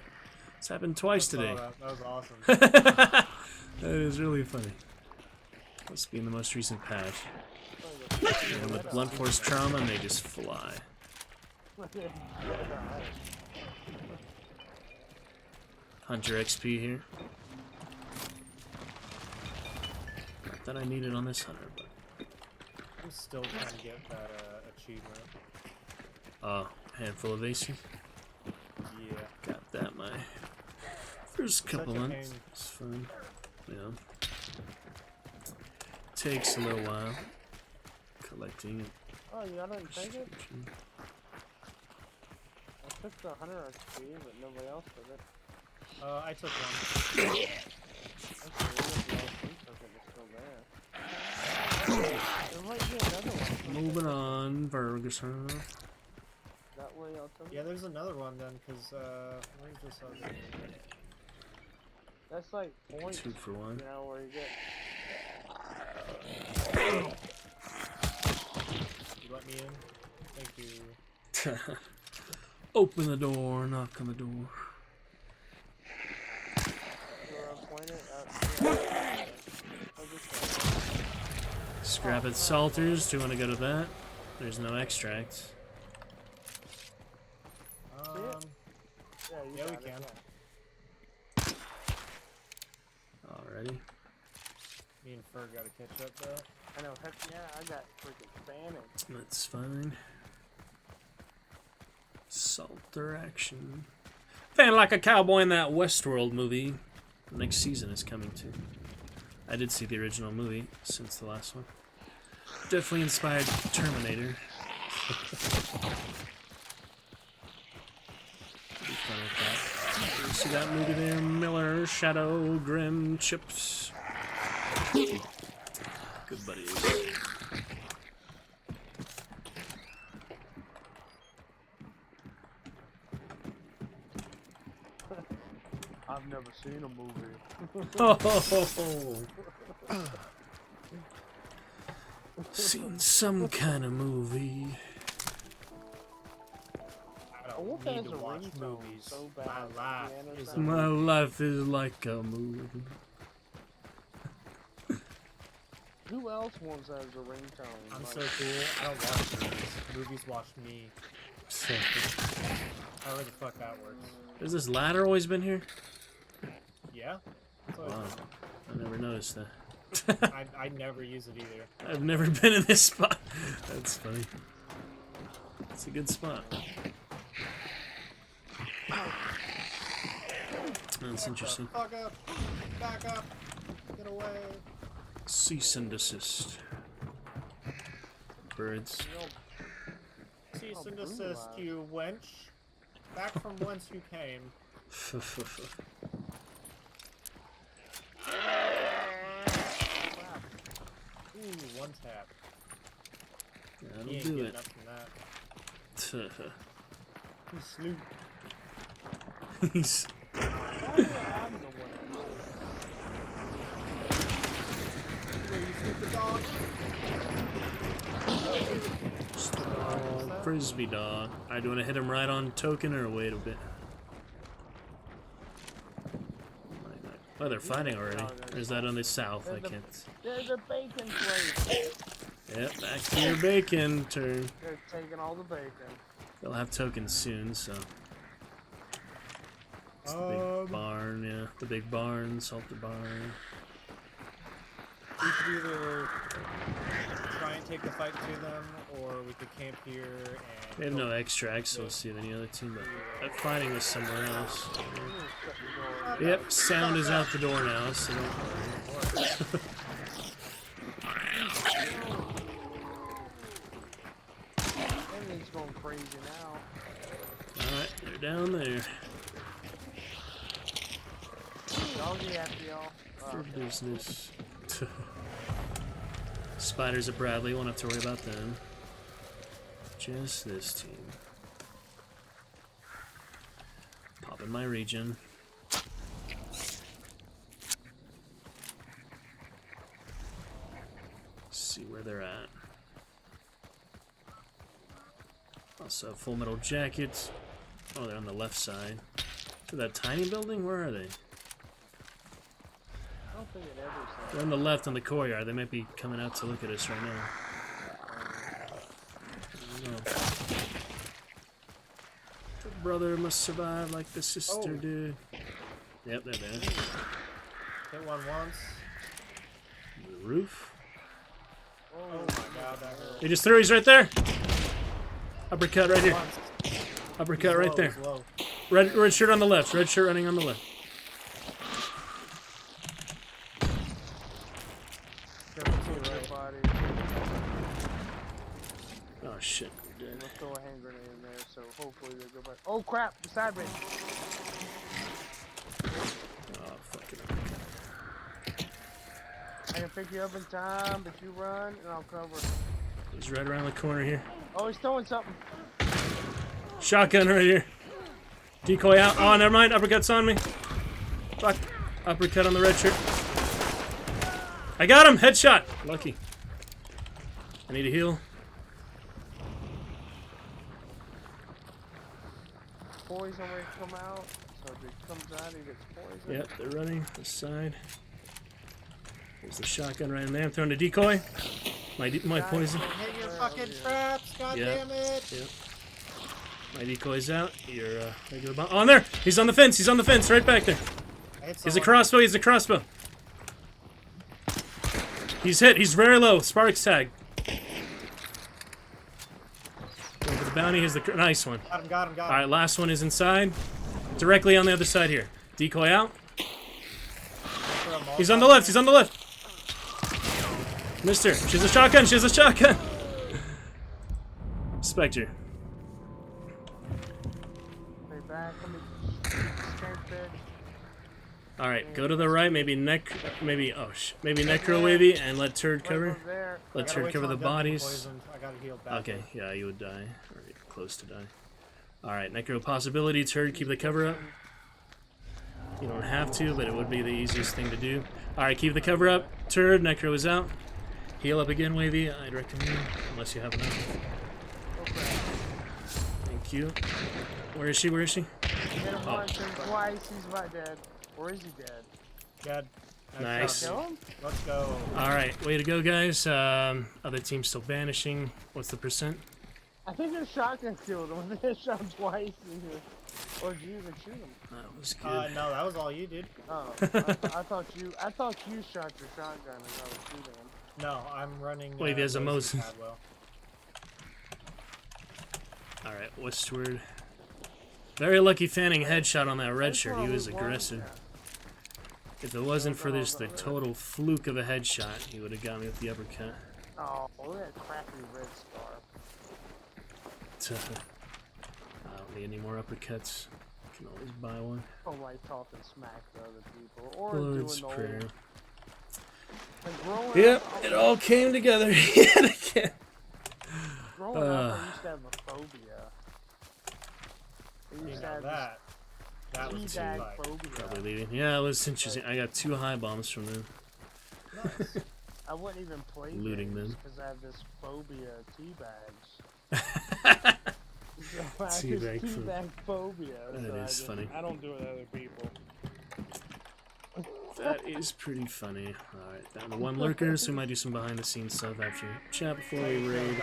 It's happened twice today. That was awesome. That is really funny. Must be in the most recent patch. And with blunt force trauma, they just fly. Hunter XP here. Not that I need it on this hunter, but I'm still trying to get that achievement. handful of aces. Yeah. Got that my first couple Such a months. pain. It's fun. Yeah. Takes a little while. Collecting it. Oh, you didn't take it? I took the hunter XP, but nobody else took it. I took one. That's weird, nobody else took it, it's still there. There might be another one. Moving on, Ferguson. That way I'll tell you. Yeah, there's another one then, because, where's this other? That's like points, 2 for 1. you know, where you get... You let me in? Thank you. Open the door, knock on the door. Scrap it, Salters. Do you want to go to that? There's no extract. Yeah, we can. Alrighty. Me and Fur gotta catch up though. I know, heck yeah, I got freaking Spanish. That's fine. Salter action. Feeling like a cowboy in that Westworld movie. The next season is coming too. I did see the original movie since the last one. Definitely inspired Terminator. Be fun with that. You see that movie there? Miller, Shadow, Grim, Chips. Good buddies. I've never seen a movie. Oh, seen some kind of movie. I don't need to watch movies. So My life is like a movie. Who else wants that as a ringtone? I'm so cool. I don't watch movies. Movies watch me. However the fuck that works. Has this ladder always been here? Yeah. Wow. I never noticed that. I never use it either. I've never been in this spot. That's funny. It's a good spot. That's interesting. Fuck up! Back up! Get away! Cease and desist. Birds. Cease and desist, you wench. Back from whence you came. Ooh, one tap. That'll He ain't do getting it. up from that. Snoop. He's... Frisbee dog. Alright, do you want to hit him right on token or wait a bit? Oh, they're fighting already. Or is that on the south? I can't. There's a bacon place. Yep, back to your bacon turn. They're taking all the bacon. They'll have tokens soon, so. It's the big barn, yeah. The big barn, salted barn. We could either try and take the fight to them, or we could camp here and... They have no extracts, so we'll see if any other team, but that fighting was somewhere else. Yep, sound is out the door now, so don't worry. Everything's going crazy now. Alright, they're down there. Doggy after y'all. For business. Spiders at Bradley, won't have to worry about them. Just this team. Pop in my region. See where they're at. Also, Full Metal Jackets. Oh, they're on the left side. To that tiny building? Where are they? I don't think it ever said. They're on the left on the courtyard. They might be coming out to look at us right now. I don't know. The brother must survive like the sister did. Yep, they're there. Hit one once. The roof. Oh my god, that hurt. He just threw. He's right there. Uppercut right here. Once. Uppercut He's right low, there. he's low. Red shirt on the left. Red shirt running on the left. Oh shit. We're dead. Let's throw a hand grenade in there, so hopefully they'll go back. Oh crap! Beside me. Oh fucking. I can pick you up in time, but you run and I'll cover. He's right around the corner here. Oh, he's throwing something. Shotgun right here. Decoy out. Oh, never mind. Uppercut's on me. Fuck. Uppercut on the red shirt. I got him! Headshot! Lucky. I need a heal. Poison when it come out, so if it comes out, he gets poisoned. Yep, they're running this side. There's the shotgun right in there. I'm throwing a decoy. My poison. Hit your fucking traps, god damn it! Yep. My decoy's out. Your regular bomb. Oh, on there! He's on the fence! He's on the fence! Right back there! He's a crossbow! He's a crossbow! He's hit! He's very low! Sparks tag. Going for the bounty. Here's the nice one. Got him. Alright, last one is inside. Directly on the other side here. Decoy out. He's on the left! He's on the left! Mister, she has a shotgun! She has a shotgun! Spectre. Alright, go to the right, maybe Necro Wavy, and let Turd cover. Let Turd cover the bodies. Okay, yeah, you would die. Or close to die. Alright, Necro possibility, Turd, keep the cover up. You don't have to, but it would be the easiest thing to do. Alright, keep the cover up. Turd, Necro is out. Heal up again, Wavy, I'd recommend, unless you have enough. Thank you. Where is she? Where is she? Hit him once and twice, he's about dead. Or is he dead? Dead. Nice. Let's go. Alright, way to go, guys. Other team's still vanishing. What's the percent? I think your shotgun killed him. I think I shot him twice. Or did you even shoot him? That was good. No, that was all you did. Oh, I thought you shot your shotgun and I was shooting him. No, I'm running. Wait, there's a Moses. Alright, westward. Very lucky Fanning headshot on that red shirt. He was aggressive. If it wasn't for this, the total fluke of a headshot, he would have got me with the uppercut. Oh, look at that crappy red scarf. I don't need any more uppercuts. I can always buy one. Oh, like talking smack to other people. Or Lord's doing Prayer. Yep, it all came together yet again. Growing up, I used to have a phobia. I used to have that was too high. Probably leaving. Yeah, it was interesting. I got 2 high bombs from them. Nice. I wouldn't even play looting them because I have this phobia of teabags. Teabag phobia. That is funny. I don't do it to other people. That is pretty funny. Alright, down to 1 lurker, so we might do some behind the scenes stuff after chat before we raid.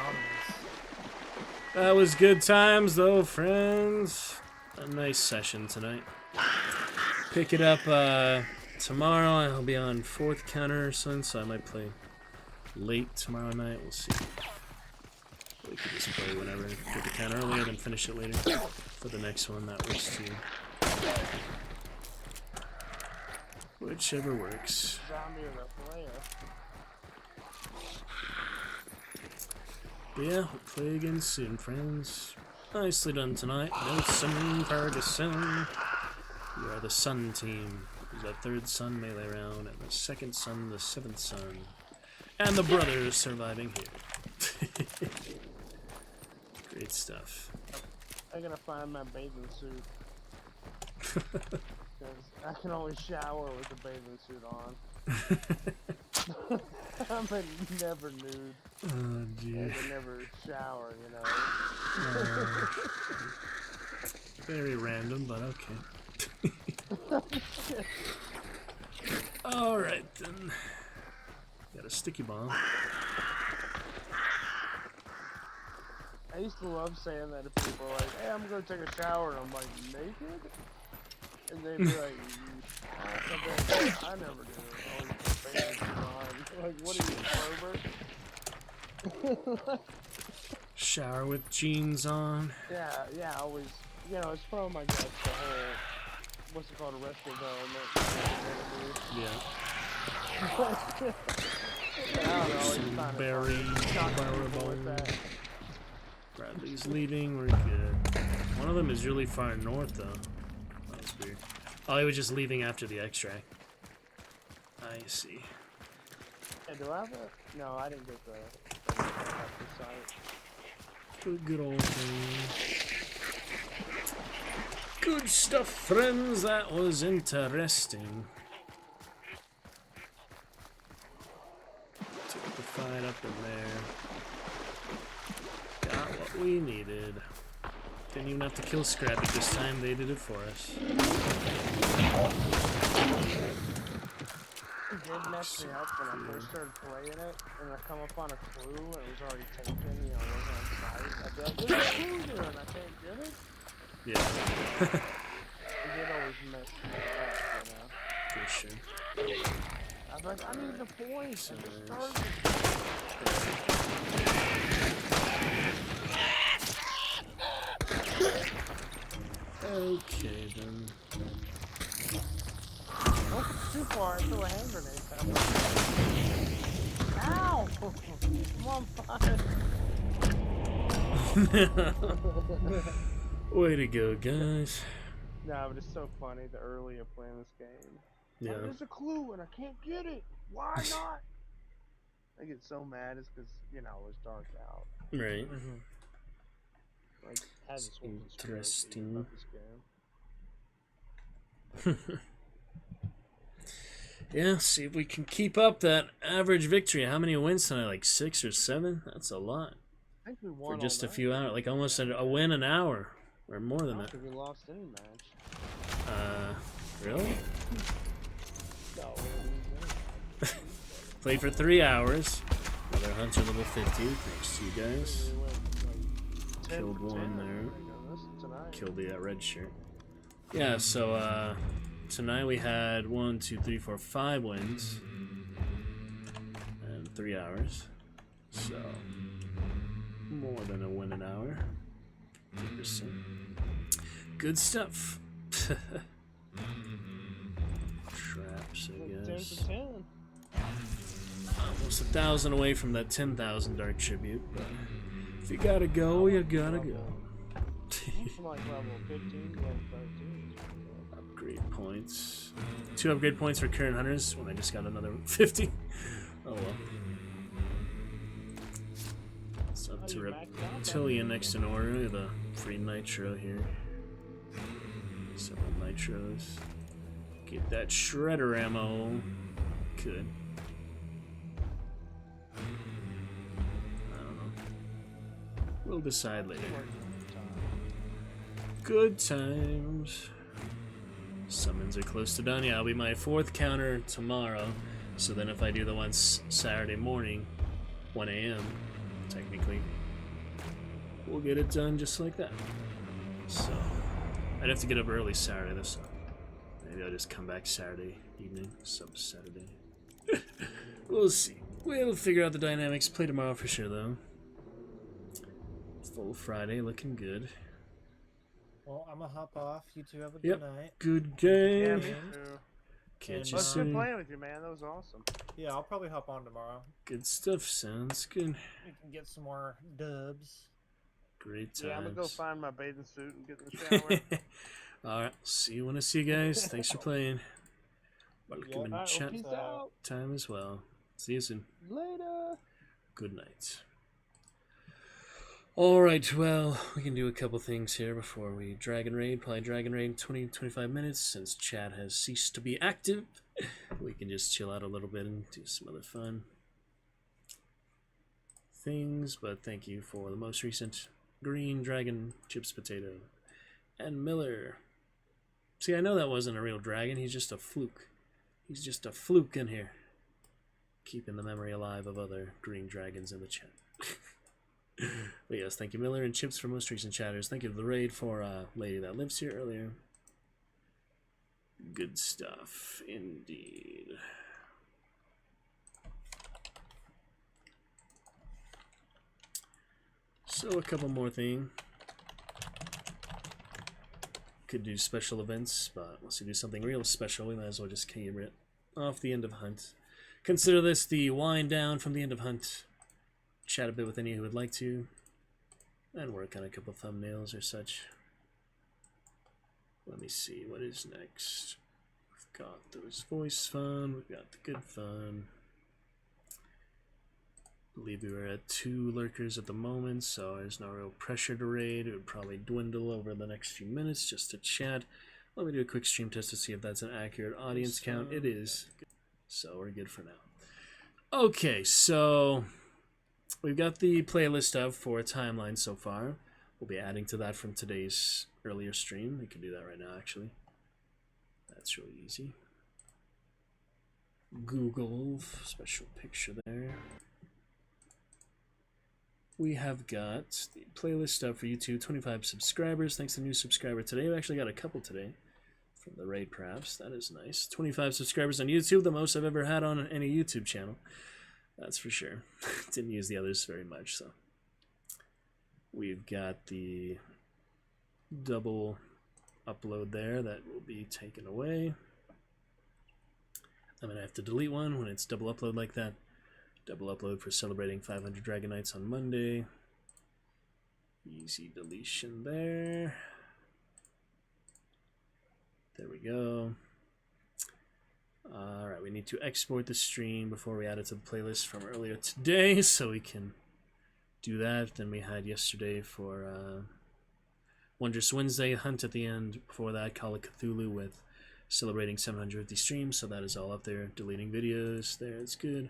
That was good times though, friends. A nice session tonight. Pick it up tomorrow. I'll be on 4th counter or something, so I might play late tomorrow night. We'll see. We could just play whenever. Get the counter earlier, then finish it later. For the next one, that works too. Whichever works. But yeah, we'll play again soon, friends. Nicely done tonight. Nelson Ferguson. You are the Sun team. Who's the 3rd Sun melee round, and the 2nd Sun, the 7th Sun. And the brothers surviving here. Great stuff. I gotta find my bathing suit. Because I can always shower with a bathing suit on. I'm never nude. Oh, dear. I can never shower, you know. Very random, but okay. Alright then. Got a sticky bomb. I used to love saying that to people, like, hey, I'm gonna take a shower, and I'm like, naked? And they'd be like, I never do it. Like, what are you, pervert? Shower with jeans on. Yeah, always. You know, it's from, I guess, the whole, what's it called, Arrested Development. Yeah. I don't know, it's kind of Barry, Bradley's leaving, we're good. One of them is really far north, though. That was weird. Oh, he was just leaving after the extract. I see. Hey, do I have a... No, I didn't get the site. Good old thing. Good stuff, friends. That was interesting. the fight up in there. Got what we needed. Didn't even have to kill Scrappy this time, they did it for us. It did mess me up when I first started playing it, and I come up on a clue and it was already taken, you know, it wasn't on site. I'd be like, "Where's the clue doing? I can't get it?" Yeah. It did always mess me up, you know? For sure. I was like, I need the points. I just started. Okay, then. Oh, too far. I threw a hand grenade. Ow! I'm on fire. Way to go, guys. Nah, but it's so funny the earlier playing this game. Yeah. Oh, there's a clue and I can't get it. Why not? I get so mad. It's because, you know, it's dark out. Right. Like, I had this whole conspiracy Interesting. about this game. Yeah, see if we can keep up that average victory. How many wins tonight? Like 6 or 7? That's a lot. I think we won For just all a few hours. Like almost a win an hour. Or more than I that. don't think we lost any match. Really? No, Played for 3 hours. Another Hunter level 50. Thanks to you guys. we went like 10 Killed for one 10 there. tonight. Killed the red shirt. Yeah, so tonight we had 1, 2, 3, 4, 5 wins. And 3 hours. So more than a win an hour. 2%. Good stuff. Traps, I 10 guess. for 10. Almost 1,000 away from that 10,000 Dark Tribute, but if you gotta go, you gotta go. I'm like level 15, level 13. Upgrade points. 2 upgrade points for current hunters when I just got another 50. Oh well. It's up to Reptilian next in order. The free nitro here. Several nitros. Get that shredder ammo. Good. I don't know. We'll decide later. Good times. Summons are close to done. Yeah, I'll be my 4th counter tomorrow. So then if I do the one Saturday morning, 1 a.m., technically, we'll get it done just like that. So, I'd have to get up early Saturday this time. Maybe I'll just come back Saturday evening, sub-Saturday. We'll see. We'll figure out the dynamics. Play tomorrow for sure, though. Full Friday, looking good. Well, I'm gonna hop off. You two have a Yep. good night. Good game. Yeah, me too. Catch you Well, it's good soon. playing with you, man. That was awesome. Yeah, I'll probably hop on tomorrow. Good stuff. Sounds good. We can get some more dubs. Great times. Yeah, I'm gonna go find my bathing suit and get in the shower. Alright, see you when I see you guys. Thanks for playing. Welcome in Alright, well, chat peace out. time as well. See you soon. Later. Good night. Alright, well, we can do a couple things here before we Dragon Raid. Probably Dragon Raid in 20-25 minutes since chat has ceased to be active. We can just chill out a little bit and do some other fun things. But thank you for the most recent Green Dragon, Chips Potato, and Miller. See, I know that wasn't a real dragon. He's just a fluke. He's just a fluke in here. Keeping the memory alive of other green dragons in the chat. But yes, thank you Miller and Chips for most recent chatters. Thank you to the raid for Lady That Lives here earlier. Good stuff, indeed. So a couple more things. Could do special events, but once we do something real special, we might as well just came it off the end of Hunt. Consider this the wind down from the end of Hunt. Chat a bit with any who would like to, and work on a couple thumbnails or such. Let me see, what is next? We've got those voice fun, we've got the good fun. I believe we were at 2 lurkers at the moment, so there's no real pressure to raid. It would probably dwindle over the next few minutes just to chat. Let me do a quick stream test to see if that's an accurate audience count. It is, so we're good for now. Okay, so we've got the playlist up for a timeline so far. We'll be adding to that from today's earlier stream. We can do that right now, actually. That's really easy. Google special picture there. We have got the playlist up for YouTube. 25 subscribers. Thanks to the new subscriber today. We actually got a couple today from the raid, perhaps. That is nice. 25 subscribers on YouTube, the most I've ever had on any YouTube channel. That's for sure. Didn't use the others very much, so. We've got the double upload there that will be taken away. I'm going to have to delete one when it's double upload like that. Double upload for celebrating 500 Dragon Knights on Monday. Easy deletion there. There we go. Alright, we need to export the stream before we add it to the playlist from earlier today, so we can do that. Then we had yesterday for Wondrous Wednesday, Hunt at the end. Before that, Call of Cthulhu with celebrating 750 streams, so that is all up there. Deleting videos there, it's good.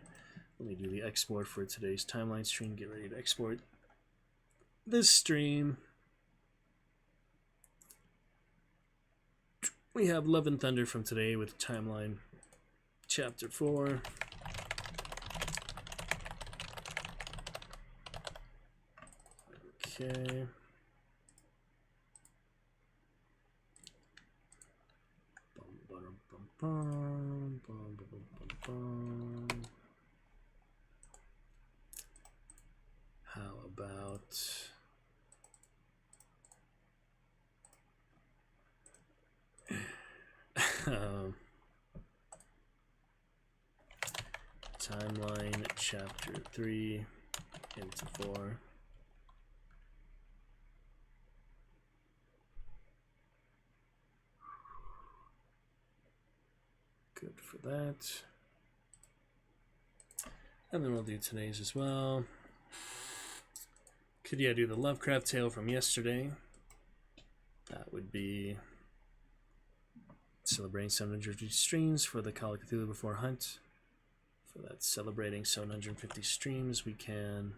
Let me do the export for today's timeline stream. Get ready to export this stream. We have Love and Thunder from today with timeline chapter 4. Okay. How about timeline chapter 3 into 4. Good for that. And then we'll do today's as well. Could do the Lovecraft tale from yesterday. That would be celebrating 750 streams for the Call of Cthulhu Before Hunt. For that celebrating 750 streams, we can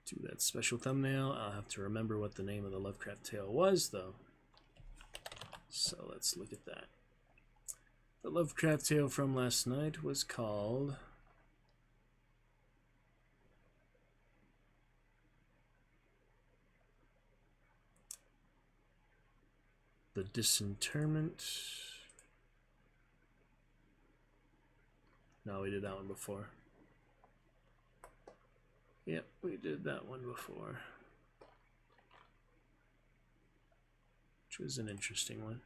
do that special thumbnail. I'll have to remember what the name of the Lovecraft tale was, though. So let's look at that. The Lovecraft tale from last night was called The Disinterment. No, we did that one before. Yep, we did that one before. Which was an interesting one.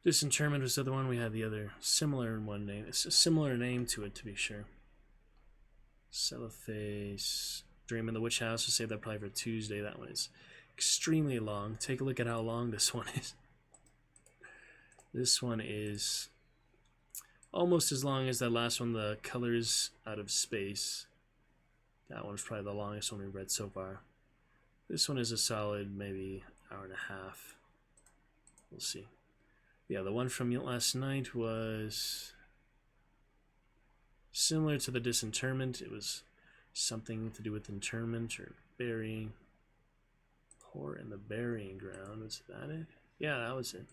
Disinterment was the other one. We had the other similar in one name. It's a similar name to it, to be sure. Cellophase. Dream in the Witch House. We'll save that probably for Tuesday. That one is extremely long. Take a look at how long this one is. This one is almost as long as that last one, the Colors Out of Space. That one's probably the longest one we've read so far. This one is a solid maybe hour and a half. We'll see. Yeah, the one from last night was similar to the Disinterment. It was something to do with interment or burying. Horror in the Burying Ground. Was that it? Yeah, that was it.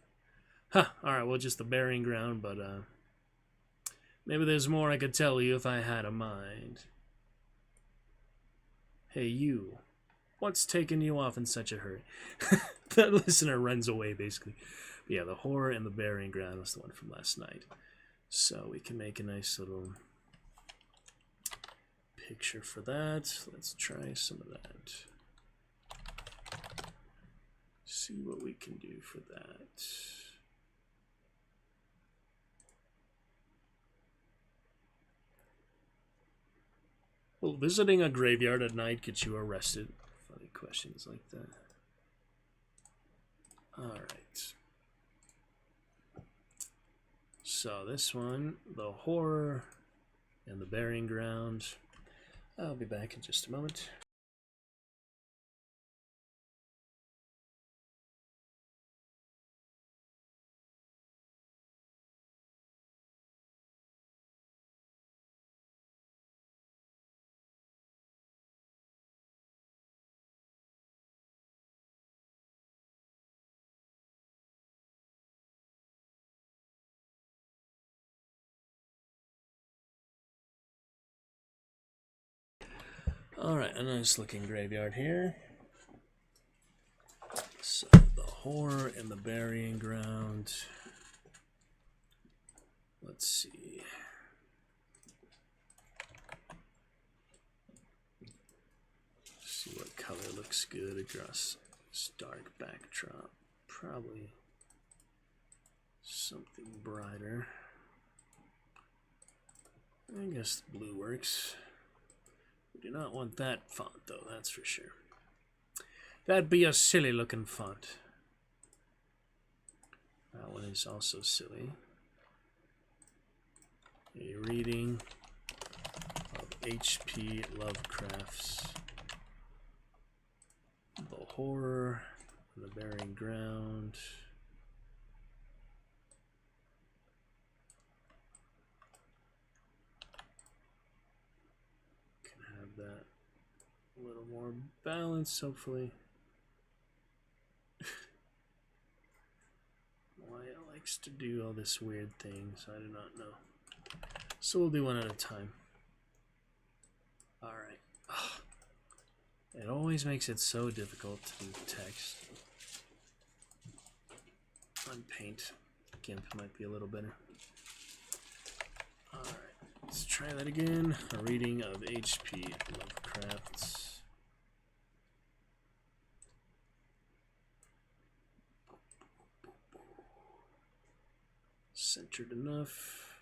Huh, alright, well, just the Burying Ground, but maybe there's more I could tell you if I had a mind. Hey, you. What's taking you off in such a hurry? That listener runs away, basically. But yeah, the Horror in the Burying Ground was the one from last night. So we can make a nice little picture for that. Let's try some of that. See what we can do for that. Will visiting a graveyard at night get you arrested? Funny questions like that. Alright. So this one, the Horror and the Burying Ground. I'll be back in just a moment. Alright, a nice looking graveyard here. So, the horror and the burying ground. Let's see. See what color looks good across this dark backdrop. Probably something brighter. I guess the blue works. We do not want that font though, that's for sure. That'd be a silly looking font. That one is also silly. A reading of H.P. Lovecraft's The Horror and the Burying Ground. Can have that a little more balanced, hopefully. Why it likes to do all this weird things, I do not know. So we'll do one at a time. Alright. It always makes it so difficult to do text. On Paint. GIMP might be a little better. Alright, let's try that again. A reading of H.P. Lovecraft's centered enough.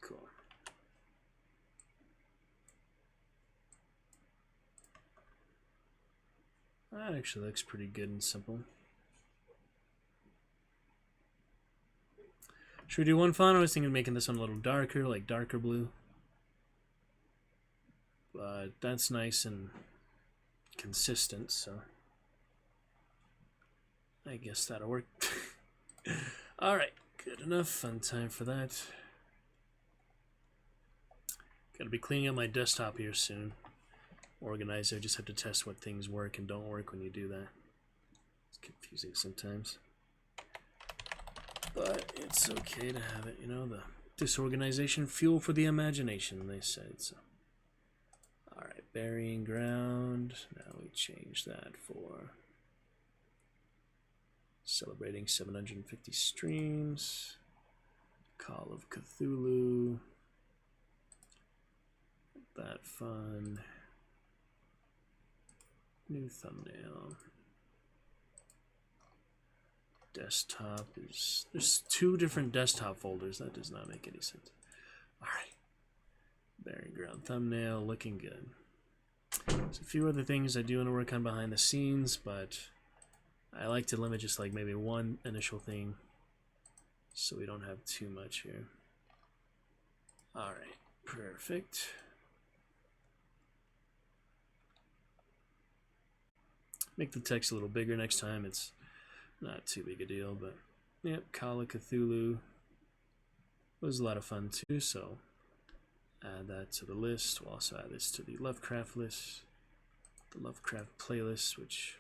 Cool. That actually looks pretty good and simple. Should we do one font? I was thinking of making this one a little darker, like darker blue. But that's nice and consistent, so I guess that'll work. Alright, good enough. Fun time for that. Gotta be cleaning up my desktop here soon. Organizer, just have to test what things work and don't work when you do that. It's confusing sometimes. But it's okay to have it, you know, the disorganization, fuel for the imagination, they said, so. Alright, burying ground. Now we change that for celebrating 750 streams. Call of Cthulhu. That fun. New thumbnail. Desktop is... There's two different desktop folders. That does not make any sense. Alright. Burying ground thumbnail. Looking good. There's a few other things I do want to work on behind the scenes, but I like to limit just like maybe one initial thing so we don't have too much here. Alright. Perfect. Make the text a little bigger next time. It's not too big a deal, but yep, Call of Cthulhu was a lot of fun too, so add that to the list. We'll also add this to the Lovecraft list, the Lovecraft playlist, which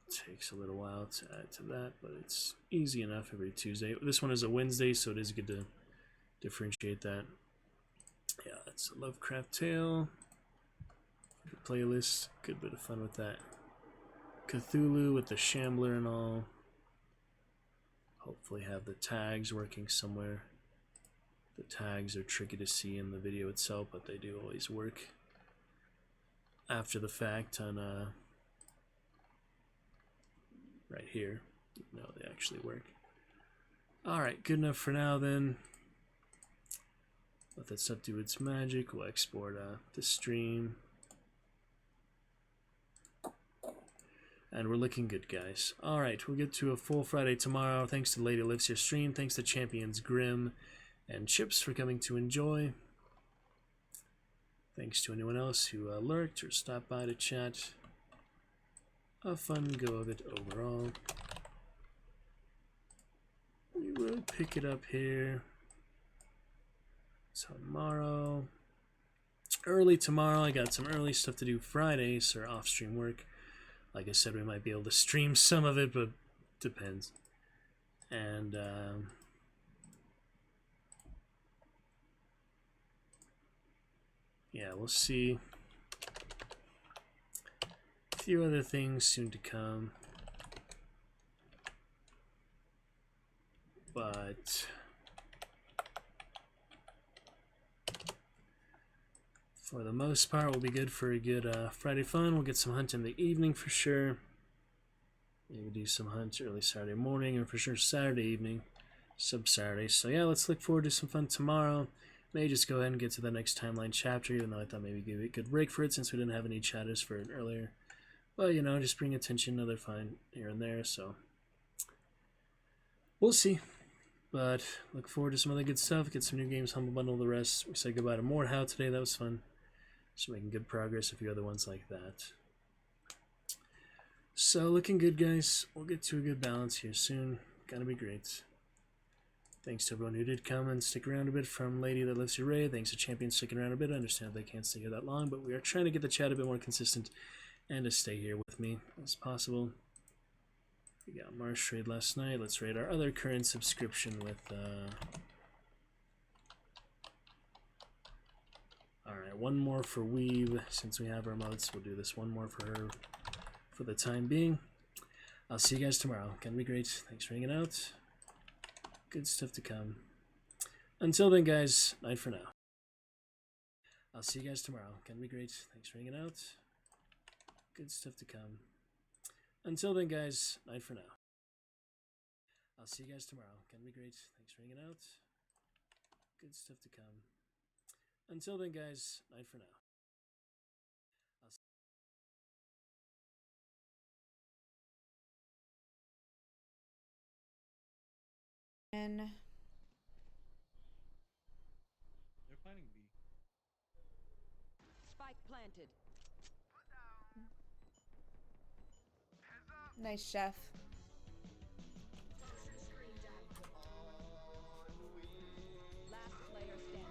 takes a little while to add to that, but it's easy enough every Tuesday. This one is a Wednesday, so it is good to differentiate that. Yeah, it's a Lovecraft tale. Playlist, good bit of fun with that. Cthulhu with the Shambler and all. Hopefully have the tags working somewhere. The tags are tricky to see in the video itself, but they do always work after the fact on right here. No, they actually work. Alright, good enough for now then. Let that stuff do its magic. We'll export the stream. And we're looking good, guys. Alright, we'll get to a full Friday tomorrow. Thanks to Lady Lives Here stream. Thanks to Champions Grim and Chips for coming to enjoy. Thanks to anyone else who lurked or stopped by to chat. A fun go of it overall. We will pick it up here tomorrow. Early tomorrow. I got some early stuff to do Friday, so off-stream work. Like I said, we might be able to stream some of it, but depends. And yeah, we'll see. A few other things soon to come. But for the most part, we'll be good for a good Friday fun. We'll get some hunt in the evening for sure. Maybe do some hunts early Saturday morning, and for sure Saturday evening, sub-Saturday. So yeah, let's look forward to some fun tomorrow. May just go ahead and get to the next timeline chapter, even though I thought maybe give it a good break for it since we didn't have any chatters for it earlier. Well, you know, just bring attention to other fine here and there, so we'll see. But look forward to some other good stuff. Get some new games, Humble Bundle, the rest. We said goodbye to Mordhau today. That was fun. So making good progress. A few other ones like that. So looking good, guys. We'll get to a good balance here soon. Gonna be great. Thanks to everyone who did come and stick around a bit. From Lady That Lives Your Ray. Thanks to Champion sticking around a bit. I understand they can't stay here that long, but we are trying to get the chat a bit more consistent and to stay here with me as possible. We got Marsh raid last night. Let's raid our other current subscription with alright, one more for Weeb. Since we have our modes, we'll do this one more for her for the time being. I'll see you guys tomorrow. Gonna be great. Thanks for hanging out. Good stuff to come. Until then, guys, night for now. I'll see you guys tomorrow. Gonna be great. Thanks for hanging out. Good stuff to come. Until then, guys, night for now. I'll see you guys tomorrow. Gonna be great. Thanks for hanging out. Good stuff to come. Until then, guys, night for now. And they're planning B. Spike planted. nice, chef. Last player standing.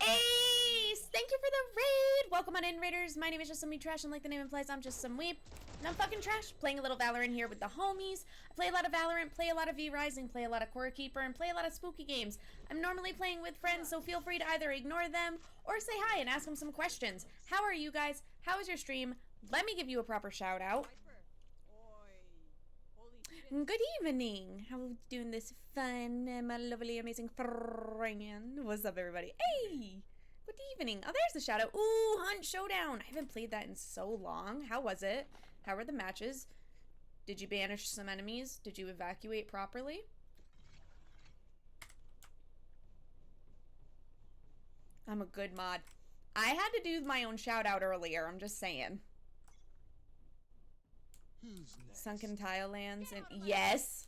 Ace! Thank you for the raid! Welcome on in, raiders. My name is Just Some Weeb Trash, and like the name implies, I'm just some weeb. And I'm fucking trash. Playing a little Valorant here with the homies. I play a lot of Valorant, play a lot of V-Rising, play a lot of Core Keeper, and play a lot of spooky games. I'm normally playing with friends, so feel free to either ignore them or say hi and ask them some questions. How are you guys? How is your stream? Let me give you a proper shout out. Good evening. How are we doing this fun, my lovely, amazing friend? What's up, everybody? Hey! Good evening. Oh, there's the shout out. Ooh, Hunt Showdown. I haven't played that in so long. How was it? How were the matches? Did you banish some enemies? Did you evacuate properly? I'm a good mod. I had to do my own shout out earlier. I'm just saying. Sunken Tile Lands and yes.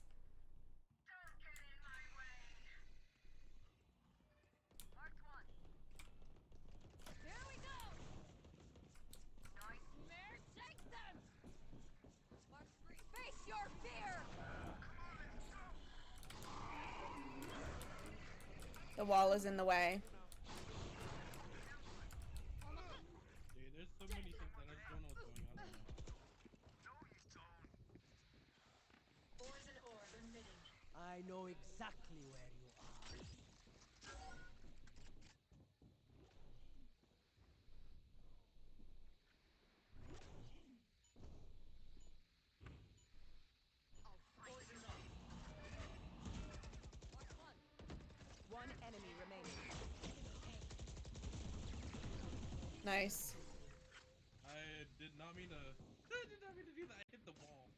The wall is in the way. Dude, there's so many things that I just don't know what's going on right now. I know exactly where you are. One enemy remaining. Nice. I did not mean to. I did not mean to do that. I hit the wall.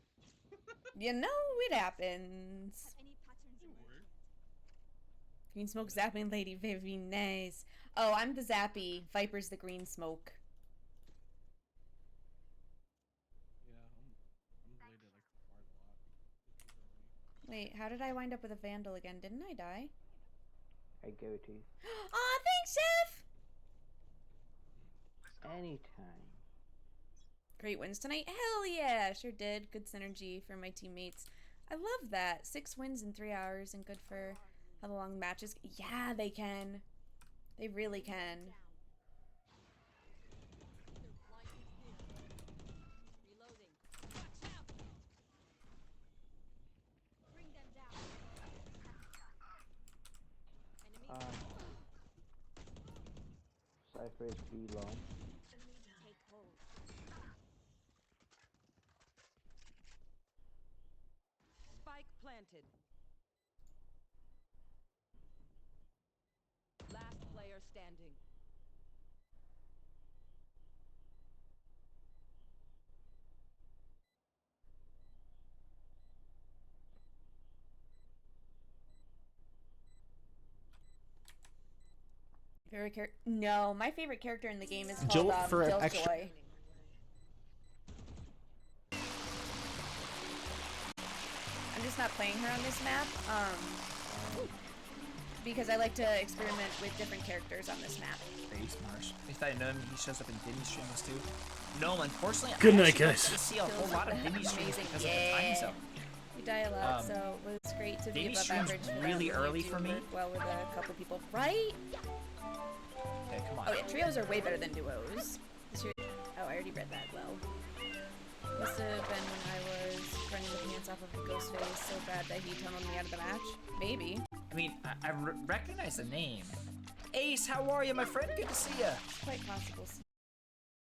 You know it happens. It worked. Green smoke zapping lady, very nice. Oh, I'm the zappy. Viper's the green smoke. Yeah, I'm related like Bard a lot. Wait, how did I wind up with a vandal again? Didn't I die? I go to Aw, thanks, Chef! anytime. Great wins tonight. Hell yeah, sure did. Good synergy for my teammates. I love that. 6 wins in 3 hours and good for how long matches. Yeah, they can. They really can. Cypher is B long. Spike planted. Last player standing. Favorite character? No, my favorite character in the game is called Killjoy. I'm just not playing her on this map, because I like to experiment with different characters on this map. Thanks, Marsh. If I know him, he shows up in Vinny streams too. No, unfortunately, Good I night, actually guys. don't see a whole lot of Vinny streams because of the time zone. We die a lot, so it was great to be Vinny above streams average. really early for me. Work well with a couple people, right? Okay, come on. Oh yeah, trios are way better than duos. Oh, I already read that well. Must have been when I was running the pants off of Ghostface so bad that he tunneled me out of the match. Maybe. I mean, I recognize the name. Ace, how are you, my friend? Good to see ya. Quite possible,